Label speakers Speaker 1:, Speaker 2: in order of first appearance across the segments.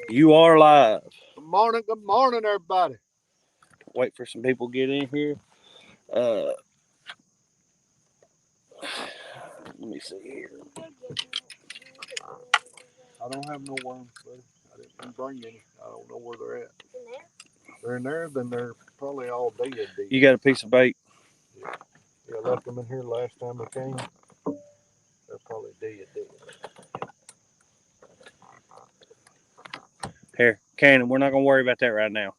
Speaker 1: You are live.
Speaker 2: Good morning, everybody.
Speaker 1: Wait for some people to get in here. Uh, Let me see here.
Speaker 2: I don't have no worms, buddy. I didn't bring any. I don't know where they're at. They're in there, then they're probably all dead.
Speaker 1: You got a piece of bait.
Speaker 2: Yeah, yeah, I left them in here last time they came. They're probably dead.
Speaker 1: Here, Cannon, we're not going to worry about that right now.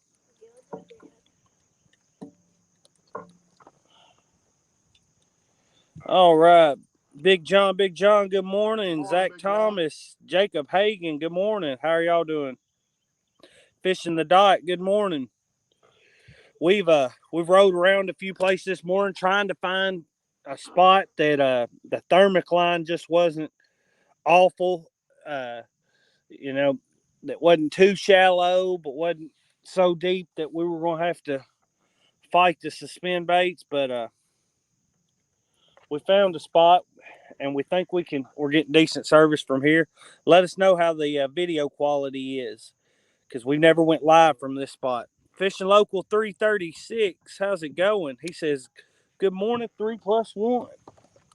Speaker 1: All right. Big John, good morning. Zach Thomas, Jacob Hagan, good morning. How are y'all doing? Fishing the Dot, good morning. We've rode around a few places this morning trying to find a spot that the thermocline just wasn't awful. You know, that wasn't too shallow, but wasn't so deep that we were going to have to fight the suspend baits. But we found a spot, and we think we're getting decent service from here. Let us know how the video quality is, because we never went live from this spot. Fishing Local 336, how's it going? He says, good morning, 3+1.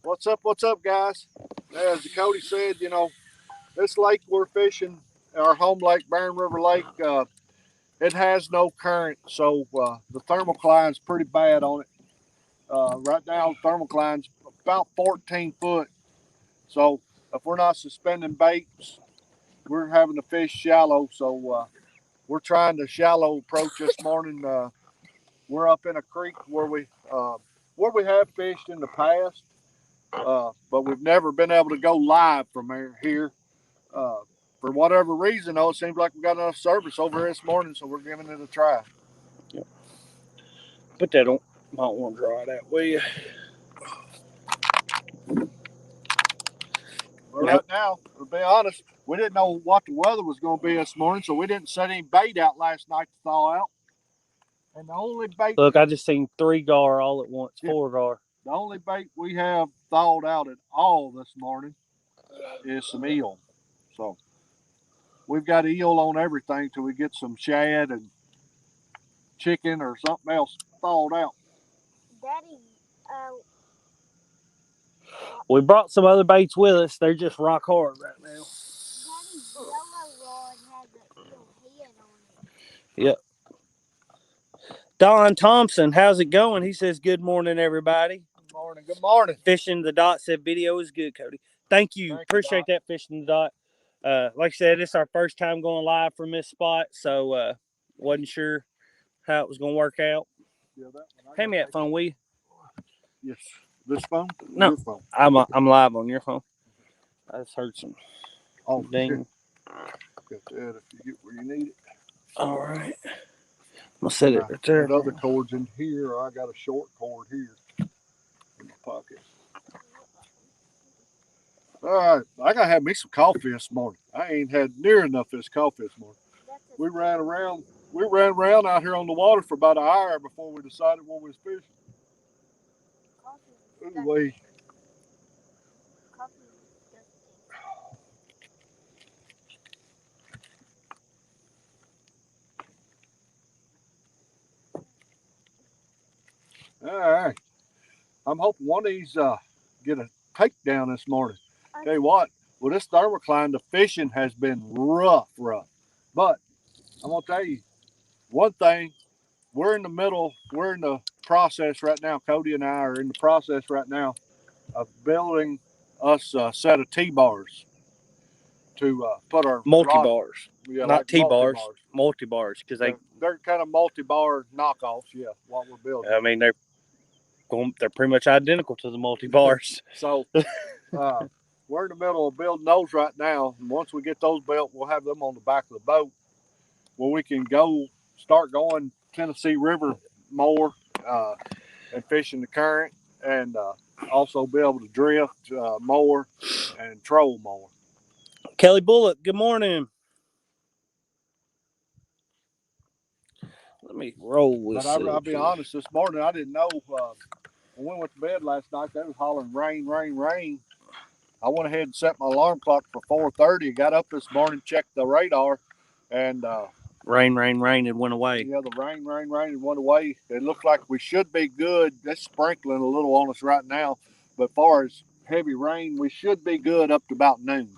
Speaker 2: What's up, guys? As Cody said, this lake we're fishing, our home lake, Barren River Lake, it has no current, so the thermocline's pretty bad on it. Right now, the thermocline's about 14 foot. So if we're not suspending baits, we're having to fish shallow. So we're trying to shallow approach this morning. We're up in a creek where we have fished in the past, but we've never been able to go live from here. For whatever reason, though, it seems like we got enough service over here this morning, so we're giving it a try.
Speaker 1: Yep. Put that on. Might want to dry it out, will you?
Speaker 2: But right now, to be honest, we didn't know what the weather was going to be this morning, so we didn't set any bait out last night to thaw out. And the only bait...
Speaker 1: Look, I just seen 3 gar all at once, 4 gar.
Speaker 2: The only bait we have thawed out at all this morning is some eel. So we've got eel on everything till we get some shad and chicken or something else thawed out.
Speaker 3: Daddy,
Speaker 1: we brought some other baits with us. They're just rock hard right now.
Speaker 3: Daddy's yellow rod has an eel head on it.
Speaker 1: Yep. Don Thompson, how's it going? He says, good morning, everybody.
Speaker 2: Good morning.
Speaker 1: Fishing the Dot said video is good, Cody. Thank you. Appreciate that, Fishing the Dot. Like I said, it's our first time going live from this spot, so wasn't sure how it was going to work out.
Speaker 2: Yeah,
Speaker 1: Hand me that phone, will you?
Speaker 2: Yes. This phone?
Speaker 1: No,
Speaker 2: your phone.
Speaker 1: I'm live on your phone. I just heard some ding.
Speaker 2: Got that if you get where you need it.
Speaker 1: All right. I'm going to set it right there.
Speaker 2: Another cord's in here, or I got a short cord here in my pocket. All right, I got to have me some coffee this morning. I ain't had near enough of this coffee this morning. We ran around out here on the water for about an hour before we decided what we was fishing. Anyway. All right. I'm hoping one of these get a takedown this morning. Tell you what, with this thermocline, the fishing has been rough. But I'm going to tell you one thing. We're in the process right now. Cody and I are in the process right now of building us a set of T-bars to put our
Speaker 1: multi-bars.
Speaker 2: Yeah,
Speaker 1: not
Speaker 2: like
Speaker 1: T-bars, multi-bars, because
Speaker 2: they're kind of multi-bar knockoffs. Yeah, what we're building.
Speaker 1: I mean, they're pretty much identical to the multi-bars.
Speaker 2: So we're in the middle of building those right now. And once we get those built, we'll have them on the back of the boat where we can start going Tennessee River more and fishing the current, and also be able to drift more and troll more.
Speaker 1: Kelly Bullock, good morning. Let me roll this.
Speaker 2: But I'll be honest, this morning I didn't know. When we went to bed last night, they was hollering rain, rain, rain. I went ahead and set my alarm clock for 4:30. Got up this morning, checked the radar. And
Speaker 1: rain, it went away.
Speaker 2: yeah, the rain, it went away. It looked like we should be good. It's sprinkling a little on us right now, but as far as heavy rain, we should be good up to about noon.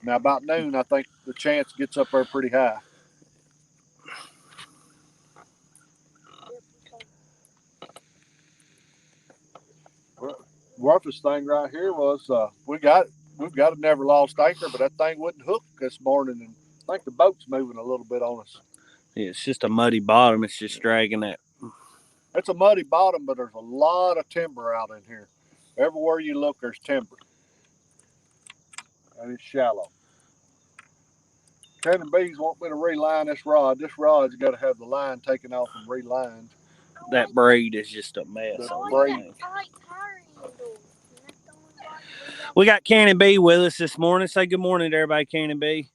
Speaker 2: Now, about noon, I think the chance gets up there pretty high. Roughest thing right here was we've got a never lost anchor, but that thing wouldn't hook this morning, and I think the boat's moving a little bit on us.
Speaker 1: It's just a muddy bottom. It's just dragging that.
Speaker 2: It's a muddy bottom, but there's a lot of timber out in here. Everywhere you look, there's timber, and it's shallow. Ken and Bees want me to reline this rod. This rod's got to have the line taken off and relined.
Speaker 1: That braid is just a mess.
Speaker 2: The
Speaker 1: On
Speaker 2: braid.
Speaker 1: that thing.
Speaker 3: I like power handles.
Speaker 1: We got Cannon B with us this morning. Say good morning to everybody, Cannon B.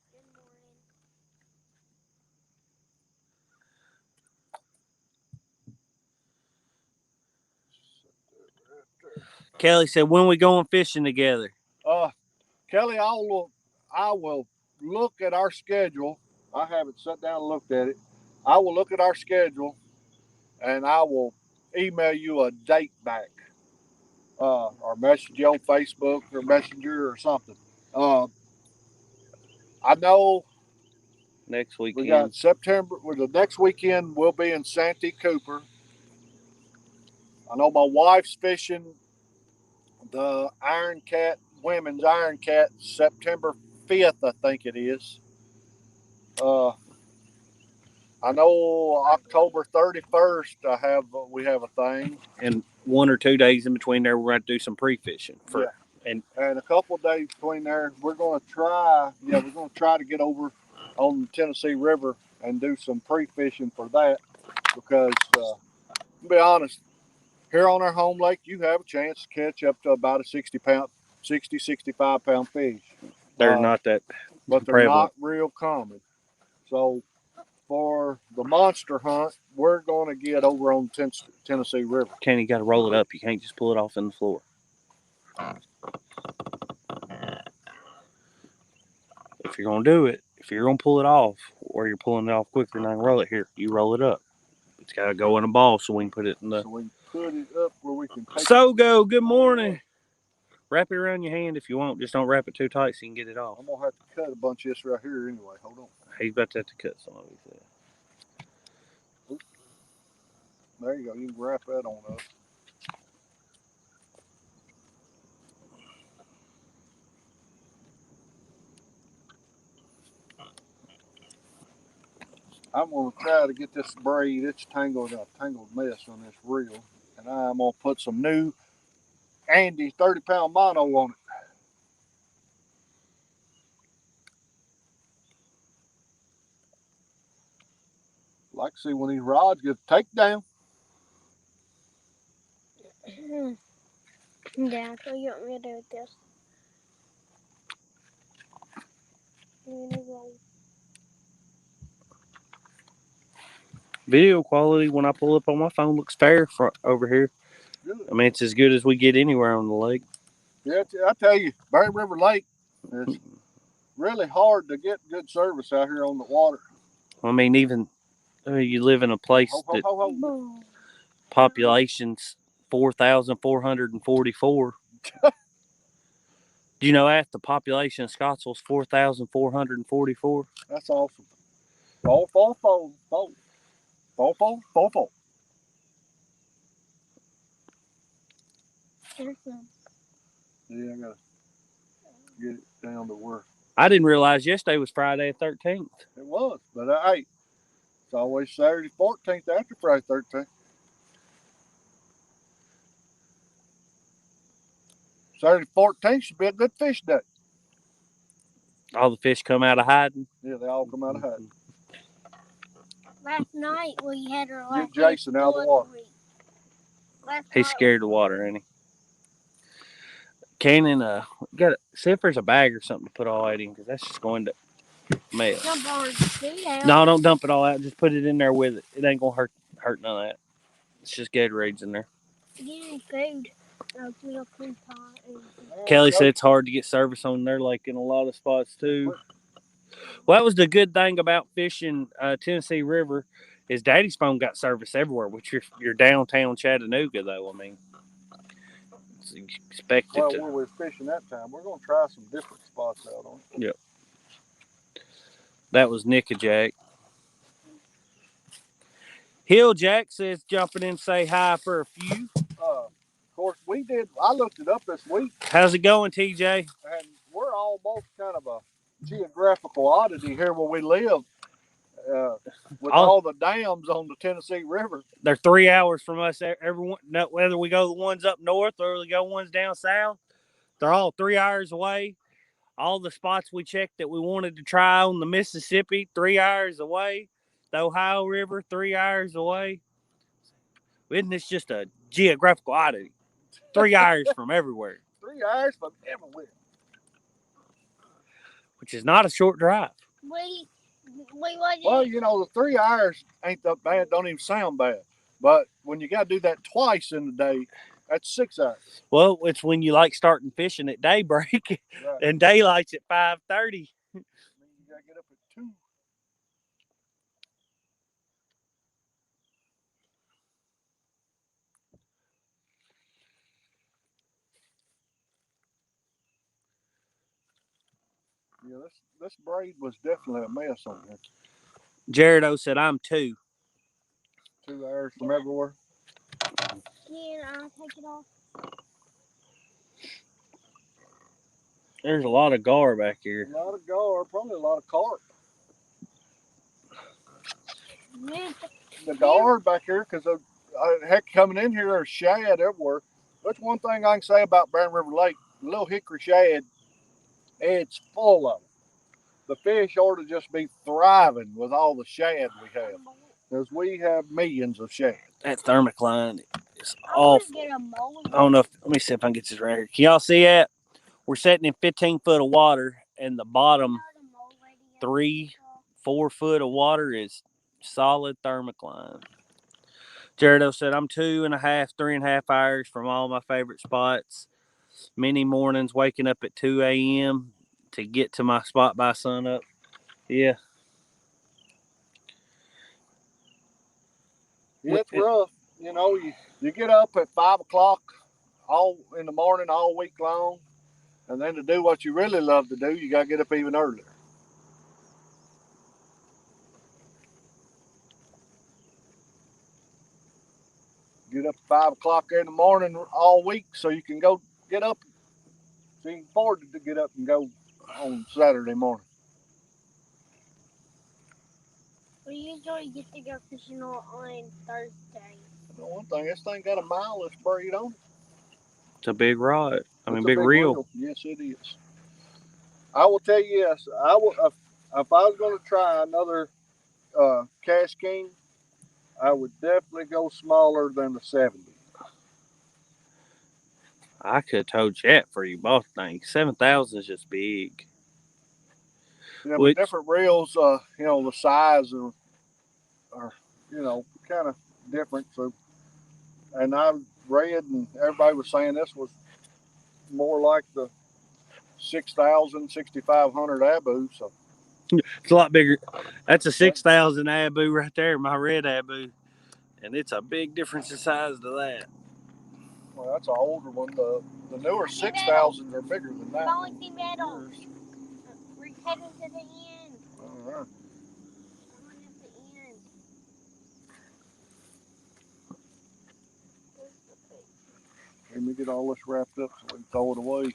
Speaker 1: Kelly said, when we going fishing together?
Speaker 2: Kelly, I will look at our schedule. I haven't sat down and looked at it. I will look at our schedule, and I will email you a date back, or message you on Facebook or Messenger or something. I know
Speaker 1: Next weekend.
Speaker 2: we got September. Well, the next weekend we'll be in Santee Cooper. I know my wife's fishing the Iron Cat, women's Iron Cat, September 5th, I think it is. I know October 31st we have a thing.
Speaker 1: And 1 or 2 days in between there, we're going to do some pre-fishing.
Speaker 2: And a couple of days between there, we're going to try to get over on the Tennessee River and do some pre-fishing for that, because to be honest, here on our home lake, you have a chance to catch up to about a 65 pound fish.
Speaker 1: They're not that
Speaker 2: but they're
Speaker 1: prevalent.
Speaker 2: not real common. So for the monster hunt, we're going to get over on Tennessee River.
Speaker 1: Kenny, you got to roll it up. You can't just pull it off in the floor. If you're going to do it, if you're going to pull it off, or you're pulling it off quicker than I can roll it here, you roll it up. It's got to go in a ball so we can put it in the...
Speaker 2: So we can put it up where we can take
Speaker 1: So good morning. Wrap it around your hand if you want. Just don't wrap it too tight so you can get it off.
Speaker 2: I'm going to have to cut a bunch of this right here anyway. Hold on.
Speaker 1: He's about to have to cut some of it.
Speaker 2: There you go. You can wrap that on up. I'm going to try to get this braid. It's a tangled mess on this reel. And I'm going to put some new Andy 30-pound mono on it. Like to see when these rods get a takedown.
Speaker 3: Yeah, so you want me to do with this?
Speaker 1: Video quality when I pull up on my phone looks fair over here.
Speaker 2: Good.
Speaker 1: I mean, it's as good as we get anywhere on the lake.
Speaker 2: Yeah, I tell you, Burned River Lake is really hard to get good service out here on the water.
Speaker 1: I mean, even you live in a place that population's 4,444. Do you know that the population of Scottsville's 4,444?
Speaker 2: That's awesome. Fall. Yeah, I gotta get it down to where.
Speaker 1: I didn't realize yesterday was Friday the 13th.
Speaker 2: It was, but hey, it's always Saturday 14th after Friday 13th. Saturday 14th should be a good fish day.
Speaker 1: All the fish come out of hiding.
Speaker 2: Yeah, they all come out of hiding.
Speaker 3: Last night we had our last
Speaker 2: Get Jason out of the water.
Speaker 1: He's scared of the water, ain't he? Cannon, got see if there's a bag or something to put all that in, because that's just going to mess.
Speaker 3: Dump all the food out.
Speaker 1: No, don't dump it all out. Just put it in there with it. It ain't gonna hurt none of that. It's just Gatorades in there.
Speaker 3: Get any food. Little food pot.
Speaker 1: Kelly said it's hard to get service on their lake in a lot of spots too. Well, that was the good thing about fishing Tennessee River is Daddy's phone got service everywhere, which you're downtown Chattanooga, though. I mean, it's expected
Speaker 2: Well,
Speaker 1: to.
Speaker 2: where we're fishing that time, we're gonna try some different spots out on it.
Speaker 1: Yep. That was Nickajack. Hill Jack says jumping in, say hi for a few.
Speaker 2: Of course, we did. I looked it up this week.
Speaker 1: How's it going, TJ?
Speaker 2: And we're almost kind of a geographical oddity here where we live, with all the dams on the Tennessee River.
Speaker 1: They're 3 hours from us. Everyone, whether we go the ones up north or we go ones down south, they're all 3 hours away. All the spots we checked that we wanted to try on the Mississippi, 3 hours away. The Ohio River, 3 hours away. Isn't this just a geographical oddity? 3 hours from everywhere.
Speaker 2: 3 hours from everywhere.
Speaker 1: Which is not a short drive.
Speaker 3: Wait,
Speaker 2: well, you know, the 3 hours ain't that bad. Don't even sound bad. But when you got to do that twice in the day, that's 6 hours.
Speaker 1: Well, it's when you like starting fishing at daybreak, right, and daylight's at 5:30.
Speaker 2: You got to get up at 2. Yeah, this braid was definitely a mess on here.
Speaker 1: Jared O said, I'm 2.
Speaker 2: 2 hours from everywhere.
Speaker 3: Can I take it off?
Speaker 1: There's a lot of gar back here.
Speaker 2: A lot of gar, probably a lot of carp. The gar back here, because heck, coming in here, there's shad everywhere. That's one thing I can say about Barren River Lake. The little hickory shad, it's full of them. The fish ought to just be thriving with all the shad we have, because we have millions of shad.
Speaker 1: That thermocline is awful. I don't know if, let me see if I can get this right here. Can y'all see that? We're sitting in 15 foot of water, and the bottom 3-4 foot of water is solid thermocline. Jared said, I'm 2.5, 3.5 hours from all my favorite spots. Many mornings waking up at 2 a.m. to get to my spot by sunup. Yeah.
Speaker 2: It's rough. You know, you get up at 5 o'clock all in the morning all week long, and then to do what you really love to do, you got to get up even earlier. Get up at 5 o'clock in the morning all week so you can go get up, so you can afford to get up and go on Saturday morning.
Speaker 3: We usually get to go fishing on Thursday.
Speaker 2: One thing, this thing got a mileless braid on it.
Speaker 1: It's a big rod.
Speaker 2: It's a
Speaker 1: big reel.
Speaker 2: Yes, it is. I will tell you this. I will, if I was going to try another Cash King, I would definitely go smaller than the 70.
Speaker 1: I could have told you that for you both things. 7,000 is just big.
Speaker 2: Yeah, but different reels, you know, the size are you know, kind of different. So, and I read, and everybody was saying this was more like the 6,000, 6,500 Abu. So
Speaker 1: it's a lot bigger. That's a 6,000 Abu right there, my red Abu, and it's a big difference in size to that.
Speaker 2: Well, that's an older one. The newer 6,000s are bigger than that.
Speaker 3: Only see medals. We're heading to the end.
Speaker 2: All right. Let me get all this wrapped up so we can throw it away.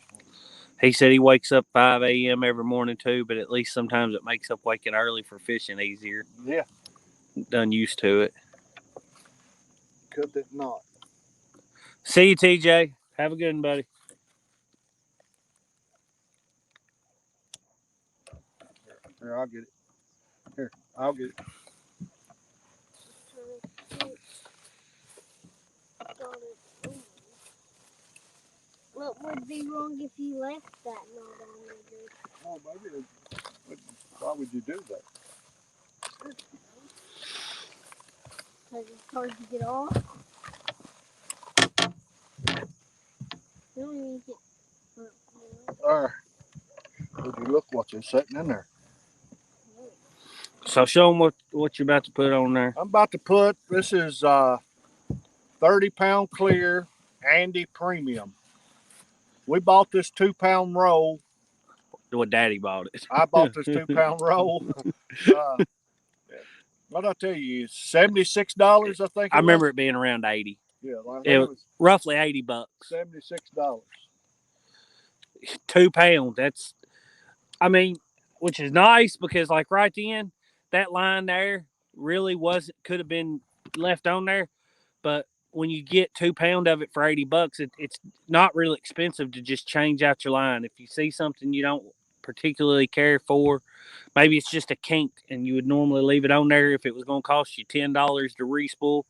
Speaker 1: He said he wakes up 5 a.m. every morning too, but at least sometimes it makes up waking early for fishing easier.
Speaker 2: Yeah.
Speaker 1: Done used to it.
Speaker 2: Could it not?
Speaker 1: See you, TJ. Have a good one, buddy.
Speaker 2: Here, I'll get it. Here, I'll get it.
Speaker 3: What would be wrong if you left that knot on there?
Speaker 2: Oh, maybe. Why would you do that?
Speaker 3: Because it's hard to get off.
Speaker 2: Would you look what's sitting in there?
Speaker 1: So show them what you're about to put on there.
Speaker 2: I'm about to put, this is 30-pound clear Andy Premium. We bought this 2-pound roll.
Speaker 1: What Daddy bought
Speaker 2: I bought
Speaker 1: it.
Speaker 2: this 2-pound roll. Uh, what did I tell you? $76, I think
Speaker 1: I
Speaker 2: it was.
Speaker 1: remember it being around 80.
Speaker 2: Yeah, I think
Speaker 1: It
Speaker 2: it
Speaker 1: was
Speaker 2: was
Speaker 1: roughly $80.
Speaker 2: $76.
Speaker 1: 2 pounds. That's, I mean, which is nice because like right then, that line there really wasn't, could have been left on there. But when you get 2 pounds of it for $80, it's not really expensive to just change out your line. If you see something you don't particularly care for, maybe it's just a kink and you would normally leave it on there if it was going to cost you $10 to respool.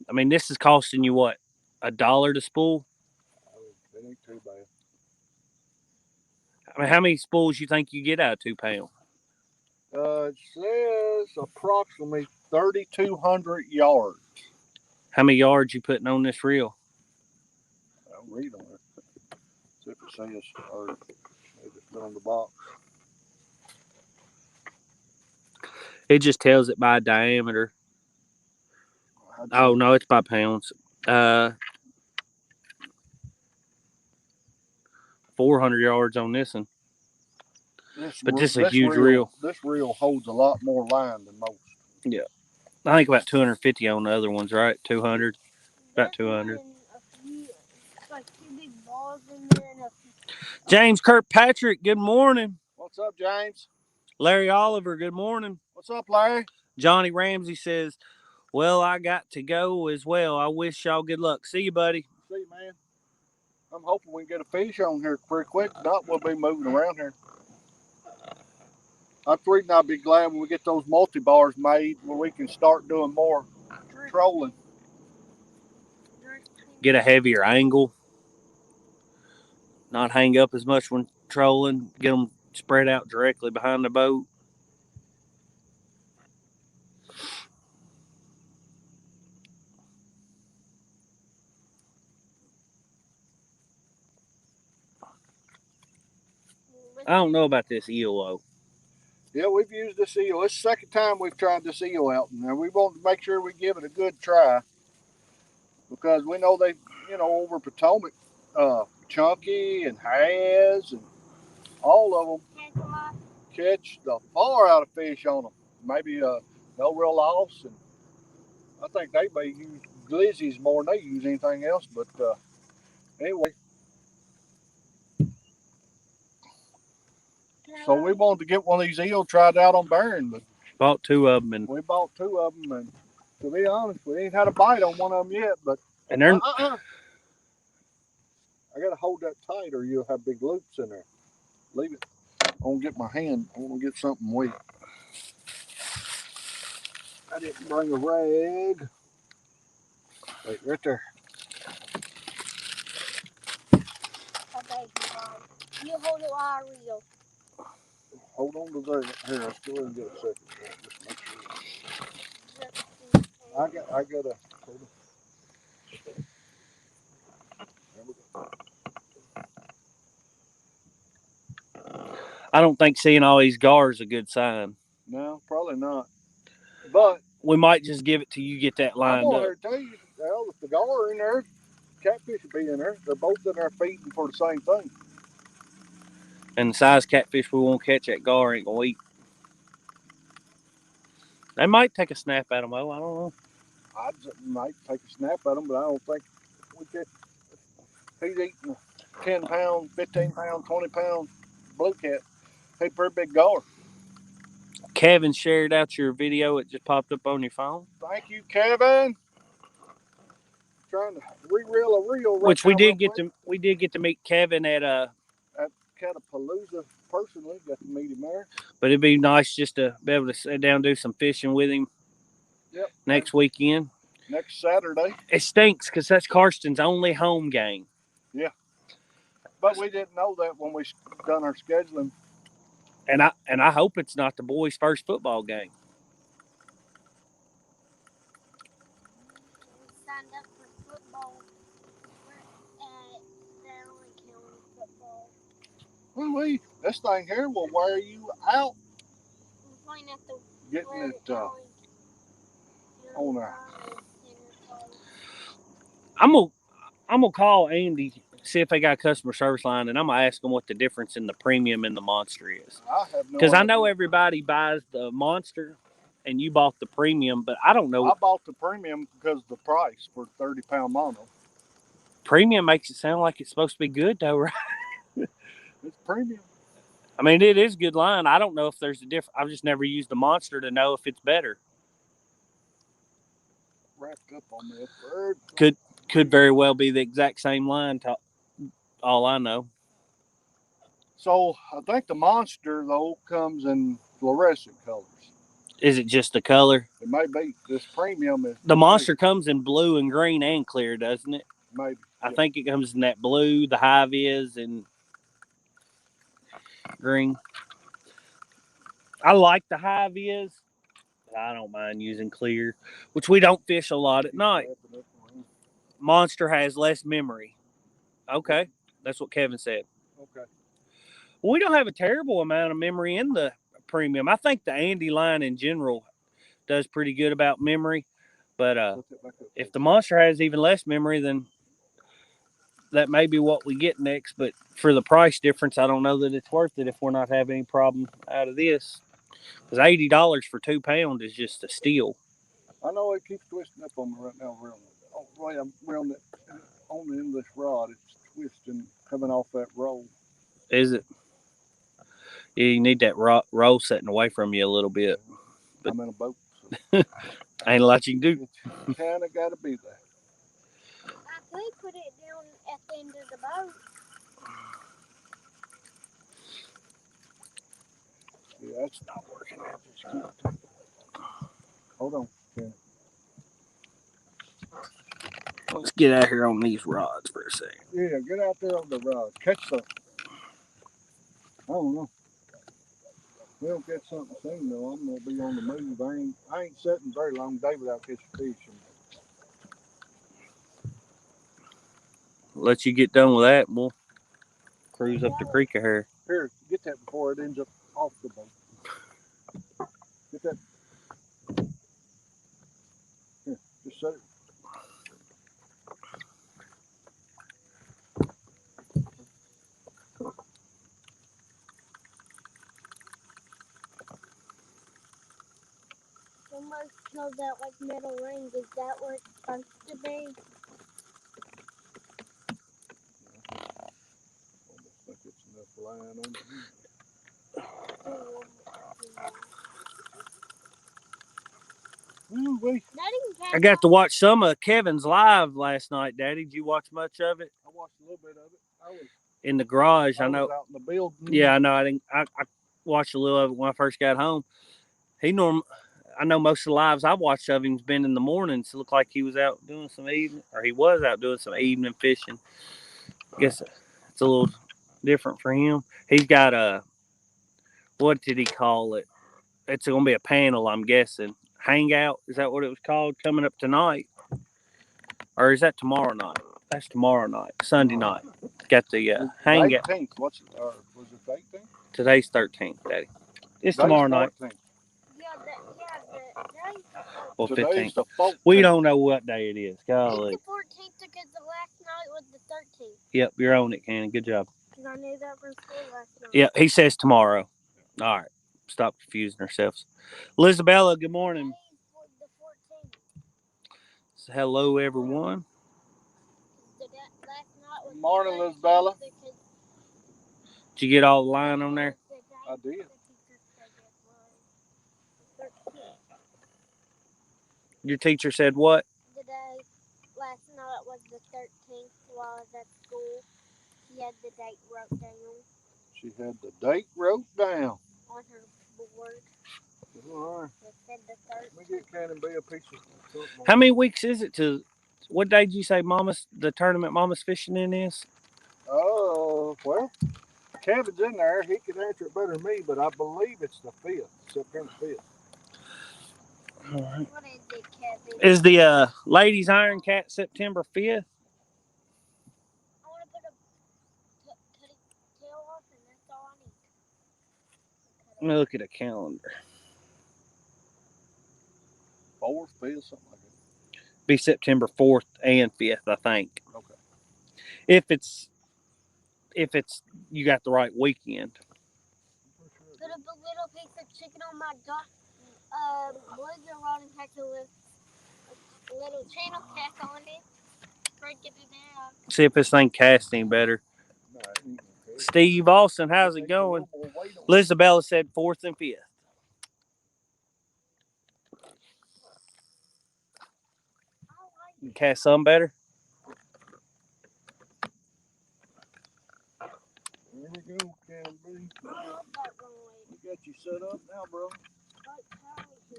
Speaker 1: I mean, this is costing you what, $1 to spool?
Speaker 2: It ain't too bad.
Speaker 1: I mean, how many spools you think you get out of 2 pounds?
Speaker 2: It says approximately 3,200 yards.
Speaker 1: How many yards you putting on this reel?
Speaker 2: I'll read on it. See if it says, or maybe it's been on the box.
Speaker 1: It just tells it by diameter. Oh no, it's by pounds. 400 yards on this one. But this is a huge reel.
Speaker 2: This reel holds a lot more line than most.
Speaker 1: Yeah. I think about 250 on the other ones, right? 200. About 200.
Speaker 3: Like 2 big balls in there and
Speaker 1: James Kirkpatrick, good morning.
Speaker 2: What's up, James?
Speaker 1: Larry Oliver, good morning.
Speaker 2: What's up, Larry?
Speaker 1: Johnny Ramsey says, well, I got to go as well. I wish y'all good luck. See you, buddy.
Speaker 2: See you, man. I'm hoping we can get a fish on here pretty quick. If not, we'll be moving around here. I'm reading I'll be glad when we get those multi-bars made where we can start doing more trolling.
Speaker 1: Get a heavier angle. Not hang up as much when trolling. Get them spread out directly behind the boat. I don't know about this eel though.
Speaker 2: Yeah, we've used this eel. It's the second time we've tried this eel out, and we want to make sure we give it a good try because we know they, over Potomac, Chunky and Has and all of them catch the far out of fish on them. Maybe no real loss, and I think they may use glizzies more than they use anything else. But anyway, so we wanted to get one of these eels tried out on Barron, but
Speaker 1: bought 2 of them, and
Speaker 2: we bought 2 of them, and to be honest, we ain't had a bite on one of them yet. But
Speaker 1: and they're
Speaker 2: I gotta hold that tight, or you'll have big loops in there. Leave it. I want to get my hand. I want to get something wet. I didn't bring a rag. Wait, right there.
Speaker 3: Okay, you hold it while I reel.
Speaker 2: Hold on to there. Here, let's go ahead and get a second. Just make sure. I gotta. Hold on. There we go.
Speaker 1: I don't think seeing all these gars is a good sign.
Speaker 2: No, probably not. But
Speaker 1: we might just give it till you get that lined
Speaker 2: I'm
Speaker 1: up.
Speaker 2: gonna tell you, if the gar are in there, catfish will be in there. They're both in there feeding for the same thing.
Speaker 1: And the size catfish we won't catch that gar ain't gonna eat. They might take a snap at them, though. I don't know.
Speaker 2: I might take a snap at them, but I don't think we catch. He's eating 10 pound, 15 pound, 20 pound blue cat. He's a pretty big gar.
Speaker 1: Kevin shared out your video. It just popped up on your phone.
Speaker 2: Thank you, Kevin. Trying to re-reel a reel right
Speaker 1: Which
Speaker 2: we did
Speaker 1: get to meet Kevin at
Speaker 2: Catapalooza personally. Got to meet him there.
Speaker 1: But it'd be nice just to be able to sit down and do some fishing with him.
Speaker 2: Yep.
Speaker 1: Next weekend.
Speaker 2: Next Saturday.
Speaker 1: It stinks because that's Karsten's only home game.
Speaker 2: Yeah. But we didn't know that when we done our scheduling.
Speaker 1: And I hope it's not the boys' first football game.
Speaker 3: We signed up for football. We're at Valley County football.
Speaker 2: Well, this thing here will wear you out.
Speaker 3: We're playing at the
Speaker 2: getting it on there.
Speaker 1: I'm gonna call Andy, see if they got a customer service line, and I'm gonna ask them what the difference in the premium and the monster is.
Speaker 2: I have no
Speaker 1: Because I know
Speaker 2: idea.
Speaker 1: everybody buys the monster, and you bought the premium, but I don't know.
Speaker 2: I bought the premium because of the price for 30-pound mono.
Speaker 1: Premium makes it sound like it's supposed to be good, though, right?
Speaker 2: It's premium.
Speaker 1: I mean, it is good line. I don't know if there's a difference. I've just never used the monster to know if it's better.
Speaker 2: Wrapped up on this bird.
Speaker 1: Could very well be the exact same line. All I know.
Speaker 2: So I think the monster though comes in fluorescent colors.
Speaker 1: Is it just the color?
Speaker 2: It may be. This premium is.
Speaker 1: The monster comes in blue and green and clear, doesn't it?
Speaker 2: Maybe.
Speaker 1: I think it comes in that blue. The hive is and green. I like the hive is. I don't mind using clear, which we don't fish a lot at night. Monster has less memory. Okay, that's what Kevin said.
Speaker 2: Okay.
Speaker 1: Well, we don't have a terrible amount of memory in the premium. I think the Andy line in general does pretty good about memory, but if the monster has even less memory, then that may be what we get next. But for the price difference, I don't know that it's worth it if we're not having any problem out of this. Because $80 for 2 pounds is just a steal.
Speaker 2: I know it keeps twisting up on me right now. I'm reeling it on the end of this rod. It's twisting, coming off that roll.
Speaker 1: Is it? Yeah, you need that roll setting away from you a little bit.
Speaker 2: But I'm in a boat.
Speaker 1: So. Ain't a lot you can do.
Speaker 2: It's kind of got to be there.
Speaker 3: I could put it down at the end of the boat.
Speaker 2: Yeah, that's not working. Just keep... Hold on. Yeah.
Speaker 1: Let's get out here on these rods for a second.
Speaker 2: Yeah, get out there on the rod. Catch something. I don't know. We'll get something soon though. I'm gonna be on the move. I ain't sitting very long day without catching fish.
Speaker 1: Let you get done with that, and we'll cruise up the creek here.
Speaker 2: Here, get that before it ends up off the boat. Get that. Here, just set it.
Speaker 3: Almost killed that like metal ring. Is that what it's supposed to be?
Speaker 2: Almost think it's enough line on it.
Speaker 1: I got to watch some of Kevin's live last night, Daddy. Did you watch much of it?
Speaker 2: I watched a little bit of it. I was
Speaker 1: in the garage. I know.
Speaker 2: Out in the building.
Speaker 1: Yeah, I know. I watched a little of it when I first got home. I know most of the lives I watched of him's been in the mornings. It looked like he was out doing some evening, or he was out doing some evening fishing. I guess it's a little different for him. He's got what did he call it? It's going to be a panel, I'm guessing. Hangout, is that what it was called? Coming up tonight, or is that tomorrow night? That's tomorrow night, Sunday night. Got the hangout.
Speaker 2: 18th. Was it 18th?
Speaker 1: Today's 13th, Daddy. It's tomorrow night. Well,
Speaker 2: Today's
Speaker 1: 15th.
Speaker 2: the 14th.
Speaker 1: We don't know what day it is. Golly.
Speaker 3: It's the 14th because the last night was the 13th.
Speaker 1: Yep, you're on it, Cannon. Good job.
Speaker 3: Because I knew that from school last night.
Speaker 1: Yeah, he says tomorrow. All right. Stop confusing ourselves. Lisabella, good morning.
Speaker 3: The 14th.
Speaker 1: So, hello, everyone.
Speaker 2: Morning, Lisabella.
Speaker 1: Did you get all the line on there?
Speaker 2: I did.
Speaker 1: Your teacher said what?
Speaker 3: Last night was the 13th while I was at school. She had the date wrote down.
Speaker 2: She had the date wrote down.
Speaker 3: On her board.
Speaker 2: All right.
Speaker 3: It said the 13th.
Speaker 2: Let me get Cannon B a piece of something.
Speaker 1: How many weeks is it to, what day did you say the tournament Mama's fishing in is?
Speaker 2: Oh, well, Kevin's in there. He can answer it better than me, but I believe it's the 5th, September 5th.
Speaker 1: All right.
Speaker 3: What is it, Kevin?
Speaker 1: Is the Ladies Iron Cat September 5th?
Speaker 3: I want to put a tail off, and that's all I need.
Speaker 1: Let me look at a calendar.
Speaker 2: 4th, 5th, something like that.
Speaker 1: Be September 4th and 5th, I think.
Speaker 2: Okay.
Speaker 1: If it's you got the right weekend.
Speaker 3: Put up a little piece of chicken on my blizzard rod and catch with a little channel cast on it. Break it down.
Speaker 1: See if this thing casts any better.
Speaker 2: No, it ain't okay.
Speaker 1: Steve Austin, how's it going? Lisabella said 4th and 5th. You cast some better?
Speaker 2: There we go, Cannon B. We got you set up now, bro.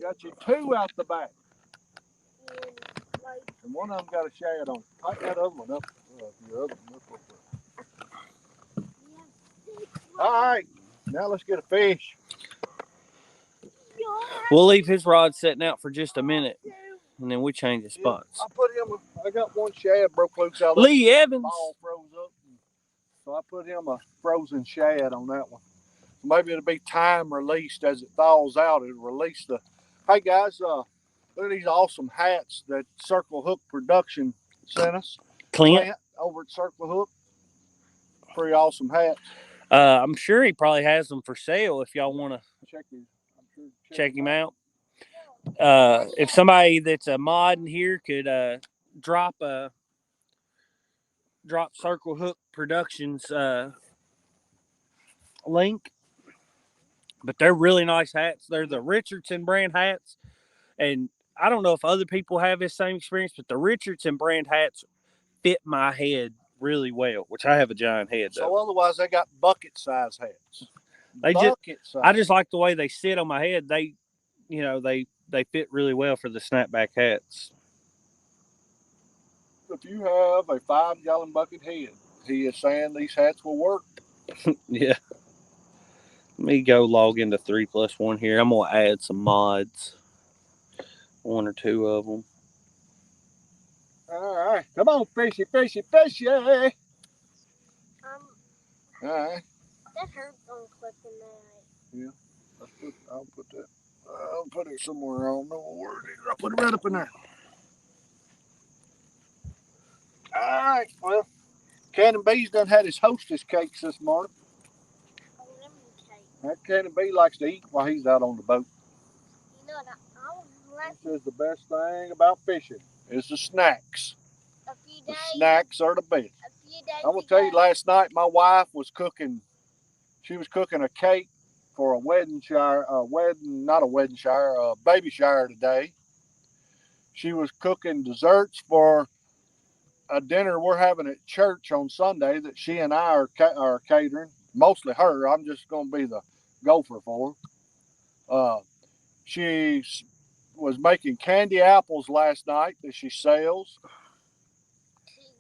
Speaker 2: Got you 2 out the back. And one of them got a shad on it. Tighten that other one up. Your other one up. All right, now let's get a fish.
Speaker 1: We'll leave his rod setting out for just a minute, and then we change the spots.
Speaker 2: I got one shad broke loose out of
Speaker 1: Lee Evans.
Speaker 2: Ball froze up. So I put him a frozen shad on that one. Maybe it'll be time released as it thaws out. It'll release the. Hey guys, look at these awesome hats that Circle Hook Production sent us.
Speaker 1: Clint
Speaker 2: over at Circle Hook. Pretty awesome hats.
Speaker 1: I'm sure he probably has them for sale if y'all want to check him out. If somebody that's a mod in here could drop Circle Hook Productions link. But they're really nice hats. They're the Richardson brand hats. And I don't know if other people have this same experience, but the Richardson brand hats fit my head really well, which I have a giant head.
Speaker 2: So otherwise they got bucket size hats.
Speaker 1: I just like the way they sit on my head. They fit really well for the snapback hats.
Speaker 2: If you have a 5-gallon bucket head, he is saying these hats will work.
Speaker 1: Yeah. Let me go log into 3+1 here. I'm going to add some mods. 1 or 2 of them.
Speaker 2: All right. Come on, fishy, fishy, fishy. All right.
Speaker 3: That hurts on clipping that.
Speaker 2: Yeah. I'll put that. I'll put it somewhere. I don't know where it is. I'll put it right up in there. All right. Well, Cannon B's done had his hostess cakes this morning. That Cannon B likes to eat while he's out on the boat.
Speaker 3: You know,
Speaker 2: this is the best thing about fishing is the snacks.
Speaker 3: The
Speaker 2: snacks are the best. I'm going to tell you, last night my wife was cooking. She was cooking a cake for a baby shower today. She was cooking desserts for a dinner we're having at church on Sunday that she and I are catering. Mostly her. I'm just going to be the gopher for her. She was making candy apples last night that she sells.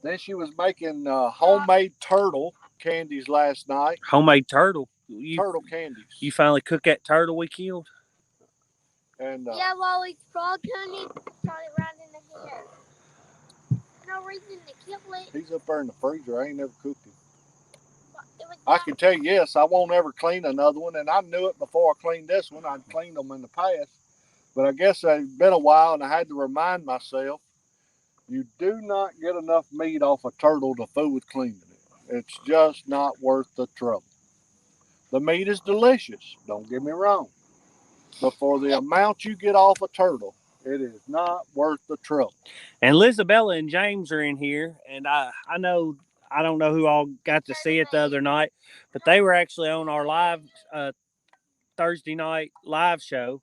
Speaker 2: Then she was making homemade turtle candies last night.
Speaker 1: Homemade turtle?
Speaker 2: Turtle candies.
Speaker 1: You finally cooked that turtle we killed?
Speaker 2: And
Speaker 3: yeah, while it's frog hunting, shot it right in the head. No reason to kill it.
Speaker 2: He's up there in the freezer. I ain't never cooked him. I can tell you, yes, I won't ever clean another one, and I knew it before I cleaned this one. I'd cleaned them in the past, but I guess it's been a while, and I had to remind myself, you do not get enough meat off a turtle to fool with cleaning it. It's just not worth the trouble. The meat is delicious, don't get me wrong, but for the amount you get off a turtle, it is not worth the trouble.
Speaker 1: And Lisabella and James are in here, and I don't know who all got to see it the other night, but they were actually on our live Thursday night live show.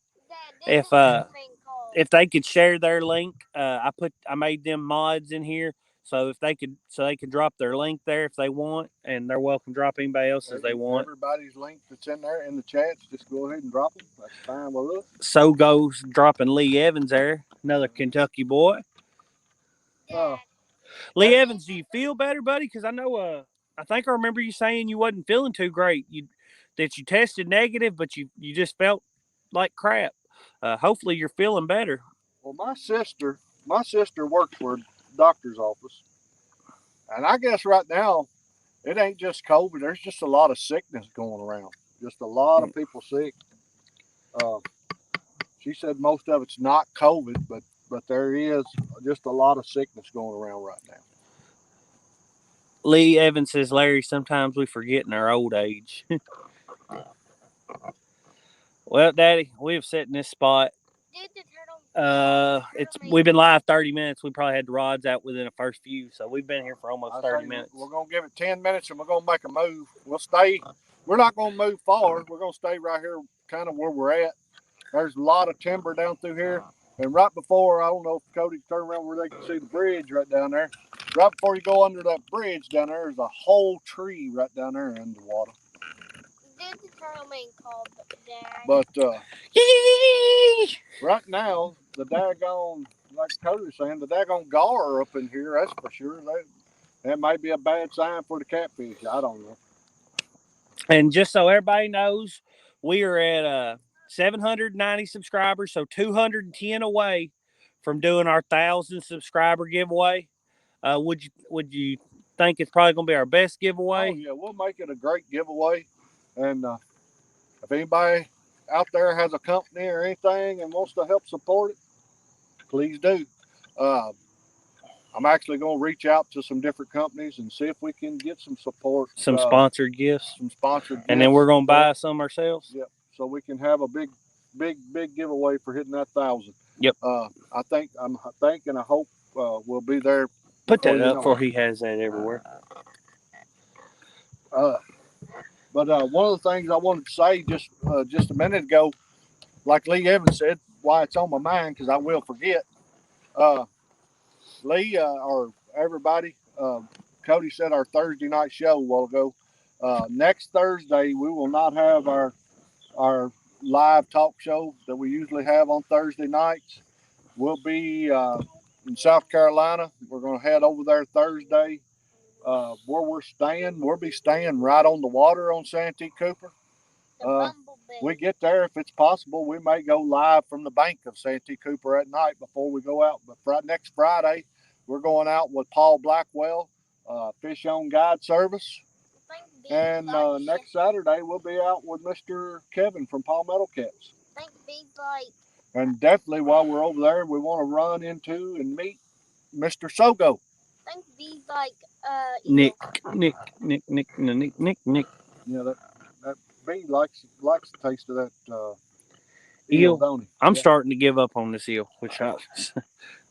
Speaker 1: If they could share their link, I made them mods in here, so they could drop their link there if they want, and they're welcome to drop anybody else as they want.
Speaker 2: Everybody's link that's in there in the chats, just go ahead and drop them. That's fine with us.
Speaker 1: So goes dropping Lee Evans there, another Kentucky boy. Lee Evans, do you feel better, buddy? Because I know, I think I remember you saying you wasn't feeling too great. That you tested negative, but you just felt like crap. Hopefully you're feeling better.
Speaker 2: Well, my sister works for a doctor's office, and I guess right now it ain't just COVID. There's just a lot of sickness going around. Just a lot of people sick. She said most of it's not COVID, but there is just a lot of sickness going around right now.
Speaker 1: Lee Evans says, Larry, sometimes we forget in our old age. Well, Daddy, we've sat in this spot. We've been live 30 minutes. We probably had the rods out within the first few, so we've been here for almost 30 minutes.
Speaker 2: We're gonna give it 10 minutes and we're gonna make a move. We'll stay. We're not gonna move far. We're gonna stay right here, kind of where we're at. There's a lot of timber down through here, and right before, I don't know if Cody can turn around where they can see the bridge right down there. Right before you go under that bridge down there, there's a whole tree right down there in the water.
Speaker 3: There's a turtle man called Dad.
Speaker 2: But right now, the daggone, like Cody was saying, the daggone gar up in here, that's for sure. That might be a bad sign for the catfish. I don't know.
Speaker 1: And just so everybody knows, we are at 790 subscribers, so 210 away from doing our 1,000 subscriber giveaway. Would you think it's probably going to be our best giveaway?
Speaker 2: Oh yeah, we'll make it a great giveaway. And if anybody out there has a company or anything and wants to help support it, please do. I'm actually going to reach out to some different companies and see if we can get some support.
Speaker 1: Some sponsored gifts.
Speaker 2: Some sponsored gifts.
Speaker 1: And then we're going to buy some ourselves?
Speaker 2: Yep. So we can have a big giveaway for hitting that 1,000.
Speaker 1: Yep.
Speaker 2: I think and I hope we'll be there.
Speaker 1: Put that up before he has that everywhere.
Speaker 2: But one of the things I wanted to say just a minute ago, like Lee Evans said, why it's on my mind, because I will forget. Lee, or everybody, Cody said our Thursday night show a while ago. Next Thursday, we will not have our live talk show that we usually have on Thursday nights. We'll be in South Carolina. We're going to head over there Thursday. Where we're staying, we'll be staying right on the water on Santee Cooper. We get there, if it's possible, we may go live from the bank of Santee Cooper at night before we go out. But next Friday, we're going out with Paul Blackwell, Fish On Guide Service. And next Saturday, we'll be out with Mr. Kevin from Palmetto Cats. And definitely while we're over there, we want to run into and meet Mr. Sogo.
Speaker 1: Nick.
Speaker 2: Yeah, that bee likes the taste of that
Speaker 1: eel,
Speaker 2: don't he?
Speaker 1: I'm starting to give up on this eel, which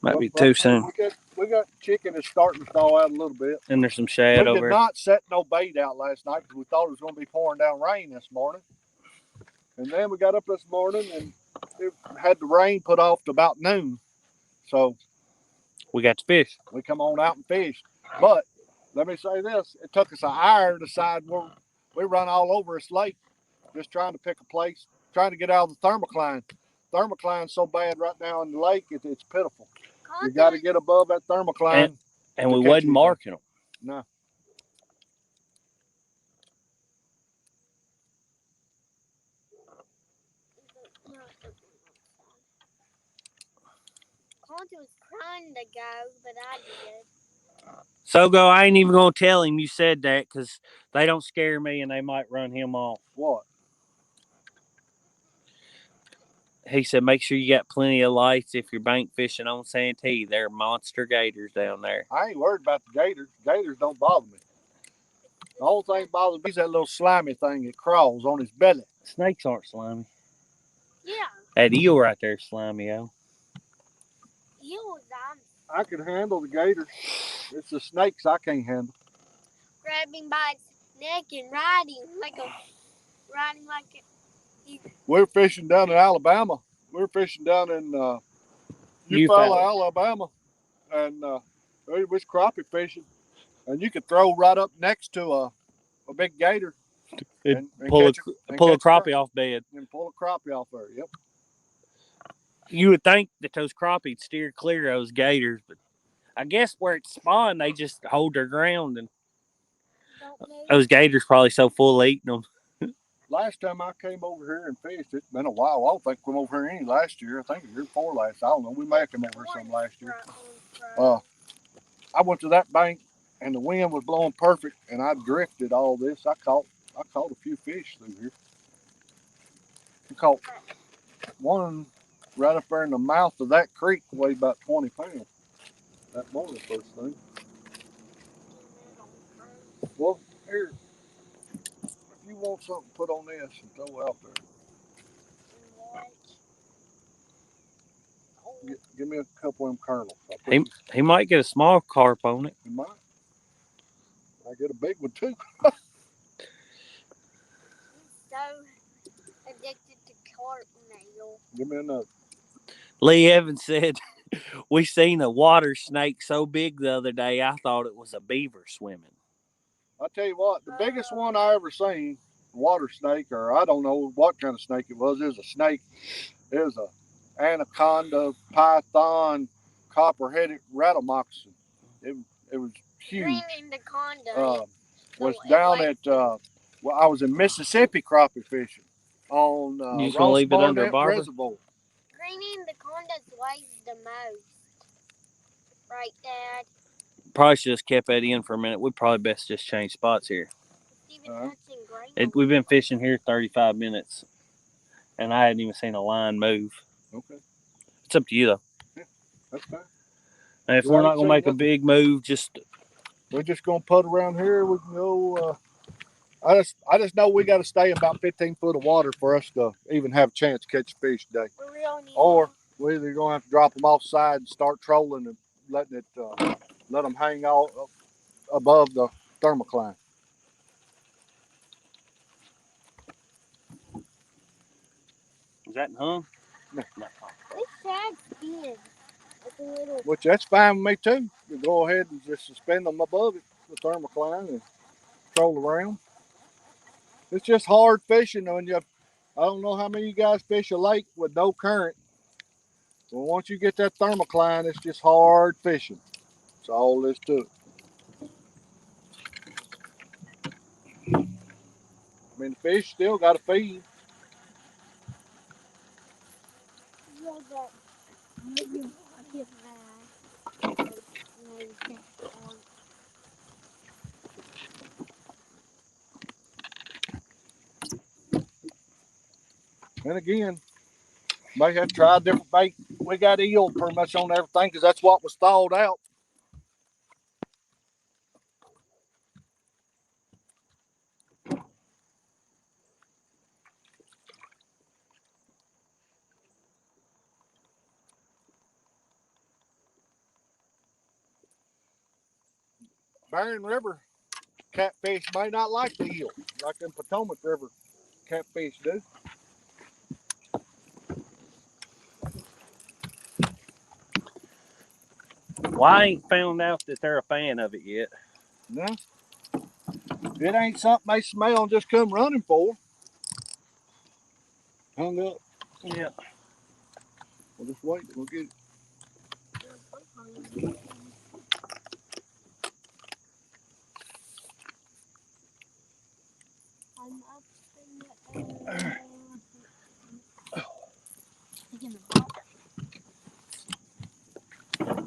Speaker 1: might be too soon.
Speaker 2: We got chicken that's starting to thaw out a little bit.
Speaker 1: And there's some shad over there.
Speaker 2: We did not set no bait out last night because we thought it was going to be pouring down rain this morning. And then we got up this morning and it had the rain put off to about noon. So
Speaker 1: we got to fish.
Speaker 2: We come on out and fish. But let me say this, it took us an hour to decide where we run all over this lake, just trying to pick a place, trying to get out of the thermocline. Thermocline's so bad right now in the lake, it's pitiful. You got to get above that thermocline.
Speaker 1: And we wasn't marking them.
Speaker 2: No.
Speaker 3: Conte was trying to go, but I did.
Speaker 1: Sogo, I ain't even going to tell him you said that because they don't scare me and they might run him off.
Speaker 2: What?
Speaker 1: He said, make sure you got plenty of lights if you're bank fishing on Santee. There are monster gators down there.
Speaker 2: I ain't worried about the gators. Gators don't bother me. The only thing that bothers me is that little slimy thing that crawls on his belly.
Speaker 1: Snakes aren't slimy.
Speaker 3: Yeah.
Speaker 1: That eel right there is slimy, yo.
Speaker 2: I can handle the gators. It's the snakes I can't handle.
Speaker 3: Grabbing by its neck and riding like a.
Speaker 2: We're fishing down in Alabama. We're fishing down in Eufaula, Alabama, and we was crappie fishing, and you could throw right up next to a big gator
Speaker 1: and pull a crappie off bed.
Speaker 2: And pull a crappie off there. Yep.
Speaker 1: You would think that those crappies steer clear of those gators, but I guess where it's spawned, they just hold their ground, and those gators probably so full of eating them.
Speaker 2: Last time I came over here and fished, it's been a while. I don't think we came over here any last year. I think the year before last. I don't know. We may have come over here some last year. I went to that bank, and the wind was blowing perfect, and I drifted all this. I caught a few fish through here. I caught one right up there in the mouth of that creek, weighed about 20 pounds. That morning first thing. Well, here, if you want something put on this and throw out there, give me a couple of them kernels.
Speaker 1: He might get a small carp on it.
Speaker 2: He might. I get a big one too.
Speaker 3: I'm so addicted to carp now.
Speaker 2: Give me another.
Speaker 1: Lee Evans said, we seen a water snake so big the other day, I thought it was a beaver swimming.
Speaker 2: I tell you what, the biggest one I ever seen, water snake, or I don't know what kind of snake it was. It was a snake. It was a anaconda, python, copper-headed rattle moccasin. It was huge.
Speaker 3: Green anaconda.
Speaker 2: Was down at well, I was in Mississippi crappie fishing on
Speaker 1: You just
Speaker 2: Ross
Speaker 1: leave it under a
Speaker 2: Barnett
Speaker 1: barber?
Speaker 2: Reservoir.
Speaker 3: Green anacondas weighs the most. Right, Dad?
Speaker 1: Probably should have kept that in for a minute. We probably best just change spots here.
Speaker 3: Even touching green.
Speaker 1: We've been fishing here 35 minutes, and I hadn't even seen a line move.
Speaker 2: Okay.
Speaker 1: It's up to you, though.
Speaker 2: Yeah, that's fine.
Speaker 1: And if we're not going to make a big move,
Speaker 2: we're just going to put around here. We can go. I just know we got to stay about 15 foot of water for us to even have a chance to catch a fish today. Or we're either going to have to drop them off side and start trolling and let them hang out above the thermocline.
Speaker 1: Is that hung?
Speaker 2: No.
Speaker 3: This shag's big. It's a little.
Speaker 2: Which that's fine with me too. You go ahead and just suspend them above it, the thermocline, and troll around. It's just hard fishing when you. I don't know how many of you guys fish a lake with no current. Well, once you get that thermocline, it's just hard fishing. That's all there is to it. I mean, the fish still got to feed. And again, may have to try a different bait. We got eel pretty much on everything because that's what was thawed out. Barren River catfish may not like the eel, like in Potomac River catfish do.
Speaker 1: well, I ain't found out that they're a fan of it yet.
Speaker 2: No. It ain't something they smell and just come running for. Hung up.
Speaker 1: Yeah.
Speaker 2: We'll just wait. We'll get it.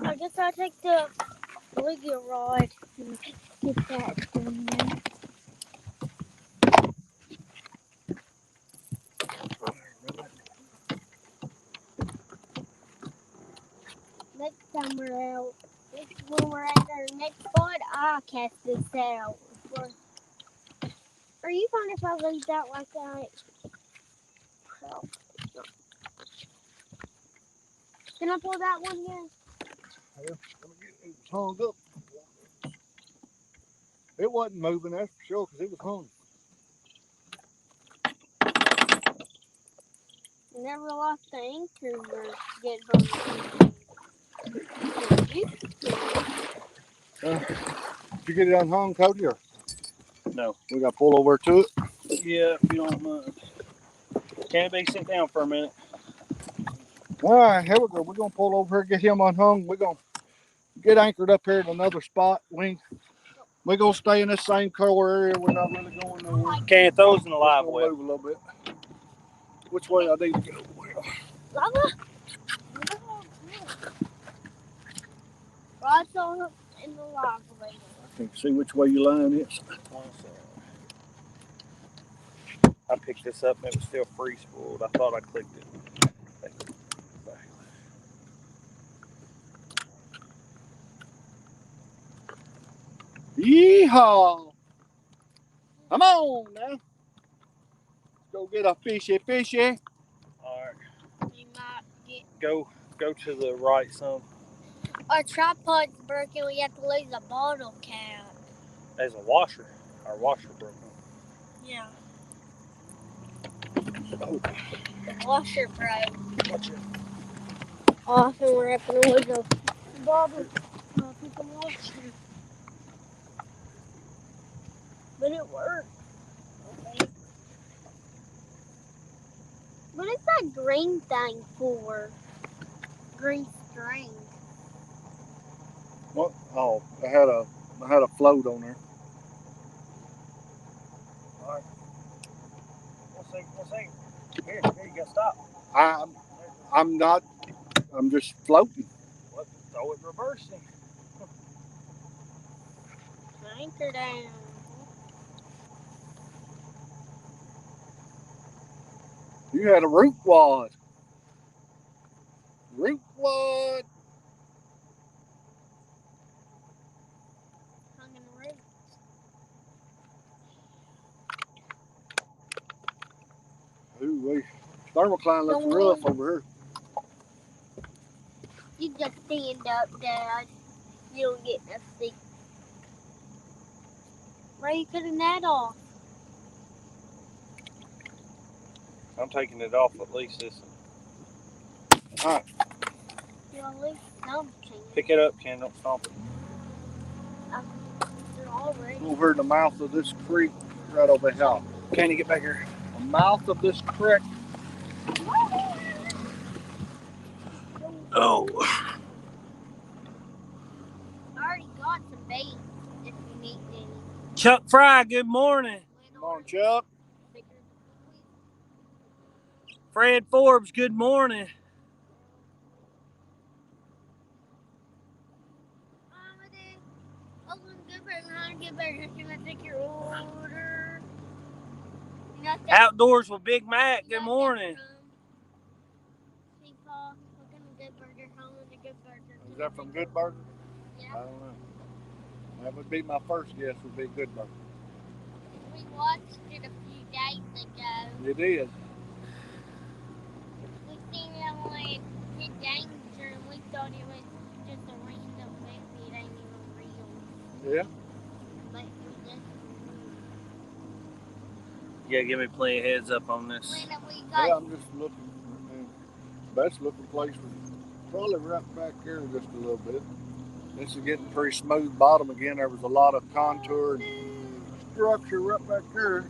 Speaker 3: I guess I'll take the legal rod and get that in there. Next time we're out, when we're at our next spot, I'll cast this out. Are you fine if I leave that like that? Can I pull that one again?
Speaker 2: It was hung up. It wasn't moving, that's for sure, because it was hung.
Speaker 3: Never lost the anchor or get hung.
Speaker 2: Did you get it unhung, Cody? Or
Speaker 1: No.
Speaker 2: we got to pull over to it?
Speaker 1: Yeah, if you don't mind. Can't be sit down for a minute.
Speaker 2: All right, here we go. We're going to pull over here, get him unhung. We're going to get anchored up here at another spot. We're going to stay in this same color area. We're not really going nowhere.
Speaker 1: Can't throw us in the live
Speaker 2: well.
Speaker 1: well.
Speaker 2: Move a little bit. Which way I need to go?
Speaker 3: Lava? Rod's on in the lava right now.
Speaker 2: I can't see which way your line is.
Speaker 1: I picked this up and it was still free spooled. I thought I clicked it.
Speaker 2: Yeehaw! Come on now. Go get a fishy.
Speaker 1: All right.
Speaker 3: We might get.
Speaker 1: Go to the right some.
Speaker 3: Our tripod's broken. We have to lose a bottle cap.
Speaker 1: There's a washer. Our washer broke.
Speaker 3: Yeah.
Speaker 1: Oh.
Speaker 3: The washer broke.
Speaker 1: Watch it.
Speaker 3: Often we're having to lose a bottle cap with the washer. But it worked. Okay. What is that green thing for? Green string.
Speaker 2: What? Oh, I had a float on there.
Speaker 1: All right. One second. Here, you gotta stop.
Speaker 2: I'm not. I'm just floating.
Speaker 1: What? Throw it in reverse then.
Speaker 3: Anchor down.
Speaker 2: You had a root wad. Root wad.
Speaker 3: Hung in the root.
Speaker 2: Ooh, thermocline looks rough over here.
Speaker 3: You just stand up, Dad. You don't get no seat. Where are you cutting that off?
Speaker 1: I'm taking it off at least this.
Speaker 2: All right.
Speaker 3: You at least something.
Speaker 1: Pick it up, Ken. Don't stomp it.
Speaker 3: You're already.
Speaker 2: Over in the mouth of this creek, right over here.
Speaker 1: Can you get back here?
Speaker 2: The mouth of this creek.
Speaker 1: Oh.
Speaker 3: I already got some bait if you need any.
Speaker 1: Chuck Fry, good morning.
Speaker 2: Come on, Chuck.
Speaker 1: Fred Forbes, good morning.
Speaker 3: Can I take your order?
Speaker 1: Outdoors with Big Mac, good morning.
Speaker 2: Is that from Good Burger?
Speaker 3: Yeah.
Speaker 2: I don't know. That would be my first guess. Would be Good Burger.
Speaker 3: We watched it a few days ago.
Speaker 2: It is.
Speaker 3: We seen it on Hit Danger and we thought it was just a random movie. It ain't even real.
Speaker 2: Yeah.
Speaker 3: But it was just.
Speaker 1: Yeah, give me plenty of heads up on this.
Speaker 2: Yeah, I'm just looking. Best looking place was probably right back here just a little bit. This is getting pretty smooth bottom again. There was a lot of contour and structure right back here.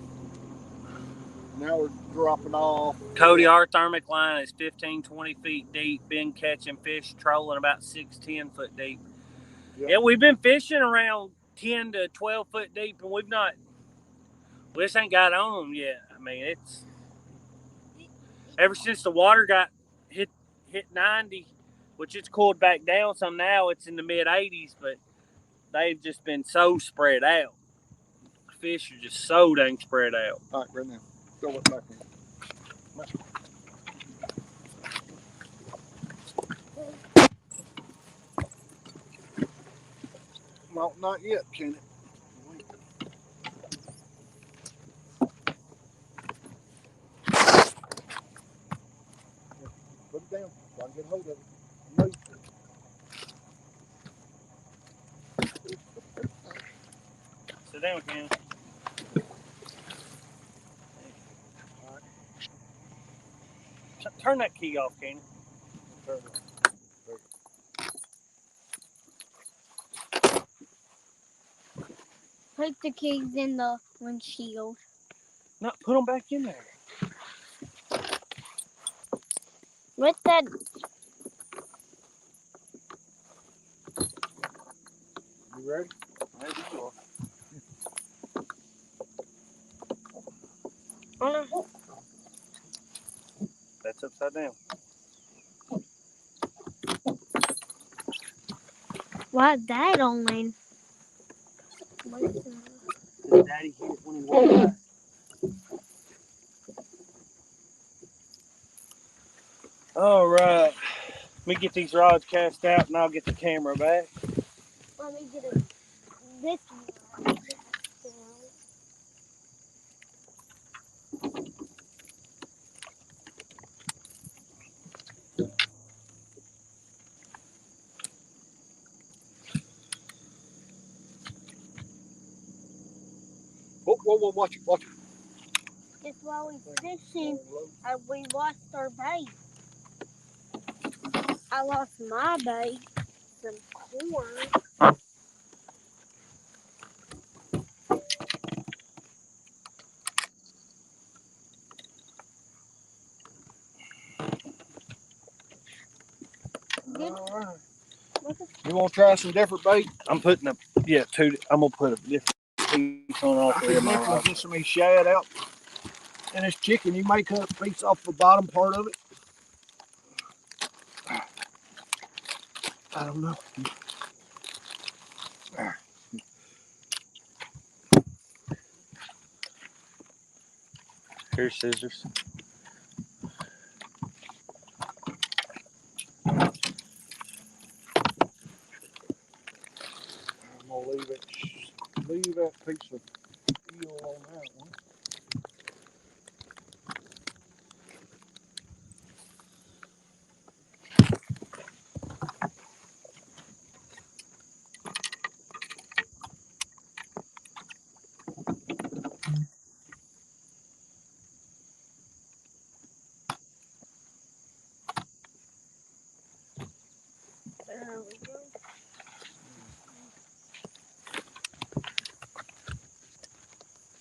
Speaker 2: Now we're dropping off.
Speaker 1: Cody, our thermic line is 15, 20 feet deep. Been catching fish, trolling about 6, 10 foot deep. Yeah, we've been fishing around 10 to 12 foot deep, and we just ain't got on them yet. I mean, it's ever since the water got hit 90, which it's cooled back down some now. It's in the mid 80s, but they've just been so spread out. Fish are just so dang spread out.
Speaker 2: All right, right now. Throw it back in. No, not yet, Kenny. Put it down so I can get hold of it. Move.
Speaker 1: Sit down, Ken.
Speaker 2: All right.
Speaker 1: Turn that key off, Ken.
Speaker 2: Turn it.
Speaker 3: Put the keys in the windshield.
Speaker 1: No, put them back in there.
Speaker 3: With that.
Speaker 2: You ready?
Speaker 1: Maybe you are. That's upside down.
Speaker 3: Why is that on?
Speaker 1: Daddy hit it when he walked by. All right. Let me get these rods cast out and I'll get the camera back.
Speaker 3: Let me get this one.
Speaker 2: whoa, watch it, watch it.
Speaker 3: Just while we fishing, we lost our bait. I lost my bait, some corn. Good.
Speaker 2: All right. You want to try some different bait?
Speaker 1: I'm putting I'm gonna put a different piece on all three of my rods.
Speaker 2: Get some of these shad out. And this chicken, you may cut a piece off the bottom part of it. I don't know.
Speaker 1: Here's scissors.
Speaker 2: I'm gonna leave that piece of eel on that one.
Speaker 3: There we go.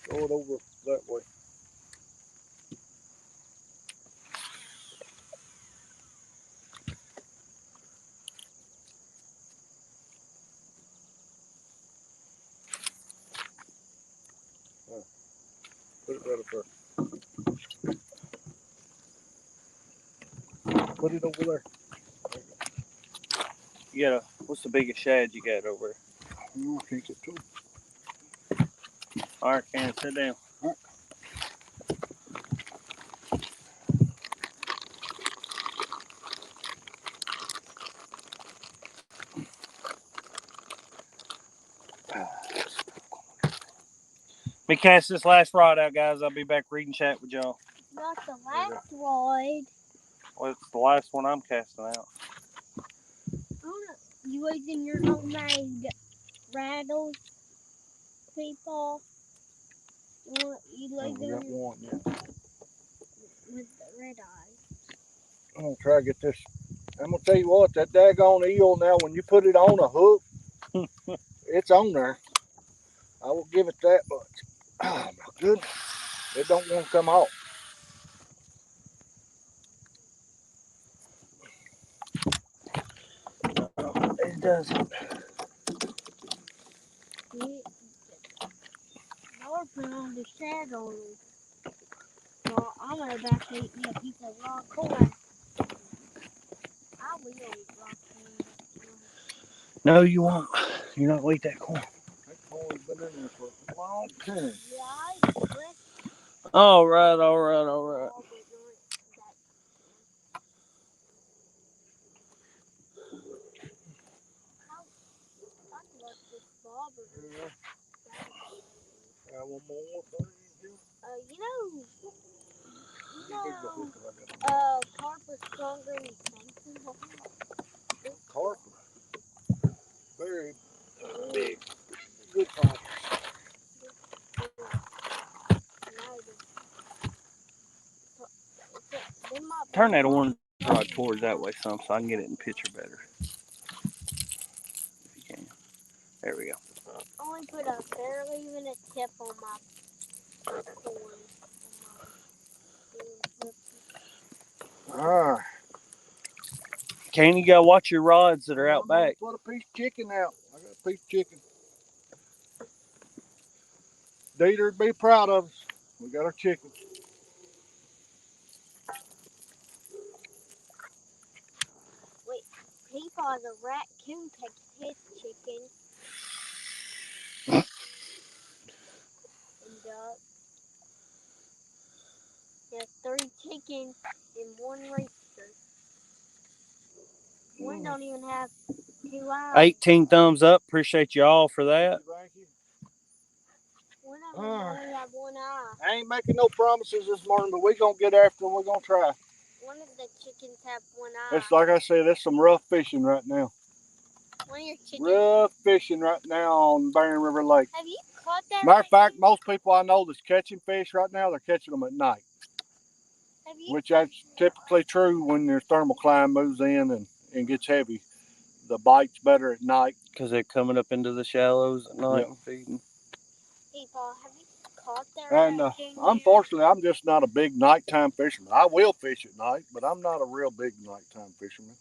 Speaker 2: Throw it over that way. Put it right up there. Put it over there.
Speaker 1: You got what's the biggest shad you got over there?
Speaker 2: I can't get to it.
Speaker 1: All right, Karen, sit down.
Speaker 2: All right.
Speaker 1: Let me cast this last rod out, guys. I'll be back reading chat with y'all.
Speaker 3: Not the last rod.
Speaker 1: Well, it's the last one I'm casting out.
Speaker 3: You using your homemade rattles, people? You like
Speaker 2: We got
Speaker 3: them
Speaker 2: one, yeah.
Speaker 3: with the red eyes.
Speaker 2: I'm gonna try to get this. I'm gonna tell you what, that daggone eel now, when you put it on a hook, it's on there. I will give it that much. Oh my goodness. It don't want to come off.
Speaker 1: It doesn't.
Speaker 3: Y'all put on the shadow. Well, I'm about to eat me a piece of raw corn. I will eat raw corn.
Speaker 1: No, you won't. You're not gonna eat that corn.
Speaker 2: That corn's been in there for a long time.
Speaker 1: All right, all right, all right.
Speaker 2: Got one more.
Speaker 3: Carp is stronger than Samson.
Speaker 2: Carp. Very big. Good carp.
Speaker 1: Turn that orange rod towards that way some so I can get it in the picture better. If you can. There we go.
Speaker 3: I only put a barely even a tip on my corn.
Speaker 2: Ah.
Speaker 1: Kane, you gotta watch your rods that are out back.
Speaker 2: Put a piece of chicken out. I got a piece of chicken. Dieter'd be proud of us. We got our chicken.
Speaker 3: Wait, Peepaw the raccoon takes his chicken. And duck. There's 3 chickens and 1 rooster. One don't even have 2 eyes.
Speaker 1: 18 thumbs up. Appreciate you all for that.
Speaker 2: Thank you.
Speaker 3: One of them only have 1 eye.
Speaker 2: I ain't making no promises this morning, but we're going to get after them. We're going to try.
Speaker 3: One of the chickens have 1 eye.
Speaker 2: It's like I said, there's some rough fishing right now.
Speaker 3: One of your chickens.
Speaker 2: Rough fishing right now on Barren River Lake.
Speaker 3: Have you caught caught that?
Speaker 2: Matter of fact, most people I know that's catching fish right now, they're catching them at night. Which that's typically true when your thermocline moves in and gets heavy. The bite's better at night.
Speaker 1: Because they're coming up into the shallows at night and feeding.
Speaker 3: Hey, Paul, have you caught that?
Speaker 2: And unfortunately, I'm just not a big nighttime fisherman. I will fish at night, but I'm not a real big nighttime fisherman.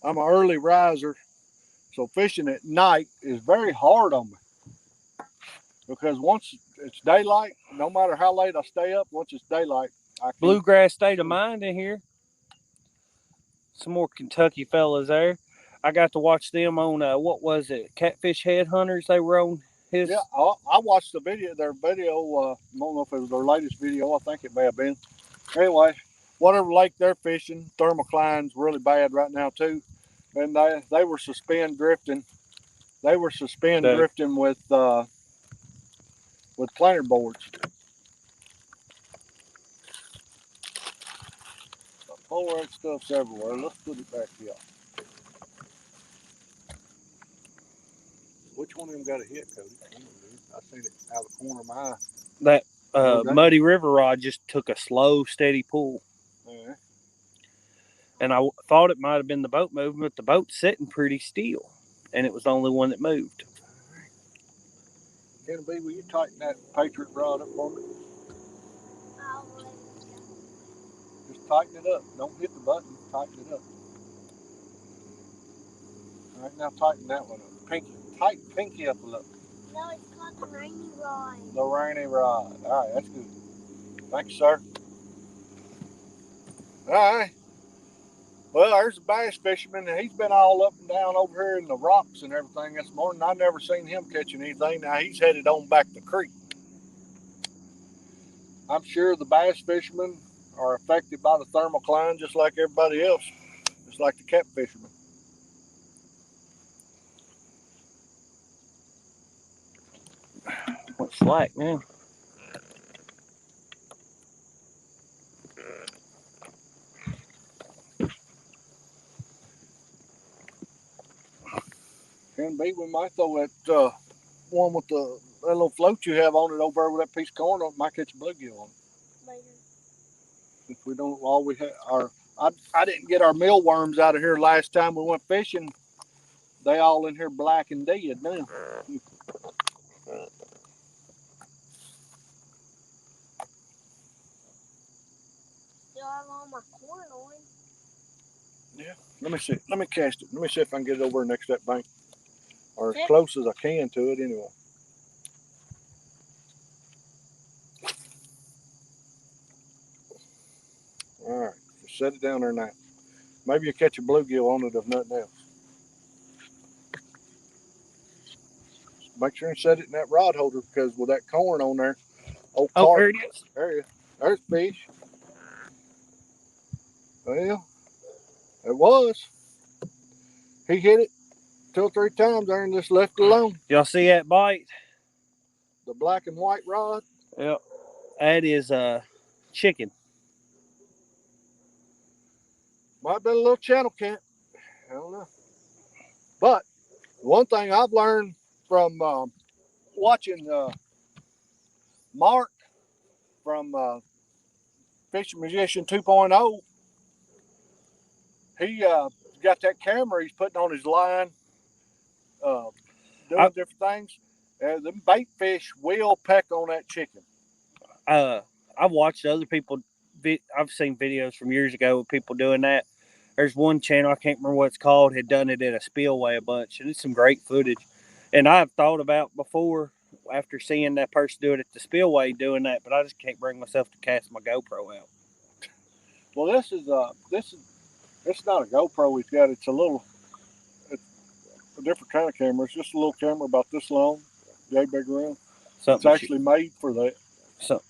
Speaker 2: I'm an early riser, so fishing at night is very hard on me. Because once it's daylight, no matter how late I stay up, once it's daylight, I can.
Speaker 1: Bluegrass State of Mind in here. Some more Kentucky fellas there. I got to watch them on, what was it, Catfish Headhunters? They were on his.
Speaker 2: Yeah, I watched their video. I don't know if it was their latest video. I think it may have been. Anyway, whatever lake they're fishing, thermocline's really bad right now too. And they were suspend drifting. They were suspend drifting with planer boards. All that stuff's everywhere. Let's put it back here. Which one of them got a hit, Cody? I seen it out of the corner of my eye.
Speaker 1: That Muddy River rod just took a slow, steady pull.
Speaker 2: Yeah.
Speaker 1: And I thought it might have been the boat moving, but the boat's sitting pretty still. And it was the only one that moved.
Speaker 2: Kenny B, will you tighten that Patriot rod up for me? Just tighten it up. Don't hit the button. Tighten it up. All right, now tighten that one up. Pinky. Tighten pinky up a little.
Speaker 3: No, it's called the rainy rod.
Speaker 2: The rainy rod. All right, that's good. Thanks, sir. All right. Well, there's a bass fisherman, and he's been all up and down over here in the rocks and everything this morning. I never seen him catching anything. Now he's headed on back the creek. I'm sure the bass fishermen are affected by the thermocline just like everybody else, just like the cat fishermen.
Speaker 1: What's slack now?
Speaker 2: Can be, we might throw that one with that little float you have on it over there with that piece of corn on it. Might catch a bluegill on it.
Speaker 3: Later.
Speaker 2: If we don't, all we had I didn't get our mealworms out of here last time we went fishing. They all in here black and dead now.
Speaker 3: Still have all my corn on.
Speaker 2: Yeah. Let me see. Let me cast it. Let me see if I can get it over next to that bank. Or as close as I can to it anyway. All right. Just set it down there now. Maybe you'll catch a bluegill on it if nothing else. Make sure and set it in that rod holder because with that corn on there.
Speaker 1: Oh, there it is.
Speaker 2: There it is. There's fish. Well, it was. He hit it 2 or 3 times there and just left it alone.
Speaker 1: Y'all see that bite?
Speaker 2: The black and white rod?
Speaker 1: Yep. That is chicken.
Speaker 2: Might be a little channel cat. I don't know. But one thing I've learned from watching Mark from Fishing Magician 2.0, he got that camera he's putting on his line, doing different things. The bait fish will peck on that chicken.
Speaker 1: I've watched other people. I've seen videos from years ago of people doing that. There's one channel, I can't remember what it's called, had done it at a spillway a bunch, and it's some great footage. And I've thought about before, after seeing that person do it at the spillway, doing that, but I just can't bring myself to cast my GoPro out.
Speaker 2: Well, this is it's not a GoPro he's got. It's a different kind of camera. It's just a little camera about this long, yay big around. It's actually made for that.
Speaker 1: So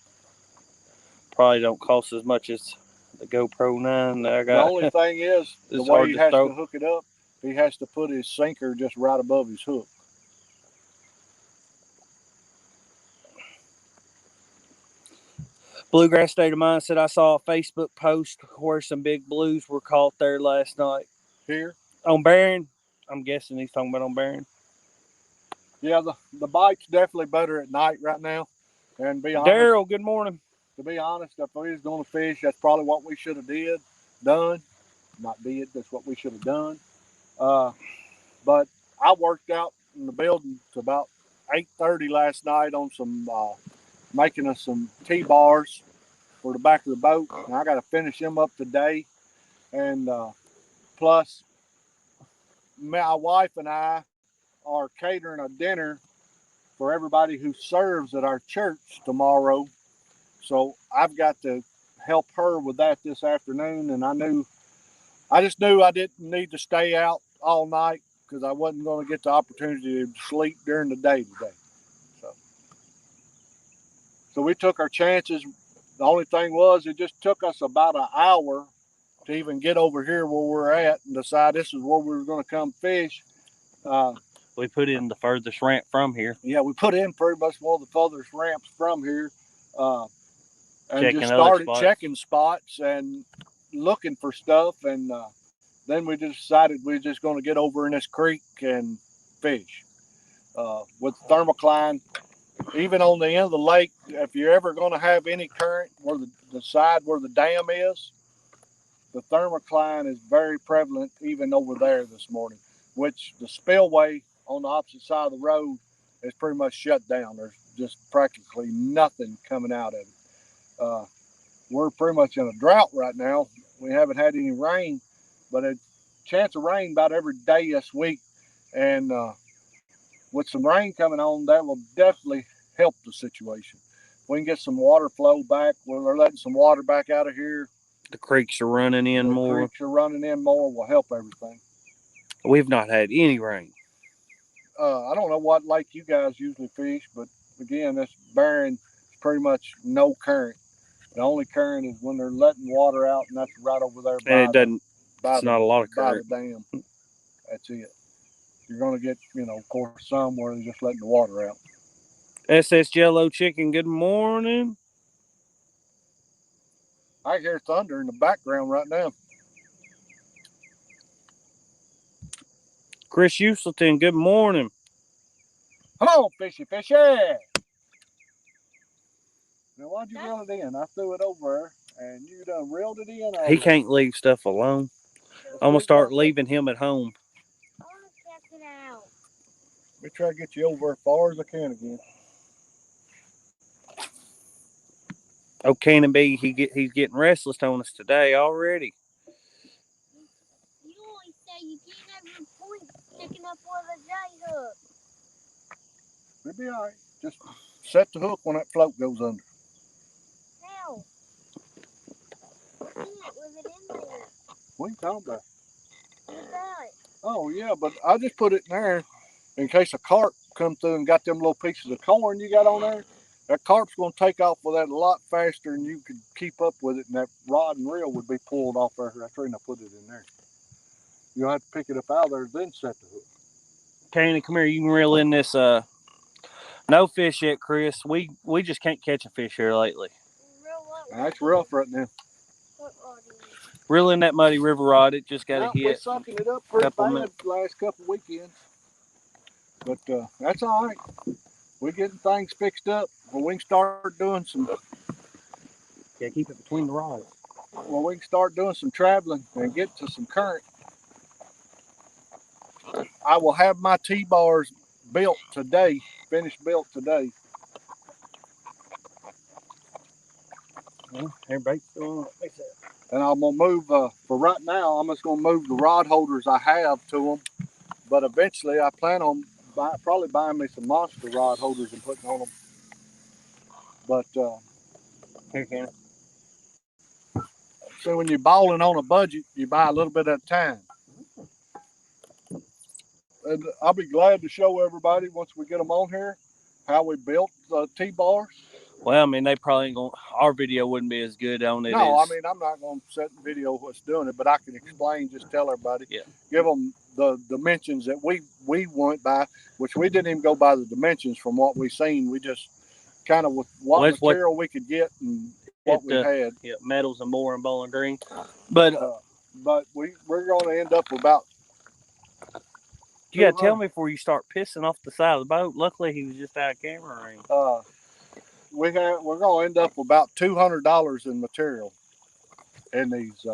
Speaker 1: probably don't cost as much as the GoPro 9 that I got.
Speaker 2: The only thing is, the way he has to hook it up, he has to put his sinker just right above his hook.
Speaker 1: Bluegrass State of Mind said, I saw a Facebook post where some big blues were caught there last night.
Speaker 2: Here?
Speaker 1: On Barron. I'm guessing he's talking about on Barron.
Speaker 2: Yeah, the bite's definitely better at night right now. And be honest,
Speaker 1: Daryl, good morning.
Speaker 2: to be honest, if we was going to fish, that's probably what we should have done. Not did. That's what we should have done. Uh, but I worked out in the building to about 8:30 last night on some making us some T-bars for the back of the boat. And I got to finish them up today. And plus, my wife and I are catering a dinner for everybody who serves at our church tomorrow. So I've got to help her with that this afternoon. And I just knew I didn't need to stay out all night because I wasn't going to get the opportunity to sleep during the day today. So we took our chances. The only thing was, it just took us about an hour to even get over here where we're at and decide this is where we were going to come fish.
Speaker 1: We put in the furthest ramp from here.
Speaker 2: Yeah, we put in pretty much one of the furthest ramps from here, and
Speaker 1: Checking
Speaker 2: just
Speaker 1: other
Speaker 2: started
Speaker 1: spots.
Speaker 2: checking spots and looking for stuff. And then we just decided we were just going to get over in this creek and fish with thermocline. Even on the end of the lake, if you're ever going to have any current where the side where the dam is, the thermocline is very prevalent even over there this morning, which the spillway on the opposite side of the road is pretty much shut down. There's just practically nothing coming out of it. We're pretty much in a drought right now. We haven't had any rain, but a chance of rain about every day this week. And with some rain coming on, that will definitely help the situation. We can get some water flow back. We're letting some water back out of here.
Speaker 1: The creeks are running in more.
Speaker 2: The creeks are running in more will help everything.
Speaker 1: We've not had any rain.
Speaker 2: I don't know what lake you guys usually fish, but again, this barren is pretty much no current. The only current is when they're letting water out, and that's right over there by
Speaker 1: And it doesn't. It's not a lot of current.
Speaker 2: by the dam. That's it. You're going to get, of course, some where they're just letting the water out.
Speaker 1: SS Jello Chicken, good morning.
Speaker 2: I hear thunder in the background right now.
Speaker 1: Chris Houston, good morning.
Speaker 2: Come on, fishy, fishy. Now, why'd you reel it in? I threw it over there, and you done reeled it in.
Speaker 1: He can't leave stuff alone. I'm going to start leaving him at home.
Speaker 3: I want to check it out.
Speaker 2: Let me try to get you over as far as I can again.
Speaker 1: Oh, Cannon B, he's getting restless on us today already.
Speaker 3: You always say you can't have your point sticking up with a J hook.
Speaker 2: It'll be all right. Just set the hook when that float goes under.
Speaker 3: How? You can't with it in there.
Speaker 2: What are you talking about?
Speaker 3: You got it.
Speaker 2: Oh, yeah, but I just put it in there in case a carp come through and got them little pieces of corn you got on there. That carp's going to take off with that a lot faster than you could keep up with it, and that rod and reel would be pulled off there. That's the reason I put it in there. You'll have to pick it up out of there, then set the hook.
Speaker 1: Cannon, come here. You can reel in this. No fish yet, Chris. We just can't catch a fish here lately.
Speaker 2: That's rough right now.
Speaker 3: What rod is it?
Speaker 1: Reel in that Muddy River rod. It just got a
Speaker 2: We're
Speaker 1: hit.
Speaker 2: sucking it up pretty bad the last couple weekends. But that's all right. We're getting things fixed up where we can start doing some.
Speaker 1: Yeah, keep it between the rods.
Speaker 2: Well, we can start doing some traveling and get to some current. I will have my T-bars built today, finished built today.
Speaker 1: Well, everybody's still on.
Speaker 2: And I'm going to move, for right now, I'm just going to move the rod holders I have to them. But eventually I plan on probably buying me some monster rod holders and putting on them. But
Speaker 1: Here, Cannon.
Speaker 2: so when you're balling on a budget, you buy a little bit at a time. And I'll be glad to show everybody once we get them on here how we built the T-bars.
Speaker 1: Well, I mean, they probably ain't going. Our video wouldn't be as good on it.
Speaker 2: No, I mean, I'm not going to set the video of what's doing it, but I can explain, just tell everybody.
Speaker 1: Yeah.
Speaker 2: Give them the dimensions that we went by, which we didn't even go by the dimensions from what we seen. We just kind of with what material we could get and what we had.
Speaker 1: Yeah, Metals and More and Bowling Green. But
Speaker 2: we're going to end up with about
Speaker 1: You gotta tell me before you start pissing off the side of the boat. Luckily, he was just out of camera range.
Speaker 2: We're gonna end up with about $200 in material in these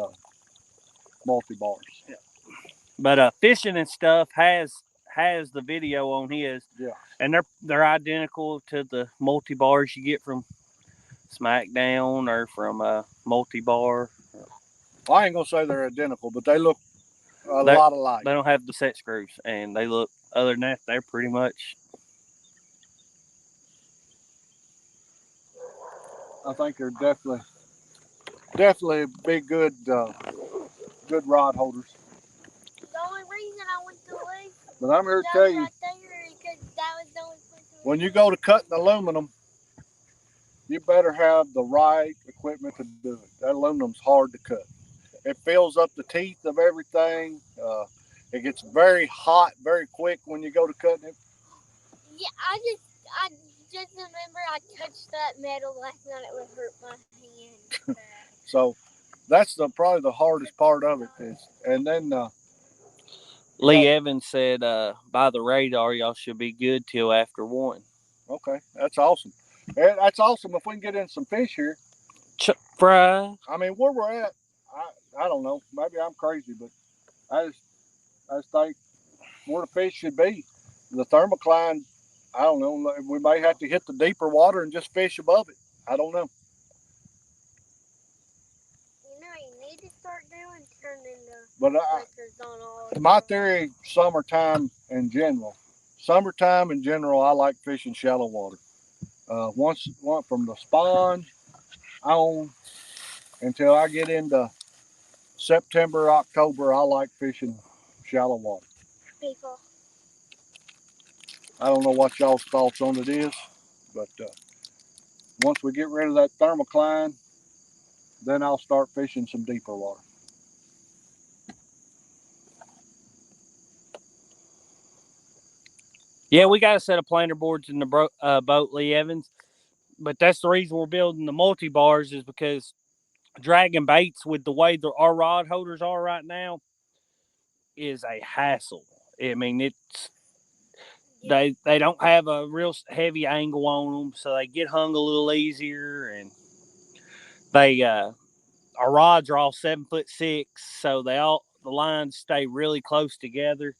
Speaker 2: multi-bars.
Speaker 1: Yeah. But fishing and stuff has the video on his.
Speaker 2: Yeah.
Speaker 1: And they're identical to the multi-bars you get from SmackDown or from Multi-Bar.
Speaker 2: Well, I ain't gonna say they're identical, but they look a lot alike.
Speaker 1: They don't have the set screws, and they look. Other than that, they're pretty much.
Speaker 2: I think they're definitely big, good rod holders.
Speaker 3: The only reason I went to leave.
Speaker 2: But I'm here to tell you,
Speaker 3: right there, because that was the only place
Speaker 2: when you go to cutting aluminum, you better have the right equipment to do it. That aluminum's hard to cut. It fills up the teeth of everything. It gets very hot very quick when you go to cutting it.
Speaker 3: Yeah, I just remember I touched that metal last night. It would hurt my hand.
Speaker 2: So that's probably the hardest part of it is. And then
Speaker 1: Lee Evans said, by the radar, y'all should be good till after 1.
Speaker 2: Okay, that's awesome. That's awesome if we can get in some fish here.
Speaker 1: Fry.
Speaker 2: I mean, where we're at, I don't know. Maybe I'm crazy, but I just think where the fish should be. The thermocline, I don't know. We may have to hit the deeper water and just fish above it. I don't know.
Speaker 3: You know, you need to start doing turning the
Speaker 2: breakers
Speaker 3: on all.
Speaker 2: My theory, summertime in general, I like fishing shallow water. Once from the spawn on until I get into September, October, I like fishing shallow water.
Speaker 3: People.
Speaker 2: I don't know what y'all's thoughts on it is, but once we get rid of that thermocline, then I'll start fishing some deeper water.
Speaker 1: Yeah, we got a set of planer boards in the boat, Lee Evans. But that's the reason we're building the multi-bars is because dragging baits with the way our rod holders are right now is a hassle. I mean, it's they don't have a real heavy angle on them, so they get hung a little easier, and they our rods are all 7'6", so the lines stay really close together.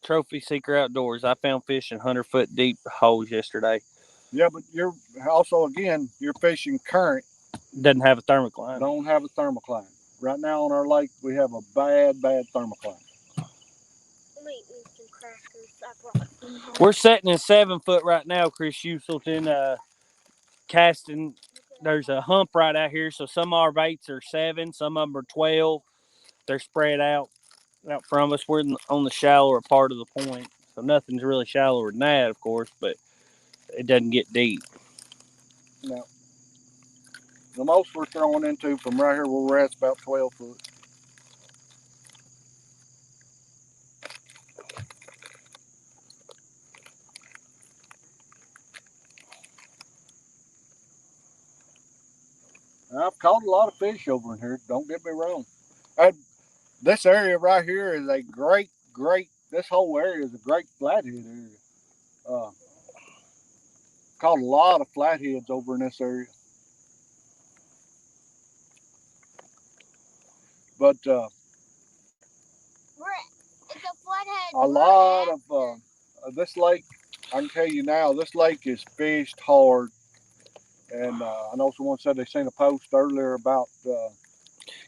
Speaker 1: Trophy Seeker Outdoors. I found fish in 100-foot deep holes yesterday.
Speaker 2: Yeah, but you're also, again, you're fishing current.
Speaker 1: Doesn't have a thermocline.
Speaker 2: Don't have a thermocline. Right now on our lake, we have a bad thermocline.
Speaker 3: I'm eating some crackers. I brought some home.
Speaker 1: We're sitting in 7 foot right now, Chris Uselton, casting. There's a hump right out here, so some of our baits are 7, some of them are 12. They're spread out from us. We're on the shallower part of the point, so nothing's really shallower than that, of course, but it doesn't get deep.
Speaker 2: No. The most we're throwing into from right here where we're at is about 12 foot. I've caught a lot of fish over in here. Don't get me wrong. This area right here is a great. This whole area is a great flathead area. Caught a lot of flatheads over in this area. But
Speaker 3: it's a flathead.
Speaker 2: A lot of this lake, I can tell you now, this lake is fished hard. And I know someone said they seen a post earlier about.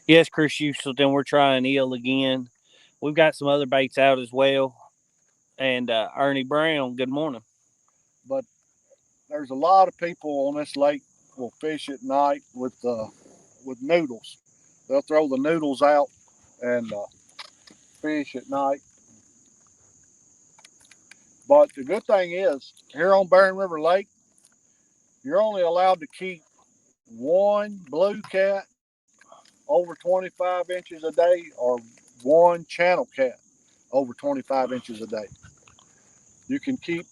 Speaker 1: Yes, Chris Uselton, we're trying eel again. We've got some other baits out as well. And Ernie Brown, good morning.
Speaker 2: But there's a lot of people on this lake will fish at night with noodles. They'll throw the noodles out and fish at night. But the good thing is, here on Barren River Lake, you're only allowed to keep one blue cat over 25 inches a day or one channel cat over 25 inches a day. You can keep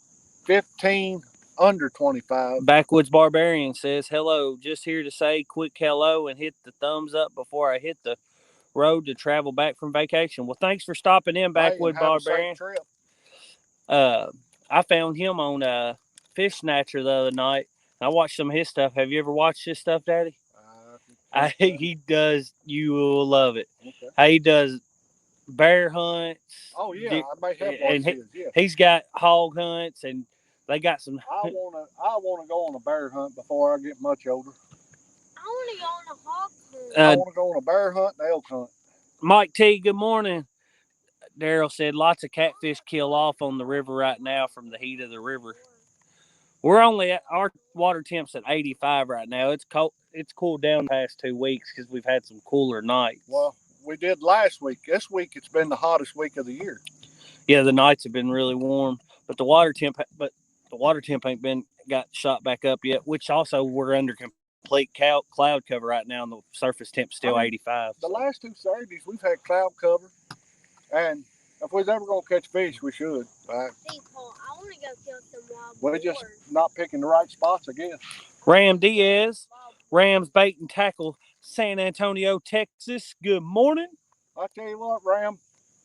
Speaker 2: 15 under 25.
Speaker 1: Backwoods Barbarian says, hello, just here to say quick hello and hit the thumbs up before I hit the road to travel back from vacation. Well, thanks for stopping in, Backwood Barbarian.
Speaker 2: Trip.
Speaker 1: I found him on Fish Snatcher the other night. I watched some of his stuff. Have you ever watched his stuff, Daddy? He does. You will love it. Okay. He does bear hunts.
Speaker 2: Oh yeah, I may have watched his. Yeah.
Speaker 1: He's got hog hunts, and they got some.
Speaker 2: I wanna go on a bear hunt before I get much older.
Speaker 3: I wanna go on a hog hunt.
Speaker 2: I wanna go on a bear hunt and elk hunt.
Speaker 1: Mike T, good morning. Daryl said lots of catfish kill off on the river right now from the heat of the river. We're only at our water temps at 85 right now. It's cold. It's cooled down the past 2 weeks because we've had some cooler nights.
Speaker 2: Well, we did last week. This week it's been the hottest week of the year.
Speaker 1: Yeah, the nights have been really warm, but the water temp ain't got shot back up yet. Which also we're under complete cloud cover right now, and the surface temp's still 85.
Speaker 2: The last 2 Saturdays we've had cloud cover, and if we're ever gonna catch fish, we should. Right?
Speaker 3: See, Paul, I want to go kill some wild
Speaker 2: We're
Speaker 3: boars.
Speaker 2: just not picking the right spots, I guess.
Speaker 1: Ram Diaz, Rams Bait and Tackle, San Antonio, Texas. Good morning.
Speaker 2: I tell you what, Ram,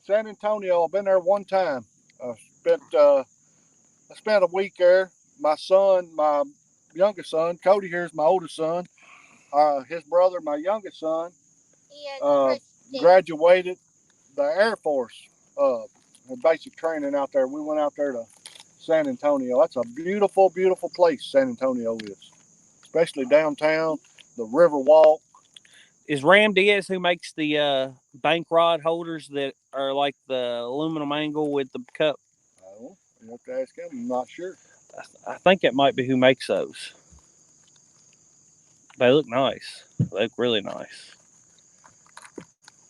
Speaker 2: San Antonio. I've been there one time. I spent a week there. My youngest son, Cody here's my oldest son. His brother, my youngest son, graduated the Air Force. Basic training out there. We went out there to San Antonio. That's a beautiful, beautiful place. San Antonio is, especially downtown. The river walk.
Speaker 1: Is Ram Diaz who makes the bank rod holders that are like the aluminum angle with the cup?
Speaker 2: Oh, you have to ask him. I'm not sure.
Speaker 1: I think that might be who makes those. They look nice. They look really nice.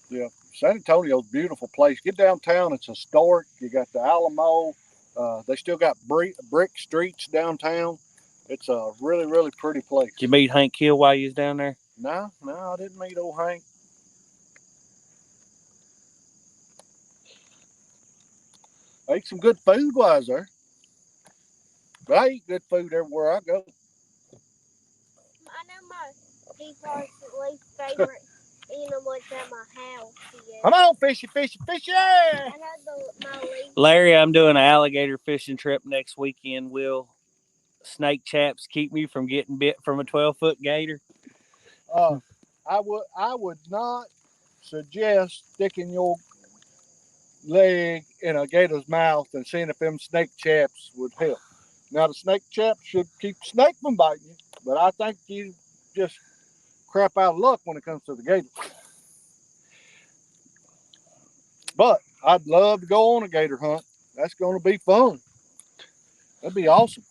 Speaker 2: Yeah, San Antonio's a beautiful place. Get downtown, it's historic. You got the Alamo. They still got brick streets downtown. It's a really, really pretty place.
Speaker 1: Did you meet Hank Hill while you was down there?
Speaker 2: No, I didn't meet old Hank. I ate some good food while I was there. But I eat good food everywhere I go.
Speaker 3: I know my people's least favorite animal is at my house. Yeah.
Speaker 2: Come on, fishy, fishy, fishy!
Speaker 3: I know my least.
Speaker 1: Larry, I'm doing an alligator fishing trip next weekend. Will snake chaps keep me from getting bit from a 12-foot gator?
Speaker 2: I would not suggest sticking your leg in a gator's mouth and seeing if them snake chaps would help. Now, the snake chaps should keep the snake from biting you, but I think you just crap out of luck when it comes to the gator. But I'd love to go on a gator hunt. That's going to be fun. That'd be awesome.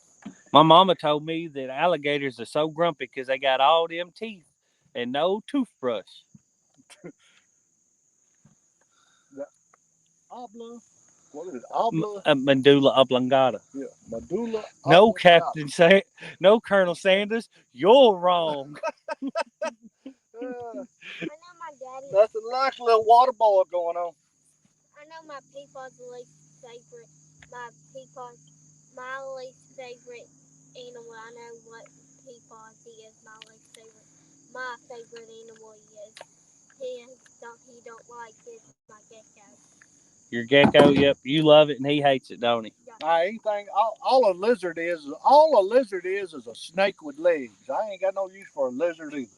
Speaker 1: My mama told me that alligators are so grumpy because they got all them teeth and no toothbrush.
Speaker 2: What is it?
Speaker 1: Medulla oblongata.
Speaker 2: Yeah, medulla oblongata.
Speaker 1: No, no, Colonel Sanders, you're wrong.
Speaker 3: I know my daddy.
Speaker 2: That's a nice little water boil going on.
Speaker 3: I know my people's least favorite. My least favorite animal. I know what people's is my least favorite. My favorite animal is he don't like is my gecko.
Speaker 1: Your gecko, yep, you love it and he hates it, don't he?
Speaker 2: Anything, all a lizard is a snake with legs. I ain't got no use for a lizard either.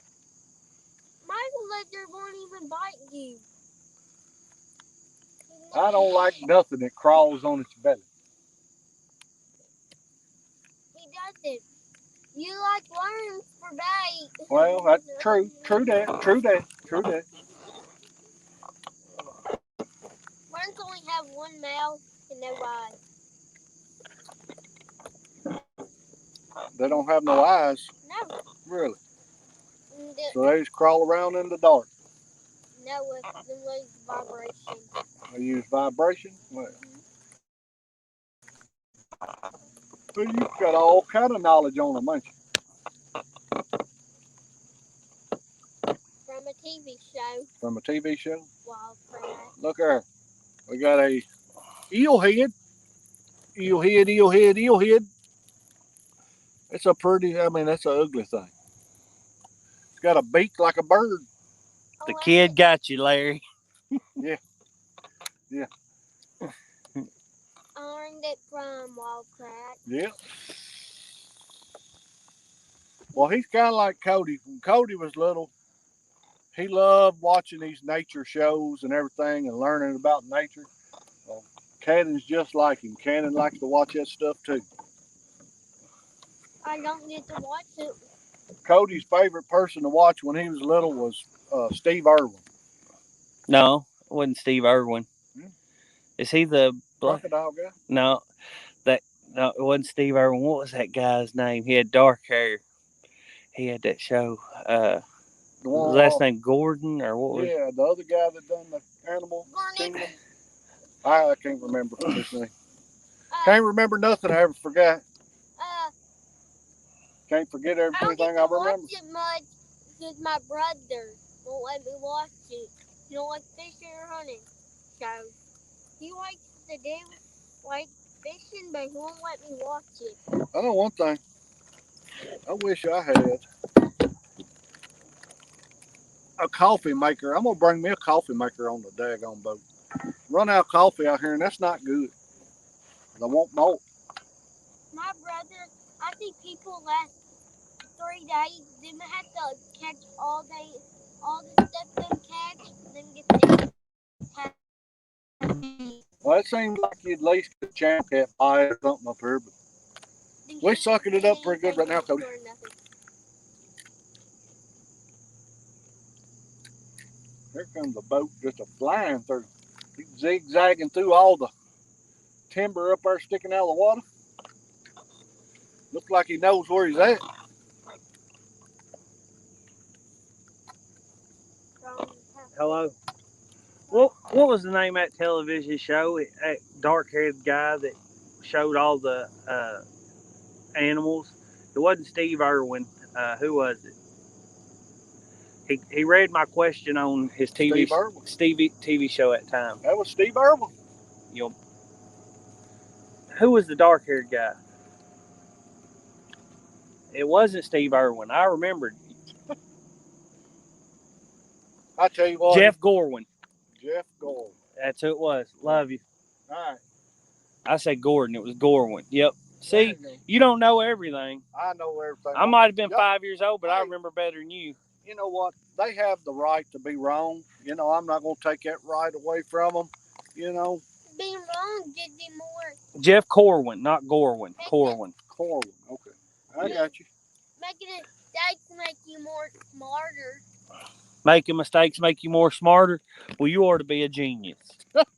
Speaker 3: My lizard won't even bite you.
Speaker 2: I don't like nothing that crawls on its belly.
Speaker 3: He doesn't. You like worms for bait.
Speaker 2: Well, that's true. True that.
Speaker 3: Worms only have one mouth and no eyes.
Speaker 2: They don't have no eyes.
Speaker 3: No.
Speaker 2: Really? So they just crawl around in the dark.
Speaker 3: No, they use vibration.
Speaker 2: They use vibration? Well. So you've got all kind of knowledge on them, ain't you?
Speaker 3: From a TV show.
Speaker 2: From a TV show?
Speaker 3: Wild crab.
Speaker 2: Look there. We got a eel head. Eel head. It's a pretty, that's an ugly thing. It's got a beak like a bird.
Speaker 1: The kid got you, Larry.
Speaker 2: Yeah.
Speaker 3: I learned it from Wildcat.
Speaker 2: Yeah. Well, he's kind of like Cody. When Cody was little, he loved watching these nature shows and everything and learning about nature. Well, Cannon's just like him. Cannon likes to watch that stuff too.
Speaker 3: I don't get to watch it.
Speaker 2: Cody's favorite person to watch when he was little was Steve Irwin.
Speaker 1: No, it wasn't Steve Irwin.
Speaker 2: Hmm.
Speaker 1: Is he the
Speaker 2: Crocodile guy?
Speaker 1: No, it wasn't Steve Irwin. What was that guy's name? He had dark hair. He had that show.
Speaker 2: The one,
Speaker 1: Last name Gordon or what was?
Speaker 2: yeah, the other guy that done the animal kingdom. I can't remember his name. Can't remember nothing I ever forgot. Can't forget everything I remember.
Speaker 3: I don't watch it much because my brother won't let me watch it. You don't like fishing or hunting shows. He likes to do like fishing, but he won't let me watch it.
Speaker 2: I know one thing. I wish I had a coffee maker. I'm gonna bring me a coffee maker on the daggone boat. Run out of coffee out here, and that's not good. I want more.
Speaker 3: My brother, I see people last 3 days, then they have to catch all the stuff they catch, then get the
Speaker 2: Well, it seems like you'd at least get a champ cat pie or something up here, but we're sucking it up pretty good right now, Cody. Here comes the boat just a flying through. He's zigzagging through all the timber up there sticking out of the water. Looks like he knows where he's at.
Speaker 1: Hello. What was the name of that television show? That dark-haired guy that showed all the animals. It wasn't Steve Irwin. Who was it? He read my question on his TV show at the time.
Speaker 2: That was Steve Irwin.
Speaker 1: You know, who was the dark-haired guy? It wasn't Steve Irwin. I remembered.
Speaker 2: I tell you what.
Speaker 1: Jeff Gorwin.
Speaker 2: Jeff Gorwin.
Speaker 1: That's who it was. Love you.
Speaker 2: All right.
Speaker 1: I said Gordon. It was Gorwin. Yep. See, you don't know everything.
Speaker 2: I know everything.
Speaker 1: I might have been 5 years old, but I remember better than you.
Speaker 2: You know what? They have the right to be wrong. You know, I'm not going to take that right away from them. You know.
Speaker 3: Being wrong gives you more.
Speaker 1: Jeff Corwin, not Gorwin. Corwin.
Speaker 2: Corwin. Okay. I got you.
Speaker 3: Making mistakes make you more smarter.
Speaker 1: Making mistakes make you more smarter? Well, you ought to be a genius.
Speaker 3: That's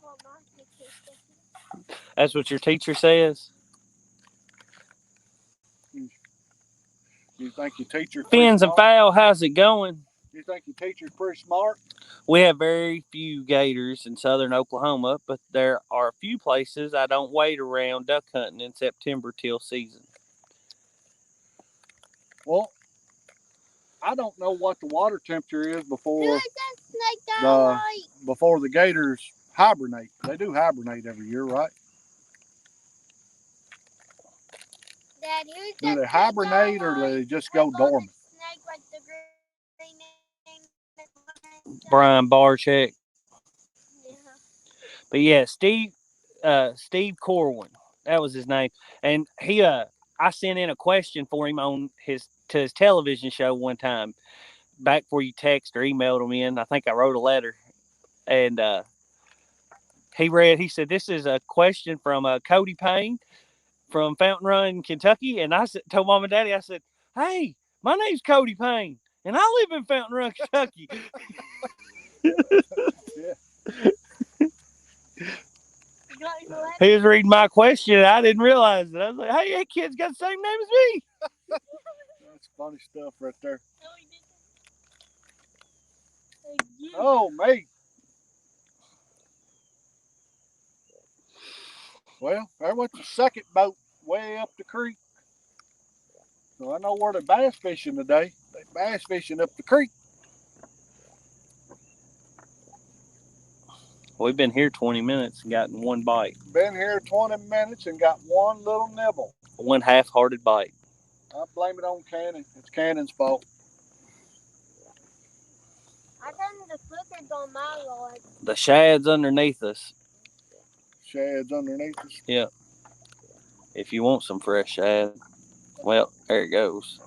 Speaker 3: what my teacher said.
Speaker 1: That's what your teacher says?
Speaker 2: You think your teacher's
Speaker 1: Fins and foul, how's it going?
Speaker 2: You think your teacher's pretty smart?
Speaker 1: We have very few gators in southern Oklahoma, but there are a few places I don't wait around duck hunting in September till season.
Speaker 2: Well, I don't know what the water temperature is before the gators hibernate. They do hibernate every year, right?
Speaker 3: Dad,
Speaker 2: do they hibernate or do they just go dormant?
Speaker 1: Brian Barczyk.
Speaker 3: Yeah.
Speaker 1: But yeah, Steve Corwin. That was his name. And he I sent in a question for him on his television show one time, back before you text or emailed him in. I think I wrote a letter. And he said, this is a question from Cody Payne from Fountain Run, Kentucky. And I told Mom and Daddy, I said, hey, my name's Cody Payne, and I live in Fountain Run, Kentucky. He was reading my question, and I didn't realize it. I was like, hey, that kid's got the same name as me.
Speaker 2: That's funny stuff right there. Oh, mate. Well, there went the second boat way up the creek. So I know where they're bass fishing today. They're bass fishing up the creek.
Speaker 1: We've been here 20 minutes and gotten one bite.
Speaker 2: Been here 20 minutes and got one little nibble.
Speaker 1: One half-hearted bite.
Speaker 2: I blame it on Cannon. It's Cannon's fault.
Speaker 3: I done the flickers on my rod.
Speaker 1: The shad's underneath us.
Speaker 2: Shad's underneath us.
Speaker 1: Yep. If you want some fresh shad, well, there it goes.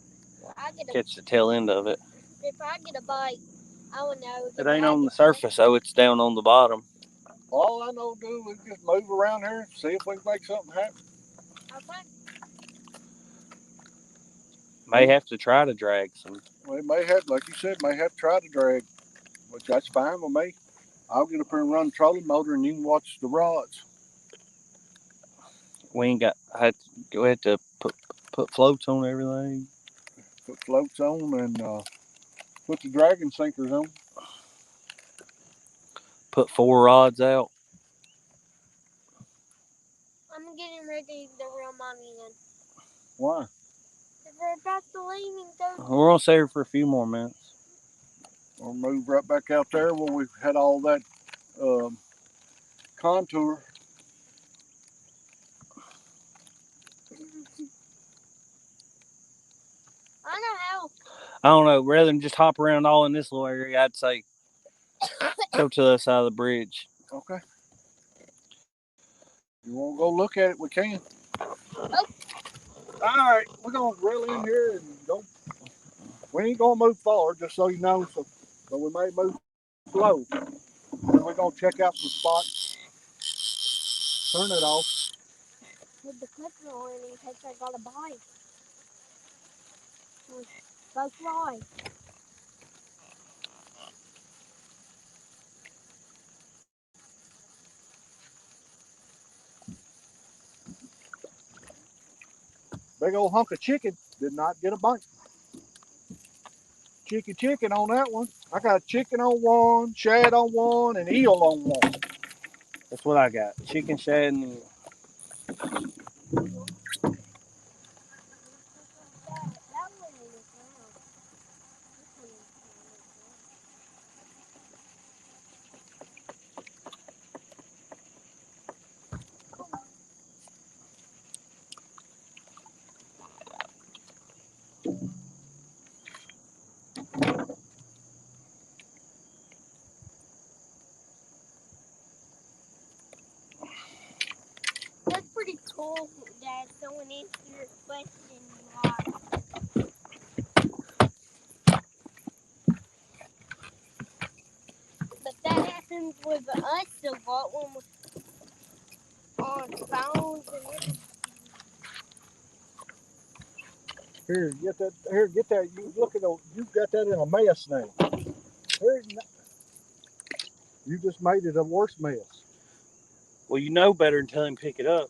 Speaker 1: Catch the tail end of it.
Speaker 3: If I get a bite, I will know.
Speaker 1: It ain't on the surface, though. It's down on the bottom.
Speaker 2: All I know to do is just move around here and see if we can make something happen.
Speaker 3: Okay.
Speaker 1: May have to try to drag some.
Speaker 2: We may have, like you said, may have to try to drag, which that's fine with me. I'll get up here and run the trolling motor and you can watch the rods.
Speaker 1: We ain't got. I had to go ahead to put floats on everything.
Speaker 2: Put floats on and put the dragon sinkers on.
Speaker 1: Put 4 rods out.
Speaker 3: I'm getting ready to reel mommy in.
Speaker 2: Why?
Speaker 3: We're about to leave and go.
Speaker 1: We're gonna stay here for a few more minutes.
Speaker 2: We'll move right back out there where we've had all that contour.
Speaker 3: I know how.
Speaker 1: I don't know. Rather than just hop around all in this little area, I'd say go to the other side of the bridge.
Speaker 2: Okay. You want to go look at it? We can.
Speaker 3: Oh.
Speaker 2: All right, we're gonna reel in here and go. We ain't gonna move forward, just so you know. So we may move slow. And we're gonna check out some spots. Turn it off.
Speaker 3: With the clicker on in case I got a bite. Go fly.
Speaker 2: Big old hunk of chicken did not get a bite. Chicken on that one. I got chicken on one, shad on one, and eel on one.
Speaker 1: That's what I got. Chicken, shad, and eel.
Speaker 3: That's pretty cool, Dad. Someone answered your question live. But that happens with us a lot when we're on phones and everything.
Speaker 2: Here, get that. Here, get that. You look at the. You got that in a mess now. Here, you just made it a worse mess.
Speaker 1: Well, you know better than tell him pick it up.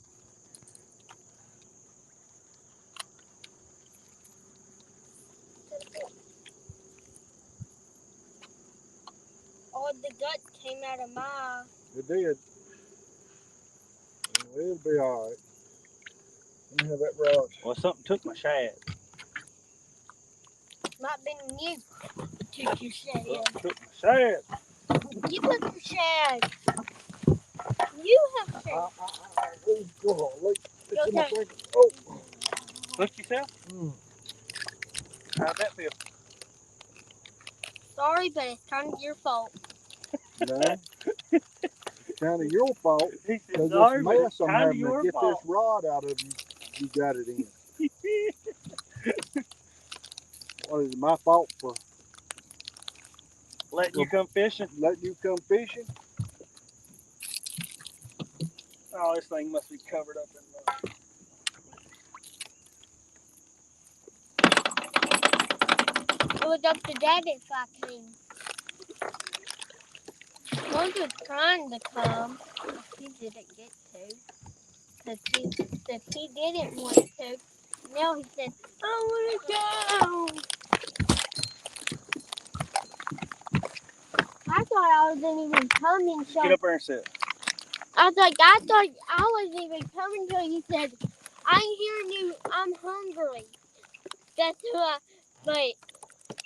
Speaker 3: All the guts came out of my eye.
Speaker 2: It did. It'll be all right. Let me have that rod.
Speaker 1: Well, something took my shad.
Speaker 3: Might have been you took your shad.
Speaker 1: Took my shad.
Speaker 3: You took your shad. You have shad. Okay.
Speaker 2: Oh.
Speaker 1: Look yourself. How'd that feel?
Speaker 3: Sorry, but it's kind of your fault.
Speaker 2: No. It's kind of your fault.
Speaker 1: He said,
Speaker 2: Because
Speaker 1: sorry,
Speaker 2: this
Speaker 1: but
Speaker 2: mess
Speaker 1: it's
Speaker 2: I'm
Speaker 1: kind of
Speaker 2: having to
Speaker 1: your
Speaker 2: get
Speaker 1: fault.
Speaker 2: this rod out of you. You got it in. What is it, my fault for
Speaker 1: Letting you come fishing?
Speaker 2: letting you come fishing?
Speaker 1: Oh, this thing must be covered up in mud.
Speaker 3: It was up to Dad if I came. Mom was trying to come, but he didn't get to. Because he didn't want to. Now he said, I want to go. I thought I wasn't even coming. So
Speaker 1: Get up there and sit.
Speaker 3: I thought I wasn't even coming until you said, I'm hearing you. I'm hungry. That's why. But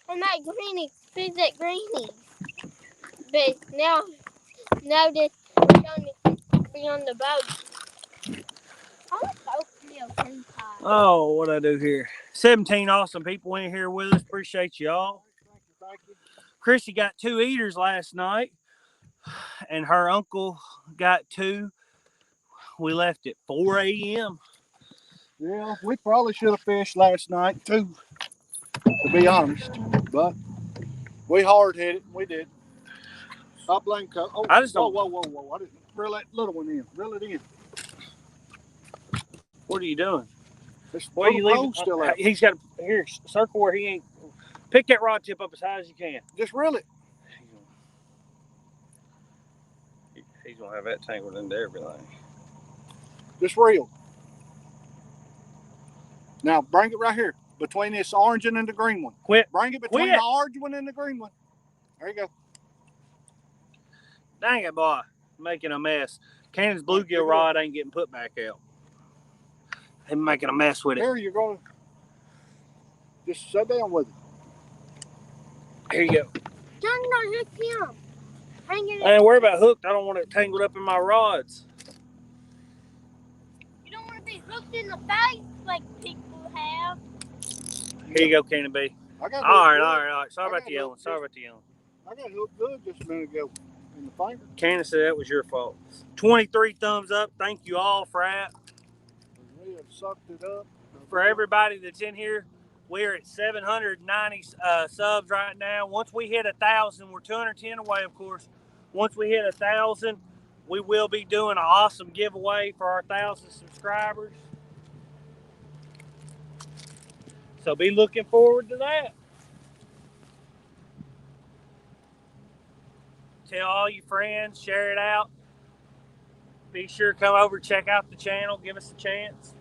Speaker 3: I'm at Granny's. Fish at Granny's. But now this telling me to be on the boat. I was so feel too tired.
Speaker 1: Oh, what I do here? 17 awesome people in here with us. Appreciate y'all.
Speaker 2: Thank you.
Speaker 1: Chrissy got 2 eaters last night, and her uncle got 2. We left at 4 a.m.
Speaker 2: Yeah, we probably should have fished last night too, to be honest. But we hard hit it. We did. Stop letting go. Oh,
Speaker 1: I just don't.
Speaker 2: Whoa. I didn't reel that little one in. Reel it in.
Speaker 1: What are you doing?
Speaker 2: This
Speaker 1: Where are you
Speaker 2: little
Speaker 1: leaving?
Speaker 2: pole's still out.
Speaker 1: He's got here. Circle where he ain't. Pick that rod tip up as high as you can.
Speaker 2: Just reel it.
Speaker 1: He's gonna have that tangled into everything.
Speaker 2: Just reel. Now bring it right here between this orange and the green one.
Speaker 1: Quit.
Speaker 2: Bring it between the orange one and the green one. There you go.
Speaker 1: Dang it, boy. Making a mess. Cannon's bluegill rod ain't getting put back out. He's making a mess with it.
Speaker 2: There you're going. Just sit down with it.
Speaker 1: Here you go.
Speaker 3: John, don't hook him. Hang it.
Speaker 1: I ain't worried about hooked. I don't want it tangled up in my rods.
Speaker 3: You don't want to be hooked in the face like people have.
Speaker 1: Here you go, Cannon B.
Speaker 2: I got
Speaker 1: all right. Sorry about the yelling.
Speaker 2: I got hooked good just a minute ago in the finger.
Speaker 1: Cannon said that was your fault. 23 thumbs up. Thank you all for that.
Speaker 2: We have sucked it up.
Speaker 1: For everybody that's in here, we're at 790 subs right now. Once we hit 1,000, we're 210 away, of course. Once we hit 1,000, we will be doing an awesome giveaway for our 1,000 subscribers. So be looking forward to that. Tell all your friends, share it out. Be sure to come over, check out the channel, give us a chance.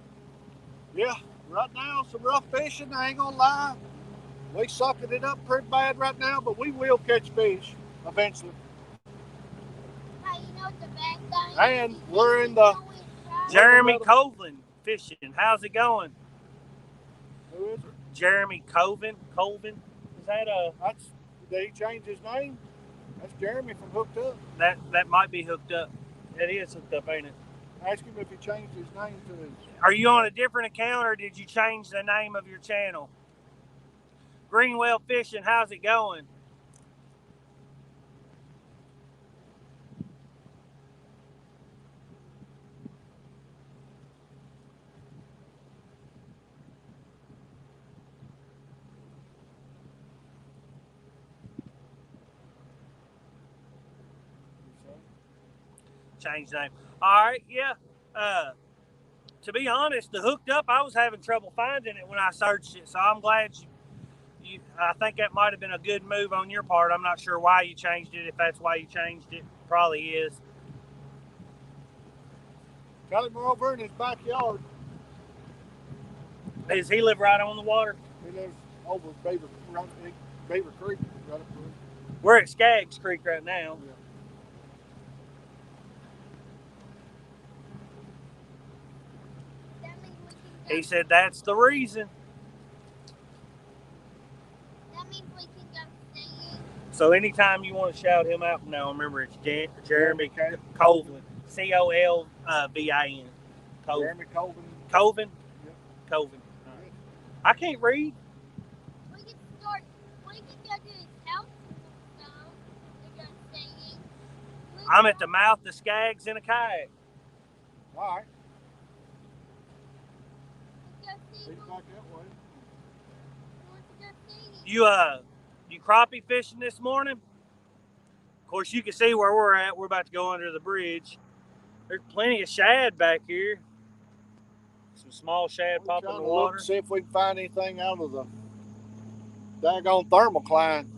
Speaker 2: Yeah, right now some rough fishing, I ain't gonna lie. We sucking it up pretty bad right now, but we will catch fish eventually.
Speaker 3: Hey, you know what the bad thing
Speaker 2: And
Speaker 3: is?
Speaker 2: we're in the
Speaker 1: Jeremy Colvin fishing. How's it going?
Speaker 2: Who is it?
Speaker 1: Jeremy Colvin. Is that
Speaker 2: Did he change his name? That's Jeremy from Hooked Up.
Speaker 1: that might be hooked up. It is hooked up, ain't it?
Speaker 2: Ask him if he changed his name to his.
Speaker 1: Are you on a different account or did you change the name of your channel? Greenwell Fishing, how's it going? Change name. All right, yeah. To be honest, the Hooked Up, I was having trouble finding it when I searched it, so I'm glad you I think that might have been a good move on your part. I'm not sure why you changed it. If that's why you changed it, probably is.
Speaker 2: Got him over in his backyard.
Speaker 1: Does he live right on the water?
Speaker 2: He lives over Beaver Creek, right up there.
Speaker 1: We're at Skaggs Creek right now.
Speaker 2: Yeah.
Speaker 3: That means we can go.
Speaker 1: He said that's the reason.
Speaker 3: That means we can go singing.
Speaker 1: So anytime you want to shout him out now, remember it's Jeremy Colvin. Colvin.
Speaker 2: Jeremy Colvin.
Speaker 1: Colvin?
Speaker 2: Yep.
Speaker 1: Colvin. Right. I can't read.
Speaker 3: We can go to his house and go singing.
Speaker 1: I'm at the mouth of Skaggs in a kayak.
Speaker 2: All right.
Speaker 3: Let's go see
Speaker 2: He's
Speaker 3: him.
Speaker 2: back that way.
Speaker 3: Let's go singing.
Speaker 1: You crappie fishing this morning? Of course, you can see where we're at. We're about to go under the bridge. There's plenty of shad back here. Some small shad
Speaker 2: We're
Speaker 1: popping in
Speaker 2: trying
Speaker 1: the
Speaker 2: to look
Speaker 1: water.
Speaker 2: and see if we can find anything out of the daggone thermocline.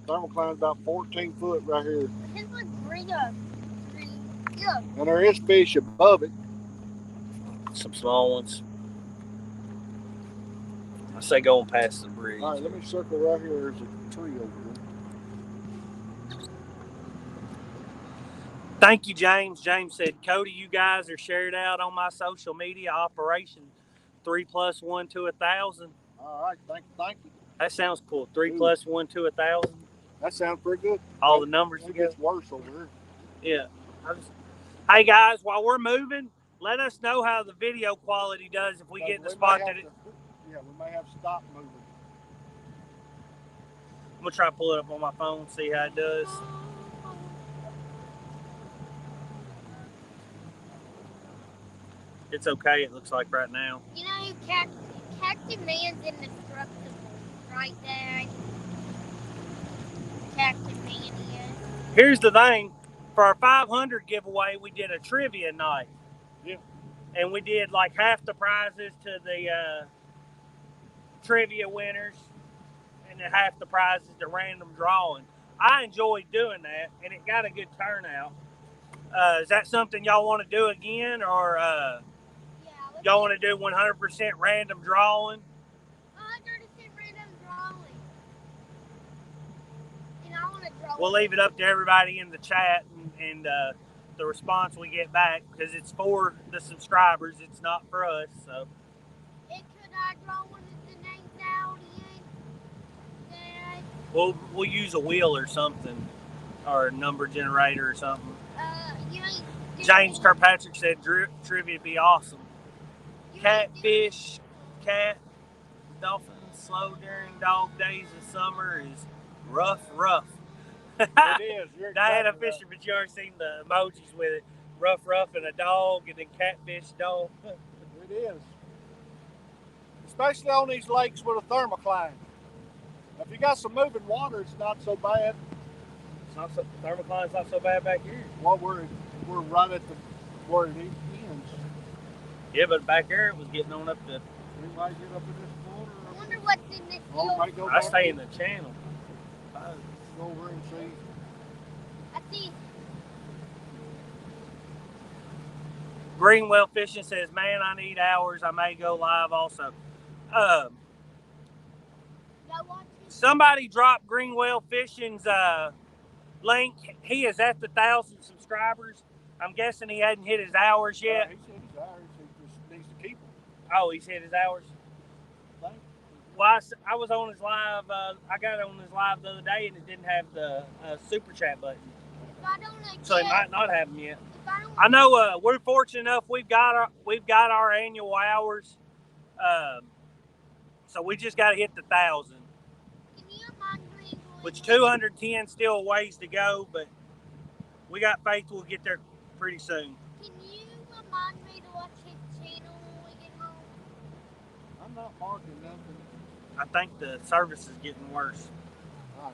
Speaker 2: Thermocline's about 14 foot right here.
Speaker 3: His looks real good.
Speaker 2: And there is fish above it.
Speaker 1: Some small ones. I say going past the bridge.
Speaker 2: All right, let me circle right here. There's a tree over there.
Speaker 1: Thank you, James. James said, Cody, you guys are shared out on my social media operation. 3 + 1 to 1,000.
Speaker 2: All right, thank you.
Speaker 1: That sounds cool. 3 + 1 to 1,000.
Speaker 2: That sounds pretty good.
Speaker 1: All the numbers
Speaker 2: It
Speaker 1: together.
Speaker 2: gets worse over
Speaker 1: Yeah.
Speaker 2: here.
Speaker 1: Hey guys, while we're moving, let us know how the video quality does if we get in the spot that it.
Speaker 2: Yeah, we may have to stop moving.
Speaker 1: I'm gonna try to pull it up on my phone, see how it does. It's okay, it looks like right now.
Speaker 3: You know, Captain Man's indestructible, right, Dad? Captain Man is.
Speaker 1: Here's the thing. For our 500 giveaway, we did a trivia night.
Speaker 2: Yeah.
Speaker 1: And we did like half the prizes to the trivia winners and then half the prizes to random drawing. I enjoyed doing that, and it got a good turnout. Is that something y'all want to do again, or y'all want to do 100% random drawing?
Speaker 3: 100% random drawing. And I want to draw.
Speaker 1: We'll leave it up to everybody in the chat and the response we get back, because it's for the subscribers. It's not for us. So.
Speaker 3: And could I draw one of the names out again, Dad?
Speaker 1: We'll use a wheel or something, or a number generator or something. James Kirkpatrick said trivia would be awesome. Catfish, cat, dolphins, slow during dog days of summer is rough.
Speaker 2: It is. You're
Speaker 1: Diana
Speaker 2: exactly
Speaker 1: Fisher, but you already seen the emojis with it. Rough and a dog, and then catfish dog.
Speaker 2: It is. Especially on these lakes with a thermocline. If you got some moving water, it's not so bad.
Speaker 1: Thermocline's not so bad back here.
Speaker 2: Well, we're right at where it ends.
Speaker 1: Yeah, but back there it was getting on up to.
Speaker 2: We might get up in this water.
Speaker 3: I wonder what's in this field.
Speaker 1: I stay in the channel.
Speaker 2: Go over and see.
Speaker 3: I see.
Speaker 1: Greenwell Fishing says, "Man, I need hours. I may go live also." Somebody dropped Greenwell Fishing's link. He is at the 1,000 subscribers. I'm guessing he hadn't hit his hours yet.
Speaker 2: He said his hours. He just needs to keep them.
Speaker 1: Oh, he's hit his hours? Well, I was on his live. I got on his live the other day, and it didn't have the super chat button. So he might not have them yet. I know we're fortunate enough. We've got our annual hours. So we just got to hit the 1,000. Which 210 still a ways to go, but we got faith we'll get there pretty soon.
Speaker 3: Can you remind me to watch his channel when we get home?
Speaker 2: I'm not marking nothing.
Speaker 1: I think the service is getting worse.
Speaker 2: Right.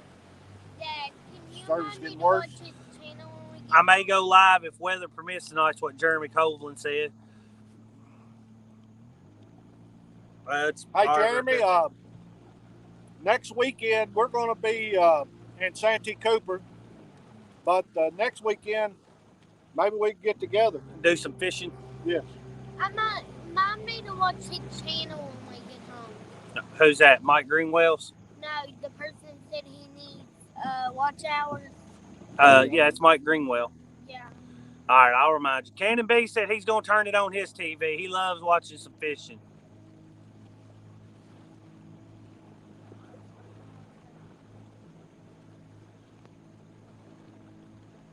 Speaker 3: Dad, can you
Speaker 2: Service
Speaker 3: remind me
Speaker 2: getting
Speaker 3: to
Speaker 2: worse?
Speaker 3: watch his channel when we get
Speaker 1: I may go live if weather permits tonight. That's what Jeremy Coveland said.
Speaker 2: Hey, Jeremy, next weekend we're going to be in Santee Cooper, but next weekend maybe we can get together.
Speaker 1: Do some fishing?
Speaker 2: Yes.
Speaker 3: Remind me to watch his channel when we get home.
Speaker 1: Who's that? Mike Greenwell's?
Speaker 3: No, the person said he needs watch hours.
Speaker 1: Yeah, it's Mike Greenwell.
Speaker 3: Yeah.
Speaker 1: All right, I'll remind you. Cannon B said he's going to turn it on his TV. He loves watching some fishing.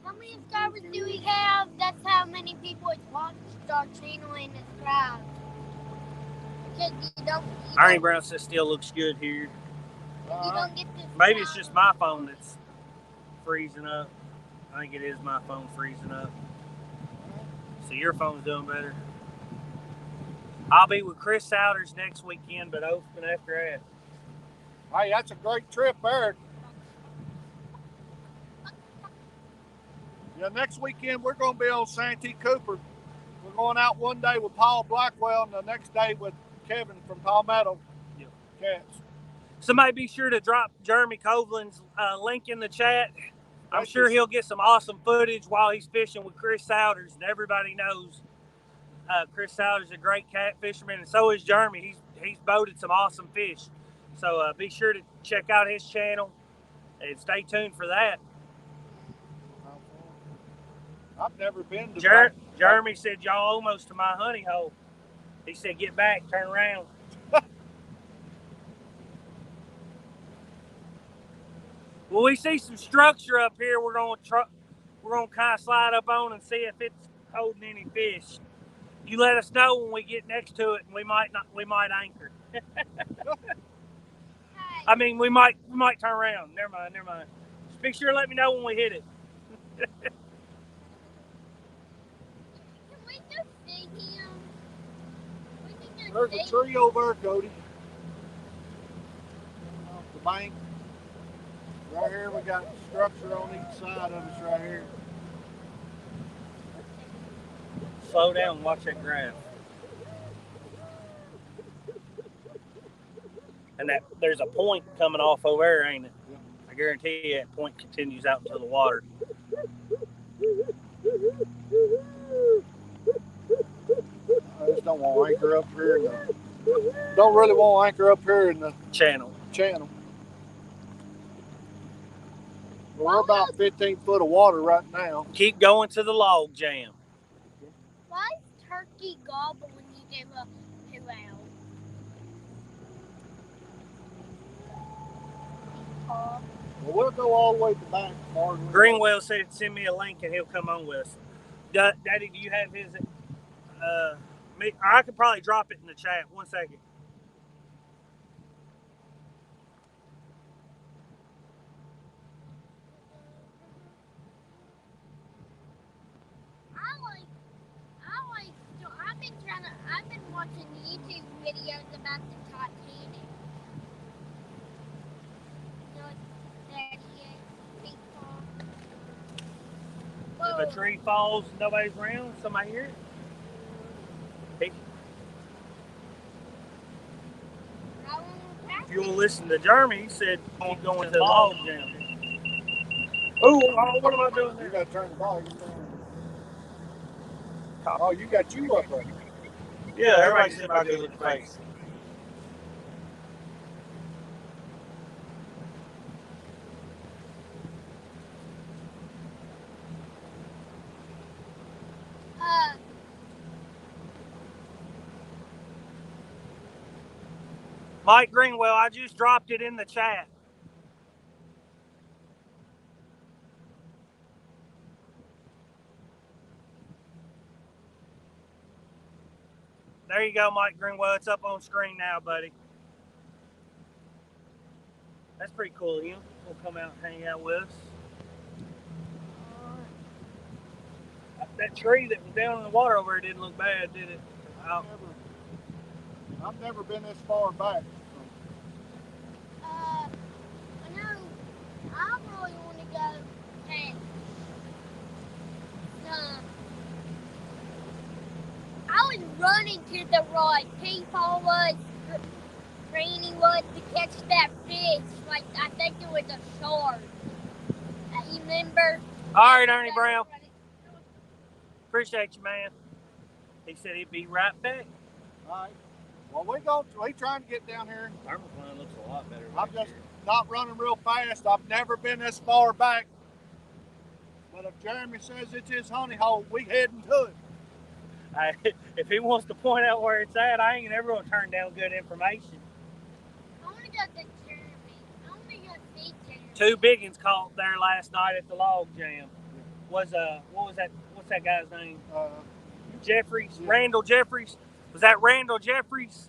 Speaker 3: How many subscribers do we have? That's how many people have watched our channel and subscribed. Because you don't.
Speaker 1: Ernie Brown says still looks good here.
Speaker 3: You don't get this.
Speaker 1: Maybe it's just my phone that's freezing up. I think it is my phone freezing up. So your phone's doing better. I'll be with Chris Souders next weekend, but open after that.
Speaker 2: Hey, that's a great trip there. Yeah, next weekend we're going to be on Santee Cooper. We're going out one day with Paul Blackwell and the next day with Kevin from Palmetto.
Speaker 1: Yep.
Speaker 2: Cats.
Speaker 1: Somebody be sure to drop Jeremy Coveland's link in the chat. I'm sure he'll get some awesome footage while he's fishing with Chris Souders, and everybody knows Chris Souders is a great cat fisherman, and so is Jeremy. He's boated some awesome fish. So be sure to check out his channel and stay tuned for that.
Speaker 2: I've never been to
Speaker 1: Jeremy said y'all almost to my honey hole. He said get back, turn around. Well, we see some structure up here. We're gonna kind of slide up on and see if it's holding any fish. You let us know when we get next to it, and we might anchor. I mean, we might turn around. Never mind. Just be sure to let me know when we hit it.
Speaker 3: Can we just see him?
Speaker 2: There's a tree over there, Cody. Off the bank. Right here we got structure on each side of us right here.
Speaker 1: Slow down and watch that graph. And that there's a point coming off over there, ain't it?
Speaker 2: Yeah.
Speaker 1: I guarantee you that point continues out into the water.
Speaker 2: I just don't want to anchor up here in the. Don't really want to anchor up here in the
Speaker 1: channel.
Speaker 2: We're about 15 foot of water right now.
Speaker 1: Keep going to the log jam.
Speaker 3: Why is turkey gobble when you give a 2 out?
Speaker 2: Well, we'll go all the way to the back.
Speaker 1: Greenwell said send me a link and he'll come on with us. Daddy, do you have his? I could probably drop it in the chat. 1 second.
Speaker 3: I've been watching YouTube videos about the Titanic. You know,
Speaker 1: If a tree falls, nobody's around. Somebody hear it? If you will listen to Jeremy, he said keep going to the log jam. Oh, what am I doing there?
Speaker 2: You got to turn the ball. Oh, you got you up there.
Speaker 1: Yeah, everybody said about good looking face. Mike Greenwell, I just dropped it in the chat. There you go, Mike Greenwell. It's up on screen now, buddy. That's pretty cool of him. He'll come out and hang out with us. That tree that was down in the water over there didn't look bad, did it?
Speaker 2: I've never been this far back.
Speaker 3: I know. I really want to go and I was running to the right. People was, Granny was to catch that fish. Like I think it was a shark. You remember?
Speaker 1: All right, Ernie Brown. Appreciate you, man. He said he'd be right back.
Speaker 2: All right. Well, we trying to get down here.
Speaker 1: Thermocline looks a lot better.
Speaker 2: I'm just not running real fast. I've never been this far back. But if Jeremy says it's his honey hole, we heading to it.
Speaker 1: If he wants to point out where it's at, I ain't never gonna turn down good information.
Speaker 3: I want to go to Jeremy. I want to go see Jeremy.
Speaker 1: 2 big ones caught there last night at the log jam. What was that? What's that guy's name? Jeffries. Yeah. Randall Jeffries. Was that Randall Jeffries?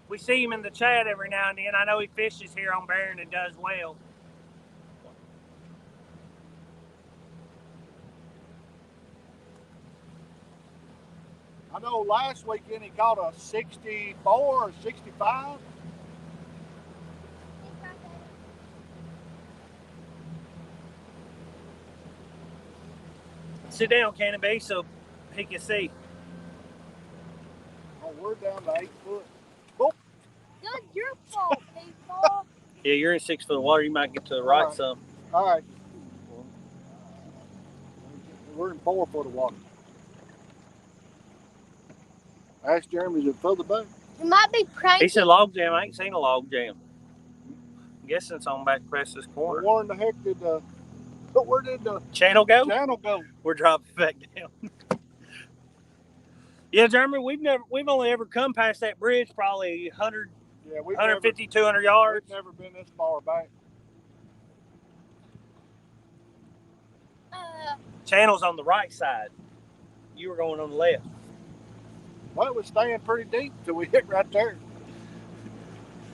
Speaker 1: We see him in the chat every now and then. I know he fishes here on Barron and does well.
Speaker 2: I know last weekend he caught a 64 or 65.
Speaker 1: Sit down, Cannon B, so he can see.
Speaker 2: Oh, we're down to 8 foot. Oh.
Speaker 3: That's your fault, people.
Speaker 1: Yeah, you're in 6 foot of water. You might get to the right some.
Speaker 2: All right. We're in 4 foot of water. Ask Jeremy, is it further back?
Speaker 3: It might be crazy.
Speaker 1: He said log jam. I ain't seen a log jam. I'm guessing it's on back past this corner.
Speaker 2: Where in the heck did the
Speaker 1: channel go?
Speaker 2: Channel go.
Speaker 1: We're dropping back down. Yeah, Jeremy, we've only ever come past that bridge probably 100, 150, 200 yards.
Speaker 2: We've never been this far back.
Speaker 1: Channel's on the right side. You were going on the left.
Speaker 2: Well, it was staying pretty deep till we hit right there.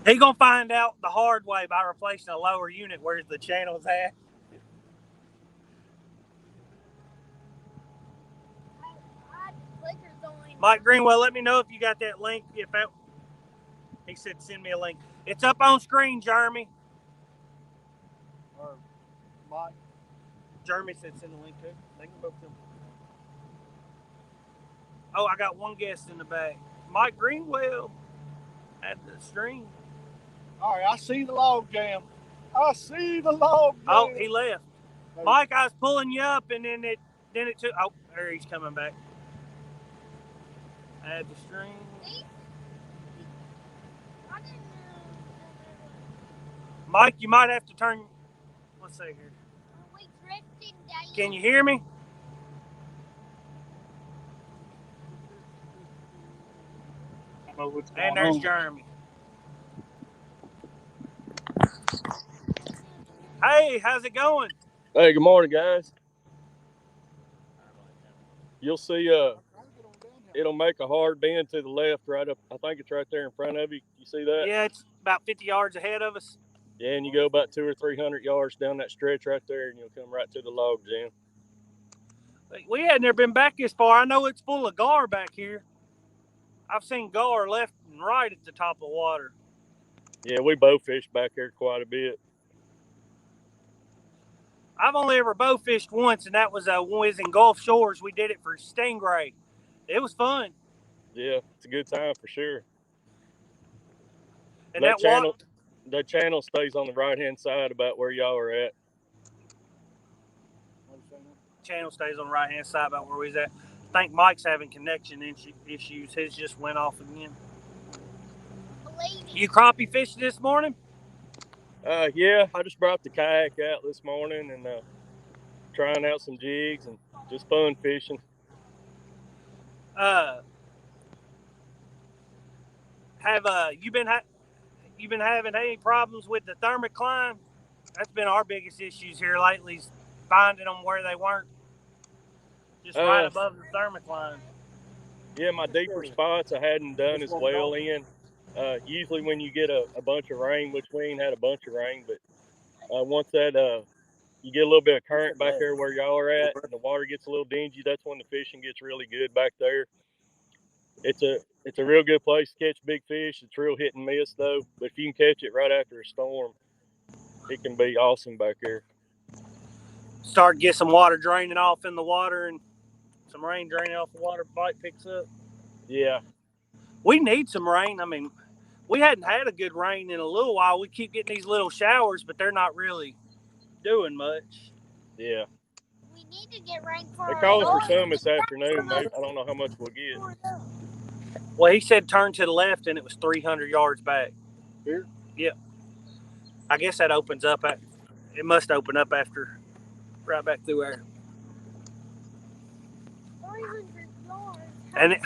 Speaker 1: He gonna find out the hard way by replacing a lower unit where the channel's at. Mike Greenwell, let me know if you got that link. He said send me a link. It's up on screen, Jeremy.
Speaker 2: Or Mike.
Speaker 1: Jeremy said send a link too. They can both do. Oh, I got one guest in the back. Mike Greenwell at the stream.
Speaker 2: All right, I see the log jam. I see the log jam.
Speaker 1: Oh, he left. Mike, I was pulling you up, and then it took. Oh, there he's coming back. Add the stream. Mike, you might have to turn. Let's see here. Can you hear me? And there's Jeremy. Hey, how's it going?
Speaker 4: Hey, good morning, guys. You'll see it'll make a hard bend to the left right up. I think it's right there in front of you. You see that?
Speaker 1: Yeah, it's about 50 yards ahead of us.
Speaker 4: Yeah, and you go about 200 or 300 yards down that stretch right there, and you'll come right to the log jam.
Speaker 1: We had never been back this far. I know it's full of gar back here. I've seen gar left and right at the top of the water.
Speaker 4: Yeah, we bow fished back here quite a bit.
Speaker 1: I've only ever bow fished once, and that was when we was in Gulf Shores. We did it for stingray. It was fun.
Speaker 4: Yeah, it's a good time for sure.
Speaker 1: And
Speaker 4: that channel stays on the right-hand side about where y'all are at.
Speaker 1: Channel stays on the right-hand side about where we was at. I think Mike's having connection issues. His just went off again. You crappie fishing this morning?
Speaker 4: Yeah, I just brought the kayak out this morning and trying out some jigs and just fun fishing.
Speaker 1: Have you been having any problems with the thermocline? That's been our biggest issues here lately, is finding them where they weren't. Just right above the thermocline.
Speaker 4: Yeah, my deeper spots I hadn't done as well in. Usually when you get a bunch of rain, which we ain't had a bunch of rain, but once that you get a little bit of current back there where y'all are at, and the water gets a little dingy, that's when the fishing gets really good back there. It's a real good place to catch big fish. It's real hit and miss though, but if you can catch it right after a storm, it can be awesome back there.
Speaker 1: Start to get some water draining off in the water and some rain draining off the water. Bite picks up.
Speaker 4: Yeah.
Speaker 1: We need some rain. I mean, we hadn't had a good rain in a little while. We keep getting these little showers, but they're not really doing much.
Speaker 4: Yeah.
Speaker 3: We need to get rain for
Speaker 4: they call us for some this afternoon, mate. I don't know how much we'll get.
Speaker 1: Well, he said turn to the left, and it was 300 yards back.
Speaker 2: Here?
Speaker 1: Yep. I guess that opens up. It must open up after, right back through there.
Speaker 3: 300 yards.
Speaker 1: And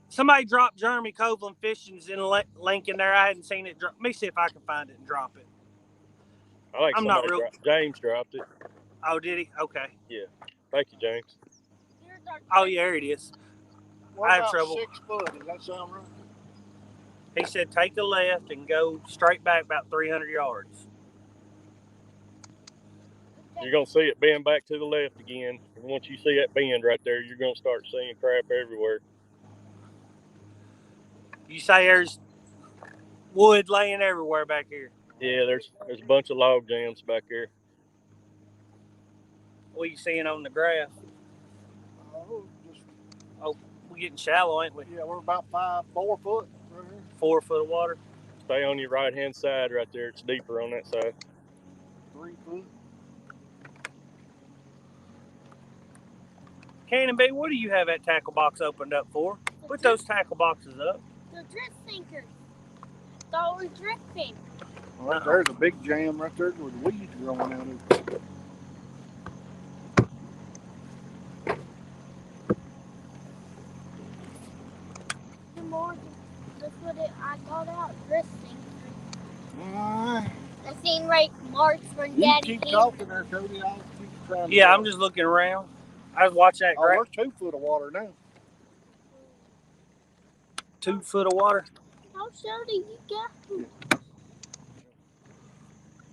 Speaker 1: somebody dropped Jeremy Copeland Fishing's in link in there. I hadn't seen it. Let me see if I can find it and drop it.
Speaker 4: I think James dropped it.
Speaker 1: Oh, did he? Okay.
Speaker 4: Yeah. Thank you, James.
Speaker 1: Oh, yeah, there it is.
Speaker 2: What
Speaker 1: I have
Speaker 2: about
Speaker 1: trouble.
Speaker 2: 6 foot? Does that sound right?
Speaker 1: He said take a left and go straight back about 300 yards.
Speaker 4: You're going to see it bend back to the left again. And once you see that bend right there, you're going to start seeing crap everywhere.
Speaker 1: You say there's wood laying everywhere back here?
Speaker 4: Yeah, there's a bunch of log jams back here.
Speaker 1: What are you seeing on the graph?
Speaker 2: Oh,
Speaker 1: we're getting shallow, ain't we?
Speaker 2: Yeah, we're about 4 foot right here.
Speaker 1: 4 foot of water.
Speaker 4: Stay on your right-hand side right there. It's deeper on that side.
Speaker 2: 3 foot.
Speaker 1: Cannon B, what do you have that tackle box opened up for? Put those tackle boxes up.
Speaker 3: The drift sinker. Thought we were drifting.
Speaker 2: Well, there's a big jam right there with weeds growing out of it.
Speaker 3: That's what I called out, drift sinker.
Speaker 2: I
Speaker 3: seen right marks when Daddy
Speaker 2: keep talking there, Cody. I'll keep trying.
Speaker 1: Yeah, I'm just looking around. I was watching that.
Speaker 2: There's 2 foot of water now.
Speaker 1: 2 foot of water.
Speaker 3: How shallow you get?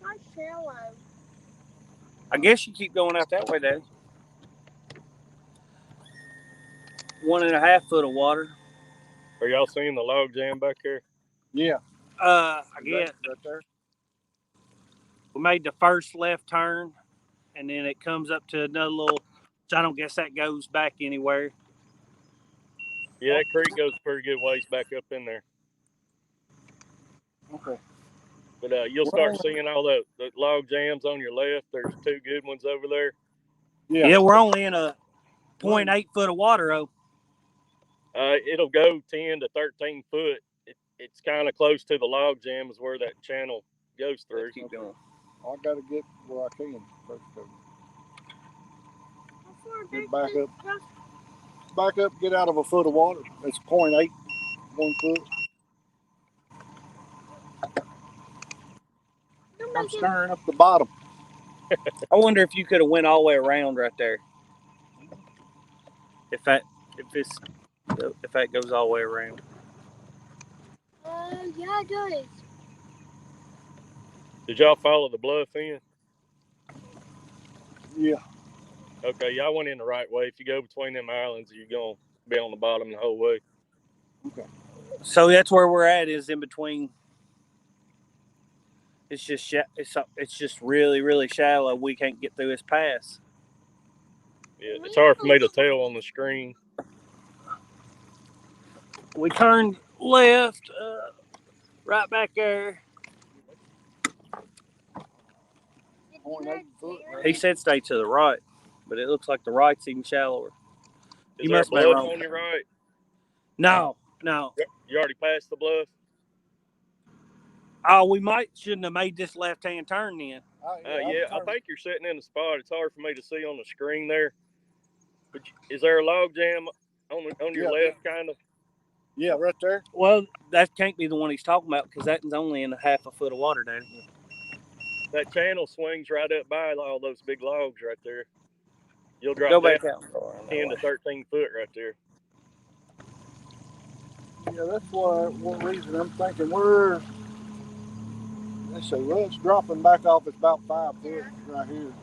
Speaker 3: Not shallow.
Speaker 1: I guess you keep going out that way, Daddy. 1.5 foot of water.
Speaker 4: Are y'all seeing the log jam back there?
Speaker 2: Yeah.
Speaker 1: I get.
Speaker 2: Right there.
Speaker 1: We made the first left turn, and then it comes up to another little. So I don't guess that goes back anywhere.
Speaker 4: Yeah, that creek goes a pretty good ways back up in there.
Speaker 2: Okay.
Speaker 4: But you'll start seeing all the log jams on your left. There's 2 good ones over there.
Speaker 1: Yeah, we're only in a 0.8 foot of water, though.
Speaker 4: It'll go 10 to 13 foot. It's kind of close to the log jam is where that channel goes through.
Speaker 1: Let's keep going.
Speaker 2: I got to get where I can first. Get back up, get out of a foot of water. It's 0.8, 1 foot. I'm stirring up the bottom.
Speaker 1: I wonder if you could have went all the way around right there. If that goes all the way around.
Speaker 3: Yeah, it does.
Speaker 4: Did y'all follow the bluff in?
Speaker 2: Yeah.
Speaker 4: Okay, y'all went in the right way. If you go between them islands, you're going to be on the bottom the whole way.
Speaker 2: Okay.
Speaker 1: So that's where we're at, is in between. It's just really, really shallow. We can't get through this pass.
Speaker 4: Yeah, it's hard for me to tell on the screen.
Speaker 1: We turned left, right back there.
Speaker 2: 0.8 foot.
Speaker 1: He said stay to the right, but it looks like the right's even shallower.
Speaker 4: Is there a bluff on your right?
Speaker 1: No.
Speaker 4: You already passed the bluff?
Speaker 1: Oh, we shouldn't have made this left-hand turn then.
Speaker 4: Yeah, I think you're sitting in the spot. It's hard for me to see on the screen there. But is there a log jam on your left, kind of?
Speaker 2: Yeah, right there.
Speaker 1: Well, that can't be the one he's talking about, because that's only in a 1/2 foot of water, Daddy.
Speaker 4: That channel swings right up by all those big logs right there. You'll drop
Speaker 1: Go back out.
Speaker 4: 10 to 13 foot right there.
Speaker 2: Yeah, that's one reason I'm thinking let's see, well, it's dropping back off. It's about 5 foot right here.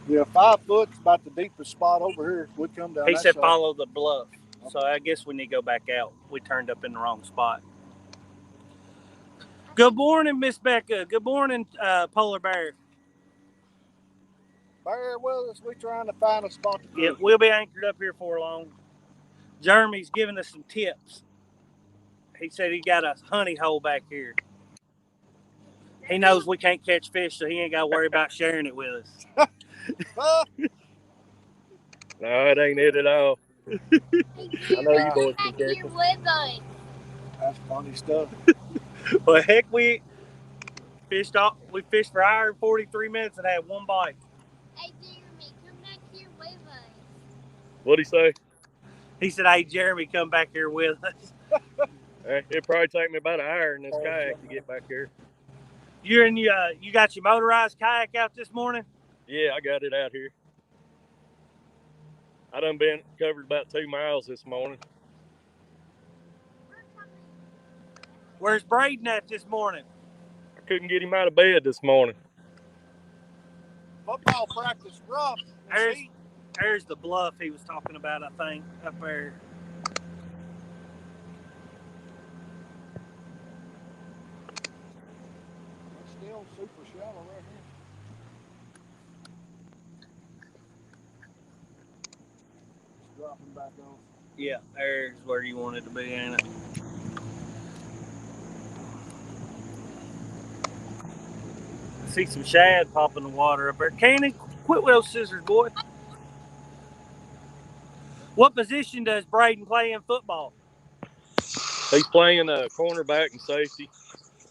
Speaker 2: Yeah, 5 foot's about the deepest spot over here. We come down.
Speaker 1: He said follow the bluff. So I guess we need to go back out. We turned up in the wrong spot. Good morning, Miss Becca. Good morning, Polar Bear.
Speaker 2: Bear with us. We're trying to find a spot to cook.
Speaker 1: Yeah, we'll be anchored up here for long. Jeremy's giving us some tips. He said he got a honey hole back here. He knows we can't catch fish, so he ain't got to worry about sharing it with us.
Speaker 4: No, it ain't it at all. I know you boys can catch them.
Speaker 2: That's funny stuff.
Speaker 1: Well, heck, we fished for an hour and 43 minutes and had one bite.
Speaker 3: Hey, Jeremy, come back here with us.
Speaker 4: What'd he say?
Speaker 1: He said, hey, Jeremy, come back here with us.
Speaker 4: It'd probably take me about an hour in this kayak to get back here.
Speaker 1: You got your motorized kayak out this morning?
Speaker 4: Yeah, I got it out here. I done been covered about 2 miles this morning.
Speaker 1: Where's Braden at this morning?
Speaker 4: I couldn't get him out of bed this morning.
Speaker 2: Football practice rough.
Speaker 1: There's the bluff he was talking about, I think, up there.
Speaker 2: It's still super shallow right here. It's dropping back off.
Speaker 1: Yeah, there's where you wanted to be, ain't it? I see some shad popping the water up there. Cannon, quit with those scissors, boy. What position does Braden play in football?
Speaker 4: He's playing cornerback and safety.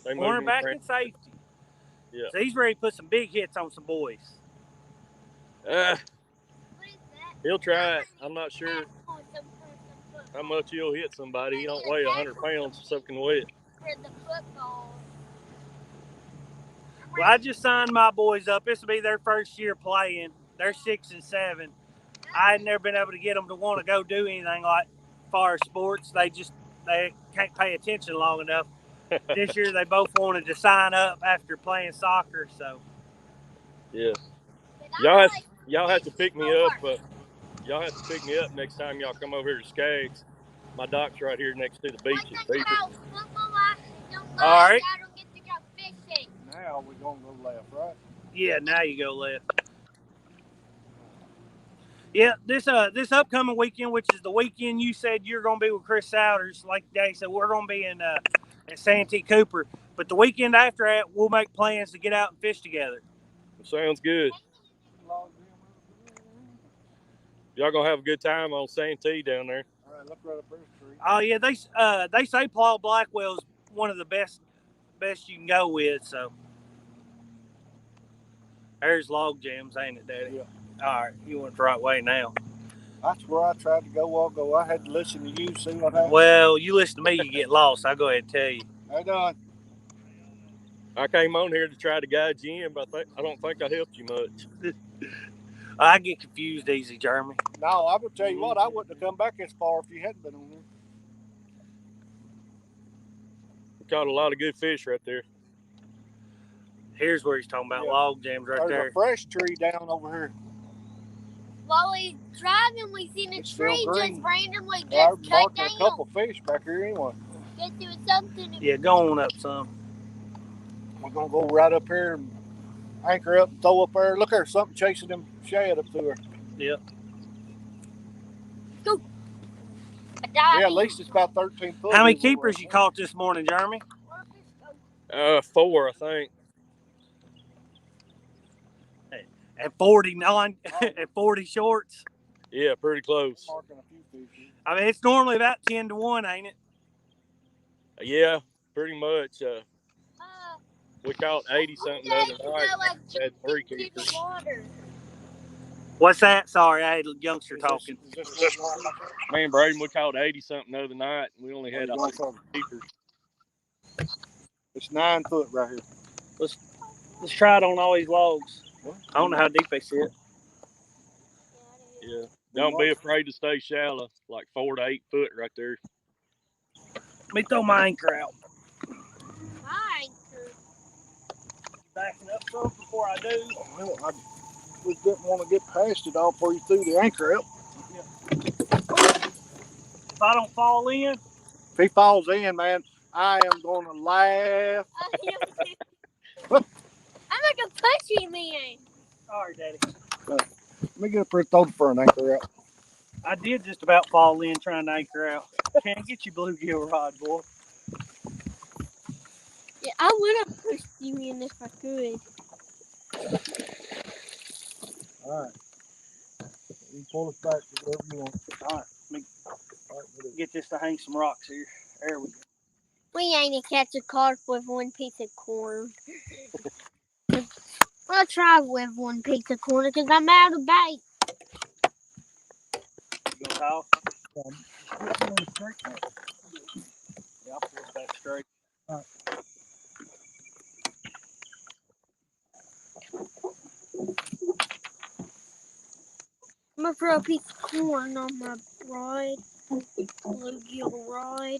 Speaker 1: Cornerback and safety.
Speaker 4: Yeah.
Speaker 1: So he's ready to put some big hits on some boys.
Speaker 4: He'll try it. I'm not sure how much he'll hit somebody. He don't weigh 100 pounds soaking wet.
Speaker 3: For the football.
Speaker 1: Well, I just signed my boys up. This will be their first year playing. They're 6 and 7. I had never been able to get them to want to go do anything like far as sports. They can't pay attention long enough. This year they both wanted to sign up after playing soccer. So
Speaker 4: Yeah.
Speaker 3: But
Speaker 4: Y'all have to pick me up. Y'all have to pick me up next time y'all come over here to Skaggs. My dock's right here next to the beach at Beaver.
Speaker 1: all right.
Speaker 3: I don't get to go fishing.
Speaker 2: Now we're gonna go left, right?
Speaker 1: Yeah, now you go left. Yeah, this upcoming weekend, which is the weekend you said you're going to be with Chris Souders, like Daddy said, we're going to be in at Santee Cooper. But the weekend after that, we'll make plans to get out and fish together.
Speaker 4: Sounds good. Y'all gonna have a good time on Santee down there.
Speaker 2: All right, look right up this tree.
Speaker 1: Oh yeah, they say Paul Blackwell's one of the best you can go with. So there's log jams, ain't it, Daddy?
Speaker 2: Yeah.
Speaker 1: All right, you went the right way now.
Speaker 2: That's where I tried to go. I had to listen to you, see what happened.
Speaker 1: Well, you listen to me, you get lost. I'll go ahead and tell you.
Speaker 2: How done?
Speaker 4: I came on here to try to guide you in, but I don't think I helped you much.
Speaker 1: I get confused easy, Jeremy.
Speaker 2: No, I'm gonna tell you what. I wouldn't have come back as far if you hadn't been on there.
Speaker 4: We caught a lot of good fish right there.
Speaker 1: Here's where he's talking about log jams right there.
Speaker 2: There's a fresh tree down over here.
Speaker 3: While we driving, we seen a
Speaker 2: It's
Speaker 3: tree
Speaker 2: still green.
Speaker 3: just randomly
Speaker 2: Well,
Speaker 3: just
Speaker 2: I'm
Speaker 3: cut
Speaker 2: marking
Speaker 3: down.
Speaker 2: a couple fish back here anyway.
Speaker 3: Guess it was something.
Speaker 1: Yeah, go on up some.
Speaker 2: We're gonna go right up here and anchor up and throw up there. Look, there's something chasing them shad up through there.
Speaker 1: Yep.
Speaker 3: Go.
Speaker 2: Yeah, at least it's about 13 foot.
Speaker 1: How many keepers you caught this morning, Jeremy?
Speaker 4: 4, I think.
Speaker 1: At 49, at 40 shorts.
Speaker 4: Yeah, pretty close.
Speaker 1: I mean, it's normally about 10 to 1, ain't it?
Speaker 4: Yeah, pretty much. We caught 80 something the other night. Had 3 keepers.
Speaker 1: What's that? Sorry, I had a youngster talking.
Speaker 4: Me and Braden, we caught 80 something the other night, and we only had 100 keepers.
Speaker 2: It's 9 foot right here.
Speaker 1: Let's try it on all these logs. I don't know how deep they sit.
Speaker 4: Yeah. Don't be afraid to stay shallow, like 4 to 8 foot right there.
Speaker 1: Let me throw my anchor out.
Speaker 3: My anchor.
Speaker 1: Backing up some before I do.
Speaker 2: Well, I just didn't want to get past it all before you threw the anchor out.
Speaker 1: If I don't fall in.
Speaker 2: If he falls in, man, I am going to laugh.
Speaker 3: I'm like a pushy man.
Speaker 1: Sorry, Daddy.
Speaker 2: Let me get up here and throw the front anchor out.
Speaker 1: I did just about fall in trying to anchor out. Can't get you bluegill rod, boy.
Speaker 3: Yeah, I would have pushed you in if I could.
Speaker 2: All right. You pull us back to wherever you want.
Speaker 1: All right, let me get this to hang some rocks here. There we go.
Speaker 3: We ain't a catch a carp with one piece of corn. I'll try with one piece of corn because I'm out of bait.
Speaker 1: You gonna talk? Yeah, I'll pull it back straight.
Speaker 2: All right.
Speaker 3: I'm gonna throw a piece of corn on my rod. Bluegill rod.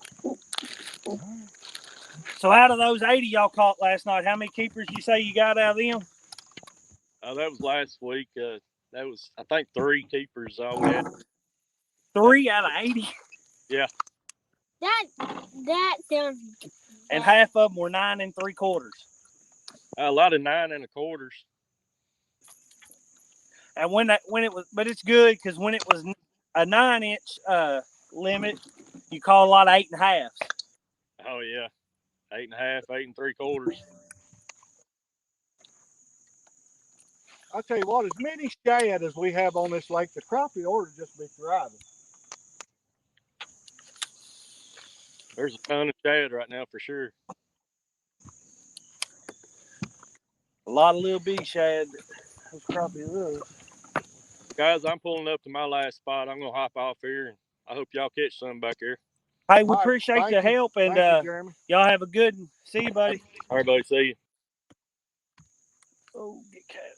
Speaker 1: So out of those 80 y'all caught last night, how many keepers you say you got out of them?
Speaker 4: That was last week. That was, I think, 3 keepers all we had.
Speaker 1: 3 out of 80?
Speaker 4: Yeah.
Speaker 3: That sounds bad.
Speaker 1: And half of them were 9 3/4.
Speaker 4: A lot of 9 1/4.
Speaker 1: And when it was, but it's good because when it was a 9-inch limit, you caught a lot of 8 1/2s.
Speaker 4: Oh yeah, 8 1/2, 8 3/4.
Speaker 2: I'll tell you what, as many shad as we have on this lake, the crappie ought to just be thriving.
Speaker 4: There's a ton of shad right now for sure.
Speaker 1: A lot of little bitty shad. Those crappie love.
Speaker 4: Guys, I'm pulling up to my last spot. I'm gonna hop off here, and I hope y'all catch some back here.
Speaker 1: Hey, we appreciate the help, and
Speaker 2: Thank you, Jeremy.
Speaker 1: y'all have a good one. See you, buddy.
Speaker 4: All right, buddy. See you.
Speaker 1: Oh, get cat.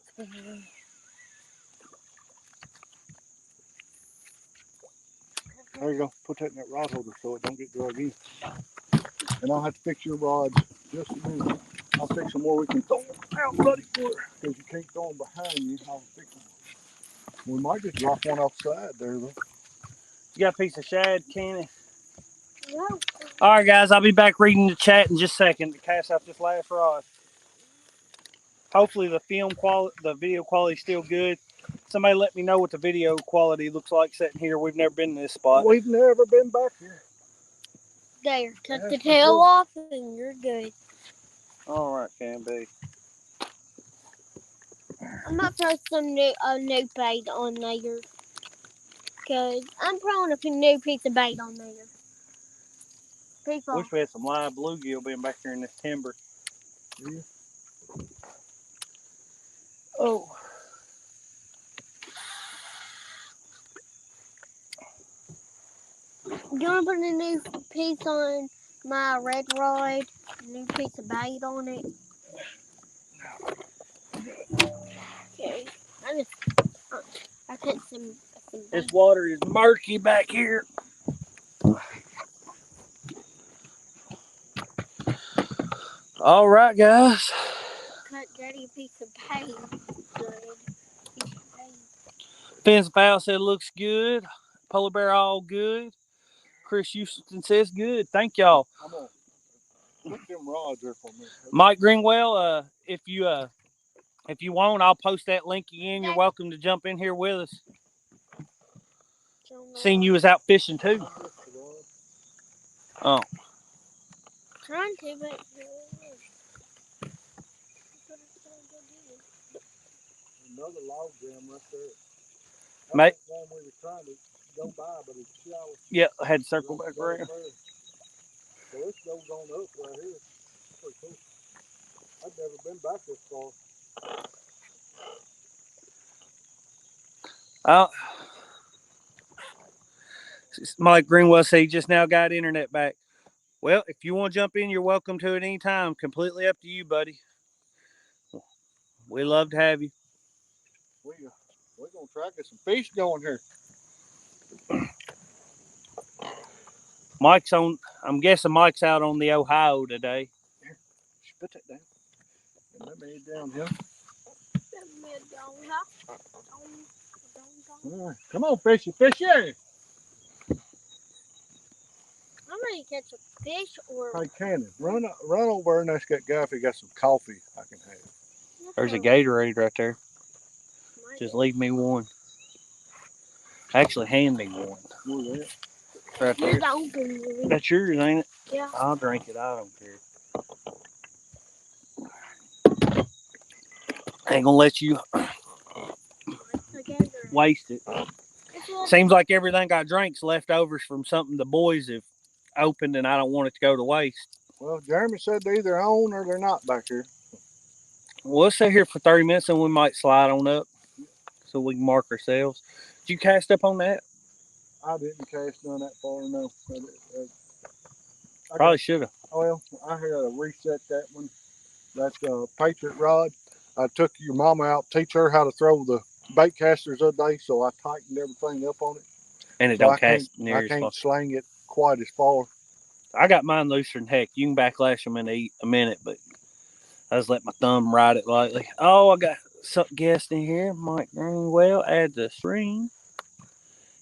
Speaker 2: There you go. Put that in that rod holder so it don't get drug in. And I'll have to fix your rods just a minute. I'll fix them where we can throw them out, buddy, because you can't throw them behind you. I'll fix them. We might just drop one off the side there, though.
Speaker 1: You got a piece of shad, Kenny?
Speaker 3: No.
Speaker 1: All right, guys, I'll be back reading the chat in just a second to cast out this last rod. Hopefully the video quality is still good. Somebody let me know what the video quality looks like sitting here. We've never been in this spot.
Speaker 2: We've never been back here.
Speaker 3: There, cut the tail off and you're good.
Speaker 1: All right, can be.
Speaker 3: I'm gonna throw some new bait on there. Cause I'm throwing a new piece of bait on there. People.
Speaker 1: Wish we had some live bluegill being back here in this timber.
Speaker 2: Yeah.
Speaker 1: Oh.
Speaker 3: You wanna put a new piece on my red rod? A new piece of bait on it? Okay. I put some
Speaker 1: This
Speaker 3: bait.
Speaker 1: water is murky back here. All right, guys.
Speaker 3: Cut Daddy a piece of bait. Good.
Speaker 1: Fins and Fowl said looks good. Polar Bear all good. Chris Houston says good. Thank y'all.
Speaker 2: I'm gonna put them rods there for me.
Speaker 1: Mike Greenwell, if you want, I'll post that link again. You're welcome to jump in here with us. Seen you was out fishing too. Oh.
Speaker 3: Trying to, but
Speaker 2: another log jam right there.
Speaker 1: Mate.
Speaker 2: That's one we were trying to go by, but it's shallow.
Speaker 1: Yeah, I had to circle back around.
Speaker 2: So this goes on up right here. Pretty cool. I've never been back this far.
Speaker 1: Mike Greenwell said he just now got internet back. Well, if you want to jump in, you're welcome to at any time. Completely up to you, buddy. We love to have you.
Speaker 2: We're going to try to get some fish going here.
Speaker 1: Mike's on, I'm guessing Mike's out on the Ohio today.
Speaker 2: Here, put that down. And let me down here. Come on, fishy, fishy.
Speaker 3: I'm ready to catch a fish or.
Speaker 2: Hey, Cannon, run over and ask that guy if he got some coffee I can have.
Speaker 1: There's a Gatorade right there. Just leave me one. Actually, hand me one.
Speaker 2: Where's that?
Speaker 1: Right there. That's yours, ain't it?
Speaker 3: Yeah.
Speaker 1: I'll drink it. I don't care. I ain't gonna let you waste it. Seems like everything I drink's leftovers from something the boys have opened, and I don't want it to go to waste.
Speaker 2: Well, Jeremy said they're either on or they're not back here.
Speaker 1: We'll sit here for 30 minutes, and we might slide on up so we can mark ourselves. Did you cast up on that?
Speaker 2: I didn't cast none that far, no.
Speaker 1: Probably should have.
Speaker 2: Well, I had to reset that one. That's a Patriot rod. I took your mama out, teach her how to throw the bait casters the other day, so I tightened everything up on it.
Speaker 1: And it don't cast near as far.
Speaker 2: I can't sling it quite as far.
Speaker 1: I got mine looser than heck. You can backlash them in a minute, but I just let my thumb ride it lightly. Oh, I got some guest in here. Mike Greenwell, add the screen.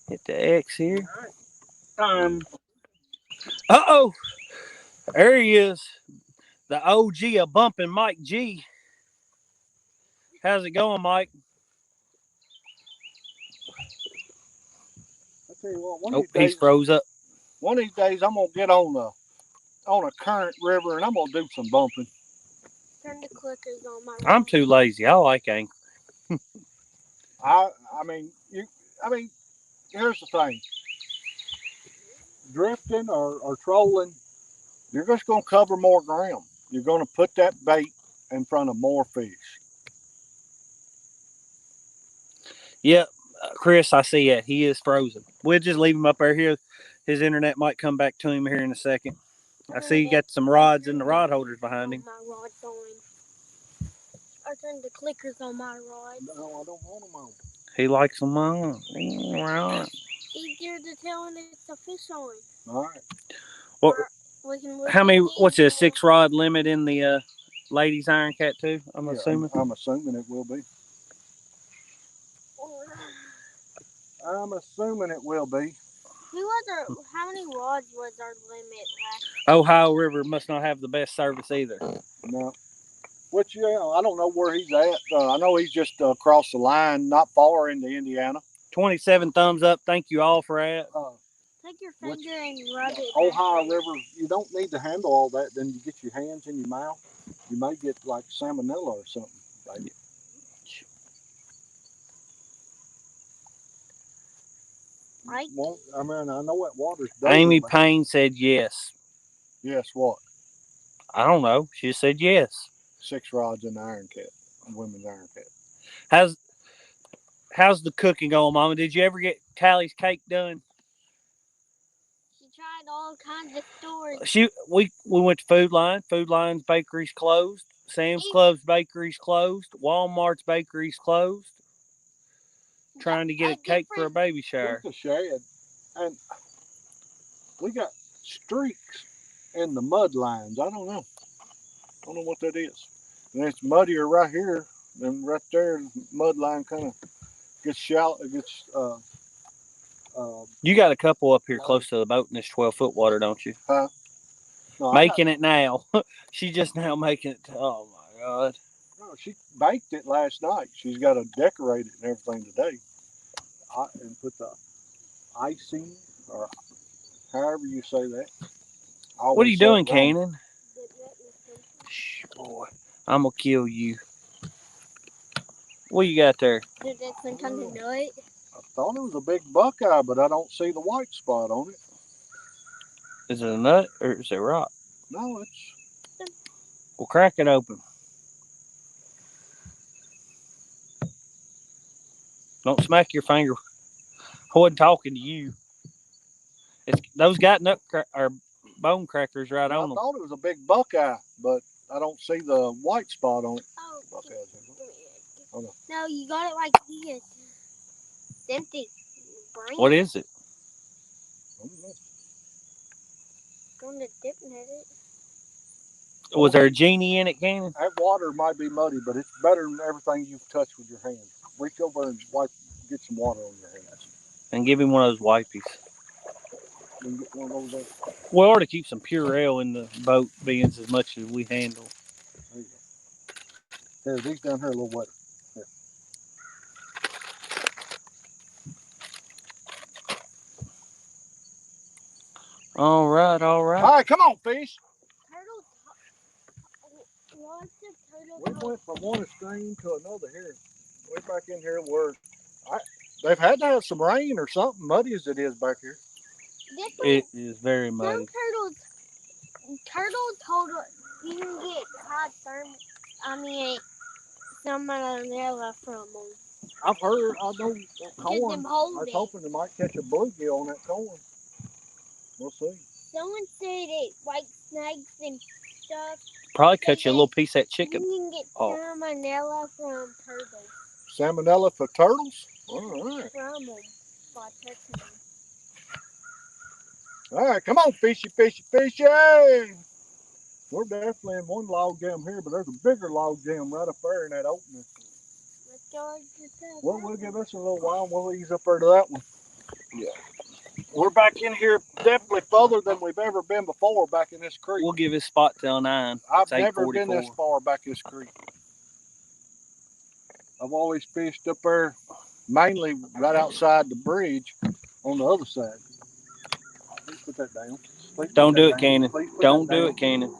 Speaker 1: Hit the X here. Uh-oh. There he is. The OG of bumping Mike G. How's it going, Mike?
Speaker 2: I tell you what,
Speaker 1: he's froze up.
Speaker 2: One of these days, I'm gonna get on a current river and I'm gonna do some bumping.
Speaker 3: Turn the clickers on my.
Speaker 1: I'm too lazy. I like anchor.
Speaker 2: I mean, here's the thing. Drifting or trolling, you're just gonna cover more ground. You're gonna put that bait in front of more fish.
Speaker 1: Yep, Chris, I see it. He is frozen. We'll just leave him up there here. His internet might come back to him here in a second. I see you got some rods in the rod holders behind him.
Speaker 3: My rod's on. I turned the clickers on my rod.
Speaker 2: No, I don't want them on.
Speaker 1: He likes them on. Right.
Speaker 3: easier to tell when it's a fish on.
Speaker 2: All right.
Speaker 1: What?
Speaker 3: We can look
Speaker 1: How many?
Speaker 3: again.
Speaker 1: What's it? A 6 rod limit in the ladies iron cat too? I'm assuming.
Speaker 2: I'm assuming it will be. I'm assuming it will be.
Speaker 3: How many rods was our limit last?
Speaker 1: Ohio River must not have the best service either.
Speaker 2: No. Which, I don't know where he's at. I know he's just across the line, not far into Indiana.
Speaker 1: 27 thumbs up. Thank you all for that.
Speaker 3: Take your finger and rub it.
Speaker 2: Ohio River, you don't need to handle all that. Then you get your hands in your mouth. You may get like salmonella or something, baby. Well, I mean, I know that water's dirty.
Speaker 1: Amy Payne said yes.
Speaker 2: Yes, what?
Speaker 1: I don't know. She said yes.
Speaker 2: 6 rods in the iron cat, women's iron cat.
Speaker 1: How's the cooking going, Mama? Did you ever get Callie's cake done?
Speaker 3: She tried all kinds of stores.
Speaker 1: We went to Food Line. Food Line's bakery's closed. Sam's Club's bakery's closed. Walmart's bakery's closed. Trying to get a cake for a baby shower.
Speaker 2: It's a shed, and we got streaks in the mud lines. I don't know what that is. And it's muddier right here than right there. The mud line kind of gets shallow. It gets.
Speaker 1: You got a couple up here close to the boat in this 12-foot water, don't you?
Speaker 2: Huh? No,
Speaker 1: making it now. She just now making it. Oh my God.
Speaker 2: No, she baked it last night. She's got to decorate it and everything today. And put the icing, or however you say that.
Speaker 1: What are you doing, Kanan? Shh, boy. I'm going to kill you. What you got there?
Speaker 3: Did that some kind of nut?
Speaker 2: I thought it was a big buckeye, but I don't see the white spot on it.
Speaker 1: Is it a nut or is it a rock?
Speaker 2: No, it's...
Speaker 1: Well, crack it open. Don't smack your finger. I wasn't talking to you. Those got or bone crackers right on them.
Speaker 2: I thought it was a big buckeye, but I don't see the white spot on it.
Speaker 3: Oh, no, you got it like this. It's empty.
Speaker 1: What is it?
Speaker 2: I don't know.
Speaker 3: Going to dip at it.
Speaker 1: Was there a genie in it, Cannon?
Speaker 2: That water might be muddy, but it's better than everything you've touched with your hands. Reach over and get some water on your hands.
Speaker 1: And give him one of those wipies.
Speaker 2: You can get one of those.
Speaker 1: We ought to keep some Purell in the boat beans as much as we handle.
Speaker 2: There you go. Here, these down here a little wetter. Here.
Speaker 1: All right.
Speaker 2: All right, come on, fish. We went from one extreme to another here. We're back in here where they've had to have some rain or something, muddy as it is back here.
Speaker 1: It is very muddy.
Speaker 3: Some turtles told us you can get salmonella from them.
Speaker 2: I know that corn. I was hoping they might catch a bluegill on that corn. We'll see.
Speaker 3: Someone said it like snakes and stuff.
Speaker 1: Probably cut you a little piece of that chicken.
Speaker 3: You can get salmonella from turtles.
Speaker 2: Salmonella for turtles? All right.
Speaker 3: From them by touching them.
Speaker 2: All right, come on, fishy, fishy, fishy. We're definitely in one log jam here, but there's a bigger log jam right up there in that opening.
Speaker 3: Let's go.
Speaker 2: Well, we'll give us a little while and we'll ease up there to that one.
Speaker 1: Yeah.
Speaker 2: We're back in here definitely further than we've ever been before back in this creek.
Speaker 1: We'll give his spot till 9.
Speaker 2: I've never been this far back this creek. I've always fished up there, mainly right outside the bridge on the other side. Please put that down.
Speaker 1: Don't do it, Cannon. Don't do it, Cannon.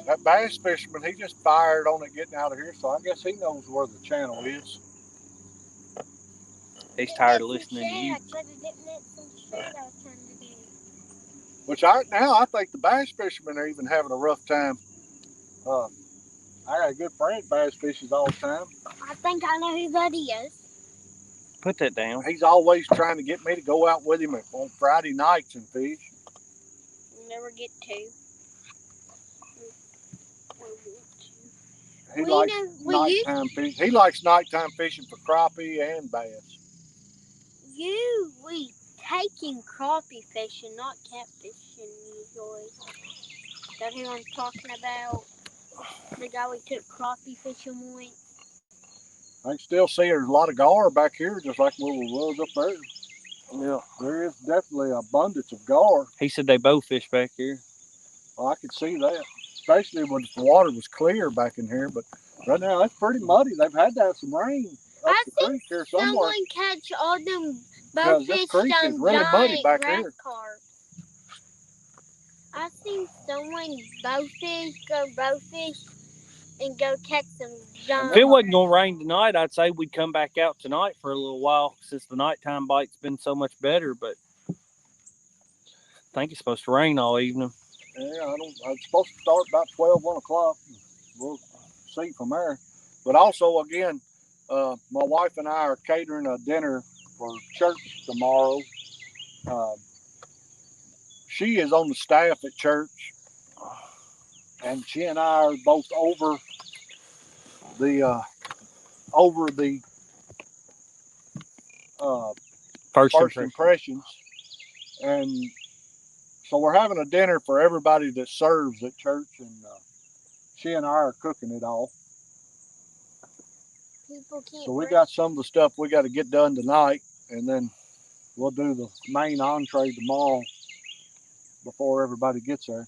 Speaker 2: That bass fisherman, he just fired on it getting out of here, so I guess he knows where the channel is.
Speaker 1: He's tired of listening to you.
Speaker 2: Which I think the bass fishermen are even having a rough time. I got a good friend bass fishes all the time.
Speaker 3: I think I know who that is.
Speaker 1: Put that down.
Speaker 2: He's always trying to get me to go out with him on Friday nights and fish.
Speaker 3: Never get to.
Speaker 2: he likes nighttime fishing. He likes nighttime fishing for crappie and bass.
Speaker 3: We taking crappie fishing, not catfishing usually. That who I'm talking about? The guy we took crappie fishing with.
Speaker 2: I can still see there's a lot of gar back here, just like where we was up there.
Speaker 1: Yeah.
Speaker 2: There is definitely an abundance of gar.
Speaker 1: He said they both fish back here.
Speaker 2: Well, I could see that, especially when the water was clear back in here. But right now, it's pretty muddy. They've had to have some rain up the creek here somewhere.
Speaker 3: Someone catch all them both
Speaker 2: this
Speaker 3: fish
Speaker 2: creek is really muddy back here.
Speaker 3: I seen someone bow fish, and go catch some giant.
Speaker 1: If it wasn't gonna rain tonight, I'd say we'd come back out tonight for a little while since the nighttime bite's been so much better. But I think it's supposed to rain all evening.
Speaker 2: Yeah, I'm supposed to start about 12, 1 o'clock. We'll see from there. But also, again, my wife and I are catering a dinner for church tomorrow. She is on the staff at church, and she and I are both over the first impressions. And so we're having a dinner for everybody that serves at church, and she and I are cooking it all. So we got some of the stuff we got to get done tonight, and then we'll do the main entree tomorrow before everybody gets there.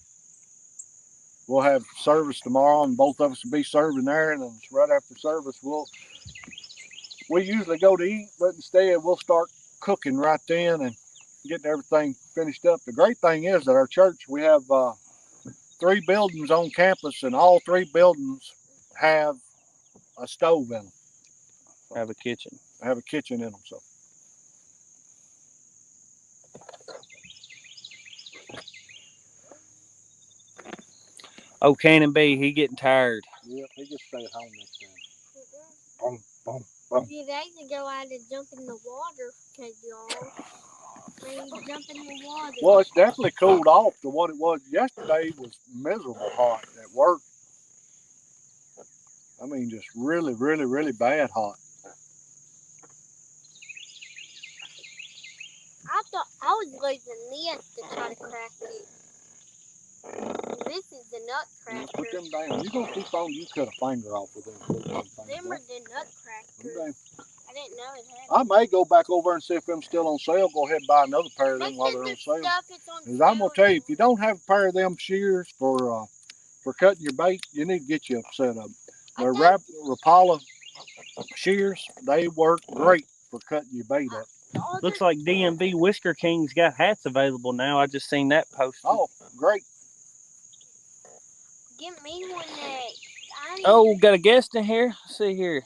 Speaker 2: We'll have service tomorrow, and both of us will be serving there, and then right after service, we usually go to eat, but instead we'll start cooking right then and getting everything finished up. The great thing is that our church, we have 3 buildings on campus, and all 3 buildings have a stove in them.
Speaker 1: Have a kitchen.
Speaker 2: Have a kitchen in them. So.
Speaker 1: Oh, Cannon B, he getting tired.
Speaker 2: Yep, he just stay at home next time.
Speaker 3: Boom, boom, boom. A few days ago, I had to jump in the water because y'all. Jump in the water.
Speaker 2: Well, it's definitely cooled off to what it was yesterday. Was miserable hot at work. I mean, just really, really, really bad hot.
Speaker 3: I thought I was losing this to try to crack it. This is the nutcracker.
Speaker 2: Put them down. You gonna keep on? You cut a finger off with them.
Speaker 3: Them are the nutcrackers. I didn't know it had.
Speaker 2: I may go back over and see if them still on sale. Go ahead and buy another pair of them while they're on sale. Because I'm gonna tell you, if you don't have a pair of them shears for cutting your bait, you need to get you a set of them. They're Rapala shears. They work great for cutting your bait up.
Speaker 1: Looks like DMV Whisker King's got hats available now. I just seen that posted.
Speaker 2: Oh, great.
Speaker 3: Give me one that.
Speaker 1: Oh, got a guest in here? Let's see here.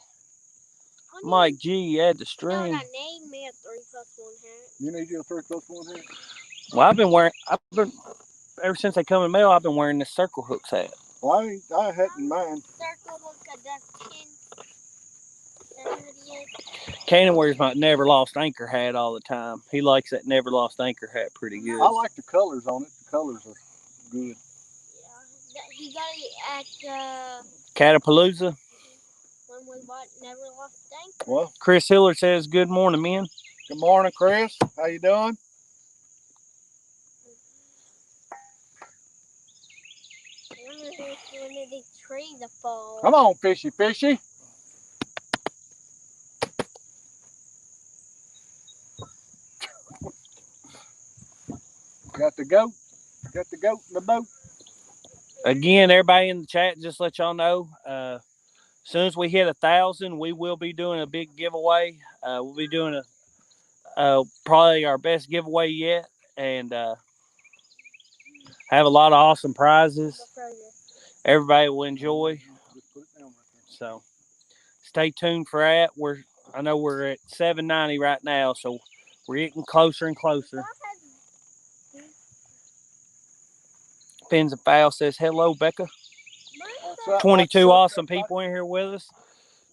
Speaker 1: Mike G, add the stream.
Speaker 3: No, I need me a 3+1 hat.
Speaker 2: You need you a 3+1 hat?
Speaker 1: Well, ever since they come in mail, I've been wearing this Circle Hooks hat.
Speaker 2: Well, I hadn't mind.
Speaker 3: Circle Hook, that's 10.
Speaker 1: Cannon wears my Never Lost Anchor hat all the time. He likes that Never Lost Anchor hat pretty good.
Speaker 2: I like the colors on it. The colors are good.
Speaker 3: Yeah, he got it at
Speaker 1: Catapalooza.
Speaker 3: When we bought Never Lost Anchor.
Speaker 2: Well,
Speaker 1: Chris Hillard says, good morning, men.
Speaker 2: Good morning, Chris. How you doing?
Speaker 3: One of these trees will fall.
Speaker 2: Come on, fishy, fishy. Got the goat. Got the goat in the boat.
Speaker 1: Again, everybody in the chat, just let y'all know, as soon as we hit 1,000, we will be doing a big giveaway. We'll be doing probably our best giveaway yet, and have a lot of awesome prizes. Everybody will enjoy. So stay tuned for that. I know we're at 790 right now, so we're getting closer and closer. Fins and Foul says, hello, Becca. 22 awesome people in here with us.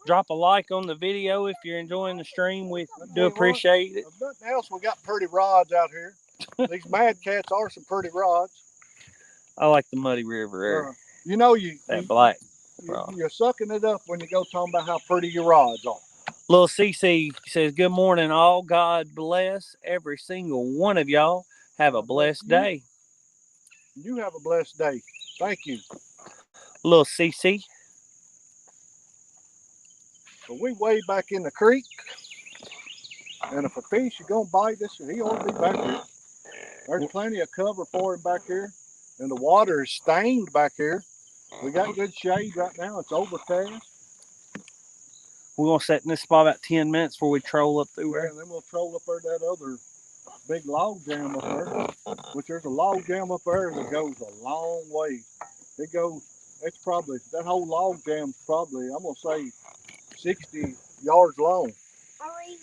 Speaker 1: Drop a like on the video if you're enjoying the stream. We do appreciate it.
Speaker 2: If nothing else, we got pretty rods out here. These Mad Cats are some pretty rods.
Speaker 1: I like the Muddy River air.
Speaker 2: You know,
Speaker 1: that black.
Speaker 2: You're sucking it up when you go talking about how pretty your rods are.
Speaker 1: Little CC says, good morning, all. God bless every single one of y'all. Have a blessed day.
Speaker 2: You have a blessed day. Thank you.
Speaker 1: Little CC.
Speaker 2: So we way back in the creek. And if a fish is going to bite us, he ought to be back here. There's plenty of cover for him back here. And the water is stained back here. We got good shade right now. It's overcast.
Speaker 1: We're going to sit in this spot about 10 minutes before we troll up through there.
Speaker 2: And then we'll troll up there that other big log jam up there. Which there's a log jam up there that goes a long way. It's probably, that whole log jam's probably, I'm going to say 60 yards long.
Speaker 3: I already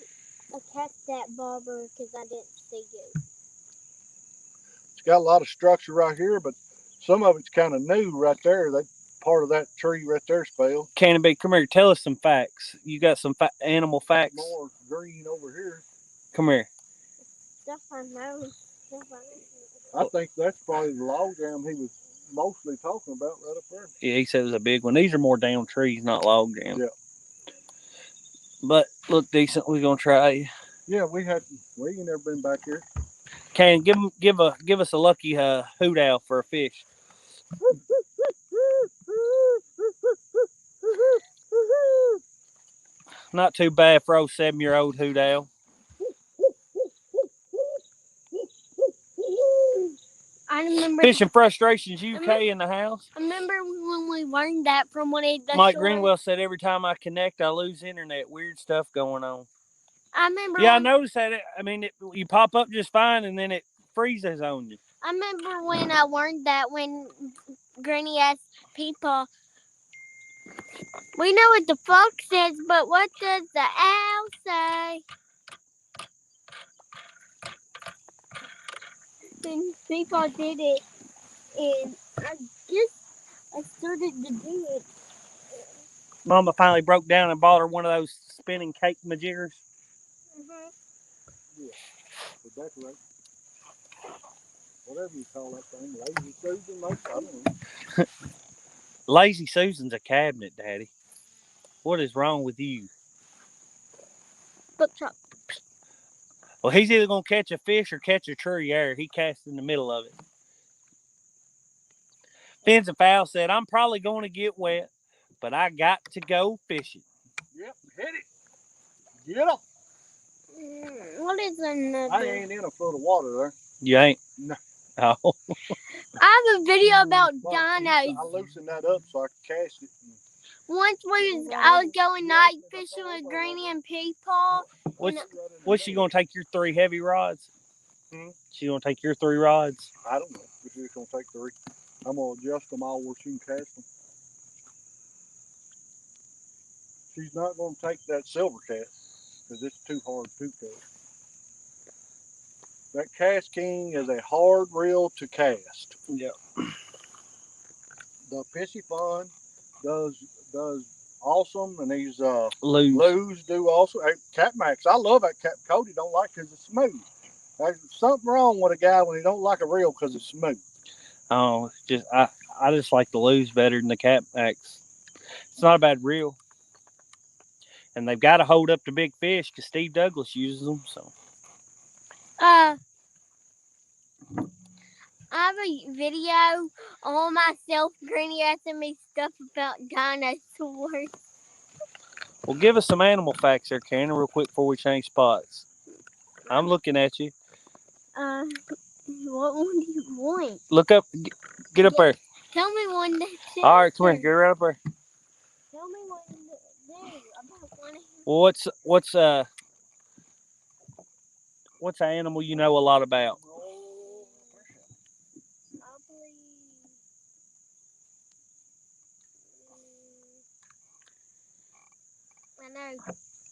Speaker 3: catch that bobber because I didn't see you.
Speaker 2: It's got a lot of structure right here, but some of it's kind of new right there. That part of that tree right there fell.
Speaker 1: Canopy, come here. Tell us some facts. You got some animal facts?
Speaker 2: More green over here.
Speaker 1: Come here.
Speaker 3: Stuff I know.
Speaker 2: I think that's probably the log jam he was mostly talking about right up there.
Speaker 1: Yeah, he said it was a big one. These are more down trees, not log jam.
Speaker 2: Yeah.
Speaker 1: But look decent. We're gonna try.
Speaker 2: Yeah, we ain't never been back here.
Speaker 1: Can give us a lucky hoot owl for a fish. Not too bad for old 7-year-old hoot owl.
Speaker 3: I remember
Speaker 1: Fishing Frustrations UK in the house.
Speaker 3: I remember when we learned that from one of the
Speaker 1: Mike Greenwell said every time I connect, I lose internet. Weird stuff going on.
Speaker 3: I remember.
Speaker 1: Yeah, I noticed that. You pop up just fine, and then it freezes on you.
Speaker 3: I remember when I learned that when Granny asked people, we know what the fox says, but what does the owl say? And people did it, and I guess I started to do it.
Speaker 1: Mama finally broke down and bought her one of those spinning cake majiggers.
Speaker 2: Yeah, to decorate. Whatever you call that thing, Lazy Susan, I don't know.
Speaker 1: Lazy Susan's a cabinet, Daddy. What is wrong with you?
Speaker 3: Bookshelf.
Speaker 1: Well, he's either going to catch a fish or catch a tree there. He cast in the middle of it. Fins and Fowl said, I'm probably going to get wet, but I got to go fishing.
Speaker 2: Yep, hit it. Get up.
Speaker 3: What is another?
Speaker 2: I ain't in a foot of water there.
Speaker 1: You ain't?
Speaker 2: No.
Speaker 1: Oh.
Speaker 3: I have a video about dinos.
Speaker 2: I loosened that up so I could cast it.
Speaker 3: Once I was going night fishing with Granny and people.
Speaker 2: What's
Speaker 1: she going to take your 3 heavy rods? She going to take your 3 rods?
Speaker 2: I don't know. She's just going to take 3. I'm going to adjust them all where she can cast them. She's not going to take that silver cat because it's too hard to cast. That Cast King is a hard reel to cast.
Speaker 1: Yeah.
Speaker 2: The Pissy Fun does awesome, and these
Speaker 1: Lose
Speaker 2: do also. Hey, Cat Max, I love that cat. Cody don't like because it's smooth. There's something wrong with a guy when he don't like a reel because it's smooth.
Speaker 1: Oh, I just like the Lose better than the Cat Max. It's not a bad reel. And they've got to hold up to big fish because Steve Douglas uses them. So.
Speaker 3: I have a video on myself. Granny asking me stuff about dinosaurs.
Speaker 1: Well, give us some animal facts there, Karen, real quick before we change spots. I'm looking at you.
Speaker 3: What one do you want?
Speaker 1: Look up. Get up there.
Speaker 3: Tell me one that.
Speaker 1: All right, come here. Get right up there.
Speaker 3: Tell me one to do about one.
Speaker 1: Well, what's an animal you know a lot about?
Speaker 3: I know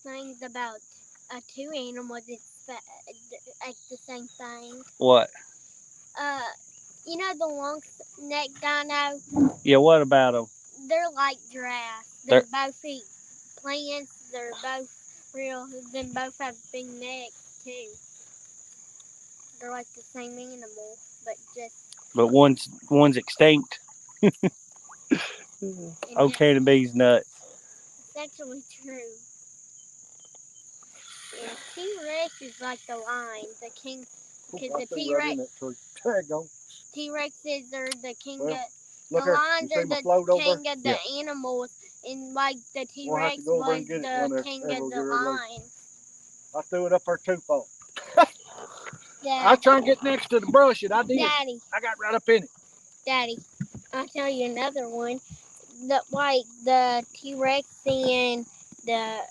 Speaker 3: things about 2 animals at the same thing.
Speaker 1: What?
Speaker 3: You know the long neck dino?
Speaker 1: Yeah, what about them?
Speaker 3: They're like giraffes. They're both eat plants. They're both real. Then both have big necks too. They're like the same animal, but
Speaker 1: one's extinct. Oh, Cannon B's nuts.
Speaker 3: It's actually true. Yeah, T-Rex is like the lion, the king. Because the T-Rexes are the king of... The lions are the king of the animals. And like the T-Rex was the king of the lions.
Speaker 2: I threw it up her too far. I try and get next to the brush, and I did.
Speaker 3: Daddy.
Speaker 2: I got right up in it.
Speaker 3: Daddy, I'll tell you another one. The T-Rex and the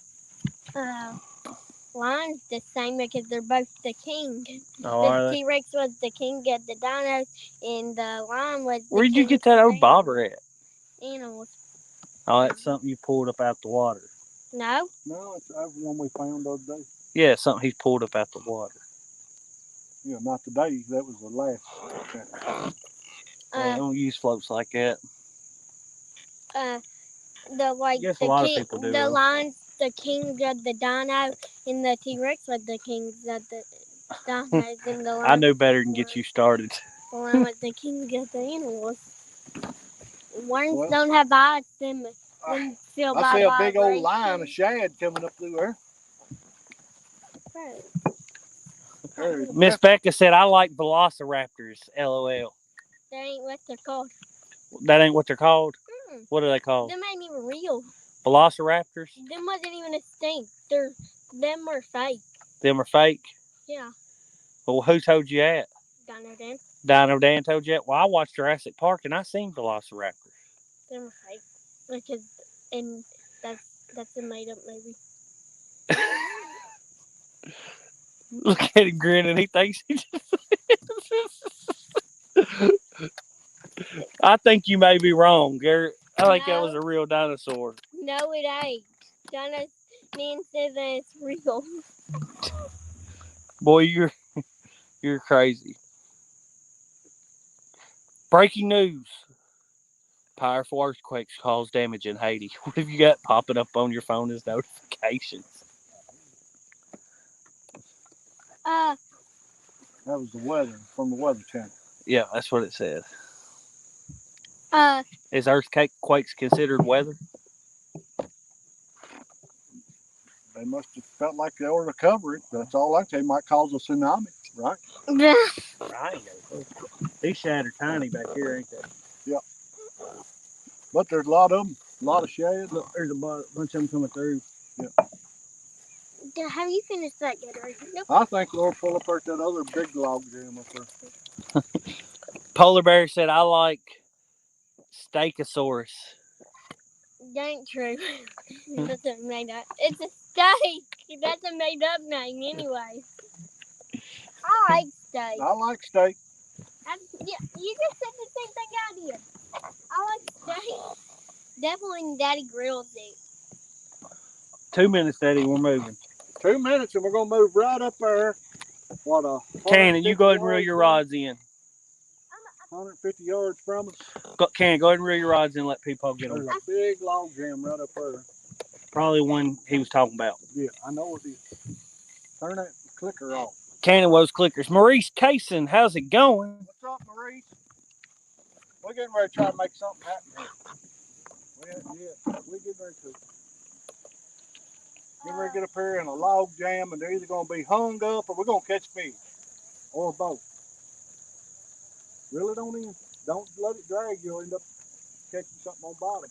Speaker 3: lion's the same because they're both the king.
Speaker 1: Oh,
Speaker 3: the T-Rex was the king of the dinos, and the lion was the
Speaker 1: Where'd you
Speaker 3: king
Speaker 1: get
Speaker 3: of
Speaker 1: that
Speaker 3: the
Speaker 1: old bobber at?
Speaker 3: animals.
Speaker 1: Oh, that's something you pulled up out the water.
Speaker 3: No?
Speaker 2: No, it's the one we found the other day.
Speaker 1: Yeah, it's something he pulled up out the water.
Speaker 2: Yeah, not today. That was the last.
Speaker 1: They don't use floats like that.
Speaker 3: The lion's the king of the dino, and the T-Rex was the kings of the dinos, and the lion.
Speaker 1: I knew better than get you started.
Speaker 3: The lion was the king of the animals. Worms don't have eyes, them feel by
Speaker 2: I see a big old
Speaker 3: vibration.
Speaker 2: line of shad coming up through there.
Speaker 1: Miss Becca said, I like velociraptors, LOL.
Speaker 3: That ain't what they're called.
Speaker 1: That ain't what they're called? What are they called?
Speaker 3: Them ain't even real.
Speaker 1: Velociraptors?
Speaker 3: Them wasn't even a stink. Them are fake.
Speaker 1: Them are fake?
Speaker 3: Yeah.
Speaker 1: Well, who told you that?
Speaker 3: Dino Dan.
Speaker 1: Dino Dan told you that? Well, I watched Jurassic Park and I seen velociraptors.
Speaker 3: Them are fake. Because, and that's a made up movie.
Speaker 1: Look at him grinning. He thinks he I think you may be wrong, Garrett. I think that was a real dinosaur.
Speaker 3: No, it ain't. Dino Man says that it's real.
Speaker 1: Boy, you're crazy. Breaking news. Powerful earthquakes cause damage in Haiti. What have you got popping up on your phone as notifications?
Speaker 2: That was the weather from the Weather Channel.
Speaker 1: Yeah, that's what it said. Is earthquakes considered weather?
Speaker 2: They must have felt like they ought to cover it. That's all I can say. Might cause a tsunami, right?
Speaker 1: Right. These shad are tiny back here, ain't they?
Speaker 2: Yeah. But there's a lot of them. A lot of shad.
Speaker 1: Look, there's a bunch of them coming through.
Speaker 3: Yeah. Have you finished that yet? Nope.
Speaker 2: I think we'll pull apart that other big log jam up there.
Speaker 1: Polar Bear said, I like Steakosaurus.
Speaker 3: That ain't true. That's a made up. It's a steak. That's a made up name anyway. I like steak.
Speaker 2: I like steak.
Speaker 3: Yeah, you just said the same thing I did. I like steak. Definitely when Daddy grills it.
Speaker 1: 2 minutes, Daddy. We're moving.
Speaker 2: 2 minutes and we're going to move right up there. What a...
Speaker 1: Cannon, you go ahead and reel your rods in.
Speaker 2: 150 yards from us.
Speaker 1: Cannon, go ahead and reel your rods in and let people get them.
Speaker 2: There's a big log jam right up there.
Speaker 1: Probably one he was talking about.
Speaker 2: Yeah, I know it is. Turn that clicker off.
Speaker 1: Cannon was clickers. Maurice Kaysen, how's it going?
Speaker 2: What's up, Maurice? We're getting ready to try to make something happen here. We're getting ready to. Get ready to get up here in a log jam, and they're either going to be hung up or we're going to catch fish. Or both. Really don't let it drag. You'll end up catching something on bottom.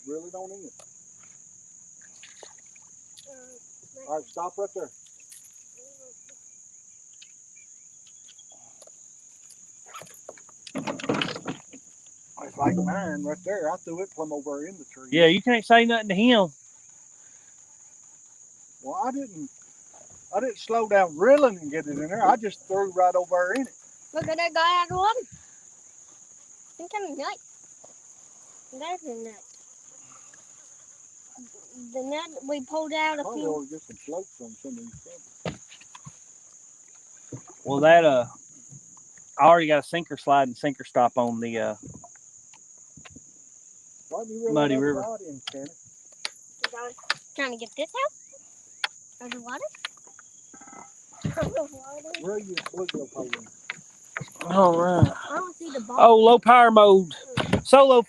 Speaker 2: Really don't end. All right, stop right there. It's like mine right there. I threw it plumb over in the tree.
Speaker 1: Yeah, you can't say nothing to him.
Speaker 2: Well, I didn't slow down reeling and get it in there. I just threw right over in it.
Speaker 3: Look at that guy out of the water. Some kind of nut. There's a nut. The nut we pulled out a few.
Speaker 2: I'll get some floats on some of these things.
Speaker 1: Well, that I already got a sinker slide and sinker stop on the Muddy River.
Speaker 3: Trying to get this out? Out of the water?
Speaker 2: Where are you bluegill pole in?
Speaker 1: All right.
Speaker 3: I don't see the ball.
Speaker 1: Oh, low power mode. Solo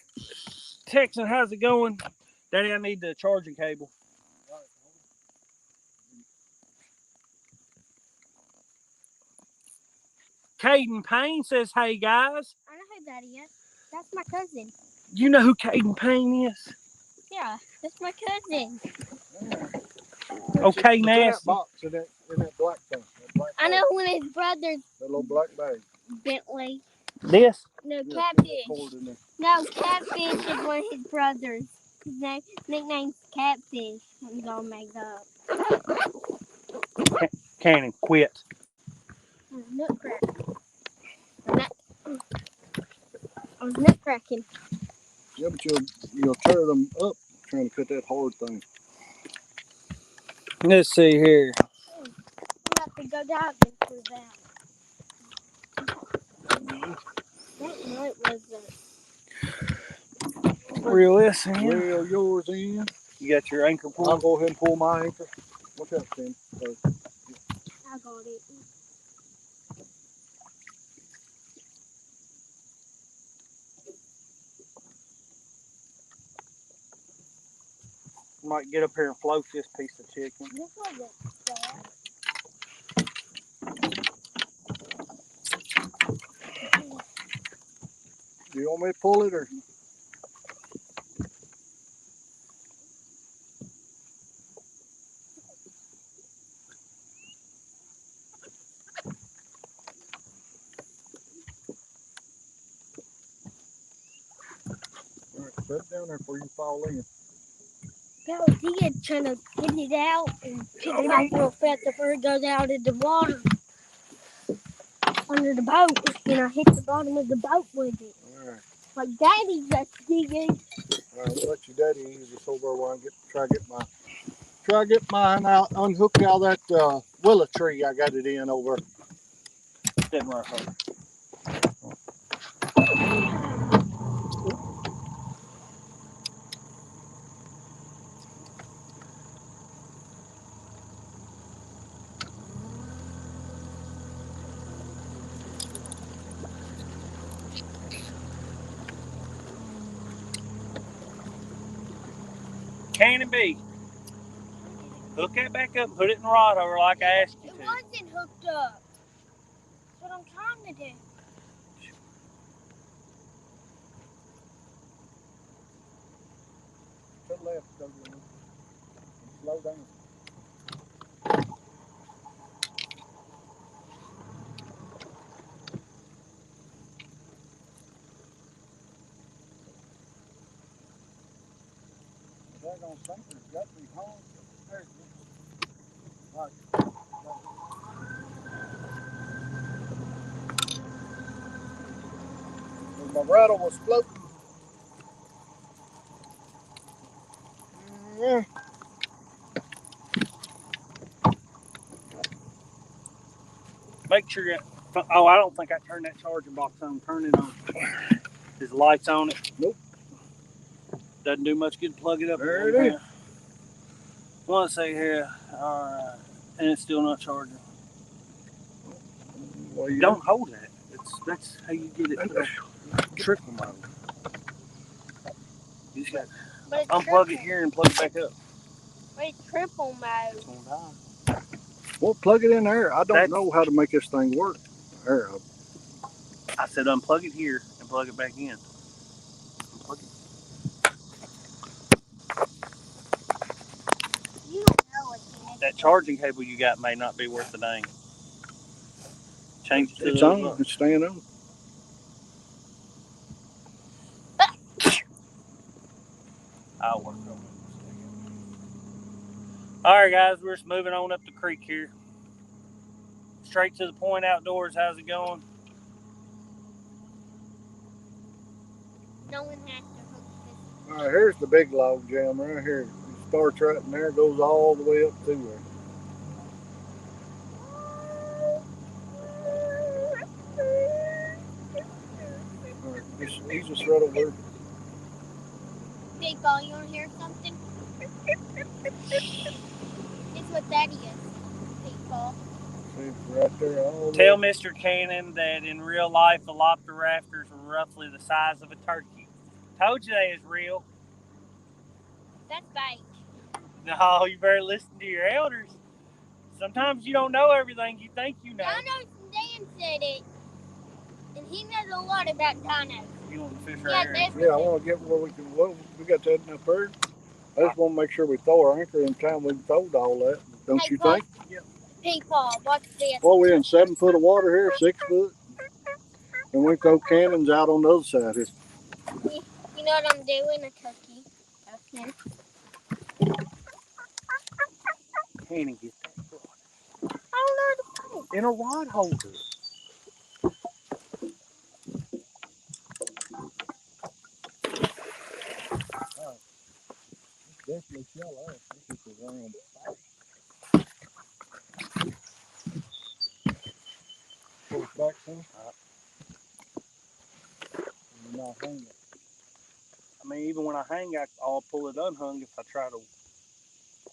Speaker 1: Texan, how's it going? Daddy, I need the charging cable. Caden Payne says, hey, guys.
Speaker 3: I know who that is. That's my cousin.
Speaker 1: You know who Caden Payne is?
Speaker 3: Yeah, that's my cousin.
Speaker 1: Okay,
Speaker 2: It's
Speaker 1: nasty.
Speaker 2: in that box, in that black thing. That black
Speaker 3: I
Speaker 2: bag.
Speaker 3: know one of his brothers.
Speaker 2: That little black bag.
Speaker 3: Bentley.
Speaker 1: This?
Speaker 3: No,
Speaker 2: Yeah,
Speaker 3: Catfish.
Speaker 2: cord in there.
Speaker 3: No, Catfish is one of his brothers. His nickname's Catfish. I'm gonna make up.
Speaker 1: Cannon, quit.
Speaker 3: Nutcracker. I was nutcracking.
Speaker 2: Yeah, but you'll tear them up trying to cut that hard thing.
Speaker 1: Let's see here.
Speaker 3: I have to go down through that. That night was
Speaker 1: Reel this in.
Speaker 2: Reel yours in.
Speaker 1: You got your anchor pulled?
Speaker 2: I'll go ahead and pull my anchor. Watch out, Tim.
Speaker 3: I got it.
Speaker 1: Might get up here and float this piece of chicken.
Speaker 3: This wasn't bad.
Speaker 2: Do you want me to pull it or? Alright, put it down there before you fall in.
Speaker 3: That was he trying to get it out and pick it up real fast before it goes out in the water. Under the boat. And I hit the bottom of the boat with it.
Speaker 2: Alright.
Speaker 3: Like Daddy just digging.
Speaker 2: Alright, let your daddy ease this over while I try to get mine out, unhook out that willow tree I got it in over.
Speaker 1: Didn't work hard. Cannon B. Hook that back up and put it in the rod over like I asked you
Speaker 3: It
Speaker 1: to.
Speaker 3: wasn't hooked up. That's what I'm trying to do.
Speaker 2: To the left, go to the left. Slow down. That gonna sink or got to be home. There it is. Right. My rattle was floating. Yeah.
Speaker 1: Make sure you. Oh, I don't think I turned that charging box on. Turn it on. There's lights on it.
Speaker 2: Nope.
Speaker 1: Doesn't do much good to plug it up.
Speaker 2: There it is.
Speaker 1: Let's see here. Alright. And it's still not charging.
Speaker 2: Well, you
Speaker 1: Don't hold that. That's how you get it. Trickle mode. You just got to unplug it here and plug it back up.
Speaker 3: It's triple mode.
Speaker 2: Well, plug it in there. I don't know how to make this thing work. There.
Speaker 1: I said unplug it here and plug it back in. Unplug it.
Speaker 3: You don't know it.
Speaker 1: That charging cable you got may not be worth the dang. Change it to
Speaker 2: It's
Speaker 1: the
Speaker 2: on. It's staying on.
Speaker 1: I'll work on it. Alright guys, we're just moving on up the creek here. Straight to the point outdoors. How's it going?
Speaker 3: No one has to hook this.
Speaker 2: All right, here's the big log jam right here. It starts right in there, goes all the way up to there. All right, he's just right over there.
Speaker 3: Big ball, you want to hear something? It's what that is. Big ball.
Speaker 2: See, right there. All
Speaker 1: Tell
Speaker 2: there.
Speaker 1: Mr. Cannon that in real life the lobster rafters are roughly the size of a turkey. Told you they is real.
Speaker 3: That's fake.
Speaker 1: No, you better listen to your elders. Sometimes you don't know everything you think you know.
Speaker 3: Y'all know Dan said it, and he knows a lot about dinos.
Speaker 1: You want to fish right here?
Speaker 2: Yeah, I want to get where we can. Well, we got that enough bird. I just want to make sure we throw our anchor in time we can throw all that. Don't you think?
Speaker 3: People, watch this.
Speaker 2: Well, we're in 7 foot of water here, 6 foot, and we throw cannons out on the other side here.
Speaker 3: You know what I'm doing? A cookie. Okay.
Speaker 1: Can't even get that rod.
Speaker 3: I don't know the fish.
Speaker 1: In a rod holder.
Speaker 2: Definitely shallow. This is around 5. Pull it back some. You're not hanging.
Speaker 1: I mean, even when I hang, I'll pull it unhung if I try to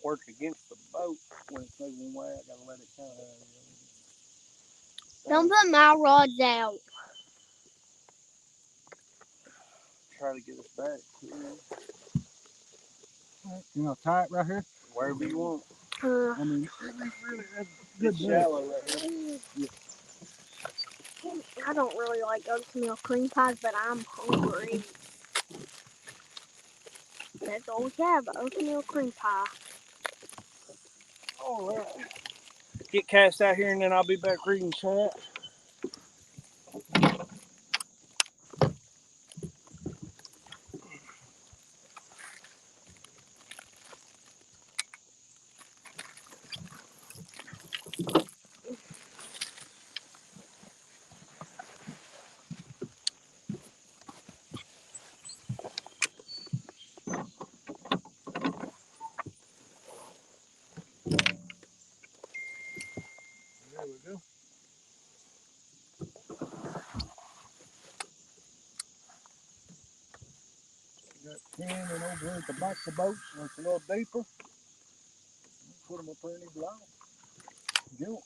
Speaker 1: work against the boat when it's moving away. I gotta let it kind of.
Speaker 3: Don't put my rods out.
Speaker 1: Try to get us back.
Speaker 2: You know, tie it right here.
Speaker 1: Wherever you want.
Speaker 2: I mean, really, that's good.
Speaker 1: It's shallow right here.
Speaker 2: Yeah.
Speaker 3: I don't really like oatmeal cream pies, but I'm hungry. That's all we have, oatmeal cream pie.
Speaker 1: All right. Get cast out here and then I'll be back reading chat.
Speaker 2: There we go. Got 10 and over here at the back of the boat, so it's a little deeper. Put them up there in these lines. Jump.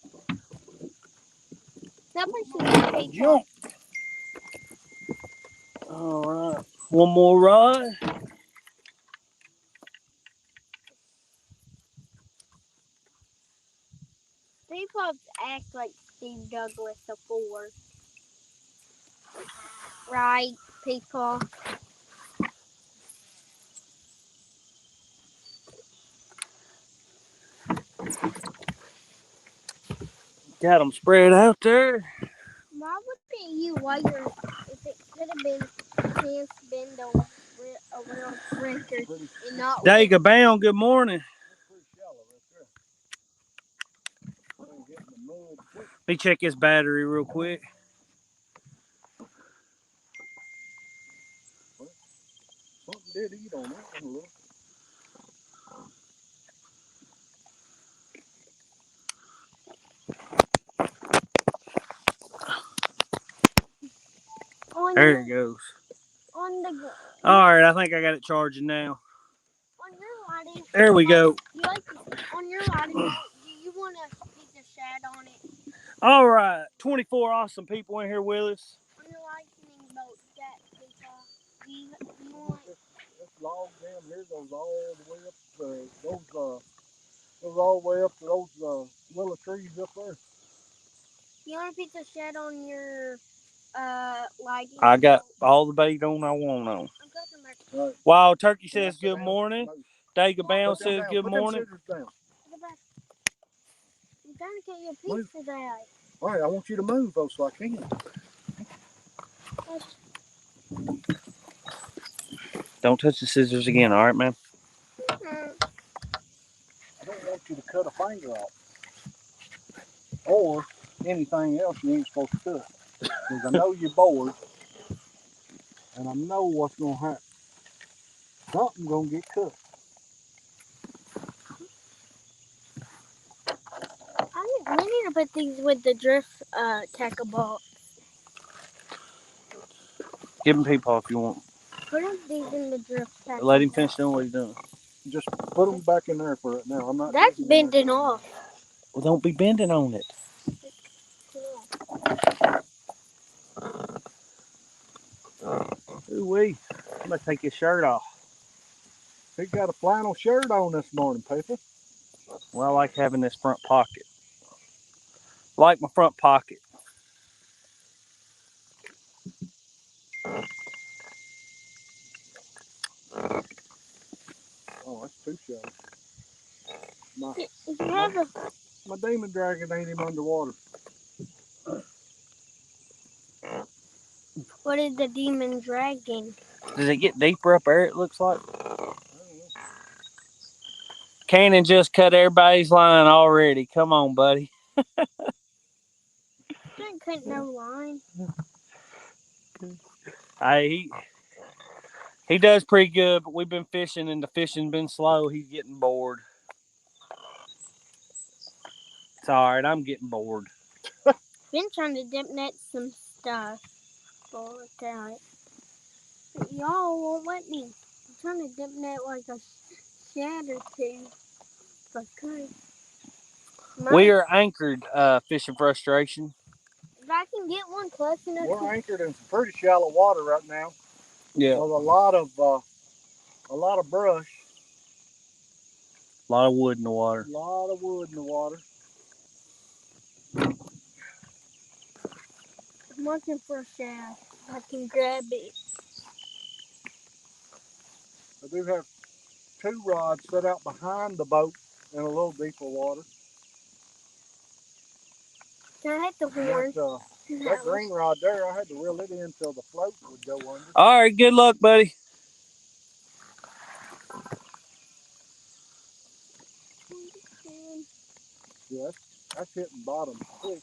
Speaker 3: Somebody should take
Speaker 1: Jump. All right. One more rod.
Speaker 3: People act like Steve Douglas before. Right, people?
Speaker 1: Got them spread out there.
Speaker 3: Why would you wire if it could have been chance bend on a little record and not
Speaker 1: Dega Bound, good morning.
Speaker 2: That's pretty shallow right there. Getting the mud quick.
Speaker 1: Let me check his battery real quick.
Speaker 2: Something did eat on that one a little.
Speaker 1: There it goes.
Speaker 3: On the
Speaker 1: All right, I think I got it charging now.
Speaker 3: on your lighting.
Speaker 1: There we go.
Speaker 3: You like on your lighting? Do you want to piece of shad on it?
Speaker 1: All right, 24 awesome people in here with us.
Speaker 3: On your lightning boat, that people. You want?
Speaker 2: This log down here goes all the way up. Goes all the way up to those willow trees up there.
Speaker 3: You want a piece of shad on your lighting?
Speaker 1: I got all the bait on I want on.
Speaker 2: Right.
Speaker 1: Wild Turkey says good morning. Dega Bound says good morning.
Speaker 3: I'm trying to get you a piece of that.
Speaker 2: All right, I want you to move though so I can.
Speaker 1: Don't touch the scissors again, all right, man?
Speaker 2: I don't want you to cut a finger off. Or anything else you ain't supposed to cut. Because I know you're bored. And I know what's going to happen. Something's going to get cut.
Speaker 3: We need to put these with the drift tackle box.
Speaker 1: Give him people if you want.
Speaker 3: Put these in the drift tackle.
Speaker 1: Let him finish doing what he's doing.
Speaker 2: Just put them back in there for it now. I'm not.
Speaker 3: That's bending off.
Speaker 1: Well, don't be bending on it.
Speaker 3: Yeah.
Speaker 1: Ooh-wee. Let's take his shirt off.
Speaker 2: He got a flannel shirt on this morning, people.
Speaker 1: Well, I like having this front pocket. Like my front pocket.
Speaker 2: Oh, that's too shallow. My,
Speaker 3: If you have a,
Speaker 2: my demon dragon ain't even underwater.
Speaker 3: what is the demon dragon?
Speaker 1: Does it get deeper up there, it looks like? Cannon just cut everybody's line already. Come on, buddy.
Speaker 3: Can't cut no line.
Speaker 1: Hey, he does pretty good, but we've been fishing and the fishing's been slow. He's getting bored. It's alright, I'm getting bored.
Speaker 3: Been trying to dip net some stuff. For that. But y'all won't let me. I'm trying to dip net like a shad or two. If I could.
Speaker 1: We are anchored, fishing frustration.
Speaker 3: If I can get one close enough.
Speaker 2: We're anchored in some pretty shallow water right now.
Speaker 1: Yeah.
Speaker 2: With a lot of brush.
Speaker 1: A lot of wood in the water.
Speaker 2: A lot of wood in the water.
Speaker 3: I'm looking for a shad. I can grab it.
Speaker 2: I do have 2 rods set out behind the boat in a little deeper water.
Speaker 3: Can I hit the horn?
Speaker 2: That green rod there, I had to reel it in until the float would go under.
Speaker 1: Alright, good luck, buddy.
Speaker 2: Yeah, that's hitting bottom quick.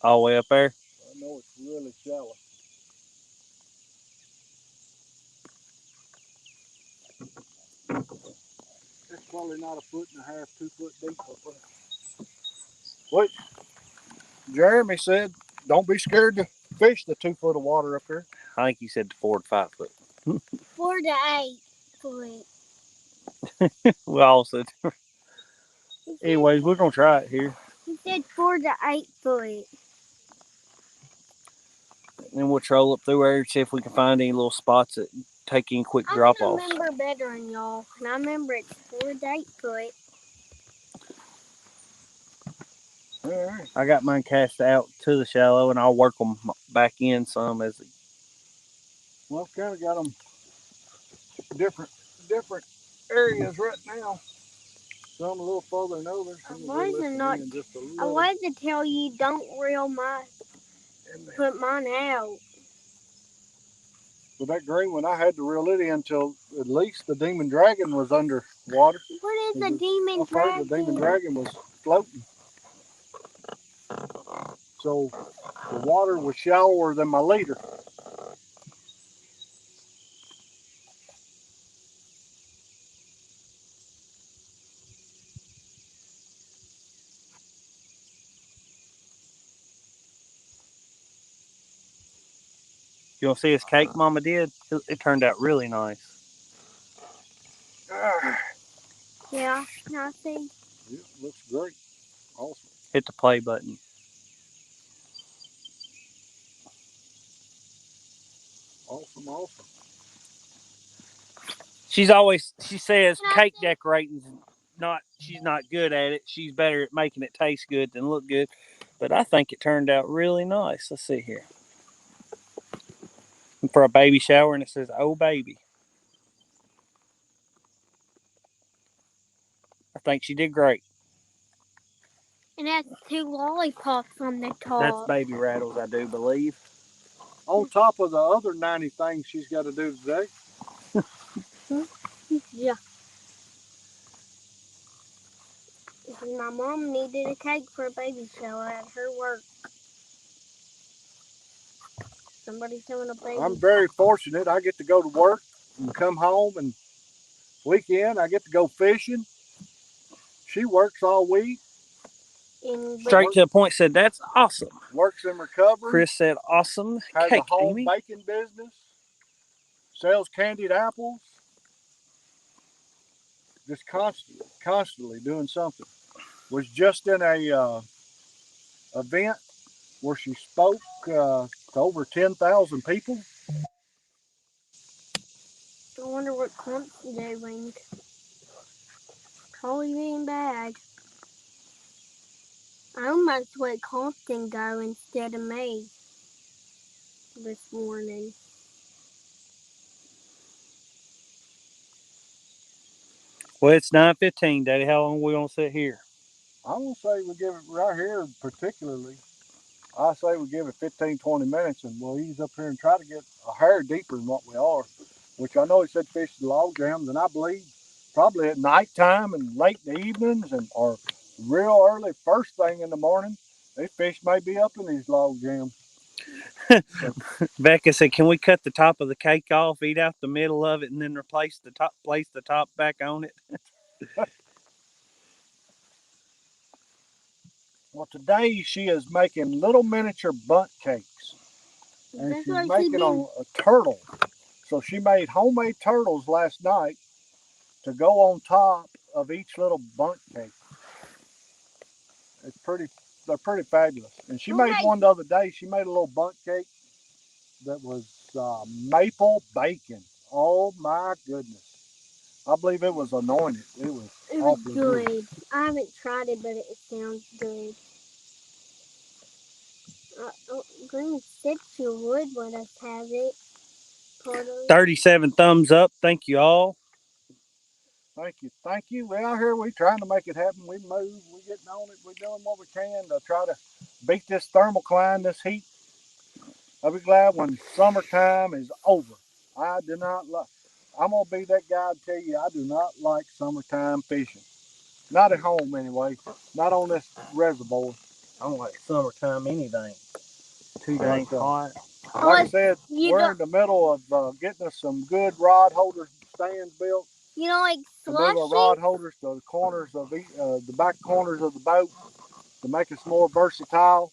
Speaker 1: All the way up there.
Speaker 2: I know it's really shallow. It's probably not 1.5 feet, 2 foot deep up there. What Jeremy said, don't be scared to fish the 2 foot of water up there.
Speaker 1: I think he said 4 to 5 foot.
Speaker 3: 4 to 8 foot.
Speaker 1: We all said. Anyways, we're gonna try it here.
Speaker 3: He said 4 to 8 foot.
Speaker 1: And then we'll troll up through there and see if we can find any little spots that take in quick drop offs.
Speaker 3: I remember better than y'all, and I remember it's 4 to 8 foot.
Speaker 2: All right.
Speaker 1: I got mine cast out to the shallow, and I'll work them back in some as.
Speaker 2: Well, kind of got them different areas right now. Some a little further than others.
Speaker 3: I wanted to tell you don't reel put mine out.
Speaker 2: With that green one, I had to reel it in until at least the demon dragon was under water.
Speaker 3: What is a demon dragon?
Speaker 2: The demon dragon was floating. So the water was shallower than my leader.
Speaker 1: You want to see his cake Mama did? It turned out really nice.
Speaker 3: Yeah, I see.
Speaker 2: Yeah, looks great. Awesome.
Speaker 1: Hit the play button.
Speaker 2: Awesome.
Speaker 1: She says cake decorating's she's not good at it. She's better at making it taste good than look good. But I think it turned out really nice. Let's see here. For a baby shower, and it says, "Oh baby." I think she did great.
Speaker 3: And that's 2 lollipops on the top.
Speaker 1: That's baby rattles, I do believe.
Speaker 2: On top of the other 90 things she's got to do today.
Speaker 3: Yeah. My mom needed a cake for a baby shower at her work. Somebody's having a baby.
Speaker 2: I'm very fortunate. I get to go to work and come home, and weekend I get to go fishing. She works all week.
Speaker 1: Straight to the point, said, "That's awesome."
Speaker 2: Works in recovery.
Speaker 1: Chris said, "Awesome
Speaker 2: has
Speaker 1: cake,
Speaker 2: a home
Speaker 1: Amy."
Speaker 2: baking business. Sells candied apples. Just constantly doing something. Was just in a event where she spoke to over 10,000 people.
Speaker 3: I wonder what Clump's doing. Probably being bad. I almost let Compton go instead of me this morning.
Speaker 1: Well, it's 9:15, Daddy. How long are we gonna sit here?
Speaker 2: I'm gonna say we give it right here particularly. I say we give it 15, 20 minutes, and we'll ease up here and try to get a hair deeper than what we are. Which I know he said fish the log jams, and I believe probably at nighttime and late in the evenings, and or real early first thing in the morning, these fish may be up in these log jams.
Speaker 1: Becca said, "Can we cut the top of the cake off, eat out the middle of it, and then place the top back on it?"
Speaker 2: Well, today she is making little miniature bundt cakes, and
Speaker 3: That's
Speaker 2: she's
Speaker 3: what she
Speaker 2: making
Speaker 3: been.
Speaker 2: on a turtle. So she made homemade turtles last night to go on top of each little bundt cake. It's pretty, they're pretty fabulous. And she made
Speaker 3: Okay.
Speaker 2: one the other day. She made a little bundt cake that was maple bacon. Oh my goodness! I believe it was anointed. It was
Speaker 3: It was
Speaker 2: awfully good.
Speaker 3: good. I haven't tried it, but it sounds good. Green said she would let us have it. Part of
Speaker 1: 37 thumbs up. Thank you all.
Speaker 2: Thank you, thank you. We're out here. We're trying to make it happen. We move. We're getting on it. We're doing what we can to try to beat this thermocline, this heat. I'll be glad when summertime is over. I do not like. I'm gonna be that guy to tell you I do not like summertime fishing. Not at home anyway. Not on this reservoir.
Speaker 1: I don't like summertime anything. Too dang hot.
Speaker 2: Like I said,
Speaker 3: you
Speaker 2: we're
Speaker 3: don't,
Speaker 2: in the middle of getting us some good rod holder stands built.
Speaker 3: you don't like
Speaker 2: Some big
Speaker 3: slushing?
Speaker 2: rod holders to the corners of the back corners of the boat to make us more versatile,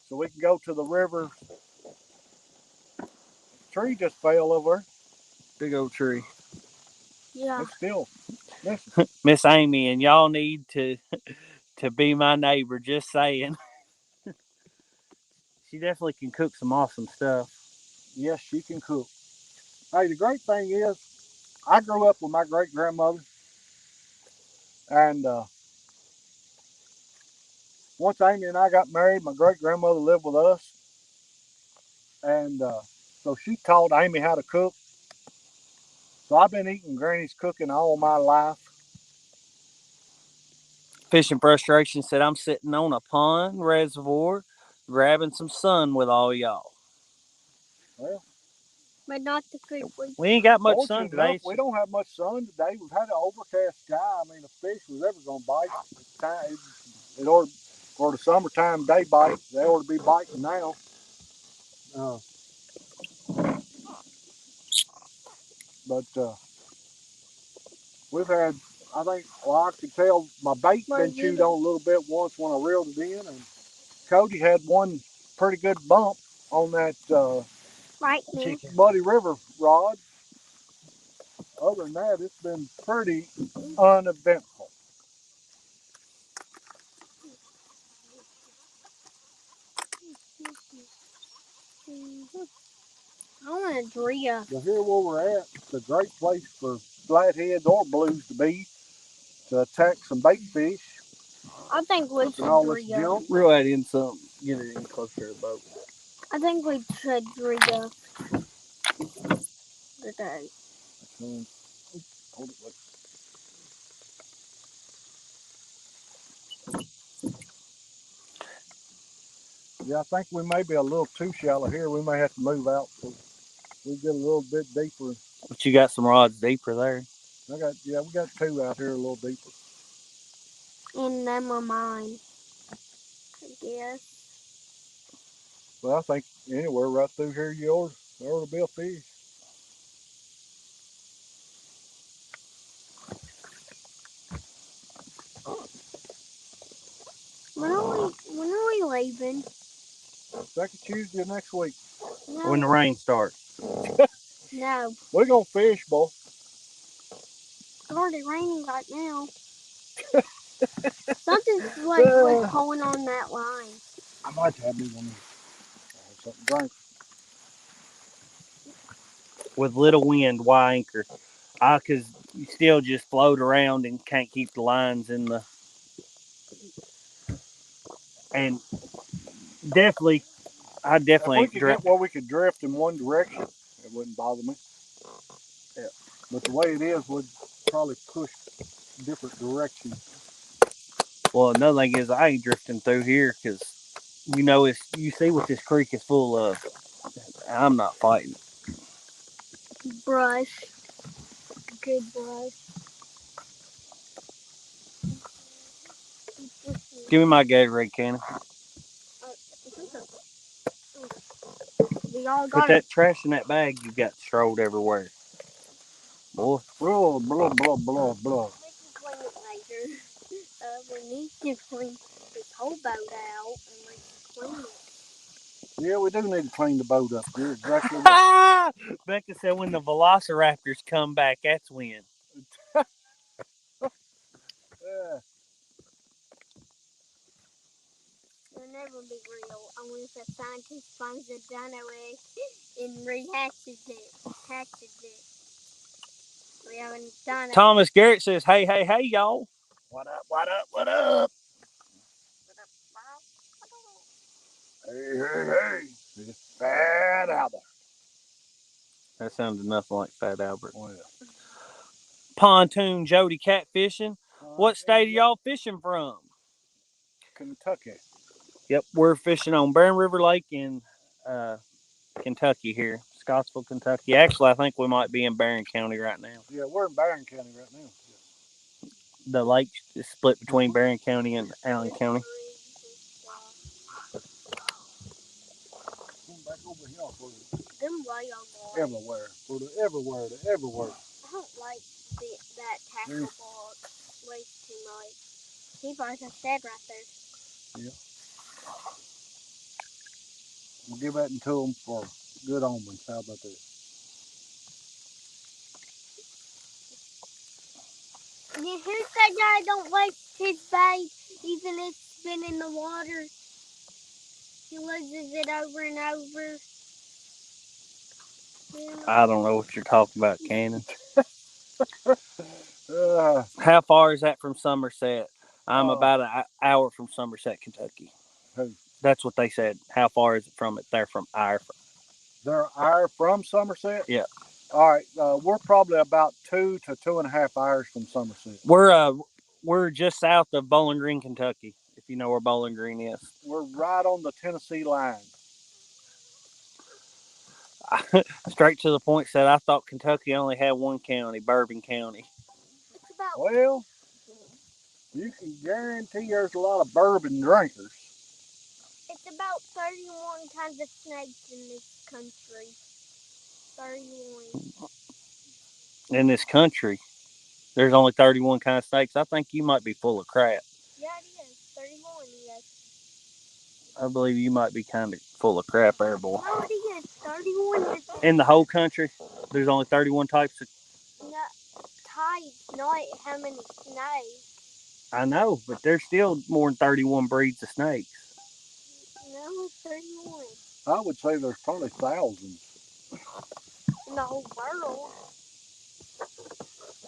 Speaker 2: so we can go to the river. Tree just fell over.
Speaker 1: Big old tree.
Speaker 3: Yeah.
Speaker 2: It's still missing.
Speaker 1: Miss Amy, and y'all need to be my neighbor. Just saying. She definitely can cook some awesome stuff.
Speaker 2: Yes, she can cook. Hey, the great thing is, I grew up with my great grandmother, and once Amy and I got married, my great grandmother lived with us, and so she taught Amy how to cook. So I've been eating Granny's cooking all my life.
Speaker 1: Fishing Frustration said, "I'm sitting on a pond reservoir grabbing some sun with all y'all."
Speaker 2: Well,
Speaker 3: But not the good one.
Speaker 1: We ain't got much sun
Speaker 2: fortunate enough,
Speaker 1: today.
Speaker 2: we don't have much sun today. We've had an overcast sky. I mean, if fish was ever going to bite, it ought, or the summertime day bite, they ought to be biting now. Uh, but we've had, I think, well, I could tell my bait been chewed on a little bit once when I reeled it in, and Cody had one pretty good bump on that
Speaker 3: Right now.
Speaker 2: Muddy River rod. Other than that, it's been pretty uneventful.
Speaker 3: I want a drill.
Speaker 2: But here where we're at, it's a great place for flatheads or blues to be to attack some bait fish.
Speaker 3: I think we should
Speaker 2: All this
Speaker 3: drill.
Speaker 2: junk.
Speaker 1: Reel that in something. Get it in closer to the boat.
Speaker 3: I think we should drill today.
Speaker 2: Hold it, yeah, I think we may be a little too shallow here. We may have to move out so we get a little bit deeper.
Speaker 1: But you got some rods deeper there.
Speaker 2: We got two out here a little deeper.
Speaker 3: And them are mine, I guess.
Speaker 2: But I think anywhere right through here, there ought to be a fish.
Speaker 3: When are we leaving?
Speaker 2: Second Tuesday of next week.
Speaker 3: No.
Speaker 1: When the rain starts.
Speaker 3: No.
Speaker 2: We're gonna fish, boy.
Speaker 3: It's already raining right now. Something's like pulling on that line.
Speaker 2: I might have me one. Something drink.
Speaker 1: With little wind, why anchor? Because you still just float around and can't keep the lines in the. And definitely, I definitely
Speaker 2: If we could get where we could drift in one direction, it wouldn't bother me. Yeah. But the way it is would probably push different directions.
Speaker 1: Well, another thing is I ain't drifting through here because you see what this creek is full of. I'm not fighting.
Speaker 3: Brush. Good brush.
Speaker 1: Give me my Gatorade cannon. Put that trash in that bag you got strode everywhere. Boy.
Speaker 2: Blah, blah, blah, blah, blah.
Speaker 3: We can clean it later. We need to clean this whole boat out and we can clean it.
Speaker 2: Yeah, we do need to clean the boat up. You're exactly right.
Speaker 1: Becca said when the velociraptors come back, that's when.
Speaker 2: Yeah.
Speaker 3: It'll never be real unless a scientist finds a dino egg and rehatches it. We have a dino.
Speaker 1: Thomas Garrett says, hey, y'all.
Speaker 2: What up, what up, what up? Hey. It's Fat Albert.
Speaker 1: That sounded nothing like Fat Albert.
Speaker 2: Oh, yeah.
Speaker 1: Pontoon Jody catfishing. What state are y'all fishing from?
Speaker 2: Kentucky.
Speaker 1: Yep, we're fishing on Barren River Lake in Kentucky here, Scottsville, Kentucky. Actually, I think we might be in Barren County right now.
Speaker 2: Yeah, we're in Barren County right now.
Speaker 1: The lake is split between Barren County and Allen County.
Speaker 2: Back over here for
Speaker 3: them way on
Speaker 2: everywhere. For the everywhere, the everywhere.
Speaker 3: I don't like that tackle ball way too much. Keep like I said right there.
Speaker 2: Yeah. We'll give that to them for good omens. How about that?
Speaker 3: Yeah, who's that guy don't waste his bait even if it's been in the water? He loses it over and over.
Speaker 1: I don't know what you're talking about, Cannon.
Speaker 2: Uh,
Speaker 1: How far is that from Somerset? I'm
Speaker 2: Oh.
Speaker 1: about an hour from Somerset, Kentucky.
Speaker 2: Who?
Speaker 1: That's what they said. How far is it from it? They're from
Speaker 2: They're from Somerset?
Speaker 1: Yeah.
Speaker 2: All right. We're probably about 2 to 2.5 hours from Somerset.
Speaker 1: We're just south of Bowling Green, Kentucky, if you know where Bowling Green is.
Speaker 2: We're right on the Tennessee line.
Speaker 1: Straight to the point, said I thought Kentucky only had one county, Bourbon County.
Speaker 3: It's about
Speaker 2: Well, you can guarantee there's a lot of bourbon drinkers.
Speaker 3: It's about 31 kinds of snakes in this country. 31.
Speaker 1: In this country, there's only 31 kinds of snakes. I think you might be full of crap.
Speaker 3: Yeah, it is. 31, yes.
Speaker 1: I believe you might be kind of full of crap there, boy.
Speaker 3: No, it is. 31 is...
Speaker 1: In the whole country, there's only 31 types of...
Speaker 3: No, types, not how many snakes.
Speaker 1: I know, but there's still more than 31 breeds of snakes.
Speaker 3: No, it's 31.
Speaker 2: I would say there's probably thousands.
Speaker 3: In the whole world.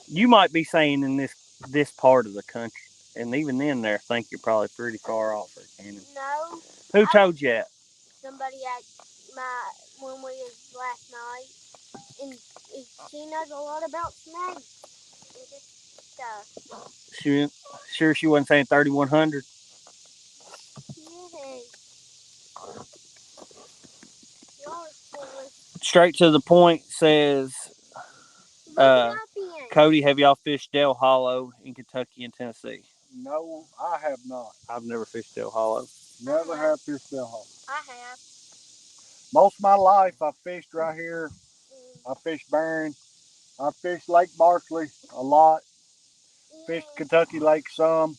Speaker 1: You might be saying in this part of the country, and even then, there, I think you're probably pretty far off there, Cannon.
Speaker 3: No.
Speaker 1: Who told you that?
Speaker 3: Somebody at when we was last night, and she knows a lot about snakes and just stuff.
Speaker 1: Sure she wasn't saying 3,100?
Speaker 3: Yes.
Speaker 1: Straight to the point says, Cody, have y'all fished Dell Hollow in Kentucky and Tennessee?
Speaker 2: No, I have not.
Speaker 1: I've never fished Dell Hollow.
Speaker 2: Never have fished Dell Hollow.
Speaker 3: I have.
Speaker 2: Most of my life, I fished right here. I fished Barren. I fished Lake Barkley a lot. Fished Kentucky Lake some.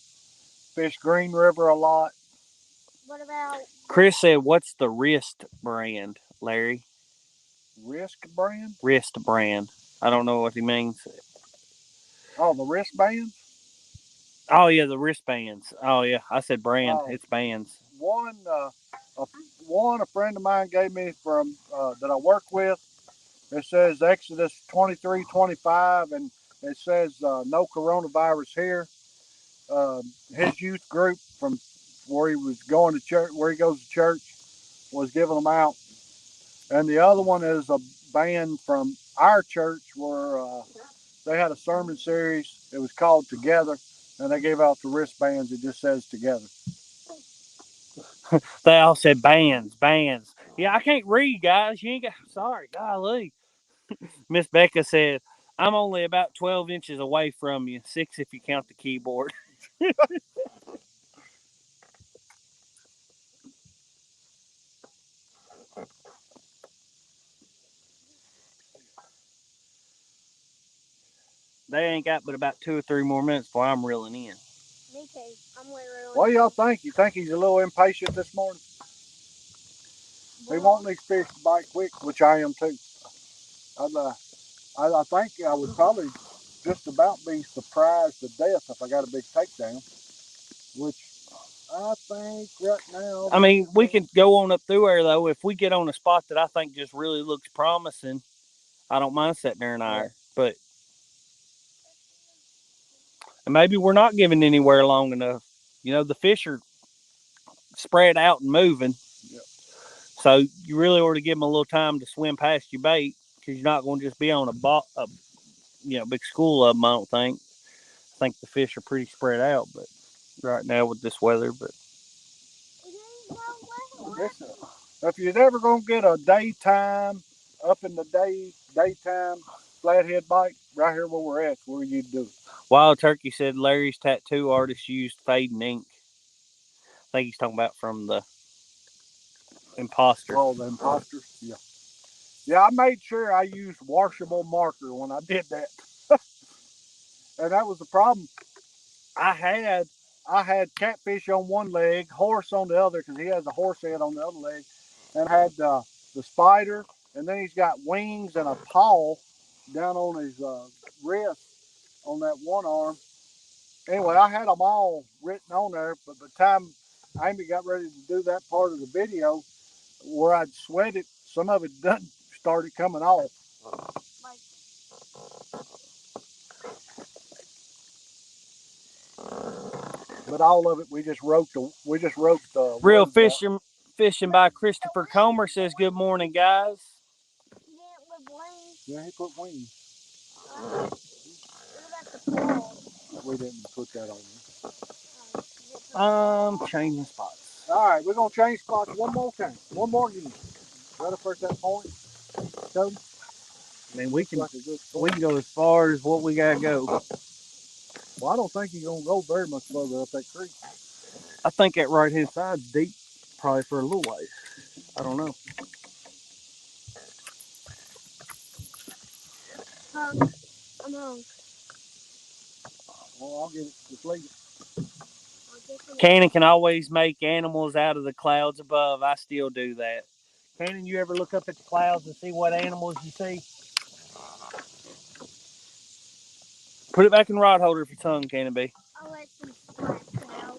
Speaker 2: Fished Green River a lot.
Speaker 3: What about...
Speaker 1: Chris said, what's the wrist brand, Larry?
Speaker 2: Wrist brand?
Speaker 1: Wrist brand. I don't know what he means.
Speaker 2: Oh, the wristbands?
Speaker 1: Oh, yeah, the wristbands. Oh, yeah, I said brand. It's bands.
Speaker 2: A friend of mine gave me from that I work with. It says Exodus 23:25, and it says no coronavirus here. His youth group from where he was going to church, where he goes to church, was giving them out. And the other one is a band from our church where they had a sermon series. It was called Together, and they gave out the wristbands. It just says Together.
Speaker 1: They all said bands. Yeah, I can't read, guys. You ain't got. Sorry, golly. Miss Becca said, "I'm only about 12 inches away from you. 6 if you count the keyboard." They ain't got but about 2 or 3 more minutes before I'm reeling in.
Speaker 3: Me too. I'm literally.
Speaker 2: What do y'all think? You think he's a little impatient this morning? He won't these fish to bite quick, which I am too. I think I would probably just about be surprised to death if I got a big takedown, which I think right now.
Speaker 1: I mean, we can go on up through there, though. If we get on a spot that I think just really looks promising, I don't mind sitting there and iron. But maybe we're not giving anywhere long enough. You know, the fish are spread out and moving.
Speaker 2: Yep.
Speaker 1: So you really ought to give them a little time to swim past your bait, because you're not going to just be on a big school of them. I don't think. I think the fish are pretty spread out, but right now with this weather, but
Speaker 2: if you're ever gonna get a daytime up in the daytime flathead bite, right here where we're at, where you do it.
Speaker 1: Wild Turkey said Larry's tattoo artist used fading ink. I think he's talking about from the Imposter.
Speaker 2: Oh, the Imposter. Yeah. Yeah, I made sure I used washable marker when I did that. And that was the problem. I had catfish on one leg, horse on the other, because he has a horse head on the other leg, and had the spider, and then he's got wings and a paw down on his wrist on that one arm. Anyway, I had them all written on there, but by the time Amy got ready to do that part of the video where I'd sweat it, some of it done started coming off. But all of it, we just wrote the
Speaker 1: Real fishing by Christopher Comer says good morning, guys.
Speaker 2: Yeah, he put wings. We didn't put that on there.
Speaker 1: Changing spots.
Speaker 2: All right, we're gonna change spots one more time. One more game. Right up at that point. Cody?
Speaker 1: I mean, we can go as far as what we gotta go.
Speaker 2: Well, I don't think you're gonna go very much further up that creek.
Speaker 1: I think that right hand side's deep, probably for a little ways. I don't know.
Speaker 3: I'm hung.
Speaker 2: Well, I'll get it. Just leave it.
Speaker 1: Cannon can always make animals out of the clouds above. I still do that. Cannon, you ever look up at the clouds and see what animals you see? Put it back in the rod holder if your tongue, Cannon B.
Speaker 3: I'll let them splash out.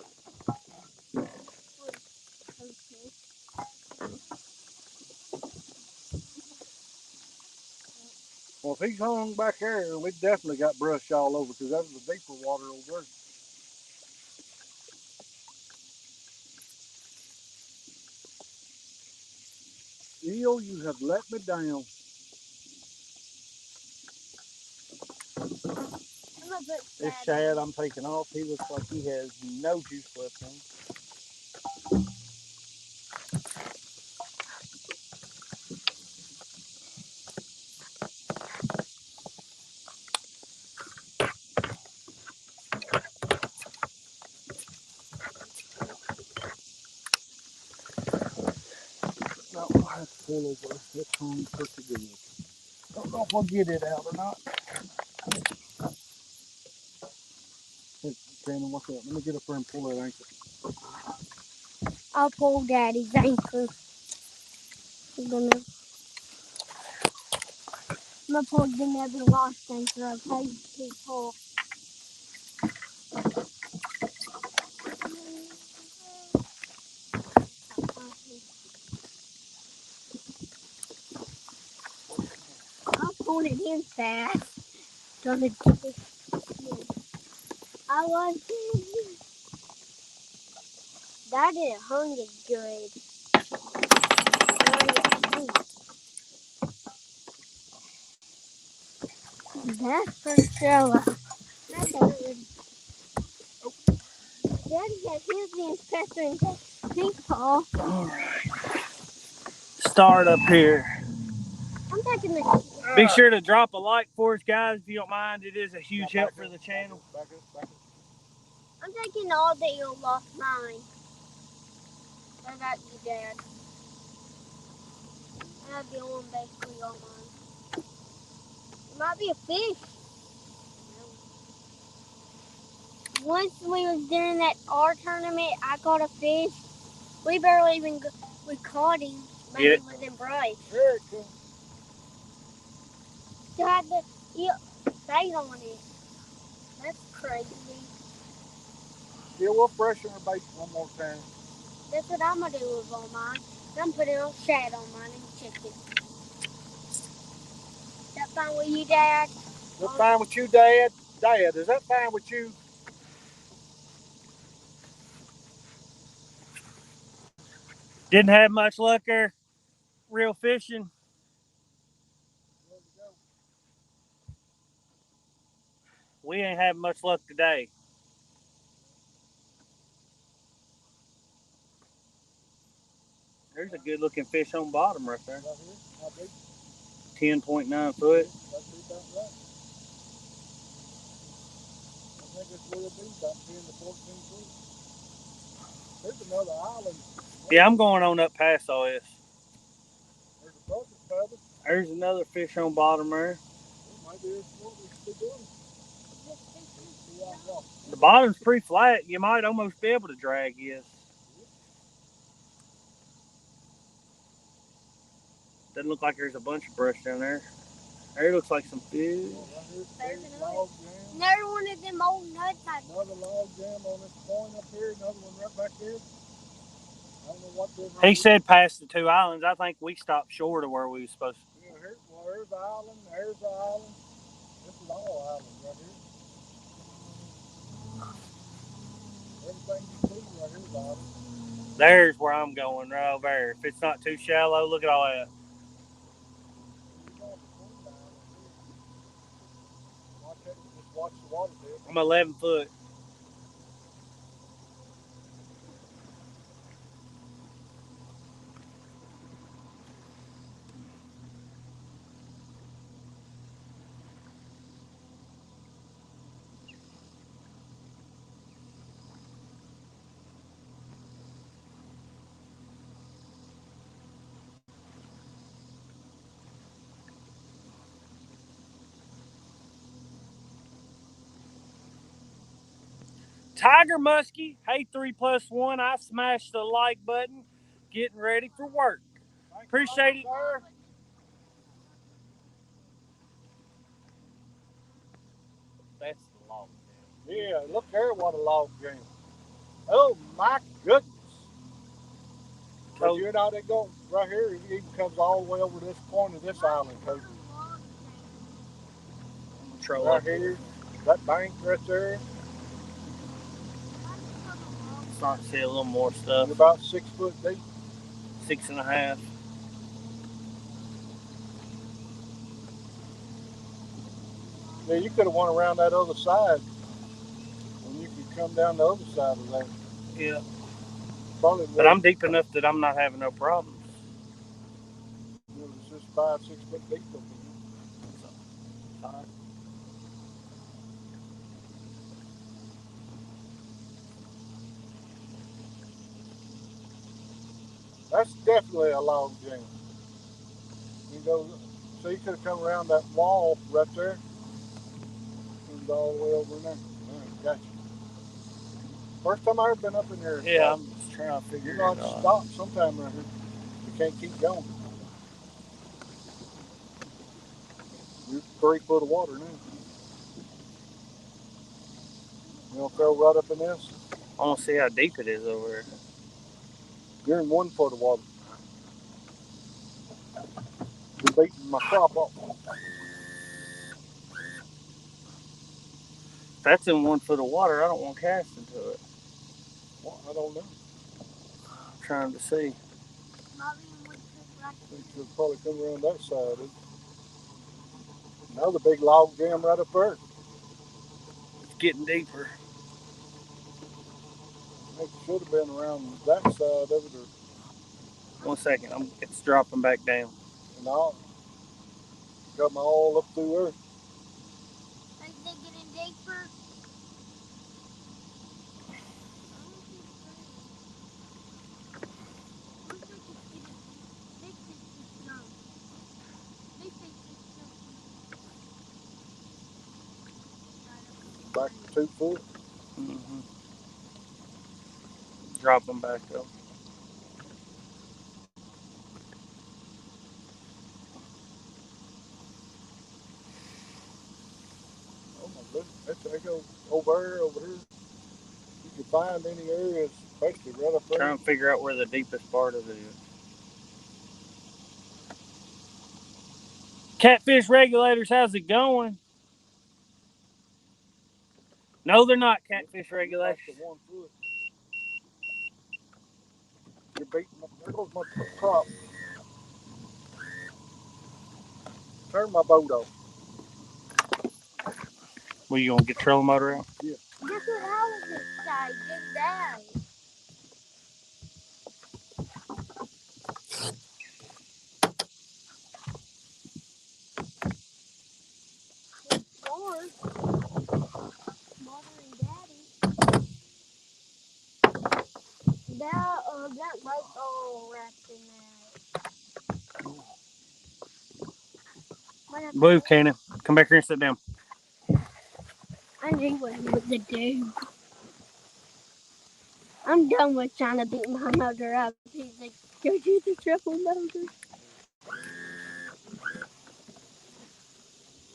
Speaker 2: Well, if he's hung back there, we definitely got brush all over because that was the deeper water over there. Eel, you have let me down.
Speaker 1: This shad I'm taking off, he looks like he has no juice left in him.
Speaker 2: No, I have to pull over. That tongue pretty good. Don't know if we'll get it out or not. Hey, Brandon, what's up? Let me get up there and pull that anchor.
Speaker 3: I'll pull Daddy's anchor. I'm gonna pull the never lost anchor, okay, people? pulled it in fast. I was. That didn't hung it good. That's for sure. Daddy got his hands pestering people.
Speaker 1: Alright. Start up here.
Speaker 3: I'm taking the.
Speaker 1: Be sure to drop a like for us, guys, if you don't mind. It is a huge help for the channel.
Speaker 3: I'm taking all that you lost mine. What about you, Dad? I have the only one basically all mine. It might be a fish. Once we was doing that R tournament, I caught a fish. We barely even we caught him, but he was in brush.
Speaker 2: Very cool.
Speaker 3: Still had the bait on it. That's crazy.
Speaker 2: Yeah, we'll freshen our bait one more time.
Speaker 3: That's what I'm gonna do with all mine. I'm putting on shad on mine and chicken. Is that fine with you, Dad?
Speaker 2: Is that fine with you, Dad? Dad, is that fine with you?
Speaker 1: Didn't have much luck there, real fishing. We ain't having much luck today. There's a good looking fish on bottom right there. 10.9 foot.
Speaker 2: I think this will be about 10 to 14 feet. There's another island.
Speaker 1: Yeah, I'm going on up past all this.
Speaker 2: There's a bucket feather.
Speaker 1: There's another fish on bottom there.
Speaker 2: Well, maybe it's what we should be doing.
Speaker 1: The bottom's pretty flat. You might almost be able to drag this. Doesn't look like there's a bunch of brush down there. There looks like some fish.
Speaker 3: There's another one of them old nuts.
Speaker 2: Another log jam on this point up here. Another one right back here. I don't know what this
Speaker 1: He said past the two islands. I think we stopped short of where we were supposed to.
Speaker 2: Yeah, there's the island. There's the island. This is all island right here. Everything you see right here is island.
Speaker 1: There's where I'm going, right over there. If it's not too shallow, look at all that.
Speaker 2: Just watch the water there.
Speaker 1: I'm 11 foot. Tiger Muskie, hey 3+1. I smashed the like button, getting ready for work. Appreciate it.
Speaker 2: Sir.
Speaker 1: That's the log jam.
Speaker 2: Yeah, look there, what a log jam. Oh my goodness. But you know, they go right here, it even comes all the way over this point of this island, Coach. Right here, that bank right there.
Speaker 1: Starting to see a little more stuff.
Speaker 2: You're about 6 foot deep.
Speaker 1: 6.5.
Speaker 2: Yeah, you could have went around that other side when you could come down the other side of that.
Speaker 1: Yeah.
Speaker 2: Probably.
Speaker 1: But I'm deep enough that I'm not having no problems.
Speaker 2: It's just 5, 6 foot deep over here. That's definitely a log jam. You go, so you could have come around that wall right there and go all the way over in there. Gotcha. First time I ever been up in there.
Speaker 1: Yeah, I'm just trying to figure it out.
Speaker 2: You stop sometime right here. You can't keep going. You're 3 foot of water now. You want to throw right up in this?
Speaker 1: I want to see how deep it is over there.
Speaker 2: You're in 1 foot of water. You're beating my crop off.
Speaker 1: If that's in 1 foot of water, I don't want to cast into it.
Speaker 2: Well, I don't know.
Speaker 1: I'm trying to see.
Speaker 3: Bobby and would cook like
Speaker 2: I think she'll probably come around that side. Another big log jam right up there.
Speaker 1: It's getting deeper.
Speaker 2: I think it should have been around that side of it.
Speaker 1: 1 second. It's dropping back down.
Speaker 2: And I got my all up through there.
Speaker 3: Are they getting deeper?
Speaker 2: Back to 2 foot.
Speaker 1: Mm-hmm. Dropping back up.
Speaker 2: Oh my goodness. They go over here. You can find any areas, especially right up there.
Speaker 1: Trying to figure out where the deepest part of it is. Catfish regulators, how's it going? No, they're not catfish regulators.
Speaker 2: Back to 1 foot. You're beating up. There goes my crop. Turn my boat off.
Speaker 1: Well, you gonna get the trolling motor out?
Speaker 2: Yeah.
Speaker 3: Guess what I was inside? Get that. Mother and Daddy. That rope's all wrapped in that.
Speaker 1: Move, Cannon. Come back here and sit down.
Speaker 3: I knew what he was to do. I'm done with trying to beat my motor up. He's like, go do the triple motor.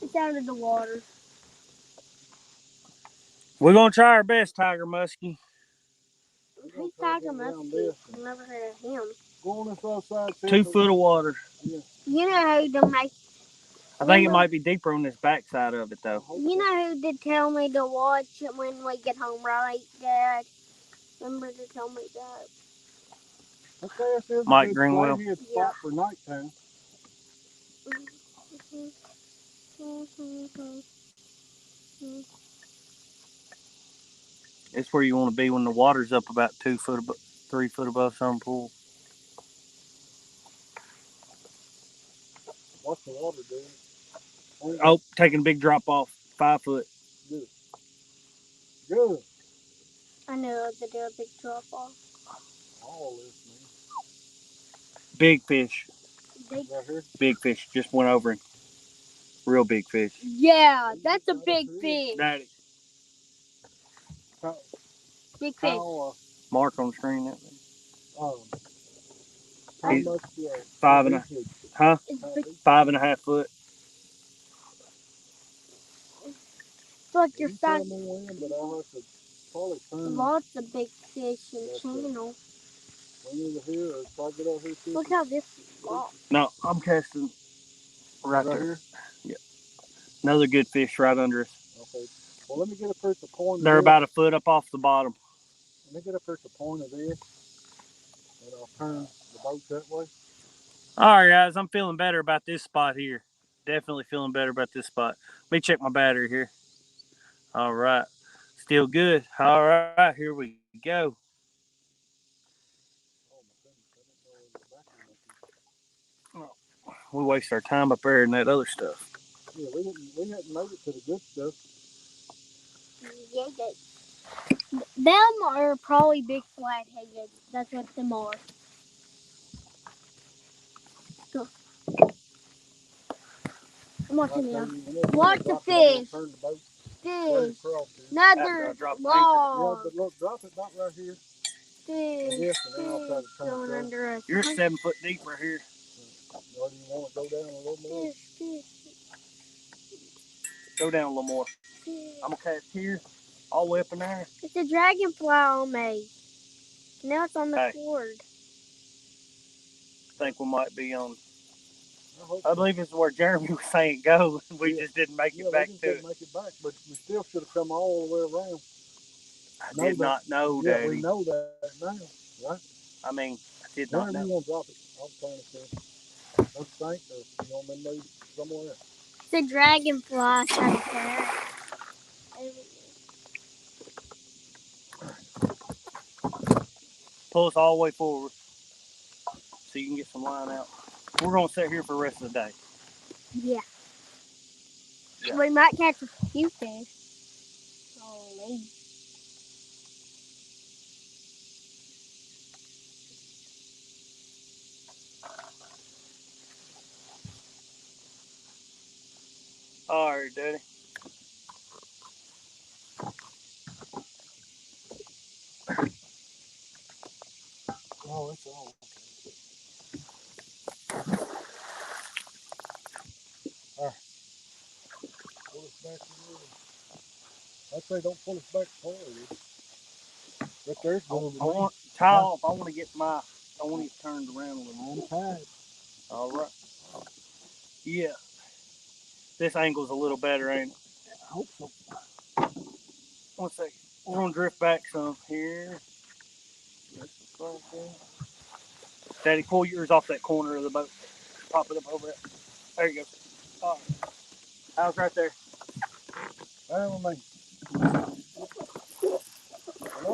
Speaker 3: It's out of the water.
Speaker 1: We're gonna try our best, Tiger Muskie.
Speaker 3: Who's Tiger Muskie? I've never heard of him.
Speaker 2: Go on this other side.
Speaker 1: 2 foot of water.
Speaker 2: Yeah.
Speaker 3: You know who to make.
Speaker 1: I think it might be deeper on this back side of it, though.
Speaker 3: You know who did tell me to watch it when we get home, right, Dad? Remember to tell me that.
Speaker 2: Okay, this is
Speaker 1: Mike
Speaker 2: a good
Speaker 1: Greenwell.
Speaker 2: flathead spot for nighttime.
Speaker 1: It's where you want to be when the water's up about 2 foot, 3 foot above some pool.
Speaker 2: What's the water doing?
Speaker 1: Oh, taking a big drop off. 5 foot.
Speaker 2: Good. Good.
Speaker 3: I know it was a real big drop off.
Speaker 2: All this, man.
Speaker 1: Big fish.
Speaker 3: Big.
Speaker 2: Right here.
Speaker 1: Big fish. Just went over him. Real big fish.
Speaker 3: Yeah, that's a big fish.
Speaker 1: Daddy.
Speaker 3: Big fish.
Speaker 1: Mark on the screen. That
Speaker 2: How
Speaker 1: He's
Speaker 2: much?
Speaker 1: 5.5. Huh?
Speaker 3: It's big.
Speaker 1: 5.5 foot.
Speaker 3: It's like your size.
Speaker 2: But I'll have to probably turn.
Speaker 3: Lots of big fish in the channel.
Speaker 2: Here, or if I get over here,
Speaker 3: Look how this is long.
Speaker 1: No, I'm casting right there.
Speaker 2: Here?
Speaker 1: Yeah. Another good fish right under us.
Speaker 2: Okay. Well, let me get up here at the point.
Speaker 1: They're about a foot up off the bottom.
Speaker 2: Let me get up here at the point of this, and I'll turn the boat that way.
Speaker 1: All right, guys, I'm feeling better about this spot here. Definitely feeling better about this spot. Let me check my battery here. All right. Still good. All right, here we go. We waste our time up there in that other stuff.
Speaker 2: Yeah, we hadn't made it to the good stuff.
Speaker 3: Yeah, them are probably big flatheads. That's what them are. Go. I'm watching now. Watch the fish. Fish. Another log.
Speaker 2: Yeah, but look, drop it not right here.
Speaker 3: Fish.
Speaker 2: Yes, and then I'll try to turn
Speaker 3: Going
Speaker 2: it
Speaker 3: under us.
Speaker 1: You're 7 foot deep right here.
Speaker 2: Or do you want to go down a little more?
Speaker 3: Fish.
Speaker 1: Go down a little more. I'm going to cast here, all the way up in there.
Speaker 3: It's a dragonfly on me. Now it's on the cord.
Speaker 1: I think we might be on. I believe it's where Jeremy was saying go. We just didn't make it back to it.
Speaker 2: Didn't make it back, but we still should have come all the way around.
Speaker 1: I did not know, Daddy.
Speaker 2: We know that now, right?
Speaker 1: I mean, I did not know.
Speaker 2: You want to drop it? I'm trying to say, don't think, or you want me to move somewhere else?
Speaker 3: It's a dragonfly right there.
Speaker 1: Pull us all the way forward so you can get some line out. We're going to sit here for the rest of the day.
Speaker 3: Yeah. We might catch a few fish. Oh, maybe.
Speaker 1: All right, Daddy.
Speaker 2: Oh, it's all okay. All right. Pull us back a little. I'd say don't pull us back forward. But there's going to be.
Speaker 1: I want to get I want it turned around a little.
Speaker 2: I'm tired.
Speaker 1: All right. Yeah. This angle's a little better, ain't it?
Speaker 2: I hope so.
Speaker 1: 1 second. We're going to drift back some here. Daddy, pull yours off that corner of the boat. Pop it up over it. There you go. All right. How's right there?
Speaker 2: Well,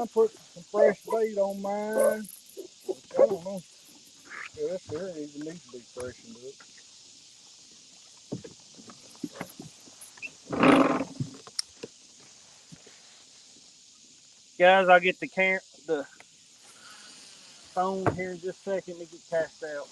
Speaker 2: I put some fresh bait on mine. I don't know. Yeah, this here even needs to be freshened up.
Speaker 1: Guys, I'll get the phone here in just a second to get cast out.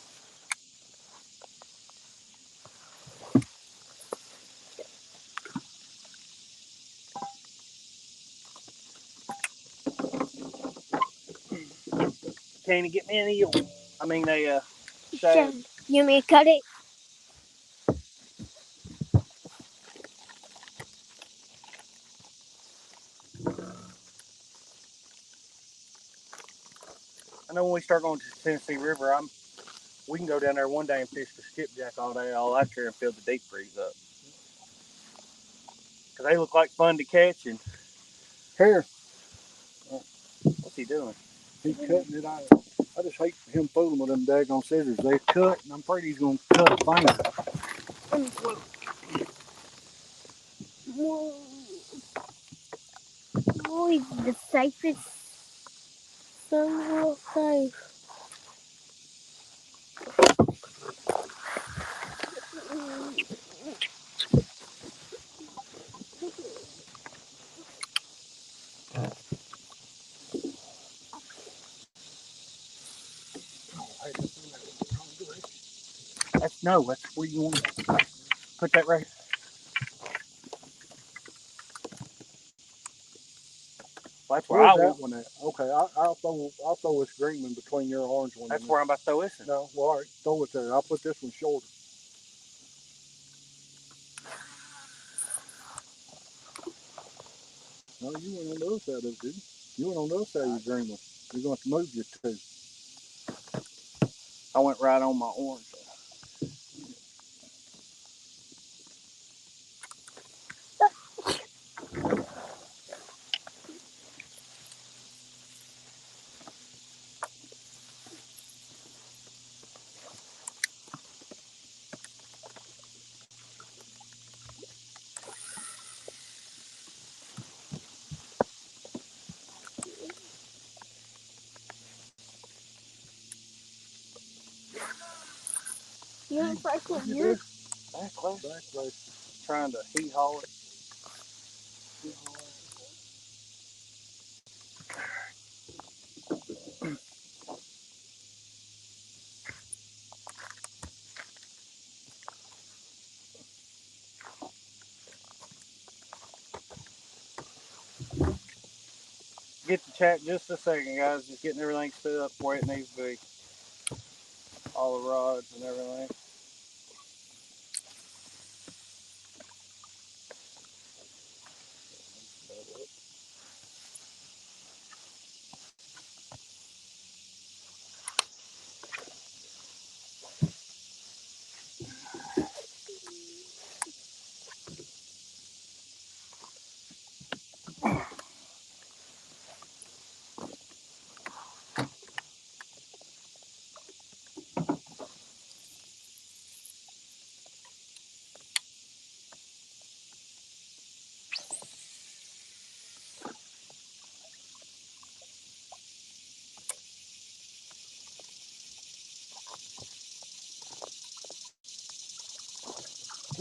Speaker 1: Can you get me an eel? I mean a shad.
Speaker 3: You want me to cut it?
Speaker 1: I know when we start going to the Tennessee River, we can go down there one day and fish for skipjack all day, all after, and fill the deep freeze up. Because they look like fun to catch. And
Speaker 2: here,
Speaker 1: what's he doing?
Speaker 2: He's cutting it out. I just hate him fooling with them daggone scissors. They cut, and I'm afraid he's going to cut a finger.
Speaker 3: Boy, the safest. So real safe.
Speaker 1: That's where you want to put that right. Well, that's where I want
Speaker 2: one at. Okay, I'll throw this green one between your orange one.
Speaker 1: That's where I'm about to throw this in.
Speaker 2: No, well, all right, throw it there. I'll put this one shorter. No, you went on the other side of it, didn't you? You went on the other side of your green one. You're going to have to move your two.
Speaker 1: I went right on my orange.
Speaker 3: You want to fresh one here?
Speaker 1: Back. Trying to heat haul it. Get the chat just a second, guys. Just getting everything set up where it needs to be. All the rods and everything.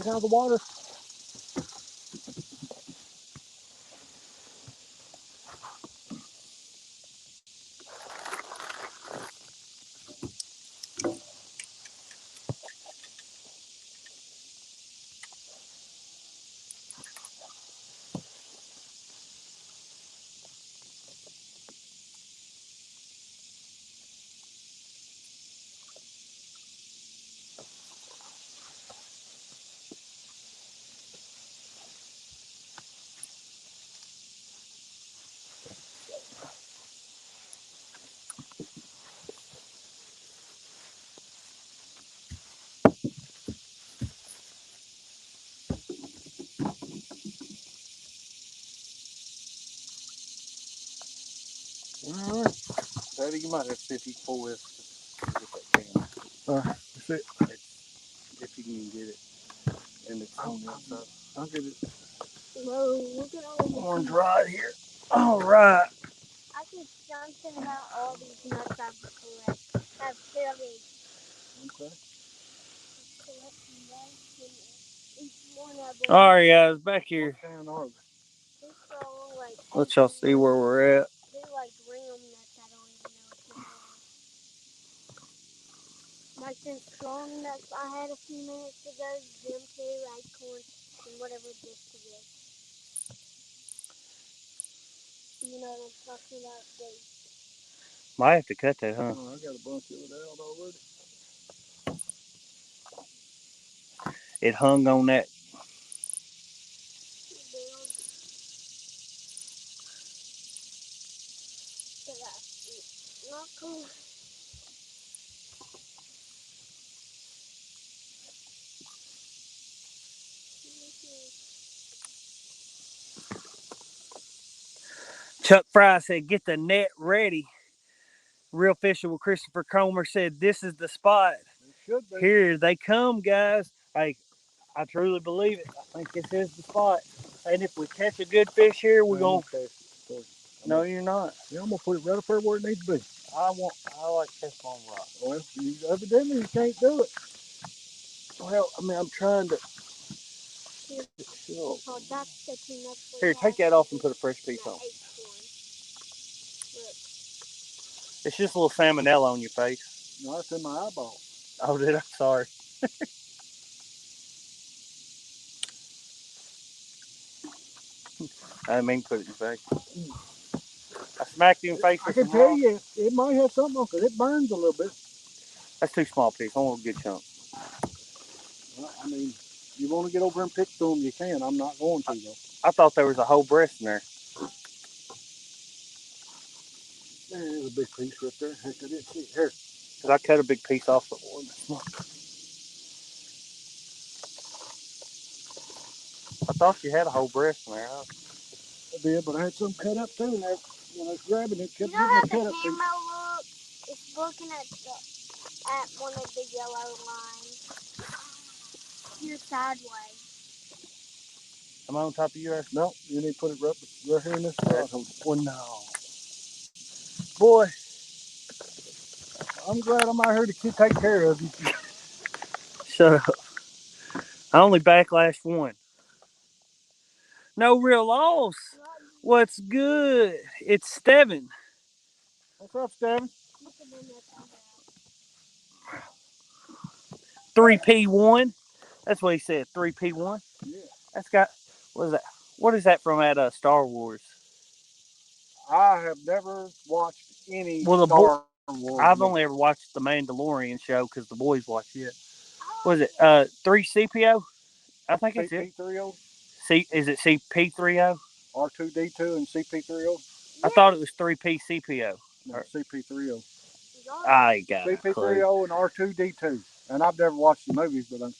Speaker 2: Get out of the water. All right.
Speaker 1: Daddy, you might have to see if you can pull this.
Speaker 2: That's it.
Speaker 1: If you can get it. And it's on the outside.
Speaker 2: I'll get it.
Speaker 3: Whoa, look at all the
Speaker 1: Orange right here. All right.
Speaker 3: I can something about all these nuts I've collected. I've collected.
Speaker 2: Okay.
Speaker 3: Collecting nuts and each one of them.
Speaker 1: All right, guys, back here.
Speaker 2: What kind are they?
Speaker 3: These are all like.
Speaker 1: Let y'all see where we're at.
Speaker 3: They're like ram nuts. I don't even know what they are. My strong nuts I had a few minutes ago. Them two acorns and whatever this is. You know what I'm talking about? These.
Speaker 1: Might have to cut that, huh?
Speaker 2: Oh, I got a bunch of it out already.
Speaker 1: It hung on that.
Speaker 3: Not cool.
Speaker 1: Chuck Fry said, "Get the net ready." Real Fishing with Christopher Comer said, "This is the spot."
Speaker 2: It should be.
Speaker 1: Here they come, guys. Hey, I truly believe it. I think this is the spot. And if we catch a good fish here, we're going to. No, you're not.
Speaker 2: Yeah, I'm going to put it right up there where it needs to be.
Speaker 1: I like catching on rock.
Speaker 2: Well, evidently you can't do it.
Speaker 1: Well, I mean, I'm trying to.
Speaker 3: Oh, that's the two nuts.
Speaker 1: Here, take that off and put a fresh piece on. It's just a little salmonella on your face.
Speaker 2: No, it's in my eyeball.
Speaker 1: Oh, did I? Sorry. I didn't mean to put it in your face. I smacked you in the face
Speaker 2: I
Speaker 1: with
Speaker 2: can
Speaker 1: some
Speaker 2: tell
Speaker 1: rock.
Speaker 2: you, it might have something on because it burns a little bit.
Speaker 1: That's too small piece. I want a good chunk.
Speaker 2: Well, I mean, you want to get over and pick to them, you can. I'm not going to, though.
Speaker 1: I thought there was a whole breast in there.
Speaker 2: There's a big piece right there. Heck, I didn't see it. Here.
Speaker 1: Because I cut a big piece off the one. I thought you had a whole breast in there.
Speaker 2: I did, but I had some cut up too. And when I was grabbing it, kept
Speaker 3: you know how the
Speaker 2: cut up
Speaker 3: camera looks? It's looking at one of the yellow lines. You're sideways.
Speaker 1: Am I on top of you?
Speaker 2: No, you need to put it right here in this spot.
Speaker 1: Well, no. Boy,
Speaker 2: I'm glad I'm out here to take care of you.
Speaker 1: shut up. I only backlashed one. No real loss. What's good? It's Steven.
Speaker 2: What's up, Steven?
Speaker 1: 3P1. That's what he said. 3P1.
Speaker 2: Yeah.
Speaker 1: That's got. What is that? What is that from at Star Wars?
Speaker 2: I have never watched any
Speaker 1: Well,
Speaker 2: Star Wars.
Speaker 1: I've only ever watched the Mandalorian show because the boys watch it. What is it? 3CPO? I think it's it.
Speaker 2: CP30?
Speaker 1: Is it CP30?
Speaker 2: R2D2 and CP30?
Speaker 1: I thought it was 3PCPO.
Speaker 2: No, CP30.
Speaker 1: I got it.
Speaker 2: CP30 and R2D2. And I've never watched the movies, but I'm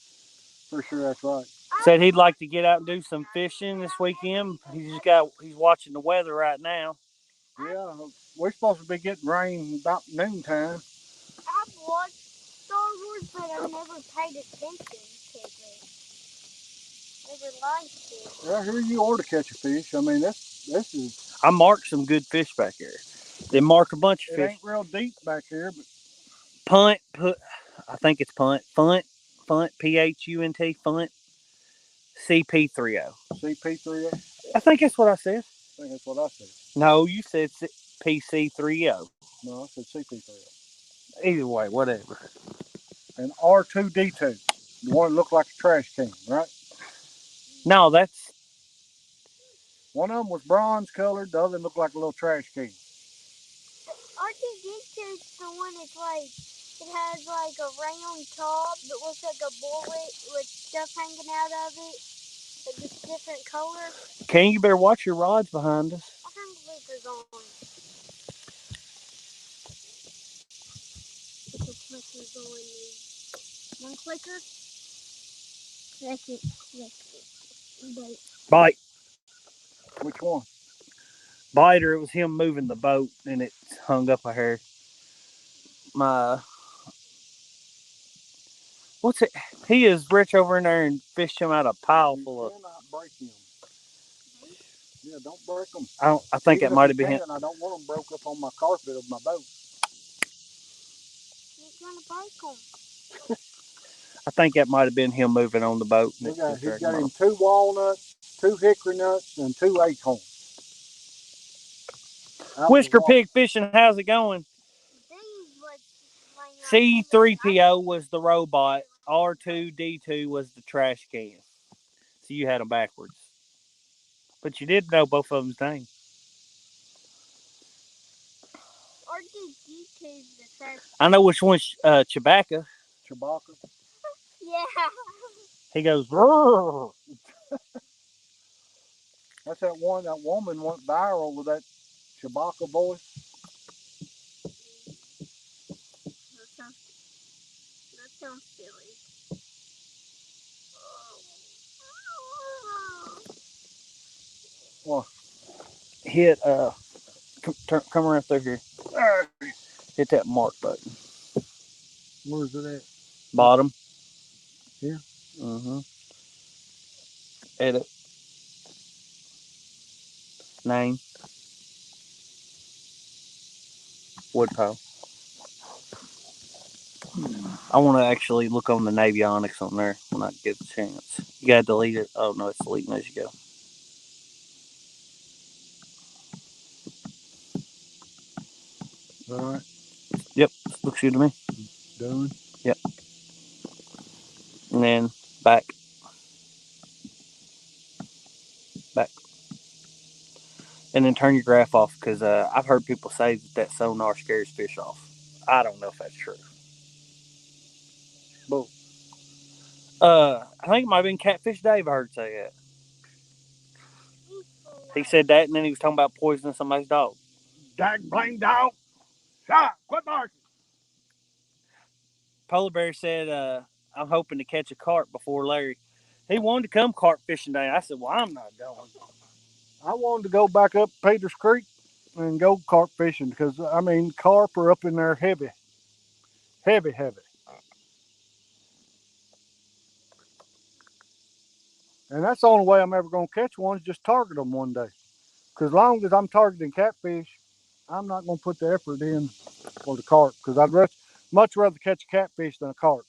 Speaker 2: pretty sure that's right.
Speaker 1: Said he'd like to get out and do some fishing this weekend. He's watching the weather right now.
Speaker 2: Yeah, we're supposed to be getting rain about noontime.
Speaker 3: I've watched Star Wars, but I've never paid attention to it. Never liked it.
Speaker 2: Well, here you ought to catch a fish. I mean, this is.
Speaker 1: I marked some good fish back there. They mark a bunch of
Speaker 2: It
Speaker 1: fish.
Speaker 2: ain't real deep back here, but
Speaker 1: Punt, I think it's punt. Funt, PHUNT, funt. CP30.
Speaker 2: CP30?
Speaker 1: I think that's what I said.
Speaker 2: I think that's what I said.
Speaker 1: No, you said PC30.
Speaker 2: No, I said CP30.
Speaker 1: Either way, whatever.
Speaker 2: And R2D2. The one that looked like a trash can, right?
Speaker 1: No, that's
Speaker 2: One of them was bronze colored, the other looked like a little trash can.
Speaker 3: R2D2 is the one that's like, it has like a round top that looks like a bullet with stuff hanging out of it. It's different color.
Speaker 1: Ken, you better watch your rods behind us.
Speaker 3: What kind of clickers on? Put the clickers on me. One clicker. Second clicker.
Speaker 1: Bite.
Speaker 2: Which one?
Speaker 1: Biter, it was him moving the boat and it hung up a hair. My what's it? He is rich over in there and fished him out a pile full of.
Speaker 2: You cannot break them. Yeah, don't break them.
Speaker 1: I think
Speaker 2: Even
Speaker 1: that might
Speaker 2: if
Speaker 1: have
Speaker 2: you
Speaker 1: been him.
Speaker 2: can, I don't want them broke up on my carpet of my boat.
Speaker 3: You're gonna break them.
Speaker 1: I think that might have been him moving on the boat. And
Speaker 2: He's got him 2 walnuts, 2 hickory nuts, and 2 acorns.
Speaker 1: Whisker Pig Fishing, how's it going? C3PO was the robot. R2D2 was the trash can. So you had them backwards. But you did know both of them's name.
Speaker 3: R2D2 is the trash can.
Speaker 1: I know which one's Chewbacca.
Speaker 2: Chewbacca.
Speaker 3: Yeah.
Speaker 1: He goes, "Roar."
Speaker 2: That's that one, that woman went viral with that Chewbacca voice.
Speaker 3: That sounds silly.
Speaker 2: What?
Speaker 1: Hit, come around through here. Hit that mark button.
Speaker 2: Where's it at?
Speaker 1: Bottom.
Speaker 2: Here?
Speaker 1: Mm-hmm. Edit. Name. Woodpile. I want to actually look on the Navionics on there when I get the chance. You got to delete it. Oh, no, it's deleting as you go.
Speaker 2: All right.
Speaker 1: Yep. Looks good to me.
Speaker 2: Done.
Speaker 1: Yep. And then back. Back. And then turn your graph off because I've heard people say that sonar scares fish off. I don't know if that's true.
Speaker 2: But
Speaker 1: I think it might have been Catfish Dave I heard say that. He said that and then he was talking about poisoning somebody's dog.
Speaker 2: dag blame dog. Shut! Quit barking.
Speaker 1: Polar Bear said, I'm hoping to catch a carp before Larry. He wanted to come carp fishing today. I said, well, I'm not going.
Speaker 2: I wanted to go back up Peters Creek and go carp fishing because, I mean, carp are up in there heavy. Heavy, heavy. And that's the only way I'm ever going to catch one is just target them one day. Because as long as I'm targeting catfish, I'm not going to put the effort in for the carp because I'd much rather catch a catfish than a carp.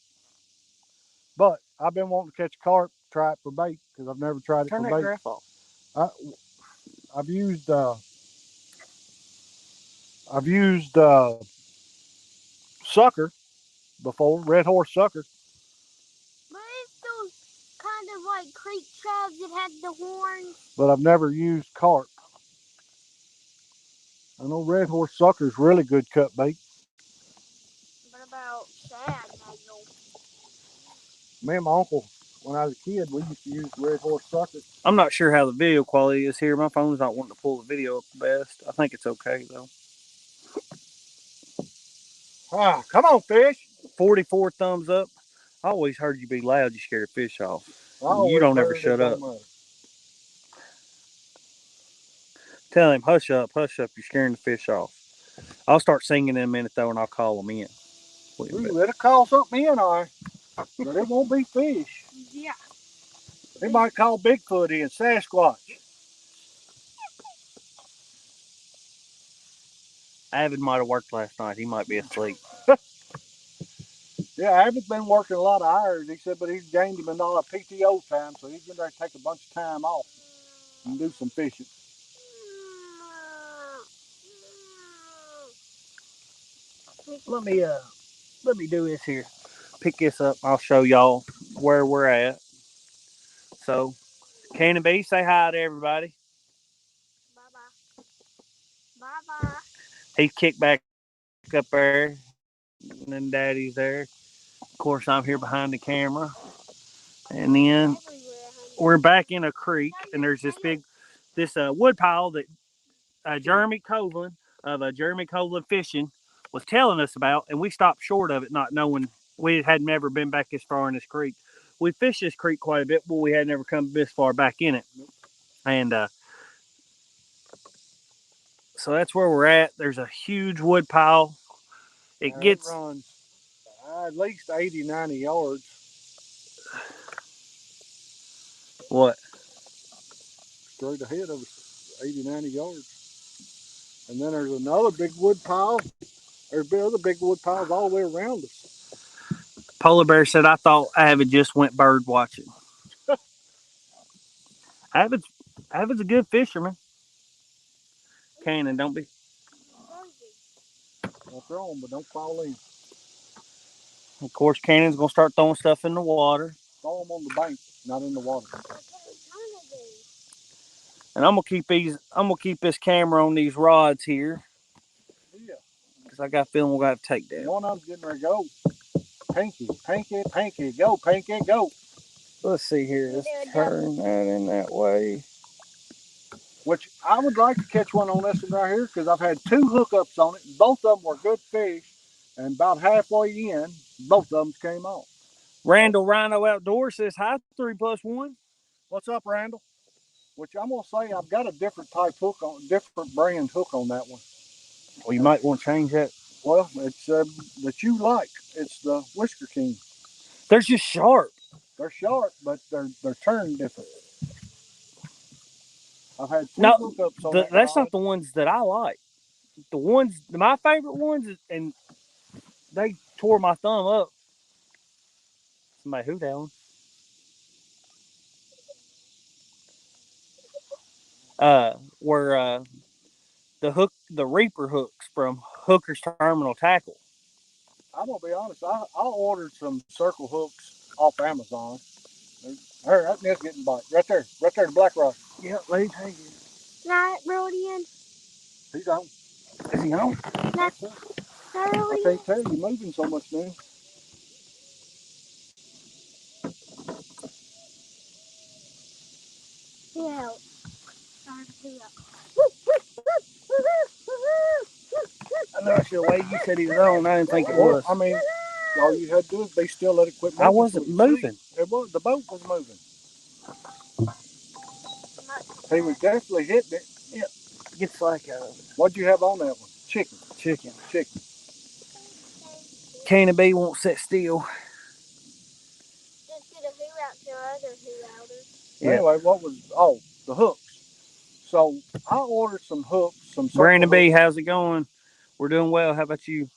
Speaker 2: But I've been wanting to catch a carp, try it for bait because I've never tried it
Speaker 1: Turn
Speaker 2: for
Speaker 1: that
Speaker 2: bait.
Speaker 1: graph off.
Speaker 2: I've used sucker before, red horse sucker.
Speaker 3: But it's those kind of like creek trout that have the horns.
Speaker 2: But I've never used carp. I know red horse sucker is really good cut bait.
Speaker 3: What about shad, Nigel?
Speaker 2: Me and my uncle, when I was a kid, we used to use red horse sucker.
Speaker 1: I'm not sure how the video quality is here. My phone's not wanting to pull the video up the best. I think it's okay, though.
Speaker 2: Ah, come on, fish.
Speaker 1: 44 thumbs up. I always heard you be loud. You scare fish off.
Speaker 2: I
Speaker 1: You
Speaker 2: always
Speaker 1: don't ever
Speaker 2: heard it
Speaker 1: shut up.
Speaker 2: don't matter.
Speaker 1: Tell him, hush up, hush up. You're scaring the fish off. I'll start singing in a minute, though, and I'll call them in.
Speaker 2: It'll call something in, all right. But it won't be fish.
Speaker 3: Yeah.
Speaker 2: They might call Bigfoot in, Sasquatch.
Speaker 1: Avid might have worked last night. He might be asleep.
Speaker 2: Yeah, Abbott's been working a lot of hours. He said, but he's gained him in all the PTO time, so he's going to take a bunch of time off and do some fishing.
Speaker 1: Let me do this here. Pick this up. I'll show y'all where we're at. So, Cannon B, say hi to everybody.
Speaker 3: Bye bye. Bye bye.
Speaker 1: He's kicked back up there, and then Daddy's there. Of course, I'm here behind the camera, and then we're back in a creek, and there's this wood pile that Jeremy Coveland of Jeremy Coveland Fishing was telling us about, and we stopped short of it, not knowing we had never been back this far in this creek. We fished this creek quite a bit, but we had never come this far back in it, and so that's where we're at. There's a huge wood pile. It
Speaker 2: It
Speaker 1: gets
Speaker 2: runs at least 80, 90 yards
Speaker 1: what?
Speaker 2: straight ahead of us, 80, 90 yards. And then there's another big wood pile. There's other big wood piles all the way around us.
Speaker 1: Polar Bear said, I thought Avid just went bird watching. Avid's Avid's a good fisherman. Cannon, don't be.
Speaker 2: Don't throw them, but don't fall in.
Speaker 1: Of course, Cannon's gonna start throwing stuff in the water,
Speaker 2: Throw them on the bank, not in the water.
Speaker 1: and I'm gonna keep these. I'm gonna keep this camera on these rods here
Speaker 2: Yeah.
Speaker 1: because I got a feeling we're gonna have to take that.
Speaker 2: One of them's getting ready to go. Pinky, pinky, pinky, go, pinky, go.
Speaker 1: Let's see here. Let's turn that in that way.
Speaker 2: Which I would like to catch one on this one right here because I've had two hookups on it. And both of them were good fish. And about halfway in, both of them came off.
Speaker 1: Randall Rhino Outdoors says hi 3+1.
Speaker 2: What's up, Randall? Which I'm gonna say I've got a different type hook on, different brand hook on that one.
Speaker 1: Well, you might want to change that.
Speaker 2: Well, it's that you like. It's the Whisker King.
Speaker 1: They're just sharp.
Speaker 2: They're sharp, but they're turned different. I've had two
Speaker 1: No,
Speaker 2: hookups on that
Speaker 1: that's
Speaker 2: rod.
Speaker 1: not the ones that I like. The ones, my favorite ones, and they tore my thumb up. Somebody who that one? Were the Reaper hooks from Hooker's Terminal Tackle.
Speaker 2: I'm gonna be honest. I ordered some circle hooks off Amazon. There, that net's getting bite right there, the black rock.
Speaker 1: Yeah, let me take it.
Speaker 3: Not really in.
Speaker 2: He's on.
Speaker 1: Is he on?
Speaker 3: Not,
Speaker 2: I
Speaker 3: really
Speaker 2: can't tell you moving so much now.
Speaker 3: in.
Speaker 1: I know it's the way you said he was on. I didn't think it
Speaker 2: Well,
Speaker 1: was.
Speaker 2: I mean, all you had to do is be still, let it quit moving.
Speaker 1: I wasn't moving.
Speaker 2: It was, the boat was moving. He was definitely hitting it.
Speaker 1: Yeah, gets like a
Speaker 2: What'd you have on that one? Chicken.
Speaker 1: chicken.
Speaker 2: Chicken.
Speaker 1: Cannon B won't sit still.
Speaker 3: Just get a who out to other who outer.
Speaker 1: Yeah.
Speaker 2: Anyway, what was, oh, the hooks. So I ordered some hooks, some circle
Speaker 1: Brandon B,
Speaker 2: hooks.
Speaker 1: how's it going? We're doing well. How about you?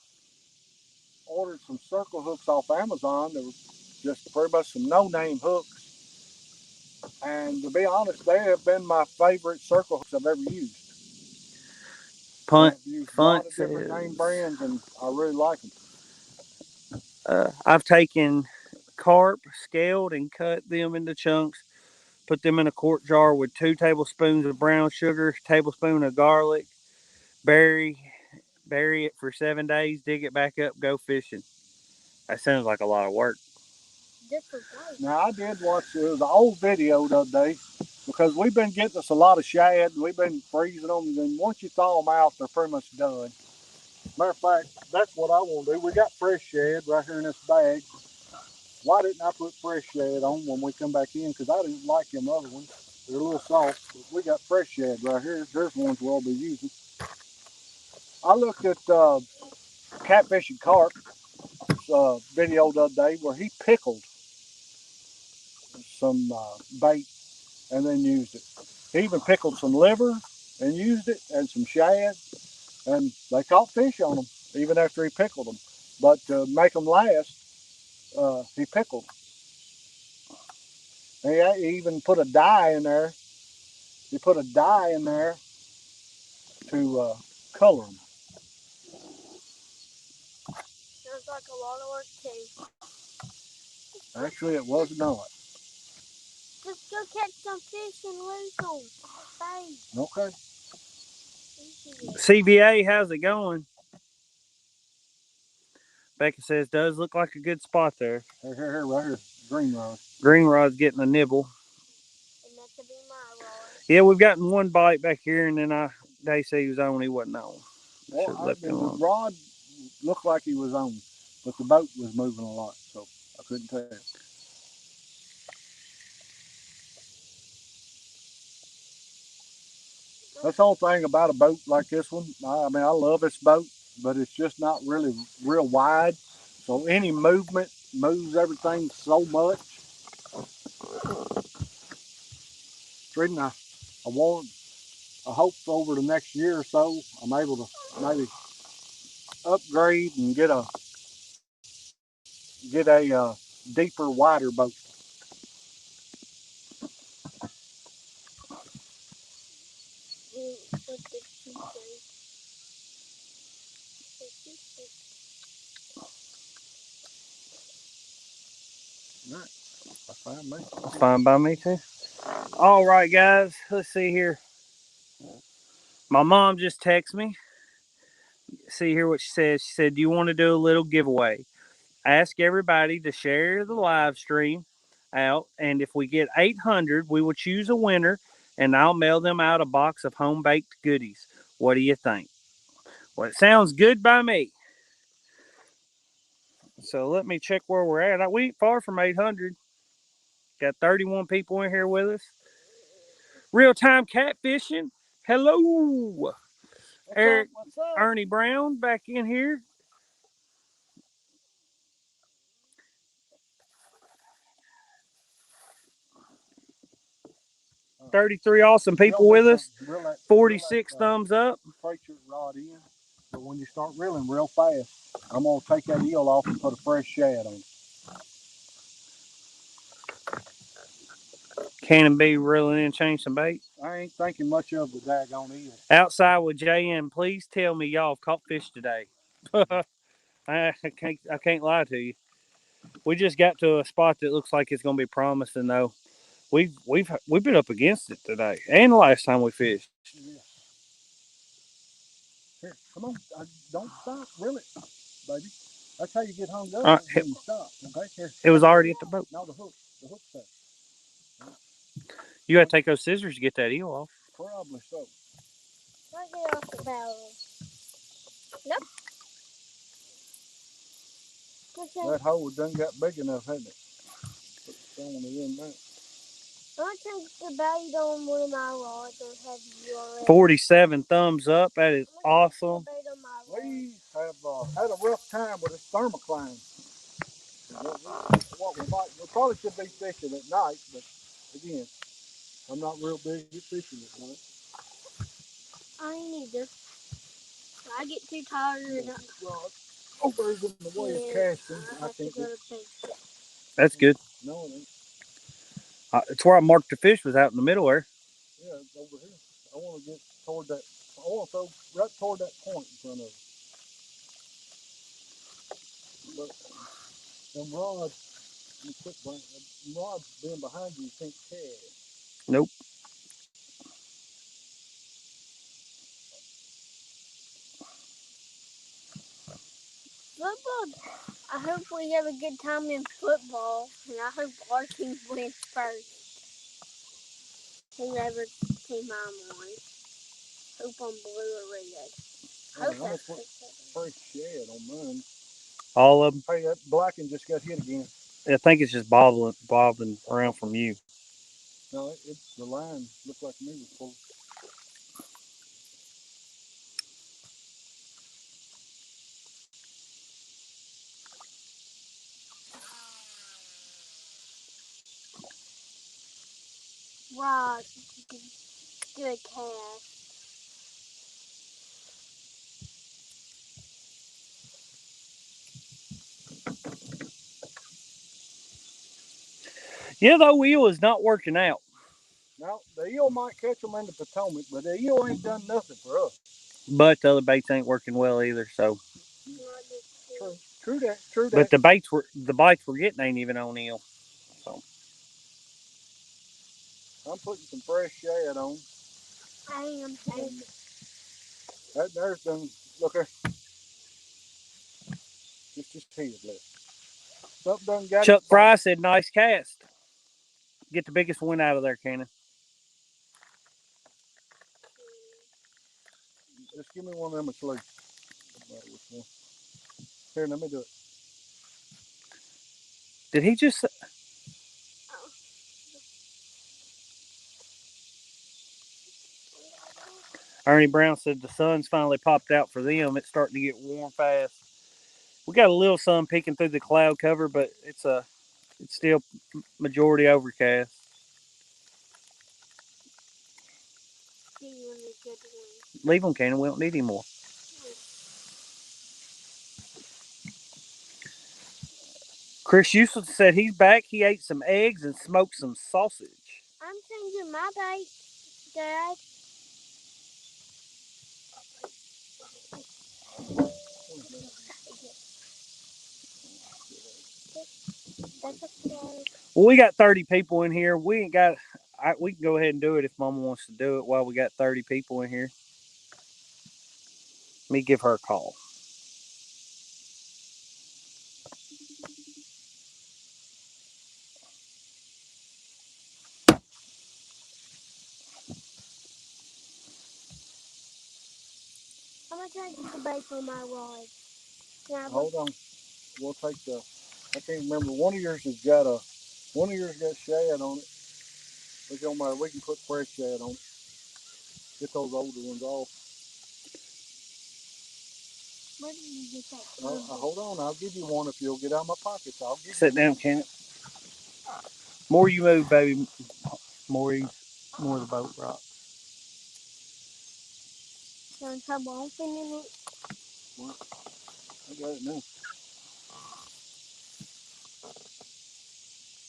Speaker 2: Ordered some circle hooks off Amazon. They were just pretty much some no-name hooks. And to be honest, they have been my favorite circle hooks I've ever used.
Speaker 1: Punt.
Speaker 2: I've used a
Speaker 1: Punt
Speaker 2: lot of different name
Speaker 1: says,
Speaker 2: brands, and I really like them.
Speaker 1: I've taken carp, scaled, and cut them into chunks. Put them in a quart jar with 2 tablespoons of brown sugar, tablespoon of garlic. Bury bury it for 7 days. Dig it back up. Go fishing. That sounds like a lot of work.
Speaker 2: Now I did watch the old video the other day because we've been getting us a lot of shad. And we've been freezing them, and once you thaw them out, they're pretty much done. Matter of fact, that's what I want to do. We got fresh shad right here in this bag. Why didn't I put fresh shad on when we come back in? Because I didn't like them other ones. They're a little soft. But we got fresh shad right here. There's ones we'll be using. I looked at catfishing carp video the other day where he pickled some bait and then used it. He even pickled some liver and used it, and some shad, and they caught fish on them even after he pickled them. But to make them last, he pickled. He even put a dye in there. He put a dye in there to color them.
Speaker 3: Sounds like a lot of work too.
Speaker 2: Actually, it was not.
Speaker 3: Just go catch some fish and lose them. Bye.
Speaker 2: Okay.
Speaker 1: CBA, how's it going? Becca says, does look like a good spot there.
Speaker 2: Here, right here. Green rod.
Speaker 1: Green rod's getting a nibble.
Speaker 3: And that could be my rod.
Speaker 1: Yeah, we've gotten one bite back here, and then they say he was on. He wasn't on.
Speaker 2: Well, the rod looked like he was on, but the boat was moving a lot, so I couldn't tell. That's the whole thing about a boat like this one. I mean, I love this boat, but it's just not really real wide. So any movement moves everything so much. Reading, I want, I hope over the next year or so, I'm able to maybe upgrade and get a deeper, wider boat.
Speaker 3: What did she say?
Speaker 2: All right, that's fine, man.
Speaker 1: That's fine by me too. All right, guys. Let's see here. My mom just texted me. See here what she says. She said, "Do you want to do a little giveaway? Ask everybody to share the live stream out, and if we get 800, we will choose a winner, and I'll mail them out a box of home baked goodies. What do you think?" Well, it sounds good by me. So let me check where we're at. We ain't far from 800. Got 31 people in here with us. Real time catfishing. Hello. Eric,
Speaker 2: What's up?
Speaker 1: Ernie Brown back in here. 33 awesome people with us. 46 thumbs up.
Speaker 2: Preacher rod in, but when you start reeling real fast, I'm gonna take that eel off and put a fresh shad on it.
Speaker 1: Cannon B reeling in, change some bait.
Speaker 2: I ain't thinking much of the daggone eel.
Speaker 1: Outside with JM, please tell me y'all have caught fish today. I can't lie to you. We just got to a spot that looks like it's gonna be promising though. We've been up against it today, and the last time we fished.
Speaker 2: Yeah. Here, come on, don't stop, reel it, baby. That's how you get hung up when you stop. Okay, here.
Speaker 1: It was already at the boat.
Speaker 2: No, the hook's there.
Speaker 1: You got to take those scissors to get that eel off.
Speaker 2: Probably so.
Speaker 3: Right there off the barrel. Nope. Okay.
Speaker 2: That hole done got big enough, hasn't it? Put throwing it in there.
Speaker 3: I think the bait on one of my rods or have you already?
Speaker 1: 47 thumbs up. That is awesome.
Speaker 2: We have had a rough time with this thermocline. What we probably should be fishing at night, but again, I'm not real big at fishing at night.
Speaker 3: I ain't either. I get too tired.
Speaker 2: Well, over in the way of casting, I
Speaker 3: have to
Speaker 2: think
Speaker 3: go to bed.
Speaker 1: That's good.
Speaker 2: No, it ain't.
Speaker 1: It's where I marked the fish was out in the middle there.
Speaker 2: Yeah, it's over here. I want to get toward that. I want to throw right toward that point in front of it. But them rods, you quit buying them rods being behind you can't cast.
Speaker 1: Nope.
Speaker 3: Football. I hope we have a good time in football, and I hope our team wins first. Whoever team I'm on. Hope I'm blue or red.
Speaker 2: I'm gonna put first shad on mine.
Speaker 1: All of them.
Speaker 2: Hey, that blacking just got hit again.
Speaker 1: I think it's just bobbling around from you.
Speaker 2: No, the line looked like me was full.
Speaker 3: Right. Good cast.
Speaker 1: Yeah, the wheel is not working out.
Speaker 2: Now, the eel might catch them in the Potomac, but the eel ain't done nothing for us.
Speaker 1: But the other baits ain't working well either. So,
Speaker 2: True that. True
Speaker 1: but
Speaker 2: that.
Speaker 1: the bites we're getting ain't even on eel. So
Speaker 2: I'm putting some fresh shad on.
Speaker 3: I am too.
Speaker 2: That there's done. Look there. Just head left. Something done got
Speaker 1: Chuck
Speaker 2: it bone.
Speaker 1: Fry said, "Nice cast. Get the biggest one out of there, Cannon."
Speaker 2: Just give me one of them asleep. Here, let me do it.
Speaker 1: Did he just? Ernie Brown said the sun's finally popped out for them. It's starting to get warm fast. We got a little sun peeking through the cloud cover, but it's still majority overcast. Leave them, Cannon. We don't need any more. Chris Houston said he's back. He ate some eggs and smoked some sausage.
Speaker 3: I'm changing my bait, Dad. That's okay.
Speaker 1: Well, we got 30 people in here. We ain't got. We can go ahead and do it if Mama wants to do it while we got 30 people in here. Let me give her a call.
Speaker 3: I'm gonna try to get the bait for my rod.
Speaker 2: Hold on. We'll take the. I can't remember. One of yours has got a. One of yours got shad on it. It don't matter. We can put fresh shad on it. Get those older ones off.
Speaker 3: Where did you get that
Speaker 2: Hold on. I'll give you one if you'll get out of my pockets. I'll give
Speaker 1: Sit down, Kenneth. More you move, baby. More the boat rock.
Speaker 3: Gonna come opening it.
Speaker 2: Well, I got it now.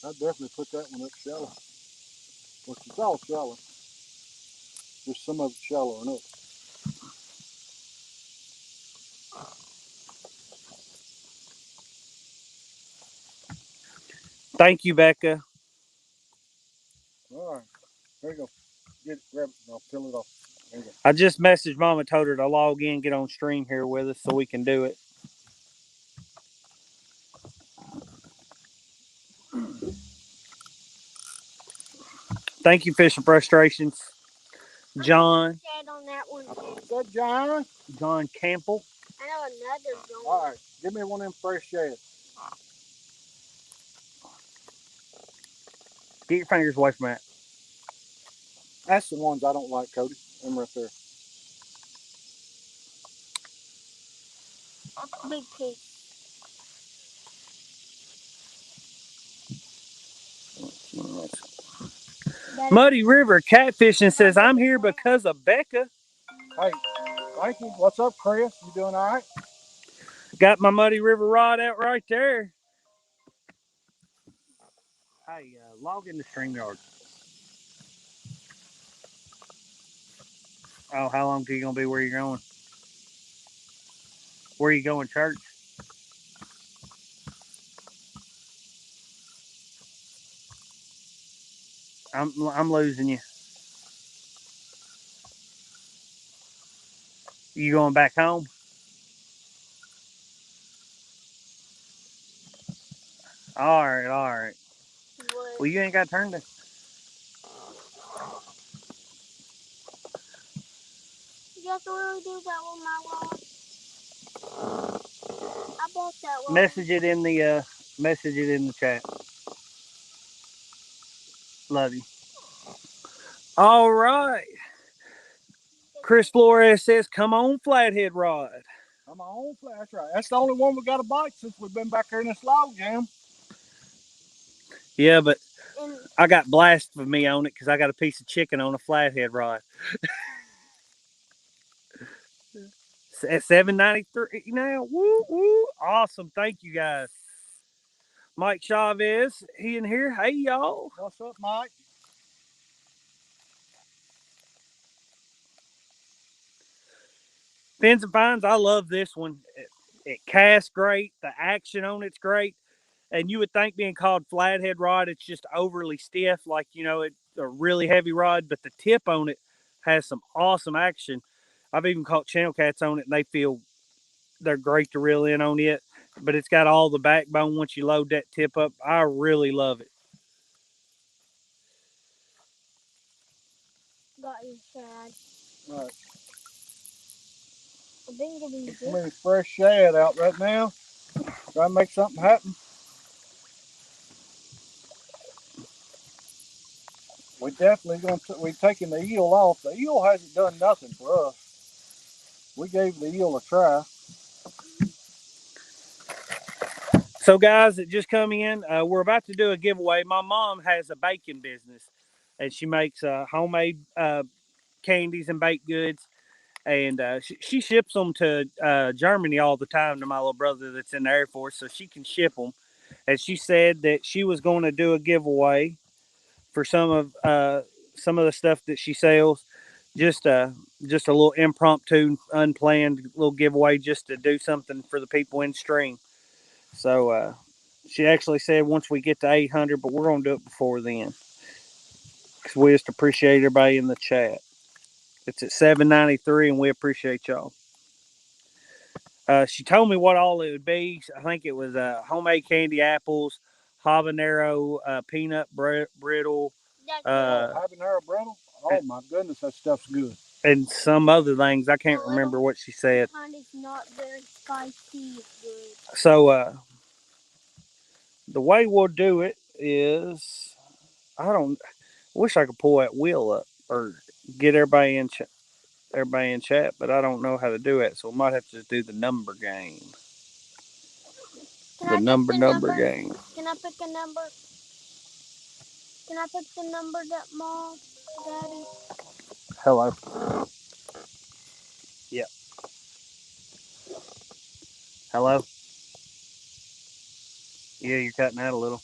Speaker 2: I definitely put that one up shallow. Which is all shallow. Just some of it shallow enough.
Speaker 1: Thank you, Becca.
Speaker 2: All right. There you go. Get it, grab it, and I'll peel it off. There you go.
Speaker 1: I just messaged Mama, told her to log in, get on stream here with us so we can do it. Thank you, Fishing Frustrations. John.
Speaker 3: On that one too.
Speaker 2: Is that John?
Speaker 1: John Campbell.
Speaker 3: I know another John.
Speaker 2: All right. Give me one of them fresh shads.
Speaker 1: Get your fingers away from that.
Speaker 2: That's the ones I don't like, Cody. Them right there.
Speaker 3: Big piece.
Speaker 1: Muddy River Catfishing says, I'm here because of Becca.
Speaker 2: Hey, thank you. What's up, Chris? You doing all right?
Speaker 1: Got my Muddy River rod out right there. Hey, log in the StreamYard. Oh, how long are you going to be where you're going? Where are you going, church? I'm losing you. You going back home? All right, all right.
Speaker 3: What?
Speaker 1: Well, you ain't got to turn to.
Speaker 3: You have to really do that with my rod. I bought that rod.
Speaker 1: Message it in the chat. Love you. All right. Chris Flores says, "Come on, flathead rod."
Speaker 2: I'm my own flat. That's right. That's the only one we got a bite since we've been back here in this log jam.
Speaker 1: Yeah, but
Speaker 3: And
Speaker 1: I got blasphemy on it because I got a piece of chicken on a flathead rod. At $7.93 now. Woo woo! Awesome. Thank you guys. Mike Chavez, he in here. Hey, y'all.
Speaker 2: What's up, Mike?
Speaker 1: Fins and Fines, I love this one. It casts great. The action on it's great. And you would think being called flathead rod, it's just overly stiff, like, it's a really heavy rod, but the tip on it has some awesome action. I've even caught channel cats on it, and they're great to reel in on it. But it's got all the backbone once you load that tip up. I really love it.
Speaker 3: Got you, Chad.
Speaker 2: Right.
Speaker 3: I think it'll be
Speaker 2: Come
Speaker 3: good.
Speaker 2: here, fresh shad out right now. Try to make something happen. We definitely we're taking the eel off. The eel hasn't done nothing for us. We gave the eel a try.
Speaker 1: So, guys that just come in, we're about to do a giveaway. My mom has a baking business, and she makes homemade candies and baked goods. And she ships them to Germany all the time to my little brother that's in the Air Force, so she can ship them. And she said that she was going to do a giveaway for some of the stuff that she sells. Just a little impromptu, unplanned little giveaway, just to do something for the people in stream. So she actually said once we get to 800, but we're going to do it before then because we just appreciate everybody in the chat. It's at 793, and we appreciate y'all. She told me what all it would be. I think it was homemade candy apples, habanero peanut brittle,
Speaker 2: Habanero brittle? Oh my goodness, that stuff's good.
Speaker 1: and some other things. I can't remember what she said.
Speaker 3: Kind is not very spicy. Good.
Speaker 1: So the way we'll do it is, I don't wish I could pull that wheel up or get everybody in chat, but I don't know how to do it. So we might have to do the number game. The number game.
Speaker 3: Can I pick a number? Can I pick the number that Mom, Daddy?
Speaker 1: Hello. Yeah. Hello. Yeah, you're cutting out a little.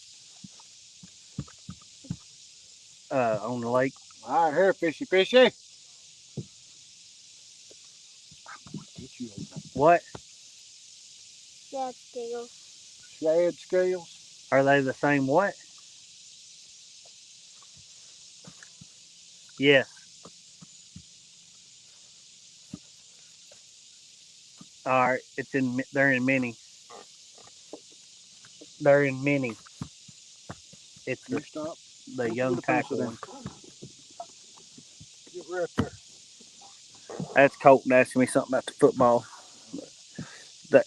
Speaker 1: On the lake.
Speaker 2: All right, here, fishy, fishy.
Speaker 1: What?
Speaker 3: Shad scales.
Speaker 2: Shad scales.
Speaker 1: Are they the same what? Yes. All right. They're in mini. They're in mini. It's
Speaker 2: Can you stop?
Speaker 1: the young tackle one.
Speaker 2: Get right there.
Speaker 1: That's Colton asking me something about the football.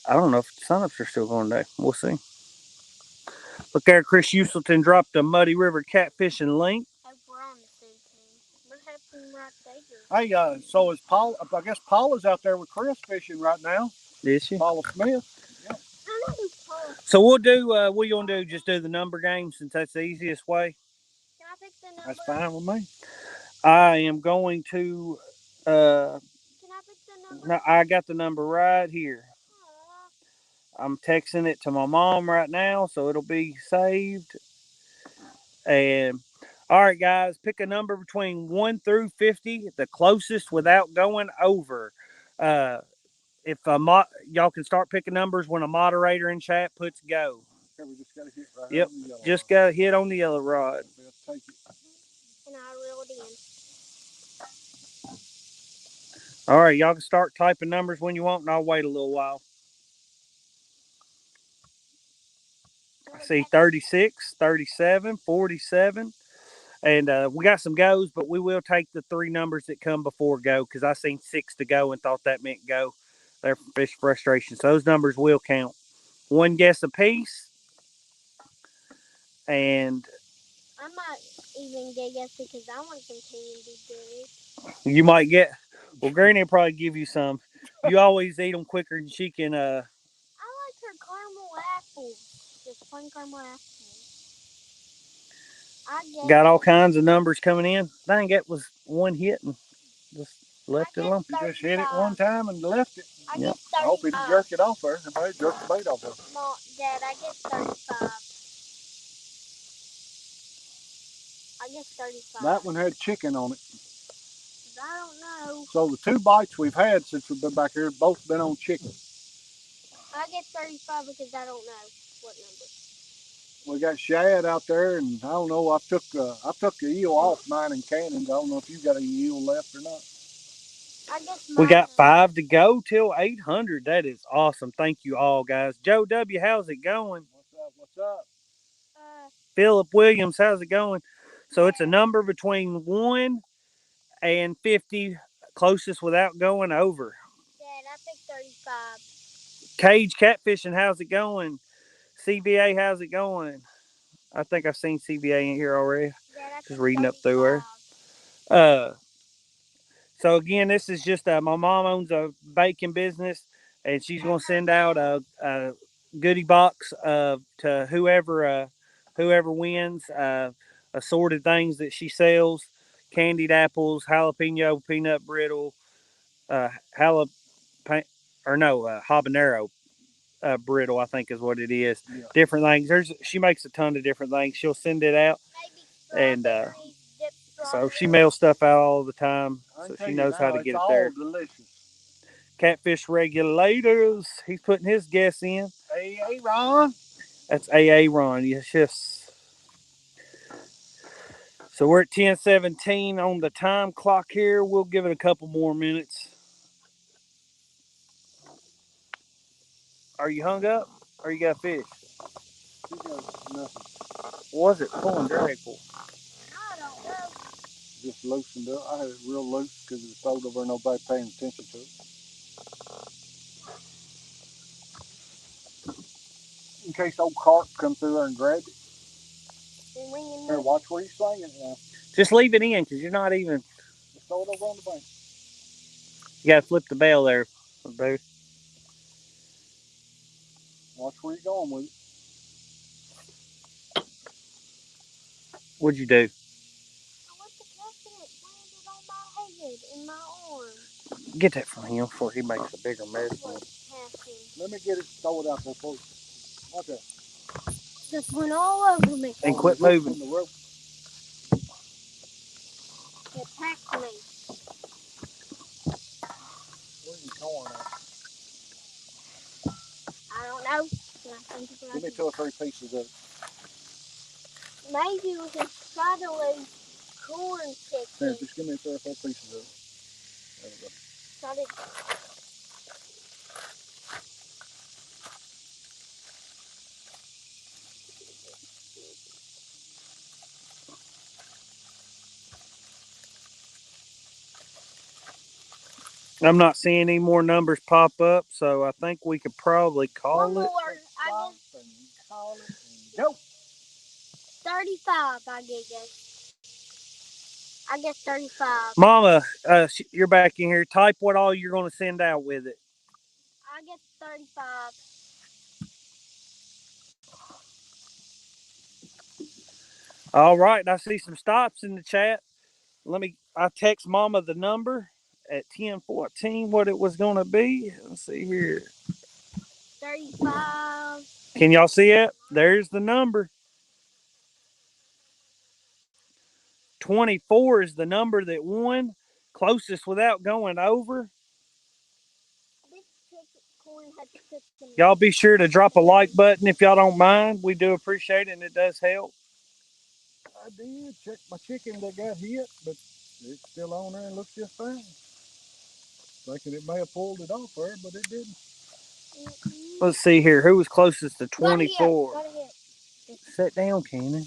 Speaker 1: I don't know if signups are still going today. We'll see. Look there, Chris Uselton dropped a Muddy River catfishing link.
Speaker 3: We're on the same thing. What happened right
Speaker 2: Hey,
Speaker 3: there?
Speaker 2: so is Paul? I guess Paula's out there with Chris fishing right now.
Speaker 1: Is she?
Speaker 2: Paula Smith.
Speaker 3: Yep.
Speaker 1: So we'll do. What you want to do? Just do the number game since that's the easiest way.
Speaker 3: Can I pick the number?
Speaker 2: That's fine with me.
Speaker 1: I am going to.
Speaker 3: Can I pick the number?
Speaker 1: No, I got the number right here. I'm texting it to my mom right now, so it'll be saved. And all right, guys, pick a number between 1 through 50, the closest without going over. If y'all can start picking numbers when a moderator in chat puts go.
Speaker 2: Okay, we just got to hit right.
Speaker 1: Yep, just got to hit on the yellow rod.
Speaker 2: Take it.
Speaker 3: And I reeled in.
Speaker 1: All right, y'all can start typing numbers when you want, and I'll wait a little while. I see 36, 37, 47. And we got some goes, but we will take the three numbers that come before go because I seen 6 to go and thought that meant go. They're fish frustration. So those numbers will count. One guess apiece. And
Speaker 3: I might even get yes because I want some candy good.
Speaker 1: you might get, well, Granny will probably give you some. You always eat them quicker than she can.
Speaker 3: I like her caramel apples. Just plain caramel apples.
Speaker 1: Got all kinds of numbers coming in. Dang, it was one hit and just left it alone.
Speaker 2: You just hit it one time and left it.
Speaker 3: Yep.
Speaker 2: I hope he didn't jerk it off there. Somebody jerked the bait off there.
Speaker 3: Dad, I get 35. get 35.
Speaker 2: That one had chicken on it.
Speaker 3: I don't know.
Speaker 2: So the 2 bites we've had since we've been back here both been on chicken.
Speaker 3: I get 35 because I don't know what number.
Speaker 2: We got shad out there, and I don't know. I took the eel off mine and Cannon's. I don't know if you got any eel left or not.
Speaker 3: I guess
Speaker 1: We got
Speaker 3: mine-
Speaker 1: 5 to go till 800. That is awesome. Thank you all, guys. Joe W, how's it going?
Speaker 2: What's up? What's up?
Speaker 1: Philip Williams, how's it going? So it's a number between 1 and 50, closest without going over.
Speaker 3: Dad, I think 35.
Speaker 1: Cage Catfishing, how's it going? CBA, how's it going? I think I've seen CBA in here already.
Speaker 3: Dad, I
Speaker 1: Just
Speaker 3: think
Speaker 1: reading
Speaker 3: 35.
Speaker 1: up through her. So again, this is just my mom owns a bacon business, and she's gonna send out a goodie box to whoever wins, assorted things that she sells: candied apples, jalapeno peanut brittle, uh, jalap or no habanero brittle, I think is what it is.
Speaker 2: Yeah.
Speaker 1: Different things. She makes a ton of different things. She'll send it out, and so she mails stuff out all the time, so she knows how to get it there.
Speaker 2: It's all delicious.
Speaker 1: Catfish regulators. He's putting his guess in.
Speaker 2: Hey, Ron.
Speaker 1: That's AA Ron. Yes, yes. So we're at 10:17 on the time clock here. We'll give it a couple more minutes. Are you hung up? Or you got fish?
Speaker 2: You got nothing.
Speaker 1: What was it pulling drag for?
Speaker 3: I don't know.
Speaker 2: Just loosened up. I had it real loose because it was sold over and nobody paying attention to it. In case old carp come through there and grab it. Here, watch where you swing it now.
Speaker 1: Just leave it in because you're not even.
Speaker 2: Just throw it over on the bank.
Speaker 1: You got to flip the bell there, boo.
Speaker 2: Watch where you're going with it.
Speaker 1: What'd you do?
Speaker 3: I went to catch it. It landed on my head and my arm.
Speaker 1: Get that from him before he makes a bigger mess.
Speaker 2: Let me get it, throw it out there for you. Watch that.
Speaker 3: Just went all over me.
Speaker 1: And quit moving.
Speaker 2: The rope.
Speaker 3: It packed me.
Speaker 2: Where's your corn at?
Speaker 3: I don't know.
Speaker 2: Give me 2 or 3 pieces of it.
Speaker 3: Maybe we can try to lose corn chicken.
Speaker 2: Here, just give me 3 or 4 pieces of it. There we go.
Speaker 3: Try to...
Speaker 1: I'm not seeing any more numbers pop up, so I think we could probably call
Speaker 3: One
Speaker 1: it.
Speaker 3: more. I guess
Speaker 2: Go.
Speaker 3: 35. I guess 35.
Speaker 1: Mama, you're back in here. Type what all you're going to send out with it.
Speaker 3: I guess 35.
Speaker 1: All right, I see some stops in the chat. I text Mama the number at 10:14 what it was going to be. Let's see here.
Speaker 3: 35.
Speaker 1: Can y'all see it? There's the number. 24 is the number that won. Closest without going over. Y'all be sure to drop a like button if y'all don't mind. We do appreciate it, and it does help.
Speaker 2: I did check my chicken that got hit, but it's still on there and looks just fine. Thinking it may have pulled it off there, but it didn't.
Speaker 1: Let's see here. Who was closest to 24?
Speaker 3: Gotta hit.
Speaker 1: Sit down, Cannon.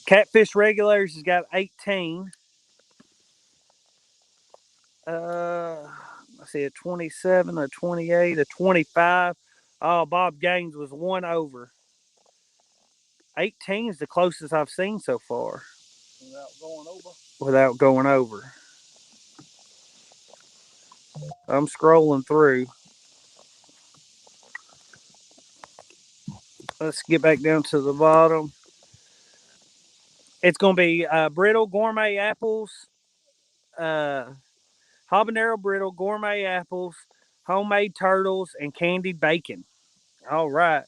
Speaker 1: Catfish Regulators has got 18. I see a 27, a 28, a 25. Oh, Bob Gaines was 1 over. 18 is the closest I've seen so far. Without going over. I'm scrolling through. Let's get back down to the bottom. It's going to be brittle gourmet apples, habanero brittle gourmet apples, homemade turtles, and candied bacon. All right.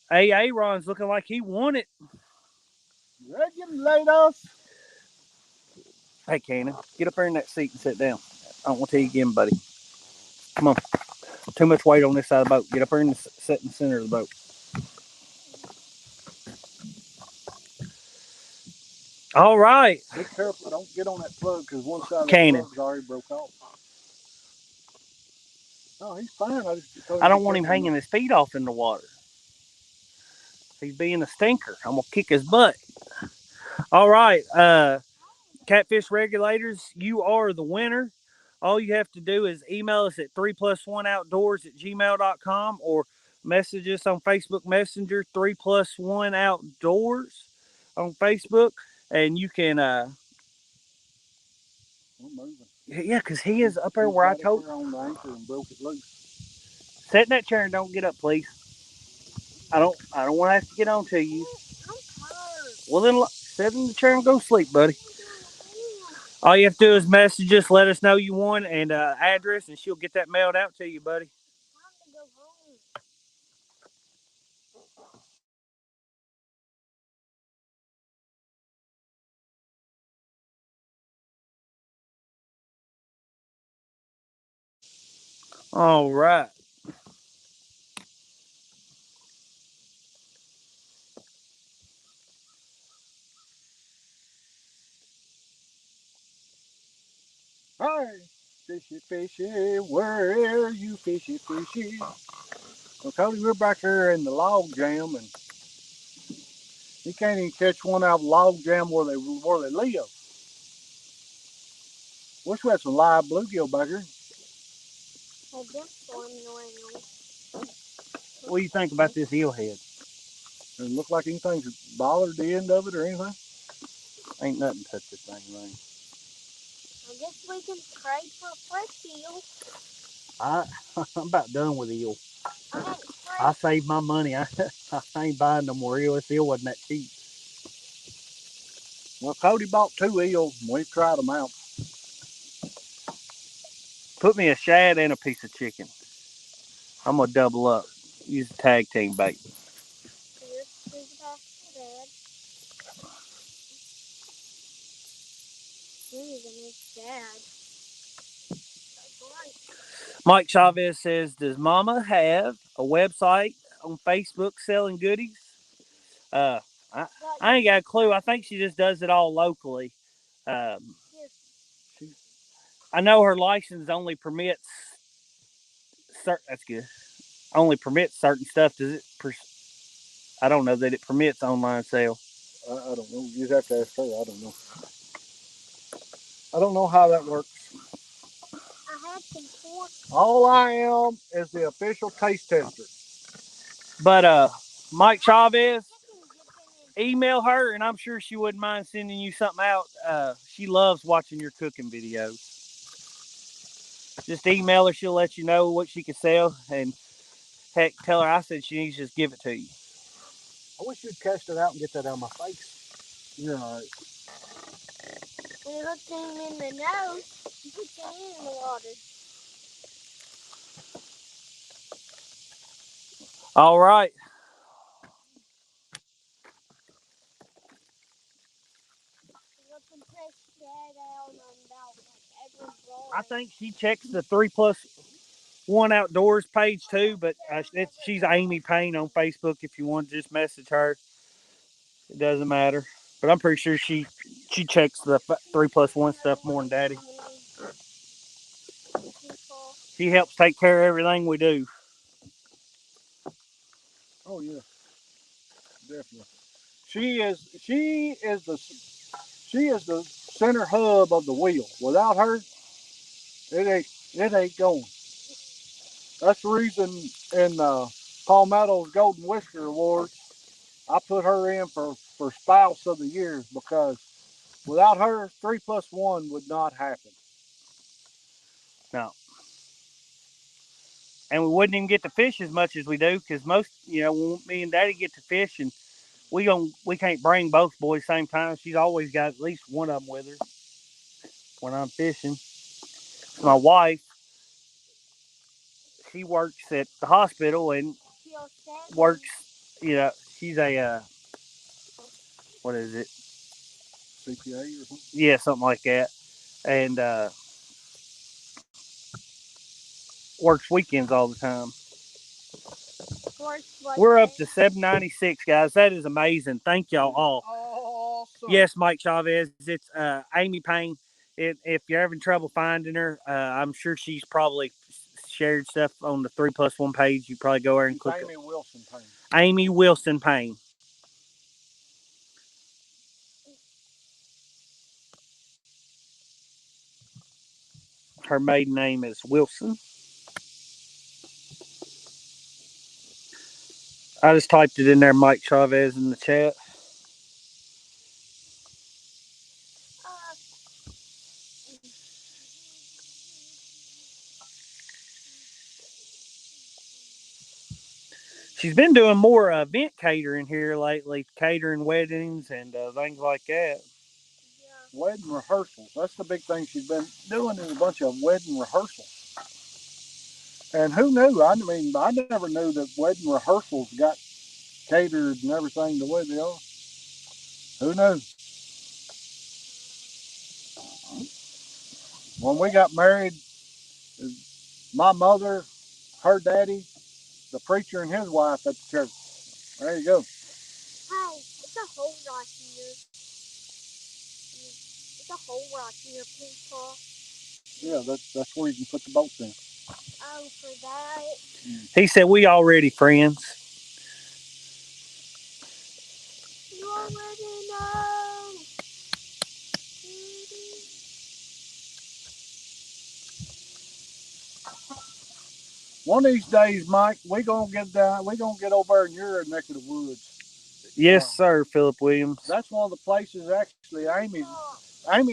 Speaker 1: Hey, Aaron's looking like he won it.
Speaker 2: Regulators.
Speaker 1: Hey, Cannon, get up there in that seat and sit down. I don't want to tell you again, buddy. Come on. Too much weight on this side of the boat. Get up there and sit in the center of the boat. All right.
Speaker 2: Be careful, don't get on that plug because one side of that
Speaker 1: Cannon.
Speaker 2: plug's already broke off. Oh, he's fine. I just told
Speaker 1: I
Speaker 2: him to
Speaker 1: don't
Speaker 2: be
Speaker 1: want him
Speaker 2: careful.
Speaker 1: hanging his feet off in the water. He's being a stinker. I'm going to kick his butt. All right. Catfish regulators, you are the winner. All you have to do is email us at 3plus1outdoors@gmail.com or message us on Facebook Messenger, 3plus1outdoors on Facebook. And you can, yeah, because he is up there where I told you.
Speaker 2: On the anchor and broke it loose.
Speaker 1: Sit in that chair and don't get up, please. I don't want to have to get on to you. Well, then sit in the chair and go sleep, buddy. All you have to do is message us, let us know you won, and address, and she'll get that mailed out to you, buddy. All right.
Speaker 2: Hi, fishy, fishy, where are you, fishy, fishy? Well, Cody, we're back here in the log jam, and he can't even catch one out of the log jam where they live. Wish we had some live bluegill back here.
Speaker 1: What do you think about this eel head?
Speaker 2: Doesn't look like anything's bothered the end of it or anything.
Speaker 1: Ain't nothing touched this thing, man.
Speaker 3: I guess we can trade for a fresh eel.
Speaker 1: I'm about done with eel.
Speaker 3: I
Speaker 1: I saved my money. I ain't buying no more eel. This eel wasn't that cheap.
Speaker 2: Well, Cody bought 2 eels, and we've tried them out.
Speaker 1: Put me a shad and a piece of chicken. I'm gonna double up. Use the tag team bait. Mike Chavez says, "Does Mama have a website on Facebook selling goodies?" Uh, I, I ain't got a clue. I think she just does it all locally. Um, I know her license only permits that's good. Only permits certain stuff. Does it? I don't know that it permits online sale.
Speaker 2: I don't know. You'd have to ask her. I don't know. I don't know how that works.
Speaker 3: I had some pork.
Speaker 2: All I am is the official taste tester.
Speaker 1: But Mike Chavez, email her, and I'm sure she wouldn't mind sending you something out. She loves watching your cooking videos. Just email her; she'll let you know what she can sell, and heck, tell her I said she needs to just give it to you.
Speaker 2: I wish you'd cast it out and get that out of my face.
Speaker 3: You're all right. When you look him in the nose, you put your hand in the water.
Speaker 1: All right. I think she checks the 3plus1 outdoors page too, but she's Amy Payne on Facebook. If you want to just message her, it doesn't matter. But I'm pretty sure she checks the 3plus1 stuff more than Daddy. She helps take care of everything we do.
Speaker 2: Oh yeah, definitely. She is the center hub of the wheel. Without her, it ain't going. That's the reason in Palmetto's Golden Whisker Award, I put her in for spouse of the year because without her, 3plus1 would not happen.
Speaker 1: No. And we wouldn't even get to fish as much as we do because most, when me and Daddy get to fish and we can't bring both boys same time. She's always got at least one of them with her when I'm fishing. My wife, she works at the hospital and
Speaker 3: your stepmom?
Speaker 1: works. You know, she's a what is it?
Speaker 2: CPA or something.
Speaker 1: Yeah, something like that. And works weekends all the time.
Speaker 3: Works what
Speaker 1: We're up
Speaker 3: day?
Speaker 1: to 796, guys. That is amazing. Thank y'all all.
Speaker 2: Awesome.
Speaker 1: Yes, Mike Chavez. It's Amy Payne. If you're having trouble finding her, I'm sure she's probably shared stuff on the 3+1 page. You probably go there and click
Speaker 2: Amy Wilson Payne.
Speaker 1: Amy Wilson Payne. Her maiden name is Wilson. I just typed it in there, Mike Chavez, in the chat.
Speaker 3: Uh,
Speaker 1: She's been doing more event catering here lately, catering weddings and things like that.
Speaker 3: yeah.
Speaker 2: Wedding rehearsals. That's the big thing she's been doing is a bunch of wedding rehearsals. And who knew? I mean, I never knew that wedding rehearsals got catered and everything the way they are. Who knew? When we got married, my mother, her daddy, the preacher, and his wife at the church. There you go.
Speaker 3: Hey, it's a hole right here. It's a hole right here, people.
Speaker 2: Yeah, that's where you can put the boats in.
Speaker 3: Oh, for that.
Speaker 1: He said we already friends.
Speaker 3: You already know.
Speaker 2: One of these days, Mike, we gonna get down. We gonna get over in your neck of the woods.
Speaker 1: Yes, sir, Philip Williams.
Speaker 2: That's one of the places actually Amy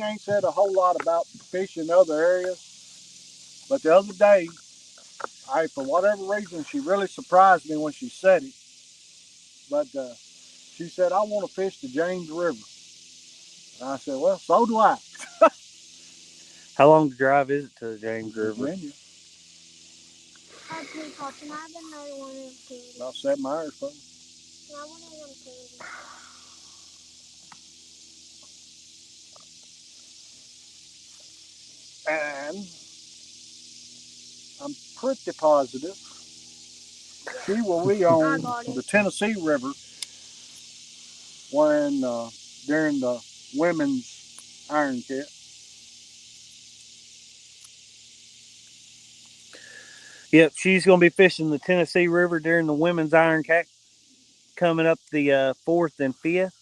Speaker 2: ain't said a whole lot about fishing in other areas, but the other day, for whatever reason, she really surprised me when she said it. But she said, "I want to fish the James River," and I said, "Well, so do I."
Speaker 1: How long the drive is it to the James River?
Speaker 2: Virginia,
Speaker 3: Hey, people, can I have another one of them candies?
Speaker 2: about 7 hours, probably.
Speaker 3: Can I have one of them candies?
Speaker 2: And I'm pretty positive she will be on the Tennessee River when during the women's iron cat.
Speaker 1: Yep, she's going to be fishing the Tennessee River during the women's iron cat coming up the 4th and 5th.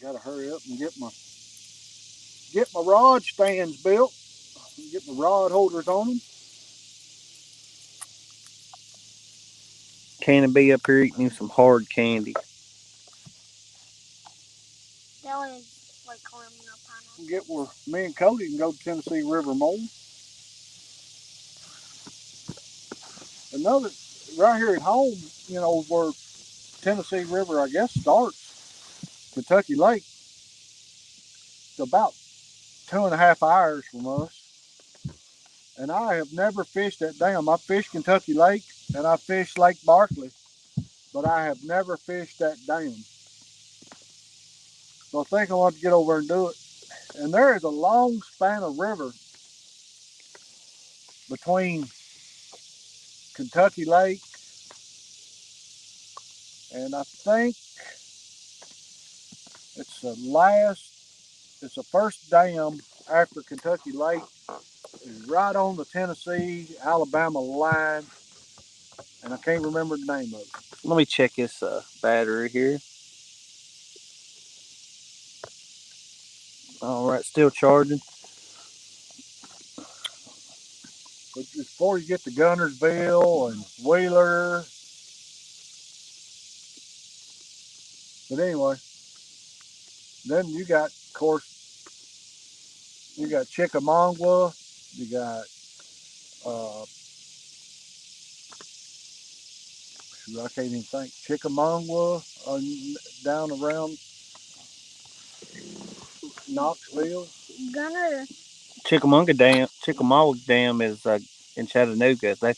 Speaker 2: Got to hurry up and get my rod stands built. Get my rod holders on them.
Speaker 1: Cannon be up here eating some hard candy.
Speaker 3: That one is like caramel pineapple.
Speaker 2: Get where me and Cody can go to Tennessee River more. Another right here at home, where Tennessee River I guess starts, Kentucky Lake. It's about 2.5 hours from us. And I have never fished that dam. I fished Kentucky Lake and I fished Lake Barkley, but I have never fished that dam. So I think I want to get over and do it. And there is a long span of river between Kentucky Lake and I think it's the first dam after Kentucky Lake is right on the Tennessee Alabama line, and I can't remember the name of it.
Speaker 1: Let me check this battery here. All right, still charging.
Speaker 2: But before you get to Gunnersville and Wheeler, but anyway, then you got, of course, you got Chickamauga, you got, I can't even think, Chickamauga, down around Knoxville.
Speaker 3: Gunner.
Speaker 1: Chickamauga Dam is in Chattanooga.
Speaker 2: Okay,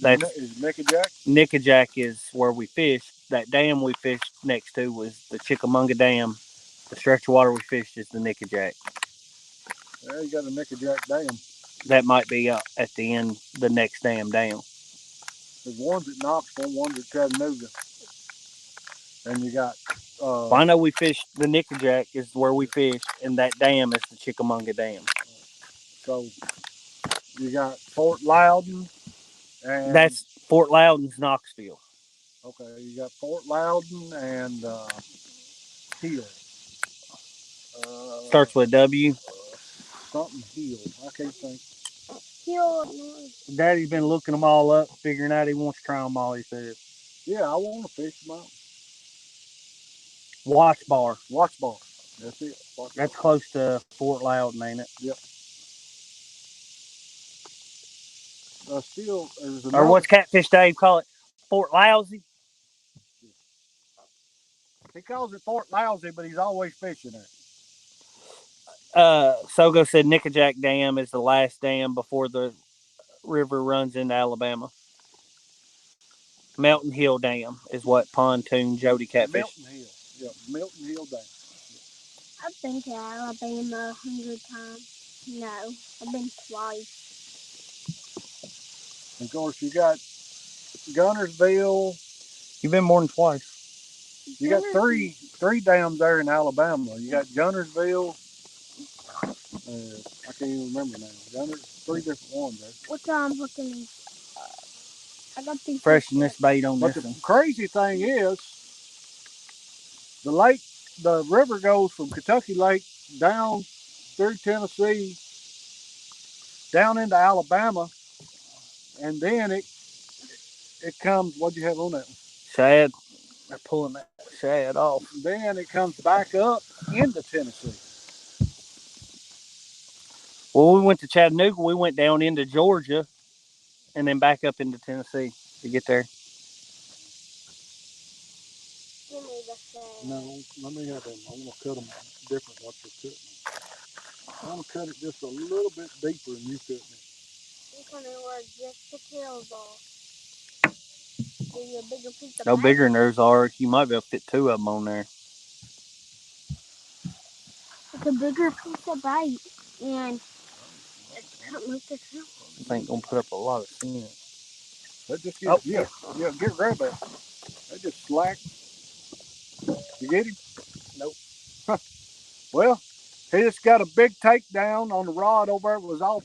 Speaker 1: That's
Speaker 2: is Nickajack?
Speaker 1: Nickajack is where we fished. That dam we fished next to was the Chickamauga Dam. The stretch of water we fished is the Nickajack.
Speaker 2: There you got a Nickajack Dam.
Speaker 1: That might be at the end, the next dam down.
Speaker 2: There's one's at Knoxville, one's at Chattanooga, and you got.
Speaker 1: Well, I know we fished the Nickajack is where we fished, and that dam is the Chickamauga Dam.
Speaker 2: So you got Fort Loudon, and
Speaker 1: That's Fort Loudon's Knoxville.
Speaker 2: okay, you got Fort Loudon and Hill.
Speaker 1: Starts with a W.
Speaker 2: Something Hill. I can't think.
Speaker 3: Hill.
Speaker 1: Daddy's been looking them all up, figuring out he wants to try them all. He says.
Speaker 2: Yeah, I want to fish them out.
Speaker 1: Watch Bar.
Speaker 2: Watch Bar. That's it.
Speaker 1: That's close to Fort Loudon, ain't it?
Speaker 2: Yep. Still, there's
Speaker 1: Or
Speaker 2: another.
Speaker 1: what's Catfish Dave call it? Fort Lousy?
Speaker 2: He calls it Fort Lousy, but he's always fishing there.
Speaker 1: Sogo said Nickajack Dam is the last dam before the river runs into Alabama. Melton Hill Dam is what pontoon Jody catfish.
Speaker 2: Milton Hill. Yeah, Milton Hill Dam.
Speaker 3: I've been to Alabama 100 times. No, I've been twice.
Speaker 2: Of course, you got Gunnersville.
Speaker 1: You've been more than twice.
Speaker 2: You got three dams there in Alabama. You got Gunnersville. I can't even remember now. Three different ones there.
Speaker 3: What's I'm looking? I got these.
Speaker 1: Freshen this bait on
Speaker 2: But
Speaker 1: this
Speaker 2: the
Speaker 1: one.
Speaker 2: crazy thing is, the river goes from Kentucky Lake down through Tennessee, down into Alabama, and then it comes. What'd you have on that one?
Speaker 1: Shad. They're pulling that shad off.
Speaker 2: Then it comes back up into Tennessee.
Speaker 1: Well, we went to Chattanooga. We went down into Georgia, and then back up into Tennessee to get there.
Speaker 3: Give me the shade.
Speaker 2: No, let me have them. I want to cut them different. What you're cutting. I want to cut it just a little bit deeper than you cut it.
Speaker 3: I'm gonna work just the tails off. Give you a bigger piece of
Speaker 1: No
Speaker 3: bait.
Speaker 1: bigger than theirs are. You might be able to fit two of them on there.
Speaker 3: It's a bigger piece of bait, and it's not most of the
Speaker 1: This ain't gonna put up a lot of scent.
Speaker 2: That just gets, get grab that. That just slack. You get him?
Speaker 1: Nope.
Speaker 2: Huh. Well, he just got a big takedown on the rod over there. It was off.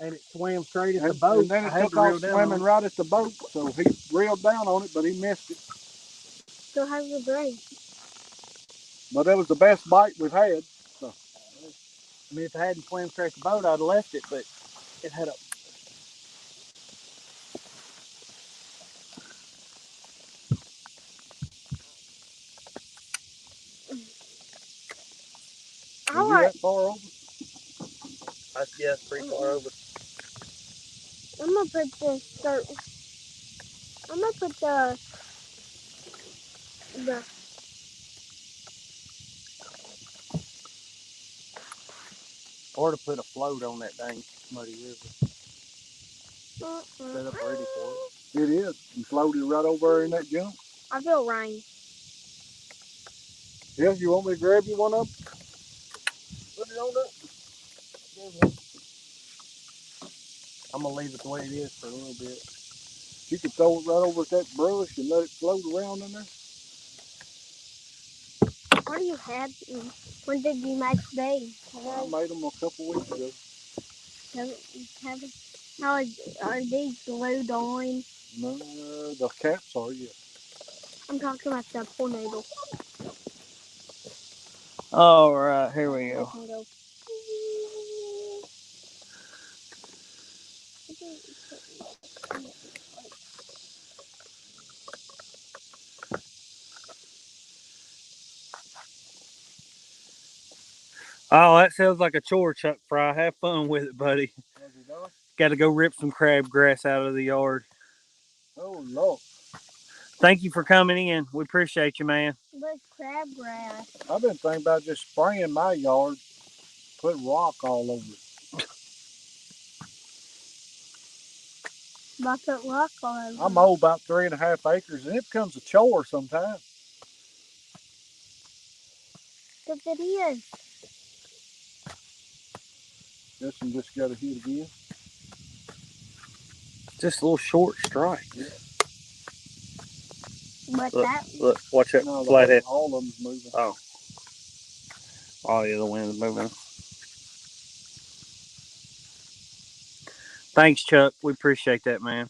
Speaker 1: And it swam straight at the boat.
Speaker 2: And then it took off swimming right at the boat. So he reeled down on it, but he missed it.
Speaker 3: So how's your brain?
Speaker 2: But that was the best bite we've had. So.
Speaker 1: I mean, if I hadn't swam straight at the boat, I'd have left it, but it had a.
Speaker 3: All right.
Speaker 2: That far over?
Speaker 1: Yeah, pretty far over.
Speaker 3: I'm gonna put this dirt. I'm gonna put the
Speaker 1: Or to put a float on that dang muddy river. Set up ready for it.
Speaker 2: It is. You floated right over in that junk.
Speaker 3: I feel rain.
Speaker 2: Yeah, you want me to grab you one of them?
Speaker 1: Put it on up. I'm gonna leave it the way it is for a little bit.
Speaker 2: You can throw it right over that brush and let it float around in there.
Speaker 3: What do you have? When did you make these?
Speaker 2: I made them a couple weeks ago.
Speaker 3: How are these glued on?
Speaker 2: No, the caps are, yeah.
Speaker 3: I'm talking about the pool noodle.
Speaker 1: All right, here we go. Oh, that sounds like a chore, Chuck Fry. Have fun with it, buddy. Got to go rip some crabgrass out of the yard.
Speaker 2: Oh, Lord.
Speaker 1: Thank you for coming in. We appreciate you, man.
Speaker 3: Look, crabgrass.
Speaker 2: I've been thinking about just spraying my yard, put rock all over it.
Speaker 3: I put rock all over.
Speaker 2: I mow about 3.5 acres, and it becomes a chore sometimes.
Speaker 3: Because it is.
Speaker 2: This one just got to hit again.
Speaker 1: Just a little short strike.
Speaker 2: Yeah.
Speaker 3: But
Speaker 1: Look,
Speaker 3: that.
Speaker 1: look, watch that
Speaker 2: No,
Speaker 1: flathead.
Speaker 2: all of them's moving.
Speaker 1: Oh. Oh, yeah, the wind's moving. Thanks, Chuck. We appreciate that, man.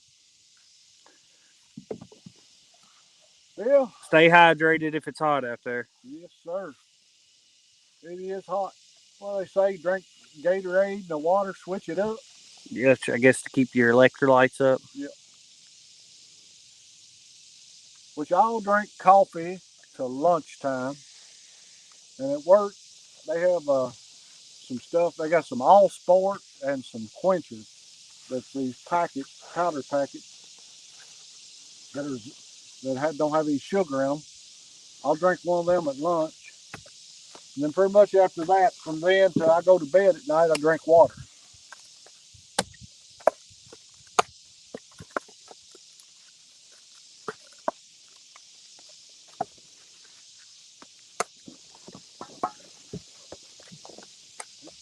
Speaker 2: Yeah.
Speaker 1: Stay hydrated if it's hot out there.
Speaker 2: Yes, sir. It is hot. Well, they say drink Gatorade and the water, switch it up.
Speaker 1: Yes, I guess to keep your electrolytes up.
Speaker 2: Yep. Which I'll drink coffee till lunchtime. And at work, they have some stuff. They got some All Sport and some quenchers. That's these packets, powder packets that don't have any sugar in them. I'll drink one of them at lunch. And then pretty much after that, from then till I go to bed at night, I drink water.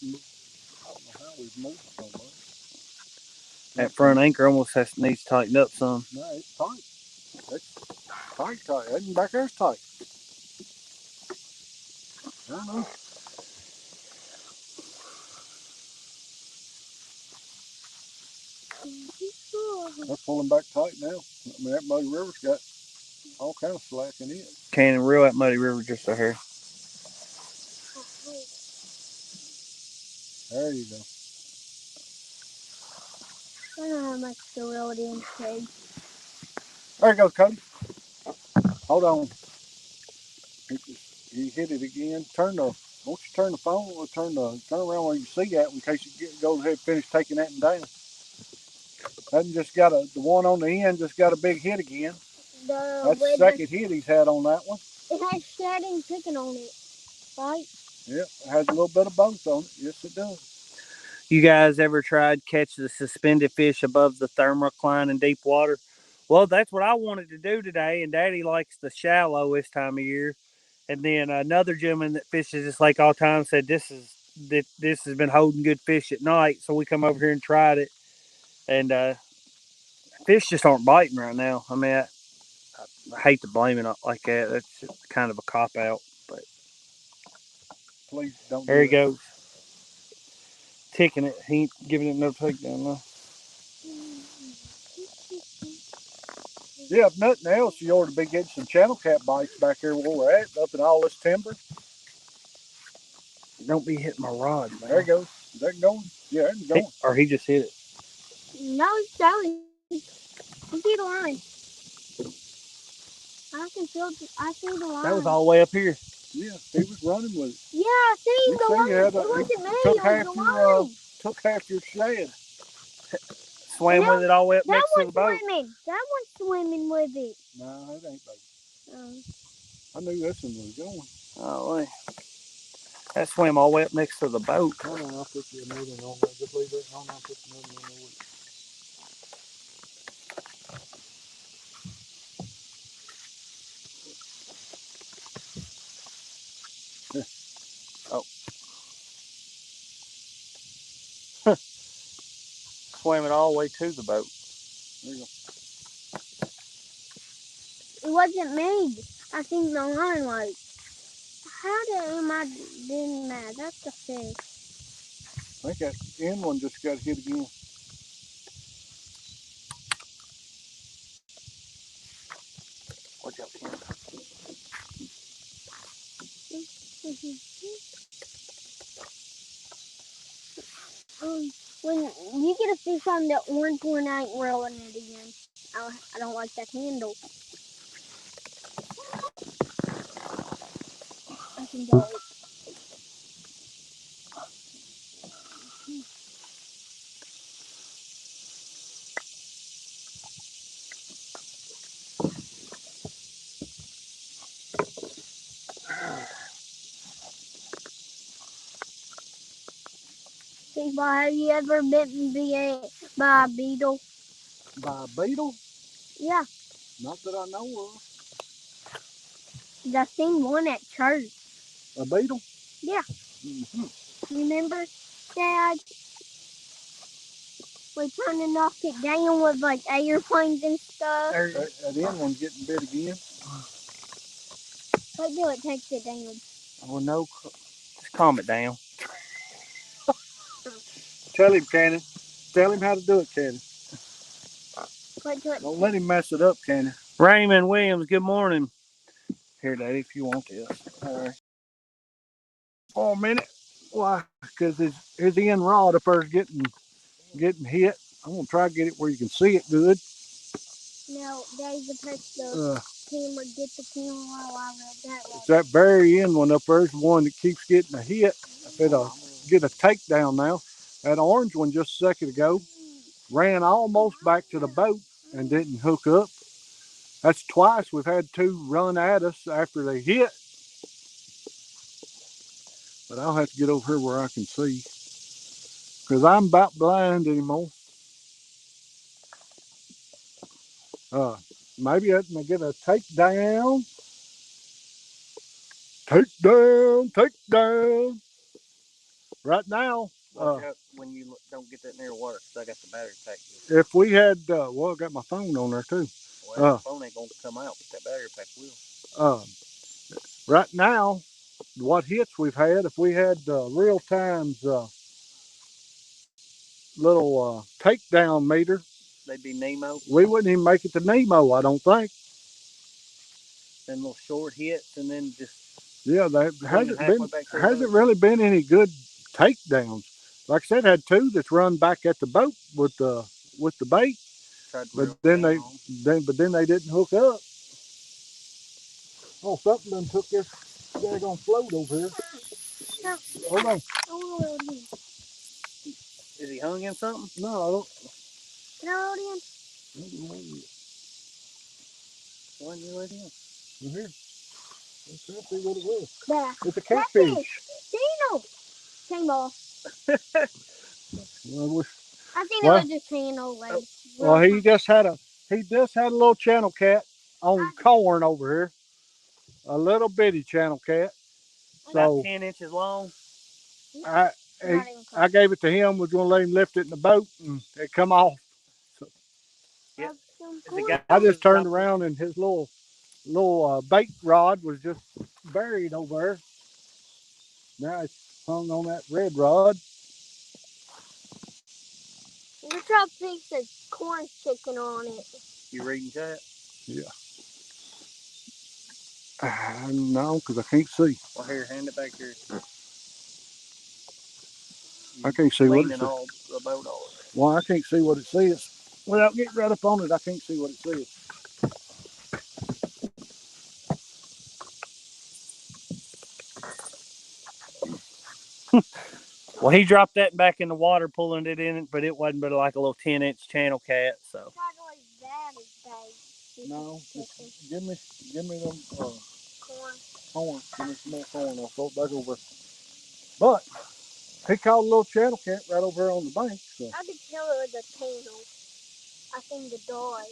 Speaker 2: I don't know how we've moved so much.
Speaker 1: That front anchor almost needs to tighten up some.
Speaker 2: No, it's tight. It's tight, tight. That back there's tight. I don't know. They're pulling back tight now. I mean, that Muddy River's got all kind of slack in it.
Speaker 1: Cannon reel that Muddy River just right here.
Speaker 2: There you go.
Speaker 3: I don't know how much to reel it in, Craig.
Speaker 2: There you go, Cody. Hold on. He hit it again. Won't you turn the phone or turn around where you see that in case you go ahead and finish taking that one down. That just got the one on the end just got a big hit again. That's the second hit he's had on that one.
Speaker 3: It has shedding chicken on it, right?
Speaker 2: Yep, it has a little bit of both on it. Yes, it does.
Speaker 1: You guys ever tried catch the suspended fish above the thermocline in deep water? Well, that's what I wanted to do today, and Daddy likes the shallow this time of year. And then another gentleman that fishes this lake all the time said this has been holding good fish at night, so we come over here and tried it, and fish just aren't biting right now. I mean, I hate to blame it like that. That's just kind of a cop out, but
Speaker 2: Please don't.
Speaker 1: There he goes. Ticking it. He ain't giving it no takedown now.
Speaker 2: Yeah, if nothing else, you ought to be getting some channel cat bites back here where we're at, up in all this timber.
Speaker 1: Don't be hitting my rod, man.
Speaker 2: There it goes. Is that going? Yeah, it's going.
Speaker 1: Or he just hit it.
Speaker 3: No, it's going. You see the line. I see the line.
Speaker 1: That was all the way up here.
Speaker 2: Yeah, he was running with it.
Speaker 3: Yeah, I see the line. It wasn't me, it was the line.
Speaker 2: Took half your shed.
Speaker 1: Swam with it all the way up next to the boat.
Speaker 3: That one's swimming with it.
Speaker 2: No, it ain't, baby. I knew this one was going.
Speaker 1: Oh, wait. That swam all the way up next to the boat.
Speaker 2: Hold on, I'll put you another one on there. Just leave it on. I'll put another one on there.
Speaker 1: Oh. Swam it all the way to the boat.
Speaker 2: There you go.
Speaker 3: It wasn't me. I think the line was. Am I doing that? That's the fish.
Speaker 2: I think that end one just got hit again.
Speaker 1: Watch out, Ken.
Speaker 3: When you get a fish on the orange one, I ain't reeling it again. I don't like that handle. I can go. People, have you ever been by a beetle?
Speaker 2: By a beetle?
Speaker 3: Yeah,
Speaker 2: Not that I know of.
Speaker 3: I seen one at church.
Speaker 2: A beetle?
Speaker 3: Yeah.
Speaker 2: Mm-hmm.
Speaker 3: Remember, Dad? We're trying to knock it down with like airplanes and stuff.
Speaker 2: That end one's getting bit again.
Speaker 3: What do it takes it down?
Speaker 1: Oh no, just calm it down.
Speaker 2: Tell him, Cannon. Tell him how to do it, Cannon.
Speaker 3: What do it
Speaker 2: Don't let him mess it up, Cannon.
Speaker 1: Raymond Williams, good morning. Here, Daddy, if you want this.
Speaker 2: All right. For a minute. Why? Because his end rod up there is getting hit. I'm gonna try to get it where you can see it good.
Speaker 3: No, Daddy, press the camera. Get the camera while I read that.
Speaker 2: It's that very end one up there is the one that keeps getting a hit. It'll get a takedown now. That orange one just a second ago ran almost back to the boat and didn't hook up. That's twice we've had two run at us after they hit. But I'll have to get over here where I can see because I'm about blind anymore. Maybe I can get a takedown. Takedown. Right now.
Speaker 1: Watch out when you don't get that near water, because I got the battery pack.
Speaker 2: If we had, well, I got my phone on there too.
Speaker 1: Well, the phone ain't going to come out, but that battery pack will.
Speaker 2: Right now, what hits we've had, if we had real time's little takedown meter,
Speaker 1: they'd be Nemo.
Speaker 2: We wouldn't even make it to Nemo, I don't think.
Speaker 1: Then little short hits, and then just
Speaker 2: there hasn't really been any good takedowns. Like I said, had two that's run back at the boat with the bait, but then they didn't hook up. Oh, something done took this daggone float over here. Hold on.
Speaker 1: Is he hung in something?
Speaker 2: No, I don't.
Speaker 3: Can I hold him?
Speaker 1: Why didn't you let him?
Speaker 2: In here. Let's see what it was.
Speaker 3: There.
Speaker 2: It's a catfish.
Speaker 3: Dino. Came off.
Speaker 2: Well,
Speaker 3: I think it was just channel
Speaker 2: well, he just had a little channel cat on corn over here. A little bitty channel cat.
Speaker 1: About 10 inches long.
Speaker 2: I gave it to him. Was going to let him lift it in the boat, and it come off. So,
Speaker 1: yeah.
Speaker 2: I just turned around, and his little bait rod was just buried over there. Now it's hung on that red rod.
Speaker 3: Look how big the corn chicken on it.
Speaker 1: You reading that?
Speaker 2: Yeah. No, because I can't see.
Speaker 1: Well, here, hand it back here.
Speaker 2: I can't see what it says.
Speaker 1: All the boat all over.
Speaker 2: Well, I can't see what it says. Without getting right up on it, I can't see what it says.
Speaker 1: Well, he dropped that back in the water, pulling it in, but it wasn't but like a little 10-inch channel cat. So.
Speaker 2: No, give me them corn. Give me some more corn. I'll throw it back over. But he caught a little channel cat right over there on the bank. So.
Speaker 3: I could tell it was a channel. I think the dog.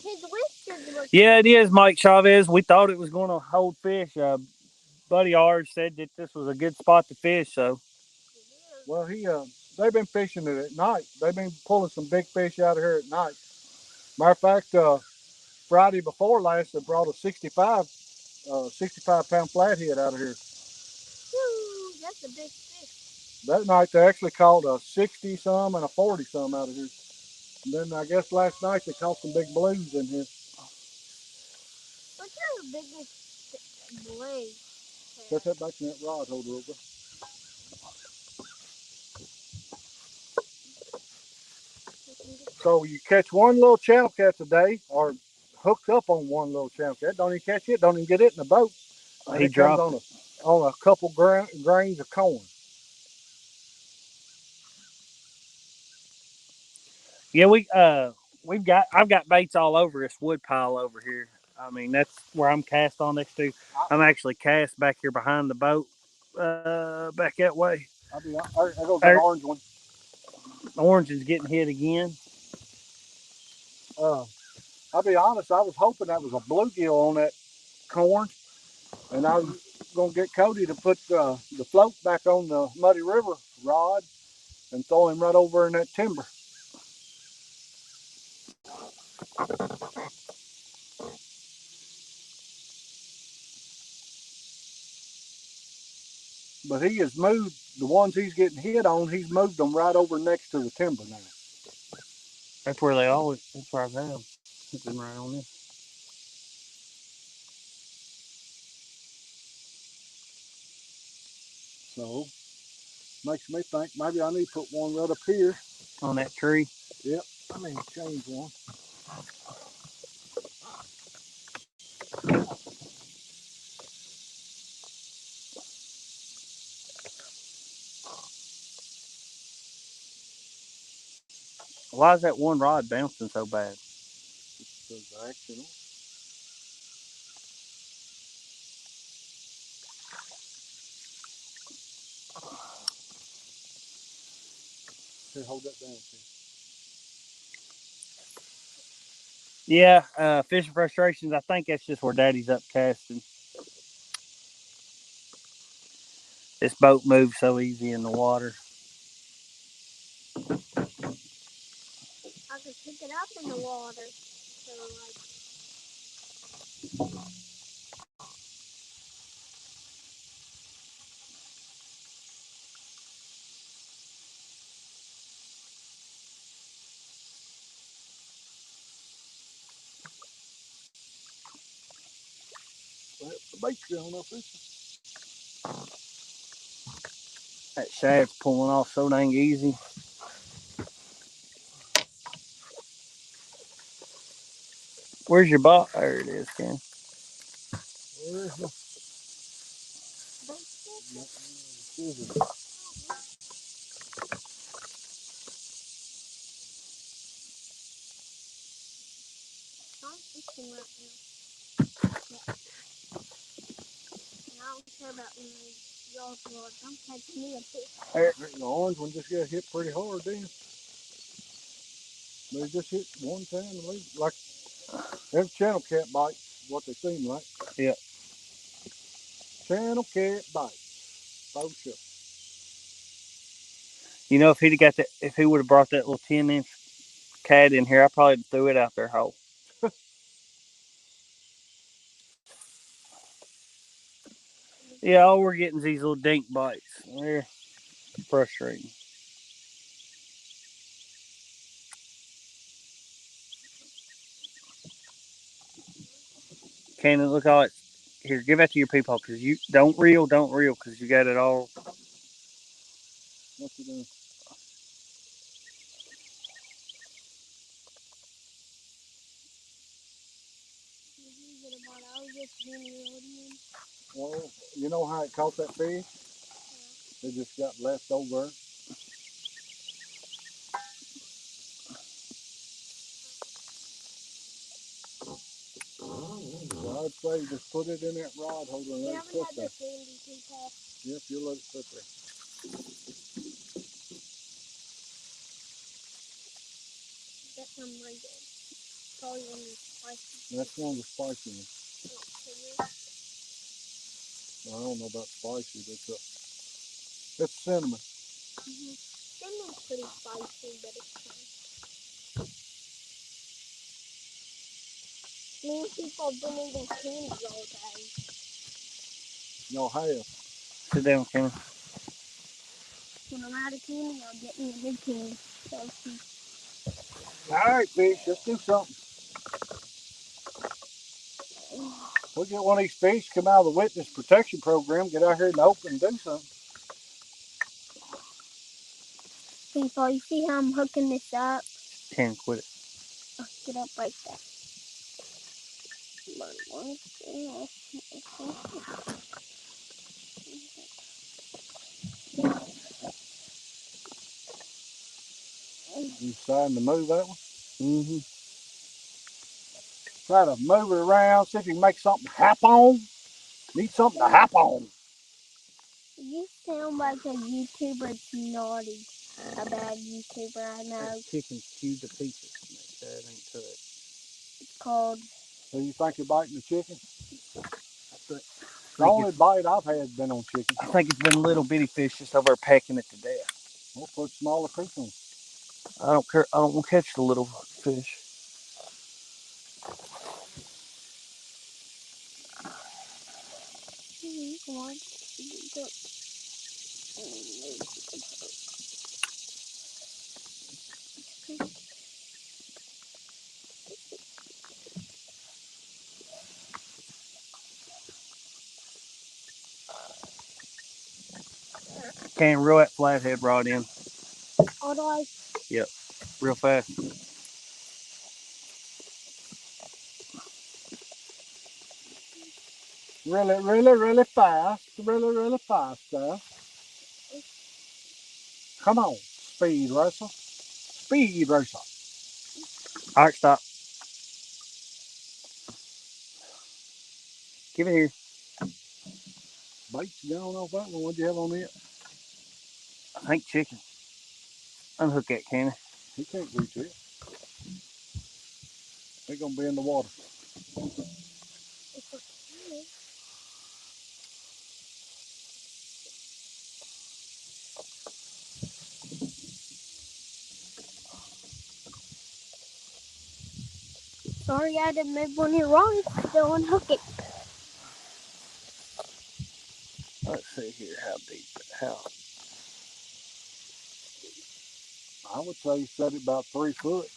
Speaker 3: His whiskers were.
Speaker 1: Yeah, it is, Mike Chavez. We thought it was going to hold fish. Buddy ours said that this was a good spot to fish. So.
Speaker 2: Well, they've been fishing it at night. They've been pulling some big fish out of here at night. Matter of fact, Friday before last, they brought a 65 pound flathead out of here.
Speaker 3: Woo, that's a big fish.
Speaker 2: That night they actually caught a 60 some and a 40 some out of here. And then I guess last night they caught some big blues in here.
Speaker 3: What's your biggest blue?
Speaker 2: Put that back in that rod holder over. So you catch one little channel cat a day, or hooked up on one little channel cat. Don't even catch it. Don't even get it in the boat.
Speaker 1: He dropped
Speaker 2: on a couple grains of corn.
Speaker 1: Yeah, I've got baits all over this wood pile over here. I mean, that's where I'm cast on next to. I'm actually cast back here behind the boat, back that way.
Speaker 2: There goes that orange one.
Speaker 1: Orange is getting hit again.
Speaker 2: I'll be honest, I was hoping that was a bluegill on that corn, and I was gonna get Cody to put the float back on the Muddy River rod and throw him right over in that timber. But he has moved the ones he's getting hit on. He's moved them right over next to the timber now.
Speaker 1: That's where they always. That's where I've had them. Put them right on there.
Speaker 2: So makes me think maybe I need to put one right up here
Speaker 1: On that tree.
Speaker 2: Yep, I mean change one.
Speaker 1: Why is that one rod bouncing so bad?
Speaker 2: It's accidental. Here, hold that down.
Speaker 1: Yeah, fishing frustrations. I think that's just where Daddy's up casting. This boat moves so easy in the water.
Speaker 3: I could pick it up in the water. So like.
Speaker 2: Well, the bait's going up this.
Speaker 1: That shaft's pulling off so dang easy. Where's your box? There it is, Ken.
Speaker 2: Where's the scissors?
Speaker 3: I'm fishing right now. And I don't care about when y'all's rods. I'm catching me a fish.
Speaker 2: The orange one just got hit pretty hard then. They just hit one time and leave. Like them channel cat bites, what they seem like.
Speaker 1: Yeah.
Speaker 2: Channel cat bites. Oh shit.
Speaker 1: You know, if he'd have got that, if he would have brought that little 10-inch cat in here, I probably threw it out there whole. Yeah, all we're getting is these little dink bites. They're frustrating. Cannon, look all it. Here, give that to your people because you don't reel because you got it all.
Speaker 2: What's it doing? Well, you know how it caught that fish? It just got left over. So I'd say just put it in that rod holder and let it sit there. Yep, you'll let it sit there.
Speaker 3: That's one right there. Probably one of the spicy.
Speaker 2: That's one of the spicy ones. I don't know about spicy, but it's cinnamon.
Speaker 3: Cinnamon's pretty spicy, but it's fine. Me and people have been eating candy all day.
Speaker 2: Y'all have.
Speaker 1: Sit down, Cannon.
Speaker 3: When I'm out of candy, I'll get me a big candy. So,
Speaker 2: All right, fish, let's do something. We'll get one of these fish, come out of the witness protection program, get out here in the open and do something.
Speaker 3: people, you see how I'm hooking this up?
Speaker 1: Cannon, quit it.
Speaker 3: I'll get up right there.
Speaker 2: You deciding to move that one?
Speaker 1: Mm-hmm.
Speaker 2: Try to move it around, see if you can make something hap on. Need something to hap on.
Speaker 3: You sound like a YouTuber. It's naughty. A bad YouTuber, I know.
Speaker 1: That chicken chewed to pieces. That ain't to it.
Speaker 3: It's called.
Speaker 2: So you think you're biting the chicken?
Speaker 1: I
Speaker 2: The
Speaker 1: think
Speaker 2: only bite I've had has been on chicken.
Speaker 1: I think it's been little bitty fish just over there pecking it to death.
Speaker 2: We'll put smaller fish on.
Speaker 1: I don't care. I don't want to catch the little fish. Can't reel that flathead rod in.
Speaker 3: Otherwise,
Speaker 1: Yep, real fast.
Speaker 2: Really, really, really fast. Really, really fast, though. Come on, Speed Racer. Speed Racer.
Speaker 1: All right, stop. Give it here.
Speaker 2: Bait's gone off that one. What'd you have on it?
Speaker 1: I think chicken. Unhook that, can I?
Speaker 2: He can't reach it. They're going to be in the water.
Speaker 3: sorry I didn't move when you're wrong. Still unhook it.
Speaker 1: Let's see here how deep. How?
Speaker 2: I would say set it about 3 foot.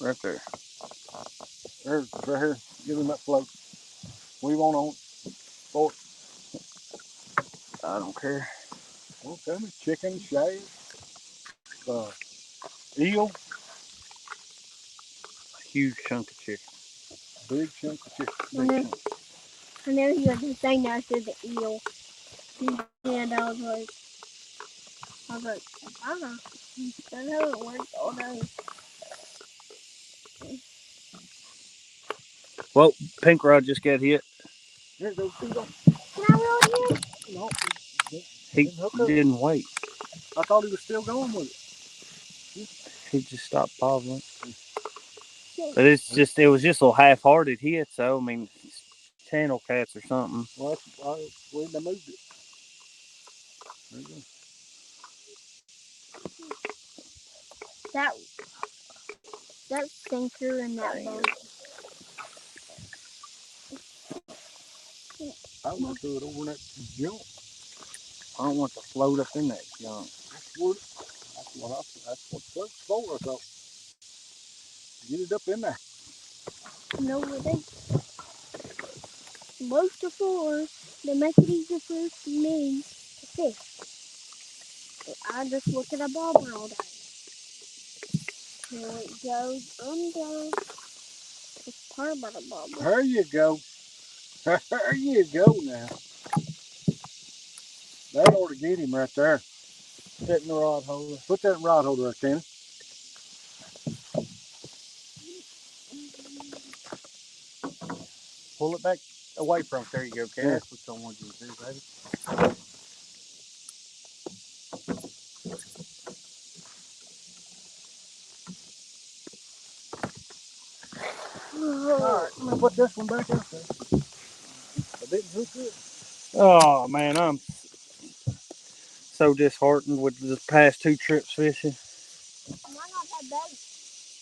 Speaker 1: Right there.
Speaker 2: There's right here. Give him that float. What do you want on it? For it.
Speaker 1: I don't care.
Speaker 2: Well, tell me. Chicken, shad, uh, eel,
Speaker 1: A huge chunk of chicken.
Speaker 2: big chunk of chicken.
Speaker 1: Big chunk.
Speaker 3: I know you had to say no to the eel. And I was like, ah, that hasn't worked all day.
Speaker 1: Well, pink rod just got hit.
Speaker 2: Here it goes. Here it goes.
Speaker 3: Can I reel it in?
Speaker 2: No,
Speaker 1: He
Speaker 2: didn't hook up.
Speaker 1: didn't wait.
Speaker 2: I thought he was still going with it.
Speaker 1: He just stopped bobbling.
Speaker 3: Yeah.
Speaker 1: But it was just a half-hearted hit. So I mean, channel cats or something.
Speaker 2: Well, we moved it. There you go.
Speaker 3: That that stinker in that boat.
Speaker 2: I would have threw it over in that junk.
Speaker 1: I don't want to float up in that junk.
Speaker 2: That's what floats for. I thought, get it up in there.
Speaker 3: No, it ain't. Boats are for. They make it easier for me to fish. I just look at a bobber all day. Here it goes under. It's part about a bobber.
Speaker 2: There you go. There you go now. That ought to get him right there.
Speaker 1: Put that in the rod holder.
Speaker 2: Put that rod holder there, Kenny.
Speaker 1: Pull it back away from it. There you go, Ken.
Speaker 2: Yeah.
Speaker 1: That's what I wanted you to do, baby.
Speaker 2: Alright, I'm gonna put this one back out there. I didn't hook it.
Speaker 1: Oh man, I'm so disheartened with the past 2 trips fishing.
Speaker 3: Why not that bait?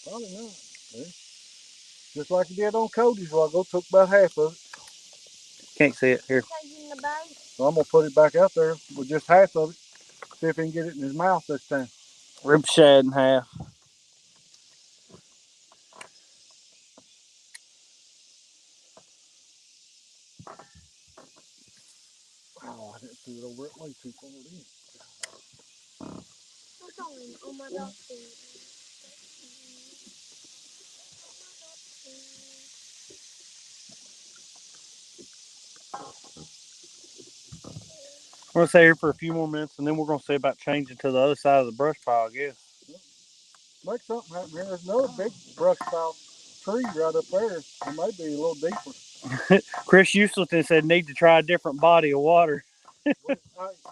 Speaker 2: Probably not. See? Just like you did on Cody's while ago, took about half of it.
Speaker 1: Can't see it here.
Speaker 3: Taking the bait.
Speaker 2: So I'm gonna put it back out there with just half of it. See if he can get it in his mouth this time.
Speaker 1: Rib shad in half.
Speaker 2: Oh, I didn't see it over it way too far in.
Speaker 3: What's on my dog food?
Speaker 1: We're gonna stay here for a few more minutes, and then we're gonna see about changing to the other side of the brush pile, I guess.
Speaker 2: Make something happen here. There's another big brush pile tree right up there. It may be a little deeper.
Speaker 1: Chris Houston said need to try a different body of water.
Speaker 2: Well,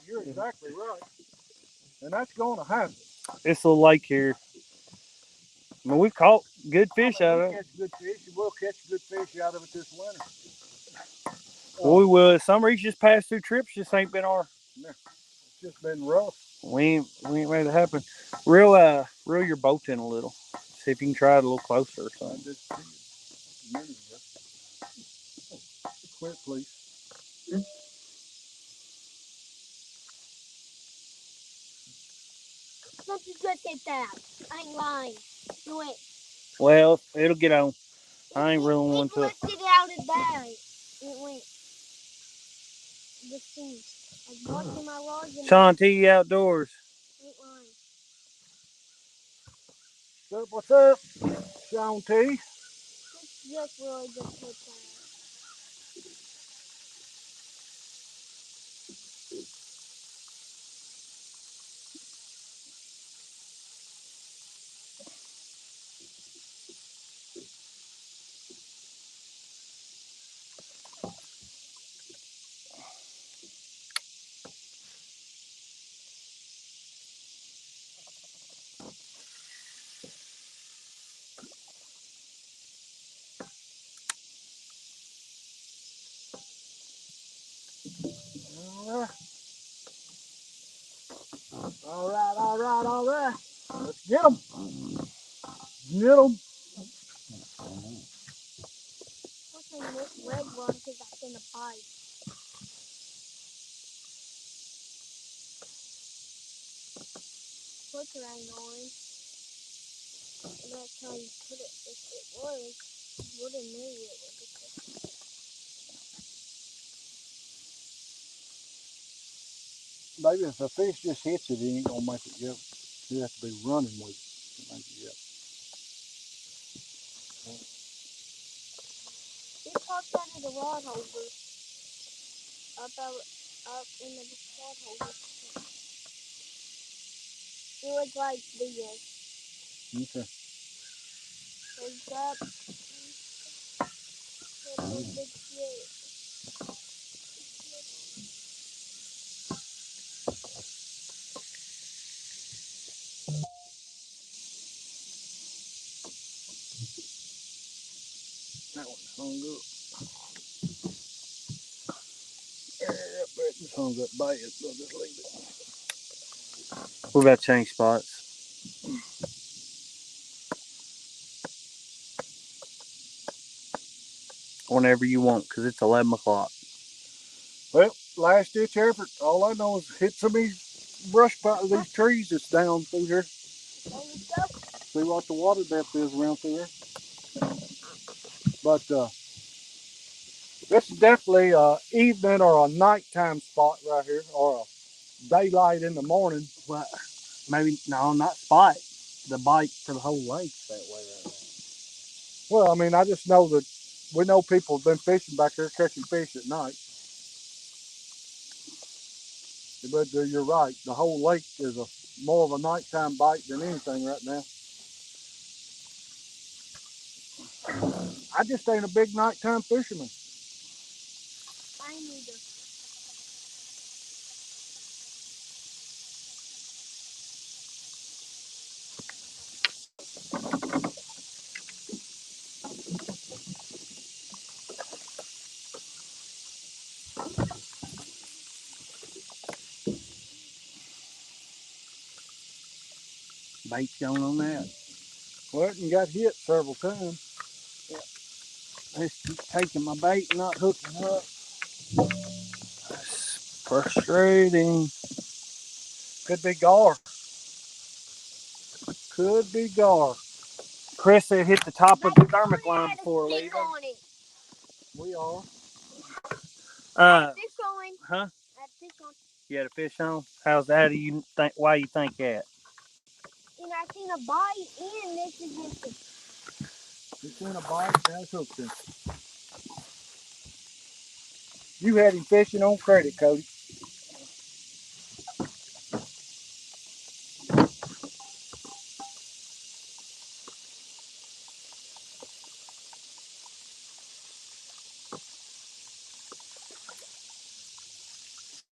Speaker 2: you're exactly right. And that's going to happen.
Speaker 1: This little lake here. I mean, we've caught good fish out of it.
Speaker 2: Catch good fish. We'll catch good fish out of it this winter.
Speaker 1: Well, we will. Some reefs just pass through trips. Just ain't been our.
Speaker 2: It's just been rough.
Speaker 1: We ain't made it happen. Reel your boat in a little. See if you can try it a little closer or something.
Speaker 2: Quit, please.
Speaker 3: Don't you just hit that? I ain't lying. Do it.
Speaker 1: Well, it'll get on. I ain't reeling one to it.
Speaker 3: It lifted out of bag. It went. This thing. I'm watching my rods and
Speaker 1: Sean T Outdoors.
Speaker 3: ain't lying.
Speaker 2: What's up, Sean T?
Speaker 3: It's just really just hit that.
Speaker 2: All right. Let's get them. Get them.
Speaker 3: I'm saying this red one because that's in a pipe. Flicker ain't on. And that's how you put it. If it was, you would have knew it was a flicker.
Speaker 2: Maybe if a fish just hits it, he ain't gonna make it yet. You have to be running with it to make it yet.
Speaker 3: It popped out of the rod holder. Up in the rod holder. It was like this.
Speaker 2: Okay.
Speaker 3: Wake up. Hit this big shit.
Speaker 2: That one hung up. Yeah, but it just hung up bad. So I'll just leave it.
Speaker 1: We're about to change spots. Whenever you want, because it's 11 o'clock.
Speaker 2: Well, last ditch effort. All I know is hit some of these brush piles, these trees that's down through here.
Speaker 3: Okay, let's go.
Speaker 2: See what the water depth is around through here. But this is definitely a evening or a nighttime spot right here, or a daylight in the morning.
Speaker 1: Well, maybe no, not spot. The bite for the whole lake that way right now.
Speaker 2: Well, I mean, I just know that we know people have been fishing back here, catching fish at night. But you're right. The whole lake is more of a nighttime bite than anything right now. I just ain't a big nighttime fisherman.
Speaker 3: I need to.
Speaker 1: Bait going on that.
Speaker 2: Well, and got hit several times.
Speaker 1: It's just taking my bait and not hooking up. That's frustrating.
Speaker 2: Could be gar. Could be gar.
Speaker 1: Chris said hit the top of the thermic line before leaving.
Speaker 2: We are.
Speaker 3: Fish on.
Speaker 1: Huh?
Speaker 3: Fish on.
Speaker 1: You had a fish on? How's that? How do you think? Why you think that?
Speaker 3: seen a bite and this is just
Speaker 2: You seen a bite? That's hooked him. You had him fishing on credit, Cody.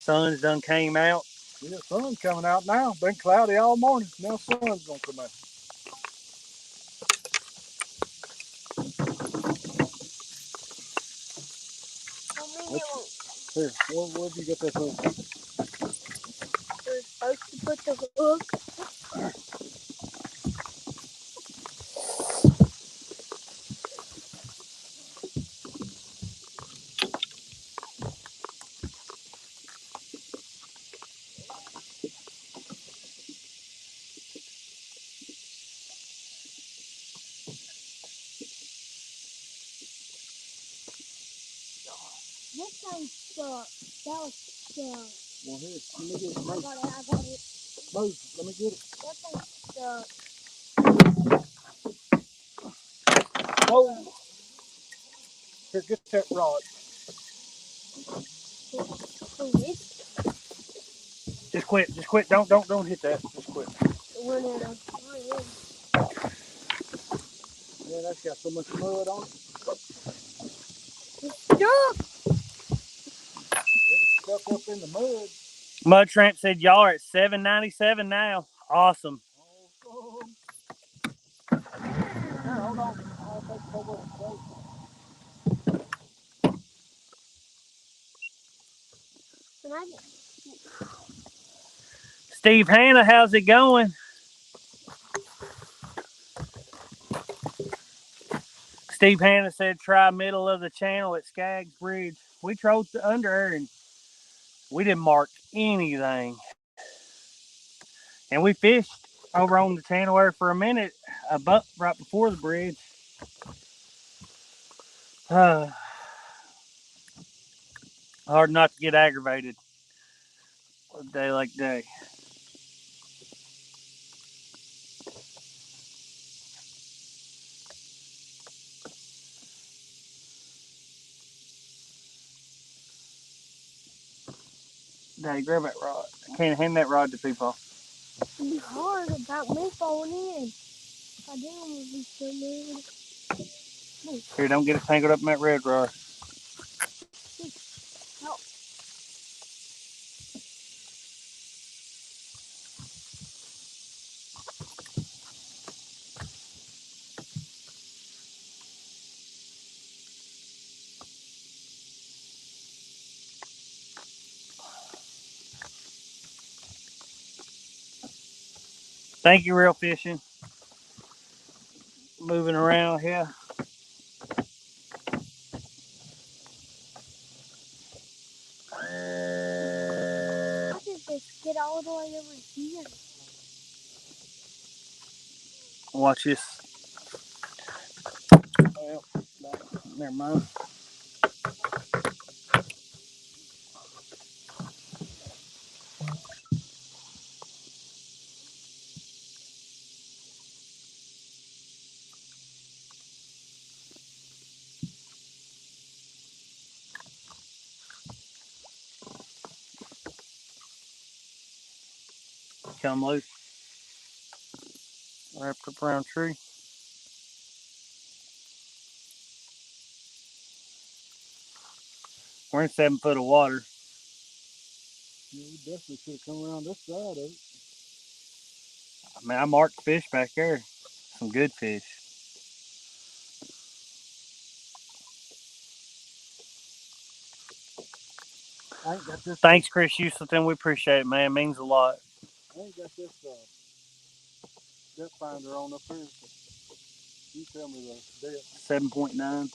Speaker 1: Sun's done came out.
Speaker 2: Yeah, sun's coming out now. Been cloudy all morning. Now sun's gonna come out. Here, where'd you get that hook?
Speaker 3: We're supposed to put the hook. This thing stuck. That was stuck.
Speaker 2: Well, here, let me get it.
Speaker 3: I got it.
Speaker 2: Move, let me get it.
Speaker 3: That thing stuck.
Speaker 2: Oh, here, get that rod. Just quit. Just quit. Don't hit that. Just quit.
Speaker 3: Run it up.
Speaker 2: Yeah, that's got so much mud on it.
Speaker 3: It's stuck.
Speaker 2: It's stuck up in the mud.
Speaker 1: Mud Tramp said y'all are at $7.97 now. Awesome.
Speaker 2: Awesome. Here, hold on. I'll take a photo of it.
Speaker 1: Steve Hanna, how's it going? Steve Hanna said try middle of the channel at Skaggs Bridge. We trolled under her and we didn't mark anything. And we fished over on the channel there for a minute, right before the bridge. Hard not to get aggravated a day like today. Daddy, grab that rod. I can't hand that rod to people.
Speaker 3: It'd be hard about me falling in. I didn't want to be so mad.
Speaker 1: Here, don't get it tangled up in that red rod.
Speaker 3: Help.
Speaker 1: Thank you, Real Fishing. Moving around here.
Speaker 3: I could just get all the way over here.
Speaker 1: Watch this. Well, never mind. Come loose. Wrapped up around a tree. We're in 7 foot of water.
Speaker 2: Yeah, we definitely should have come around this side of it.
Speaker 1: I mean, I marked fish back there. Some good fish.
Speaker 2: I ain't got this.
Speaker 1: Thanks, Chris Houston. We appreciate it, man. It means a lot.
Speaker 2: I ain't got this depth finder on up here. So you tell me the depth.
Speaker 1: 7.9.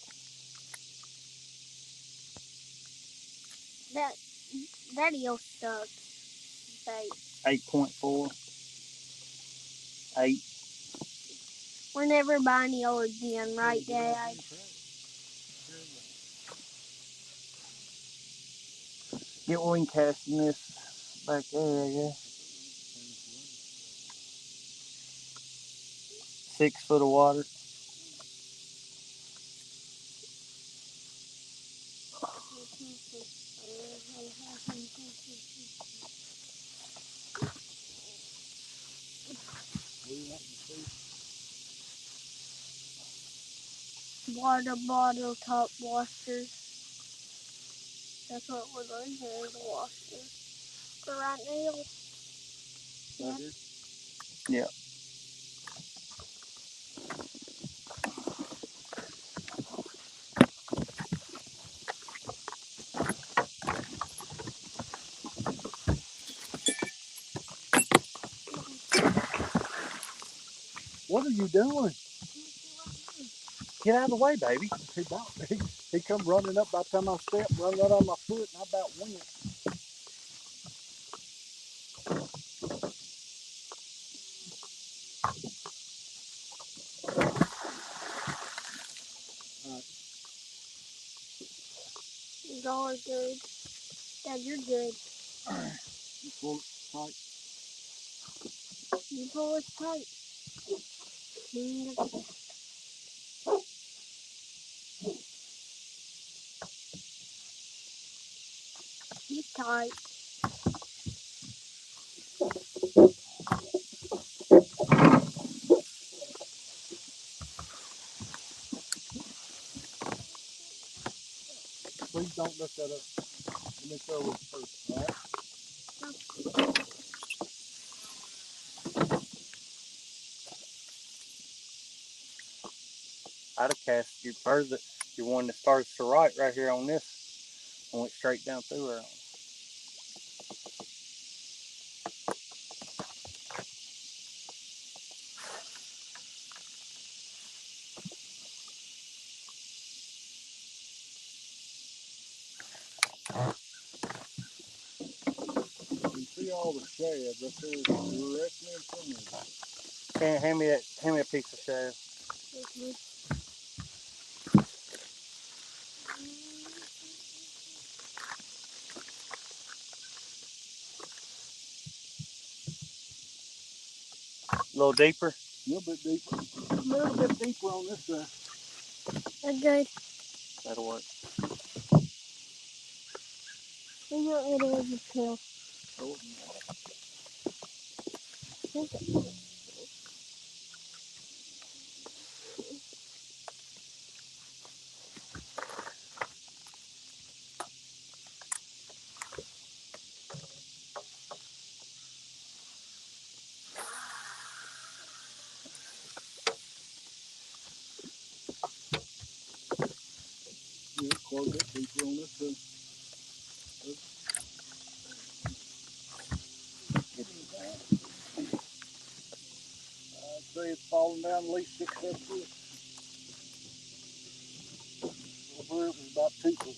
Speaker 3: That eel stuck.
Speaker 1: 8.4. 8.
Speaker 3: We're never buying eel again, right, Dad?
Speaker 1: Get wing casting this back there, I guess. 6 foot of water.
Speaker 3: Water bottle top washers. That's what we're doing here, is a washer. For right now.
Speaker 1: Yeah.
Speaker 2: What are you doing?
Speaker 1: Get out of the way, baby.
Speaker 2: He come running up. By the time I stepped, run right on my foot, and I about went.
Speaker 3: Y'all are good. Dad, you're good.
Speaker 2: You pull it tight.
Speaker 3: You pull it tight. He's tight.
Speaker 2: Please don't lift that up. Let me throw it first, all right?
Speaker 1: I'd have cast you further. You're one that starts to right here on this. I went straight down through her.
Speaker 2: You see all the shad right there directly in front of you.
Speaker 1: Hand me a piece of shell. A little deeper.
Speaker 2: A little bit deeper. A little bit deeper on this side.
Speaker 3: Okay.
Speaker 1: That'll work.
Speaker 3: We don't need to use a pill.
Speaker 2: Yeah, quite a bit deeper on this side. I'd say it's falling down at least 6 7 foot. Over it was about 2 foot.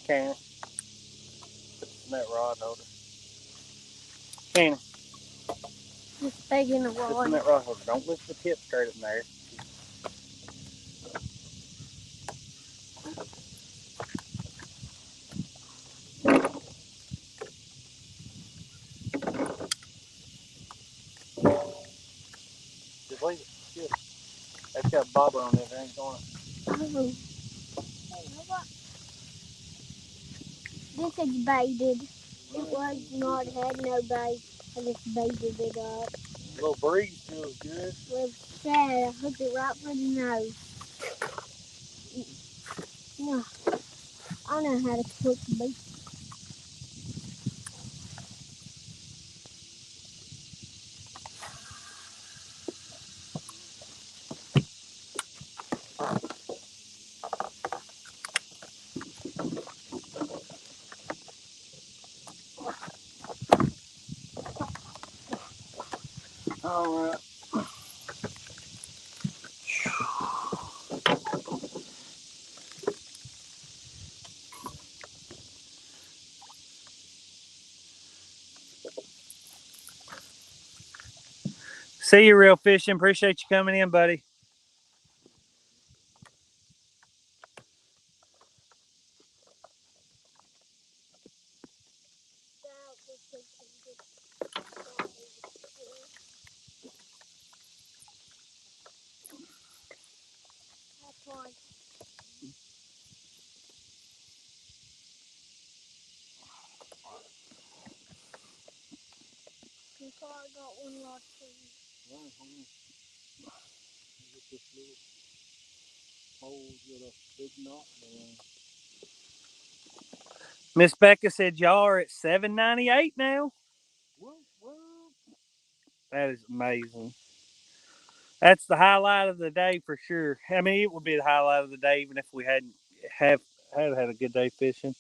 Speaker 1: Can that rod holder. Can
Speaker 3: Just begging the
Speaker 1: put
Speaker 3: rod.
Speaker 1: that rod holder. Don't lift the tip straight in there. Just leave it. Good. That's got a bobber on it. There ain't going.
Speaker 3: This is baited. It was not had no bait. I just baited it up.
Speaker 1: A little breeze feels good.
Speaker 3: With sad, I hooked it right for the nose. No, I know how to cook bait.
Speaker 1: All right. See you, Real Fishing. Appreciate you coming in, buddy.
Speaker 3: I got one rod for you.
Speaker 2: Right, hold on. Get this little hole with a big knot down.
Speaker 1: Miss Becca said y'all are at $7.98 now.
Speaker 2: Well,
Speaker 1: That is amazing. That's the highlight of the day for sure. I mean, it would be the highlight of the day even if we hadn't had a good day fishing.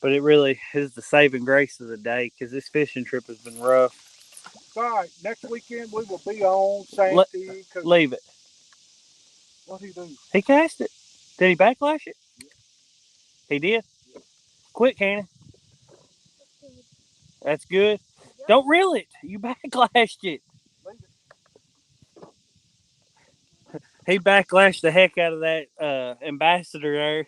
Speaker 1: But it really is the saving grace of the day because this fishing trip has been rough.
Speaker 2: all right. Next weekend we will be on Santee.
Speaker 1: Leave it.
Speaker 2: What'd he do?
Speaker 1: He cast it. Did he backlash it?
Speaker 2: Yeah.
Speaker 1: He did?
Speaker 2: Yeah.
Speaker 1: Quit, Cannon. That's good. Yep. Don't reel it. You backlashed it.
Speaker 2: Leave it.
Speaker 1: He backlashed the heck out of that ambassador there,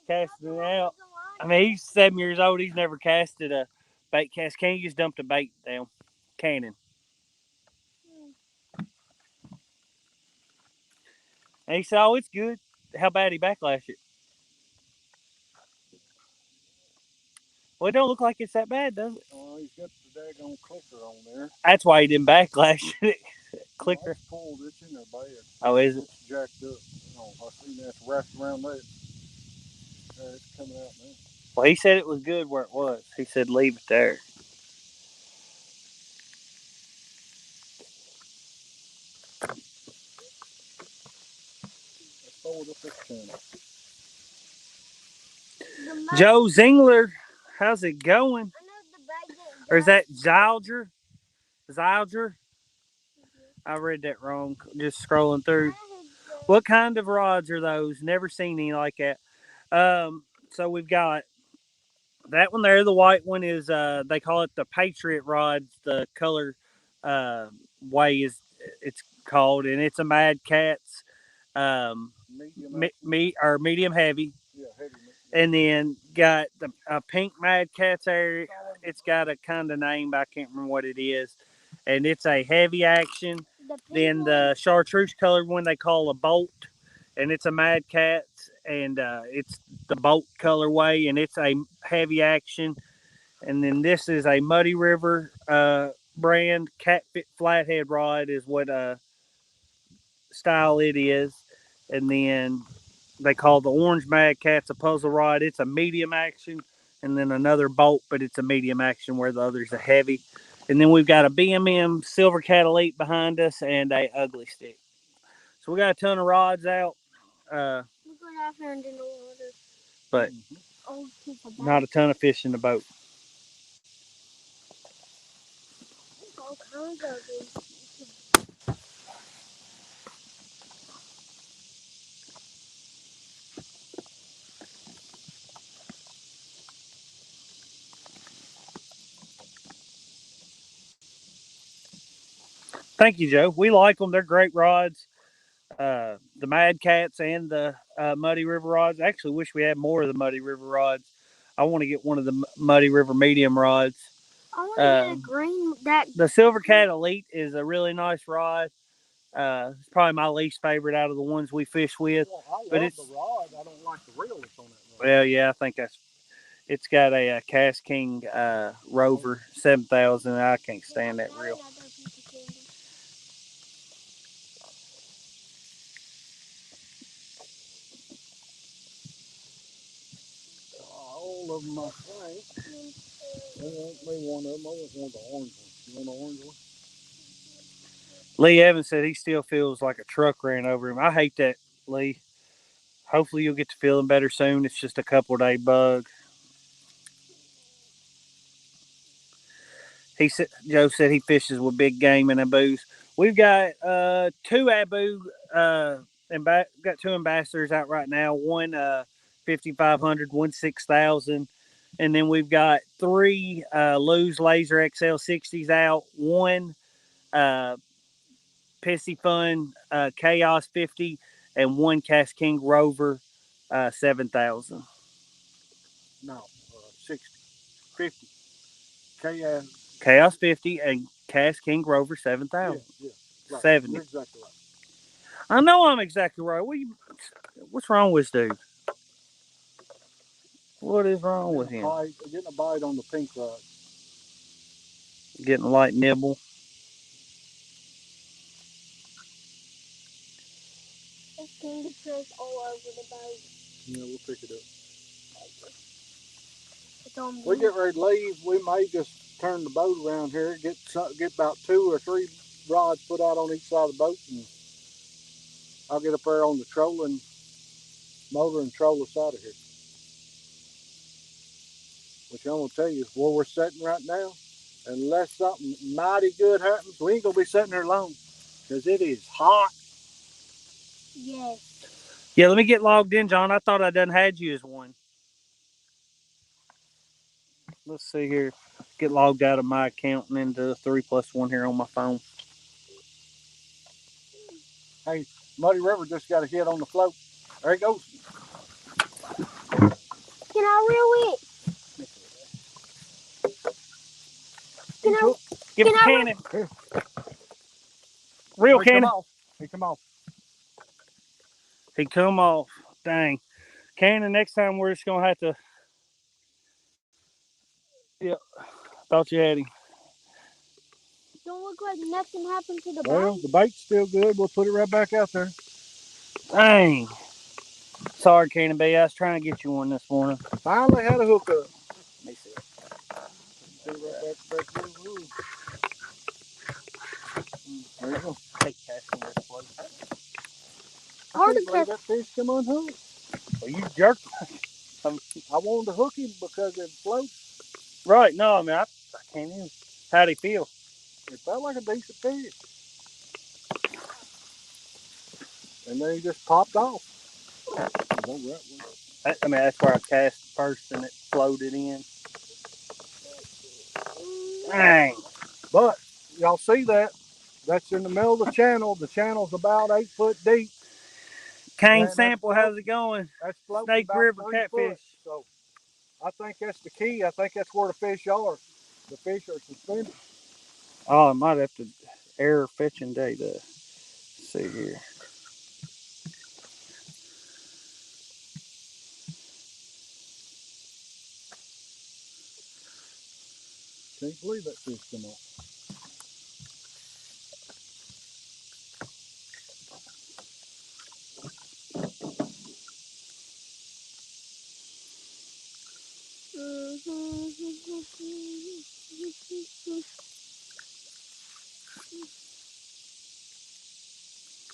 Speaker 1: casting it out. I mean, he's 7 years old. He's never casted a bait cast. Can't you just dump the bait down? Cannon. And he said, "Oh, it's good." How bad he backlashed it? Well, it don't look like it's that bad, does it?
Speaker 2: Oh, he's got the daggone clicker on there.
Speaker 1: That's why he didn't backlash it. Clicker.
Speaker 2: It's pulled. It's in there bad.
Speaker 1: Oh, is it?
Speaker 2: It's jacked up. Oh, I seen that wrapped around there. It's coming out now.
Speaker 1: Well, he said it was good where it was. He said leave it there.
Speaker 2: Let's throw it up this channel.
Speaker 1: Joe Zingler, how's it going? Or is that Zilger? Zilger? I read that wrong. Just scrolling through. What kind of rods are those? Never seen any like that. So we've got that one there. The white one is they call it the Patriot rods. The color way is it's called, and it's a Mad Cat's medium heavy.
Speaker 2: Yeah, heavy.
Speaker 1: And then got the pink Mad Cat's there. It's got a kind of name, but I can't remember what it is. And it's a heavy action. Then the chartreuse colored one they call a Bolt, and it's a Mad Cat's, and it's the Bolt colorway, and it's a heavy action. And then this is a Muddy River brand catfish flathead rod is what style it is. And then they call the Orange Mad Cat's a puzzle rod. It's a medium action, and then another Bolt, but it's a medium action where the other's a heavy. And then we've got a BMM Silver Cat Elite behind us and a Ugly Stick. So we got a ton of rods out.
Speaker 3: We're going out here into the water.
Speaker 1: But not a ton of fish in the boat.
Speaker 3: All kinds of these.
Speaker 1: Thank you, Joe. We like them. They're great rods. The Mad Cats and the Muddy River rods. I actually wish we had more of the Muddy River rods. I want to get one of the Muddy River medium rods.
Speaker 3: I want to get a green.
Speaker 1: The Silver Cat Elite is a really nice rod. It's probably my least favorite out of the ones we fish with.
Speaker 2: Well, I
Speaker 1: but
Speaker 2: love
Speaker 1: it's
Speaker 2: the rod. I don't like the reel that's on that rod.
Speaker 1: Well, yeah, I think it's got a Cast King Rover 7000. I can't stand that reel.
Speaker 2: All of them, I think. They want me one of them. I want one of the orange ones. You want the orange one?
Speaker 1: Lee Evans said he still feels like a truck ran over him. I hate that, Lee. Hopefully you'll get to feeling better soon. It's just a couple day bug. Joe said he fishes with big game and Abus. We've got two Abu got two ambassadors out right now. One 5,500, one 6,000, and then we've got three Lew's Laser XL 60s out. One Pissy Fun Chaos 50, and one Cast King Rover 7,000.
Speaker 2: No, 60, 50. Chaos.
Speaker 1: Chaos 50 and Cast King Rover 7,000.
Speaker 2: Yeah, right.
Speaker 1: 70.
Speaker 2: You're exactly right.
Speaker 1: I know I'm exactly right. What's wrong with this dude? What is wrong with him?
Speaker 2: Getting a bite on the pink rod.
Speaker 1: Getting a light nibble.
Speaker 3: There's candy trays all over the boat.
Speaker 2: Yeah, we'll pick it up.
Speaker 3: It's on
Speaker 2: We
Speaker 3: me.
Speaker 2: get ready to leave. We may just turn the boat around here, get about 2 or 3 rods put out on each side of the boat, and I'll get up there on the trolling motor and troll us out of here. Which I'm gonna tell you, where we're sitting right now, unless something mighty good happens, we ain't gonna be sitting here long, because it is hot.
Speaker 3: Yes.
Speaker 1: Yeah, let me get logged in, John. I thought I done had you as one. Let's see here. Get logged out of my account and into 3+1 here on my phone.
Speaker 2: Hey, Muddy River just got a hit on the float. There he goes.
Speaker 3: Can I reel it?
Speaker 2: He's hooked.
Speaker 1: Give it to Cannon. Real Cannon.
Speaker 2: He come off.
Speaker 1: He come off. Dang. Cannon, next time we're just going to have to. Yep. Thought you had him.
Speaker 3: Don't look like nothing happened to the
Speaker 2: Well,
Speaker 3: bite.
Speaker 2: the bait's still good. We'll put it right back out there.
Speaker 1: Dang. Sorry, Cannon B. I was trying to get you one this morning.
Speaker 2: Finally had a hook up.
Speaker 1: Let me see it.
Speaker 2: Put it right back there. There you go.
Speaker 1: Take casting this float.
Speaker 2: I can't believe that fish come unhooked.
Speaker 1: Well, you jerked.
Speaker 2: I wanted to hook him because it floats.
Speaker 1: Right. No, I mean, I can't even. How'd he feel?
Speaker 2: It felt like a decent fish. And then he just popped off.
Speaker 1: I mean, that's where I cast first and it floated in. Dang.
Speaker 2: But y'all see that? That's in the middle of the channel. The channel's about 8 foot deep.
Speaker 1: Cane Sample, how's it going?
Speaker 2: That's floating
Speaker 1: Snake
Speaker 2: about
Speaker 1: River
Speaker 2: 3
Speaker 1: catfish.
Speaker 2: foot. So I think that's the key. I think that's where the fish are. The fish are suspended.
Speaker 1: Oh, I might have to error fetching data. Let's see here.
Speaker 2: Can't believe that fish come off.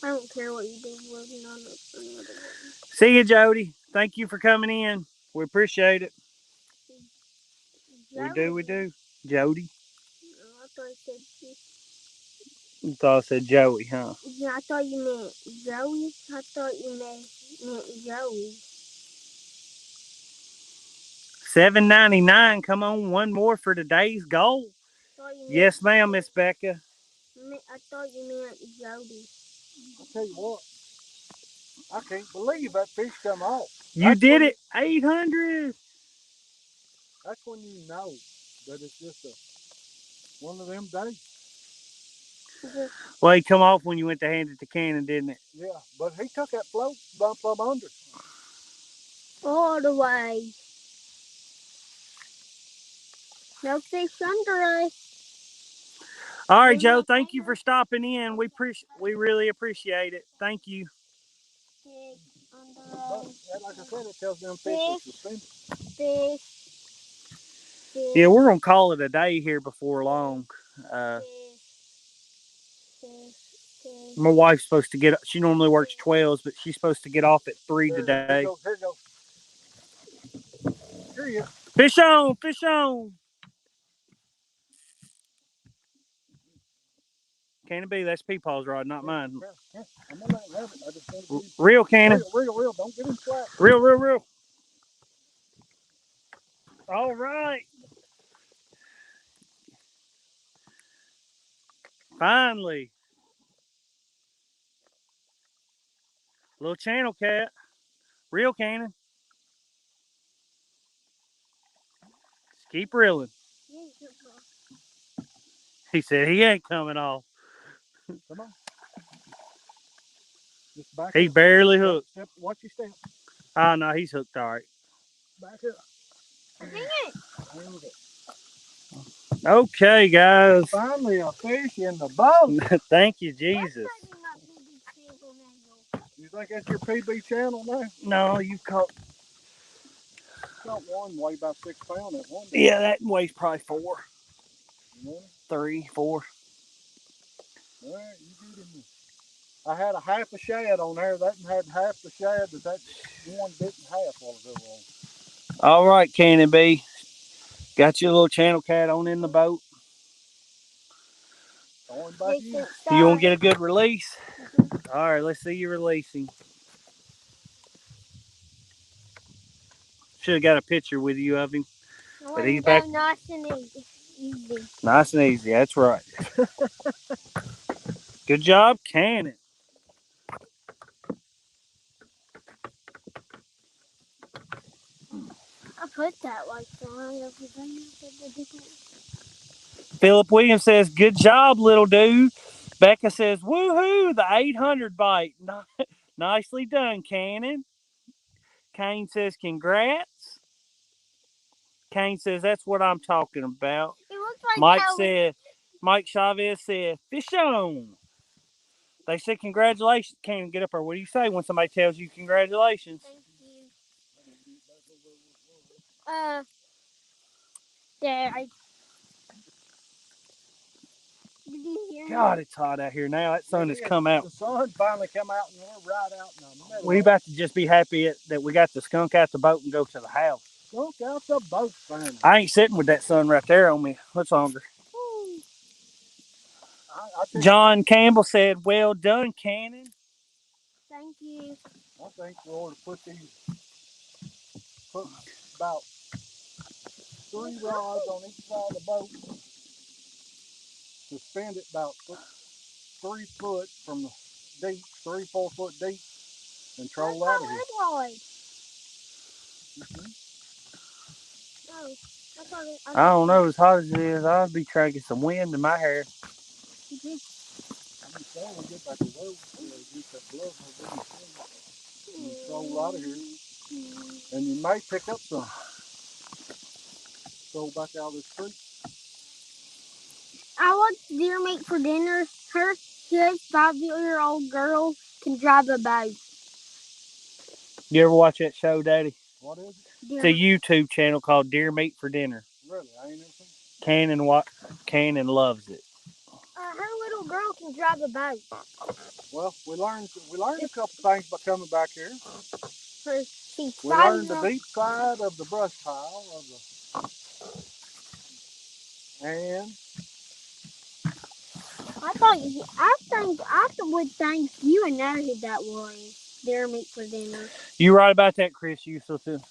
Speaker 3: I don't care what you do, working on another one.
Speaker 1: See you, Jody. Thank you for coming in. We appreciate it.
Speaker 3: Jody.
Speaker 1: We do. Jody.
Speaker 3: Oh, I thought you said.
Speaker 1: You thought I said Joey, huh?
Speaker 3: Yeah, I thought you meant Joey. I thought you meant Joey.
Speaker 1: $7.99. Come on, one more for today's goal. Yes, ma'am, Miss Becca.
Speaker 3: I thought you meant Jody.
Speaker 2: I'll tell you what. I can't believe that fish come off.
Speaker 1: You did it. 800.
Speaker 2: That's when you know that it's just one of them days.
Speaker 1: Well, he come off when you went to hand it to Cannon, didn't it?
Speaker 2: Yeah, but he took that float bump up under.
Speaker 3: All the way. No fish under us.
Speaker 1: All right, Joe. Thank you for stopping in. We really appreciate it. Thank you.
Speaker 3: Fish under
Speaker 2: But, like I said, it tells them fish are suspended.
Speaker 3: Fish.
Speaker 1: Yeah, we're gonna call it a day here before long. My wife's supposed to get. She normally works 12s, but she's supposed to get off at 3 today.
Speaker 2: Here you go. Here you go.
Speaker 1: Fish on, fish on. Can it be? That's Peepaw's rod, not mine.
Speaker 2: Yeah. I'm gonna let him have it. I just want to
Speaker 1: real, Cannon.
Speaker 2: Real. Don't get him flat.
Speaker 1: Real. All right. Finally. Little channel cat. Reel Cannon. Just keep reeling. He said he ain't coming off.
Speaker 2: Come on. Just back
Speaker 1: He
Speaker 2: up.
Speaker 1: barely hooked.
Speaker 2: Step, watch your step.
Speaker 1: Oh, no, he's hooked all right.
Speaker 2: Back up.
Speaker 3: Dang it.
Speaker 2: There we go.
Speaker 1: Okay, guys.
Speaker 2: Finally a fish in the boat.
Speaker 1: Thank you, Jesus.
Speaker 2: You think that's your PB channel now?
Speaker 1: No, you caught.
Speaker 2: Got one weigh about 6 pounds at one.
Speaker 1: Yeah, that weighs probably 4,
Speaker 2: Yeah.
Speaker 1: 3, 4.
Speaker 2: All right, you get him. I had a half a shad on there. That one had half the shad that one bit in half while ago on.
Speaker 1: All right, Cannon B. Got your little channel cat on in the boat.
Speaker 2: Going back in.
Speaker 1: You want to get a good release? All right, let's see you releasing. Should have got a picture with you of him.
Speaker 3: But he's back. Nice and easy.
Speaker 1: Nice and easy. That's right. Good job, Cannon.
Speaker 3: I put that like flying everything.
Speaker 1: Philip Williams says, "Good job, little dude." Becca says, "Woohoo! The 800 bite. Nicely done, Cannon." Kane says, "Congrats." Kane says, "That's what I'm talking about."
Speaker 3: It looks like
Speaker 1: Mike Chavez said, "Fish on." They said, "Congratulations." Kane, get up there. What do you say when somebody tells you congratulations?
Speaker 3: Thank you. There. Did you hear
Speaker 1: God,
Speaker 3: me?
Speaker 1: it's hot out here now. That sun has come out.
Speaker 2: The sun finally come out and we're right out in the middle.
Speaker 1: We about to just be happy that we got the skunk out the boat and go to the house.
Speaker 2: Skunk out the boat finally.
Speaker 1: I ain't sitting with that sun right there on me much longer. John Campbell said, "Well done, Cannon."
Speaker 3: Thank you.
Speaker 2: I think we ought to put about 3 rods on each side of the boat. Suspend it about 3 foot from the deep, 3, 4 foot deep, and troll out of here.
Speaker 3: I
Speaker 1: don't know. As hot as it is, I'd be trying to get some wind in my hair.
Speaker 2: I'm saying we get back to the road, get that glove and troll out of here. And you may pick up some. Go back out of this creek.
Speaker 3: I watched Deer Meat for Dinner. His 5-year-old girl can drive a boat.
Speaker 1: You ever watch that show, Daddy?
Speaker 2: What is it?
Speaker 1: It's a YouTube channel called Deer Meat for Dinner.
Speaker 2: Really? I ain't never seen
Speaker 1: it. Cannon loves it.
Speaker 3: Her little girl can drive a boat.
Speaker 2: Well, we learned a couple things by coming back here.
Speaker 3: We
Speaker 2: learned the deep side of the brush pile and
Speaker 3: I would think you and know who that was. Deer Meat for Dinner.
Speaker 1: You right about that, Chris Uselton.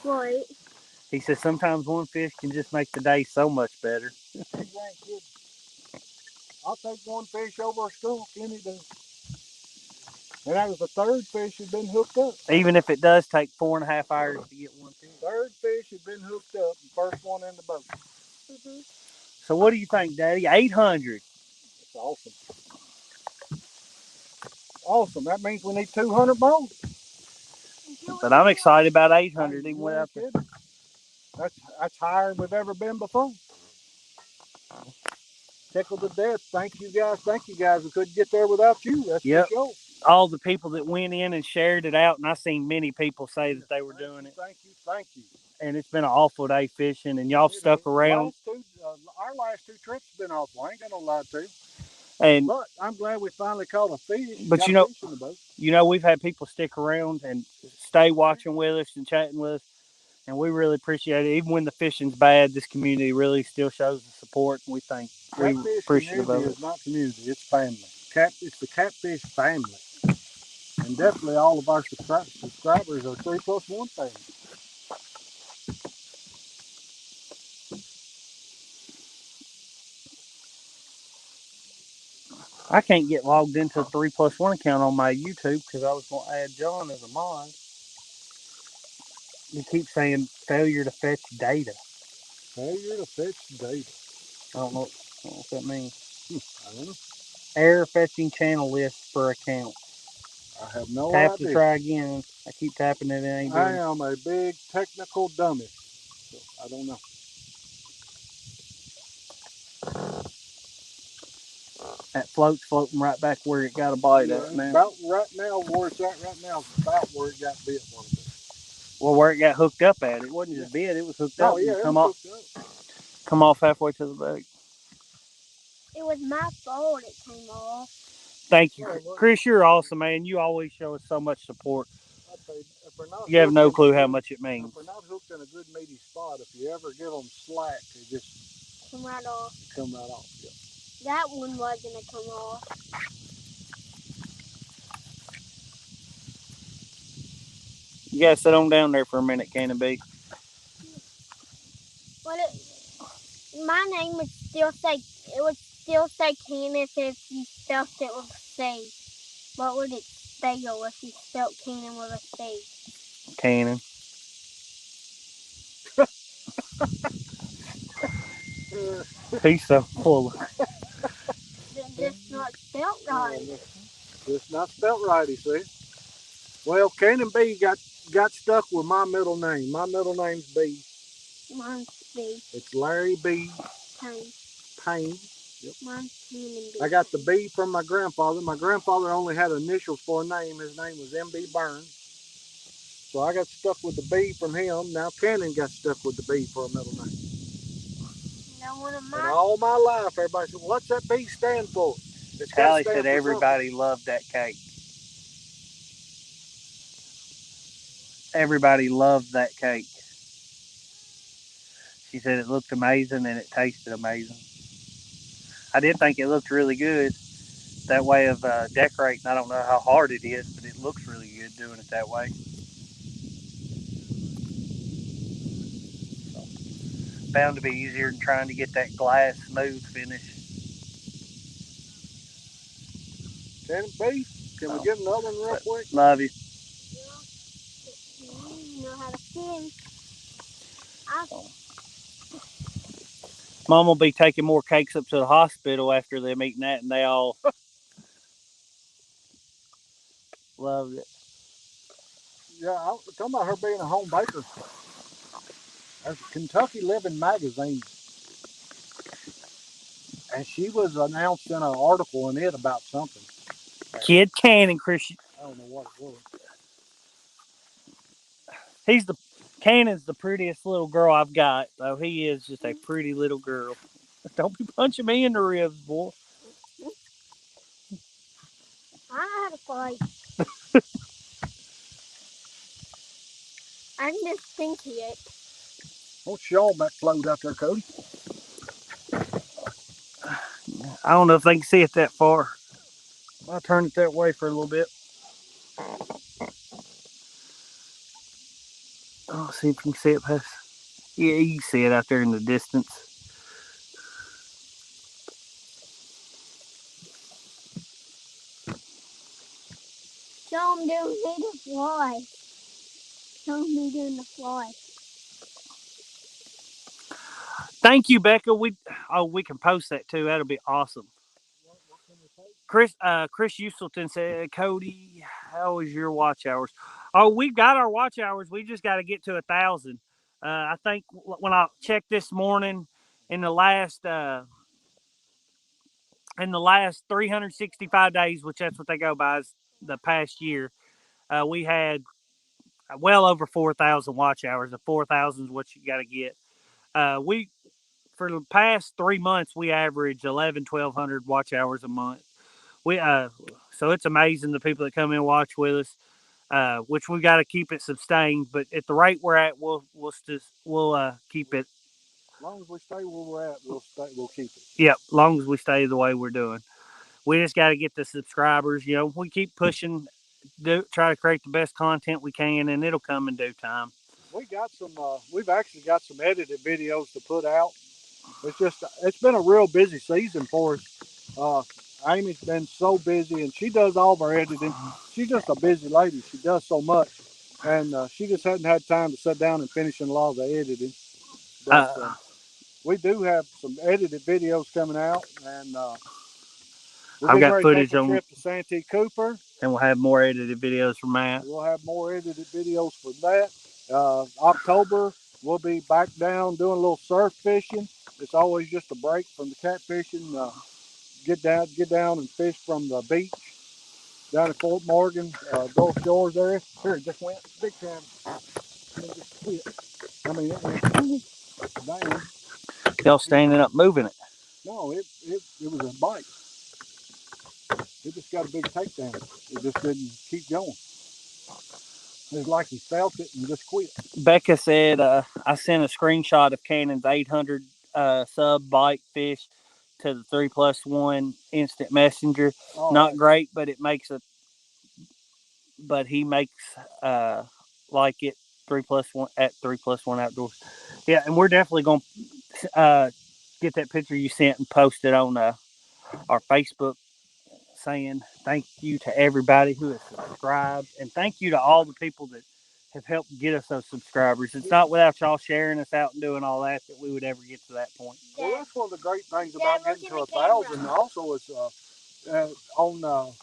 Speaker 3: What?
Speaker 1: He says sometimes one fish can just make the day so much better.
Speaker 2: I'll take one fish over a skunk any day. And that was the third fish had been hooked up.
Speaker 1: Even if it does take 4.5 hours to get one fish.
Speaker 2: Third fish had been hooked up, and first one in the boat.
Speaker 1: So what do you think, Daddy? 800.
Speaker 2: It's awesome. Awesome. That means we need 200 more.
Speaker 1: But I'm excited about 800 even without the...
Speaker 2: That's higher than we've ever been before. Tickled to death. Thank you guys. We couldn't get there without you. That's for sure.
Speaker 1: All the people that went in and shared it out, and I seen many people say that they were doing it.
Speaker 2: Thank you.
Speaker 1: And it's been an awful day fishing, and y'all stuck around.
Speaker 2: Our last 2 trips have been awful. I ain't gonna lie to you. But I'm glad we finally caught a fish.
Speaker 1: But you know, we've had people stick around and stay watching with us and chatting with us, and we really appreciate it. Even when the fishing's bad, this community really still shows the support, and we appreciate it.
Speaker 2: It's not community, it's family. It's the catfish family. And definitely all of our subscribers are 3+1 family.
Speaker 1: I can't get logged into a 3+1 account on my YouTube because I was going to add John as a mod. You keep saying failure to fetch data.
Speaker 2: Failure to fetch data.
Speaker 1: I don't know what that means.
Speaker 2: I don't know.
Speaker 1: Error fetching channel list for account.
Speaker 2: I have no
Speaker 1: Tap to
Speaker 2: idea.
Speaker 1: try again. I keep tapping it. It ain't doing
Speaker 2: I
Speaker 1: it.
Speaker 2: am a big technical dummy. So I don't know.
Speaker 1: That float's floating right back where it got a bite
Speaker 2: Yeah,
Speaker 1: at
Speaker 2: it's
Speaker 1: now.
Speaker 2: about right now where it's at right now is about where it got bit a little bit.
Speaker 1: Well, where it got hooked up at. It wasn't
Speaker 2: Yeah.
Speaker 1: just bit. It was hooked
Speaker 2: No,
Speaker 1: up
Speaker 2: yeah,
Speaker 1: and
Speaker 2: it was hooked up.
Speaker 1: come off halfway to the back.
Speaker 3: It was my fault it came off.
Speaker 1: Thank you,
Speaker 2: Well, look,
Speaker 1: Chris. You're awesome, man. You always show us so much support.
Speaker 2: I tell you, if they're not
Speaker 1: You have
Speaker 2: hooked
Speaker 1: no
Speaker 2: in a
Speaker 1: clue how
Speaker 2: good,
Speaker 1: much it means.
Speaker 2: if they're not hooked in a good meaty spot, if you ever give them slack, they just
Speaker 3: Come right off.
Speaker 2: come right off. Yeah.
Speaker 3: That one wasn't a come off.
Speaker 1: You gotta sit on down there for a minute, can it be?
Speaker 3: But my name would still say Kenneth if you spelled it with a C. What would it spell if you spelled Cannon with a C?
Speaker 1: Cannon. He's so full of.
Speaker 3: Then just not spelled right.
Speaker 2: Just not spelt right, you see. Well, Cannon B got stuck with my middle name. My middle name's B.
Speaker 3: Mine's B.
Speaker 2: It's Larry B.
Speaker 3: Payne.
Speaker 2: Payne. Yep.
Speaker 3: Mine's Cannon B.
Speaker 2: I got the B from my grandfather. My grandfather only had initials for a name. His name was M.B. Burns. So I got stuck with the B from him. Now Cannon got stuck with the B for a middle name.
Speaker 3: No one of
Speaker 2: And
Speaker 3: mine.
Speaker 2: all my life, everybody said, "What's that B stand for?" It's got to
Speaker 1: Hallie
Speaker 2: stand
Speaker 1: said
Speaker 2: for something.
Speaker 1: everybody loved that cake. Everybody loved that cake. She said it looked amazing and it tasted amazing. I did think it looked really good. That way of decorating, I don't know how hard it is, but it looks really good doing it that way. So, bound to be easier than trying to get that glass smooth finish.
Speaker 2: Cannon B, can we
Speaker 1: So,
Speaker 2: get another one real quick?
Speaker 1: love you.
Speaker 3: You know how to sing. I
Speaker 1: So, Mom will be taking more cakes up to the hospital after them eating that, and they all loved it.
Speaker 2: Yeah, I was talking about her being a home baker. There's a Kentucky Living magazine, and she was announced in an article in it about something.
Speaker 1: Kid Cannon, Chris.
Speaker 2: I don't know what it was.
Speaker 1: He's the Cannon's the prettiest little girl I've got. So he is just a pretty little girl. Don't be punching me in the ribs, boy.
Speaker 3: know how to fight. I can just think it.
Speaker 2: Don't show them that float out there, Cody.
Speaker 1: I don't know if they can see it that far. I'll turn it that way for a little bit. Oh, see if you can see it past. Yeah, you can see it out there in the distance.
Speaker 3: Show them doing the fly. Show me doing the fly.
Speaker 1: Thank you, Becca. We can post that too. That'll be awesome. Chris Uselton said, Cody, how was your watch hours? Oh, we've got our watch hours. We just got to get to 1,000. I think when I checked this morning, in the last in the last 365 days, which that's what they go by, is the past year, we had well over 4,000 watch hours. The 4,000 is what you got to get. We For the past 3 months, we average 1,100 watch hours a month. We So it's amazing the people that come in and watch with us. Which we got to keep it sustained, but at the rate we're at, we'll keep it.
Speaker 2: As long as we stay where we're at, we'll keep it.
Speaker 1: Yep, long as we stay the way we're doing. We just got to get the subscribers. We keep pushing, try to create the best content we can, and it'll come in due time.
Speaker 2: We got some. We've actually got some edited videos to put out. It's been a real busy season for us. Amy's been so busy, and she does all of our editing. She's just a busy lady. She does so much, and she just hadn't had time to sit down and finish a lot of the editing. But we do have some edited videos coming out, and we're
Speaker 1: I've
Speaker 2: getting
Speaker 1: got
Speaker 2: ready to
Speaker 1: footage
Speaker 2: take a
Speaker 1: on,
Speaker 2: trip to Santee Cooper.
Speaker 1: and we'll have more edited videos from Matt.
Speaker 2: We'll have more edited videos for that. October, we'll be back down doing a little surf fishing. It's always just a break from the catfishing. Get down and fish from the beach down at Fort Morgan, Gulf Shores area. Here, it just went big time. It just quit. I mean, it went down.
Speaker 1: Y'all standing up moving it.
Speaker 2: No, it was a bite. It just got a big takedown. It just didn't keep going. It's like he felt it and just quit.
Speaker 1: Becca said, I sent a screenshot of Cannon's 800 sub bite fish to the 3+1 instant messenger.
Speaker 2: All
Speaker 1: Not
Speaker 2: right.
Speaker 1: great, but he makes like it 3+1 at 3+1 outdoors. Yeah, and we're definitely gonna get that picture you sent and post it on our Facebook, saying thank you to everybody who has subscribed, and thank you to all the people that have helped get us those subscribers. It's not without y'all sharing us out and doing all that we would ever get to that point.
Speaker 2: Well, that's one of the great things about getting to 1,000. Also, is on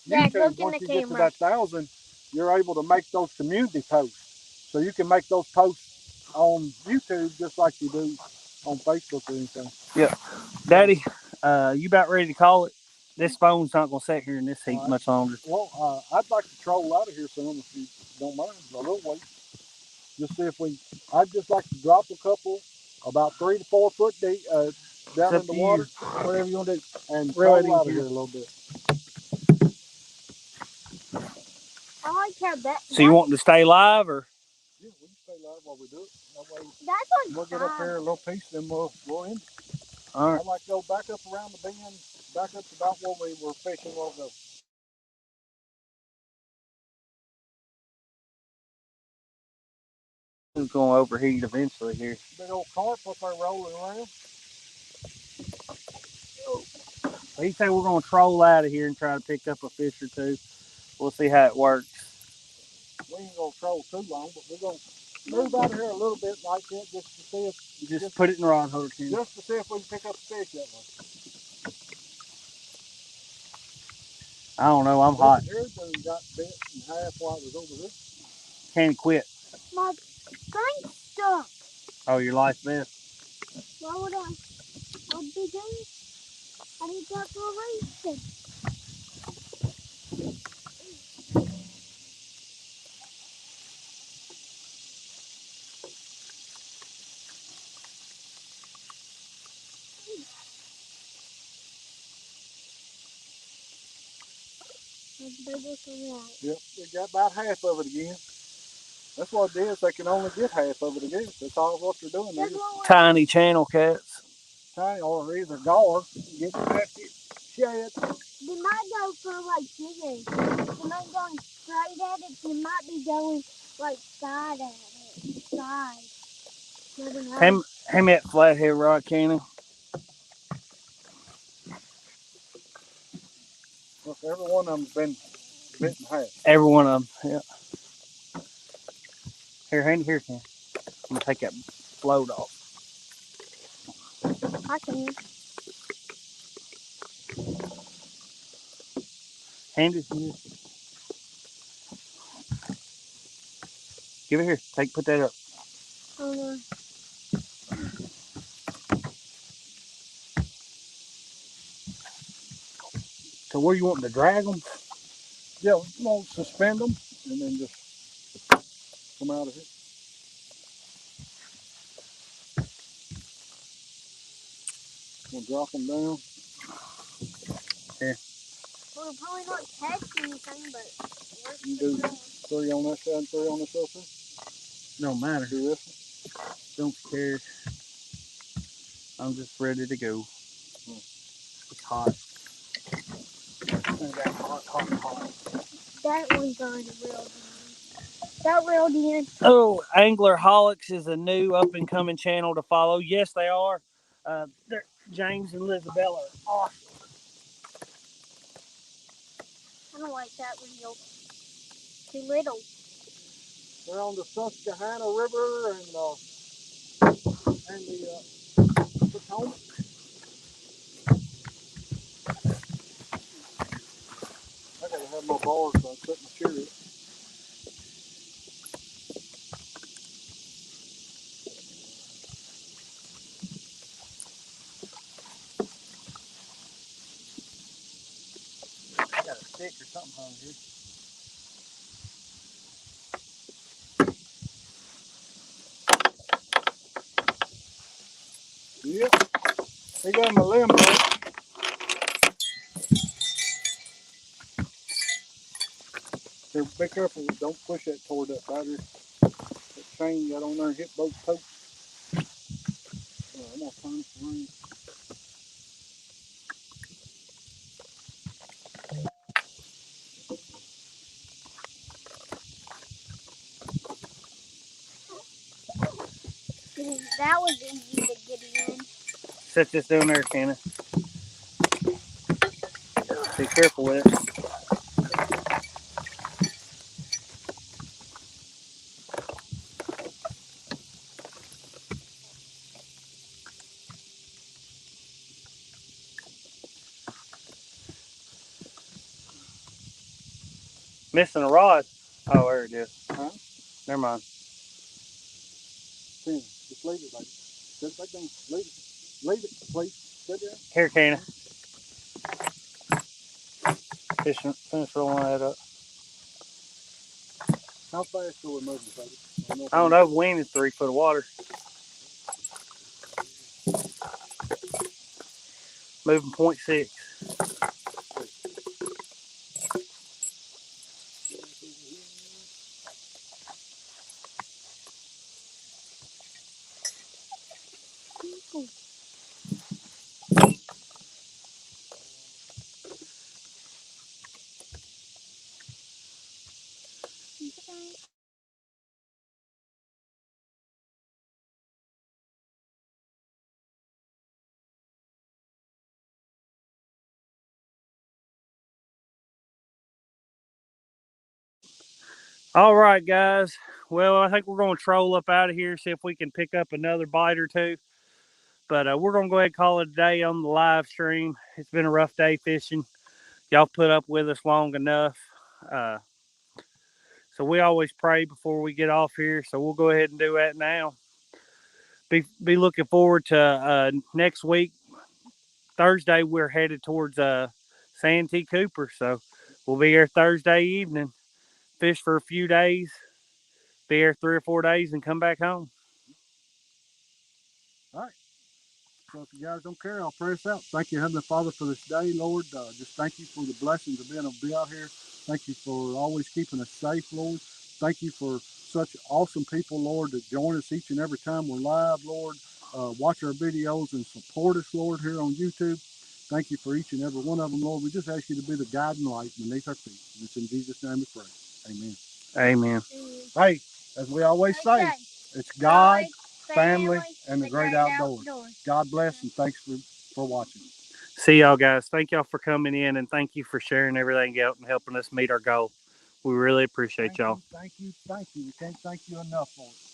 Speaker 2: YouTube. Once you get to that 1,000, you're able to make those community posts. So you can make those posts on YouTube just like you do on Facebook or anything.
Speaker 1: Yep. Daddy, you about ready to call it? This phone's not going to sit here in this heat much longer.
Speaker 2: Well, I'd like to troll out of here soon if you don't mind. A little wait. Just see if we. I'd just like to drop a couple, about 3 to 4 foot deep, down in the water, whatever you want to do, and troll out of here a little bit.
Speaker 3: I like how that.
Speaker 1: So you want to stay live or?
Speaker 2: Yeah, we can stay live while we do it. That way
Speaker 3: That's
Speaker 2: we'll get up here a little piece, then we'll end.
Speaker 1: All right.
Speaker 2: I'd like to go back up around the bend, back up to about where we were fishing a while ago.
Speaker 1: It's going to overheat eventually here.
Speaker 2: Big old carp up there rolling around.
Speaker 1: He said we're going to troll out of here and try to pick up a fish or two. We'll see how it works.
Speaker 2: We ain't gonna troll too long, but we're gonna move out of here a little bit like that just to see if
Speaker 1: just put it in the rod holder, Ken.
Speaker 2: Just to see if we can pick up a fish that way.
Speaker 1: I don't know. I'm hot.
Speaker 2: Here done got bit in half while it was over here.
Speaker 1: Can't quit.
Speaker 3: My thing's stuck.
Speaker 1: Oh, your life vest.
Speaker 3: Why would I? What would be doing? I need that for a reason.
Speaker 2: Yep, they got about half of it again. That's what it is. They can only get half of it again. That's all what they're doing. They're
Speaker 1: tiny channel cats.
Speaker 2: Tiny or either gar getting after shad.
Speaker 3: They might go for like chicken. They might go straight at it. They might be going like side at it. Side.
Speaker 1: Hand me that flathead rod, Cannon.
Speaker 2: Look, every one of them's been bit in half.
Speaker 1: Every one of them, yeah. Here, hand it here, Ken. I'm going to take that float off.
Speaker 3: I can.
Speaker 1: Hand it here. Give it here. Put that up.
Speaker 3: Oh no.
Speaker 1: So where you want to drag them?
Speaker 2: Yeah, we'll suspend them and then just come out of here. We'll drop them down.
Speaker 1: Here.
Speaker 3: We're probably not catching anything, but
Speaker 2: You do 3 on that side and 3 on this other side.
Speaker 1: Don't matter.
Speaker 2: Do this
Speaker 1: one. Don't care. I'm just ready to go. It's hot. Hot.
Speaker 3: that one's already reeled in. That reeled in.
Speaker 1: Oh, Anglerholics is a new up-and-coming channel to follow. Yes, they are. James and Elizabeth are awesome.
Speaker 3: I don't like that reel. Too little.
Speaker 2: They're on the Susquehanna River and the Potomac. I gotta have my bars so I set my chair up.
Speaker 1: I got a stick or something on here.
Speaker 2: Yep. They got my limb broke. Here, be careful. Don't push that toward that battery. That chain you got on there hit both toes. I'm gonna turn this around.
Speaker 3: That was easy to get in.
Speaker 1: Set this down there, Kenna. Be careful with it. Missing a rod. Oh, there it is.
Speaker 2: Huh?
Speaker 1: Never mind.
Speaker 2: Ten. Just leave it, baby. Set it back down. Leave it. Leave it, please. Sit down.
Speaker 1: Here, Kenna. Finish rolling that up.
Speaker 2: How fast are we moving, baby?
Speaker 1: I don't know. We ain't in 3 foot of water. Moving 0.6. All right, guys. Well, I think we're going to troll up out of here, see if we can pick up another bite or two. But we're going to go ahead and call it a day on the live stream. It's been a rough day fishing. Y'all put up with us long enough. Uh, so we always pray before we get off here. So we'll go ahead and do that now. Be looking forward to next week. Thursday, we're headed towards Santee Cooper. So we'll be here Thursday evening, fish for a few days, be here 3 or 4 days, and come back home.
Speaker 2: All right. So if you guys don't care, I'll pray us out. Thank you, Heavenly Father, for this day, Lord. Just thank you for the blessings of being able to be out here. Thank you for always keeping us safe, Lord. Thank you for such awesome people, Lord, that join us each and every time we're live, Lord. Watch our videos and support us, Lord, here on YouTube. Thank you for each and every one of them, Lord. We just ask you to be the guiding light beneath our feet. And it's in Jesus' name we pray. Amen.
Speaker 1: Amen.
Speaker 2: Hey, as we always say, it's God, family, and the great outdoors. God bless and thanks for watching.
Speaker 1: See y'all, guys. Thank y'all for coming in, and thank you for sharing everything out and helping us meet our goal. We really appreciate y'all.
Speaker 2: Thank you. We can't thank you enough for it.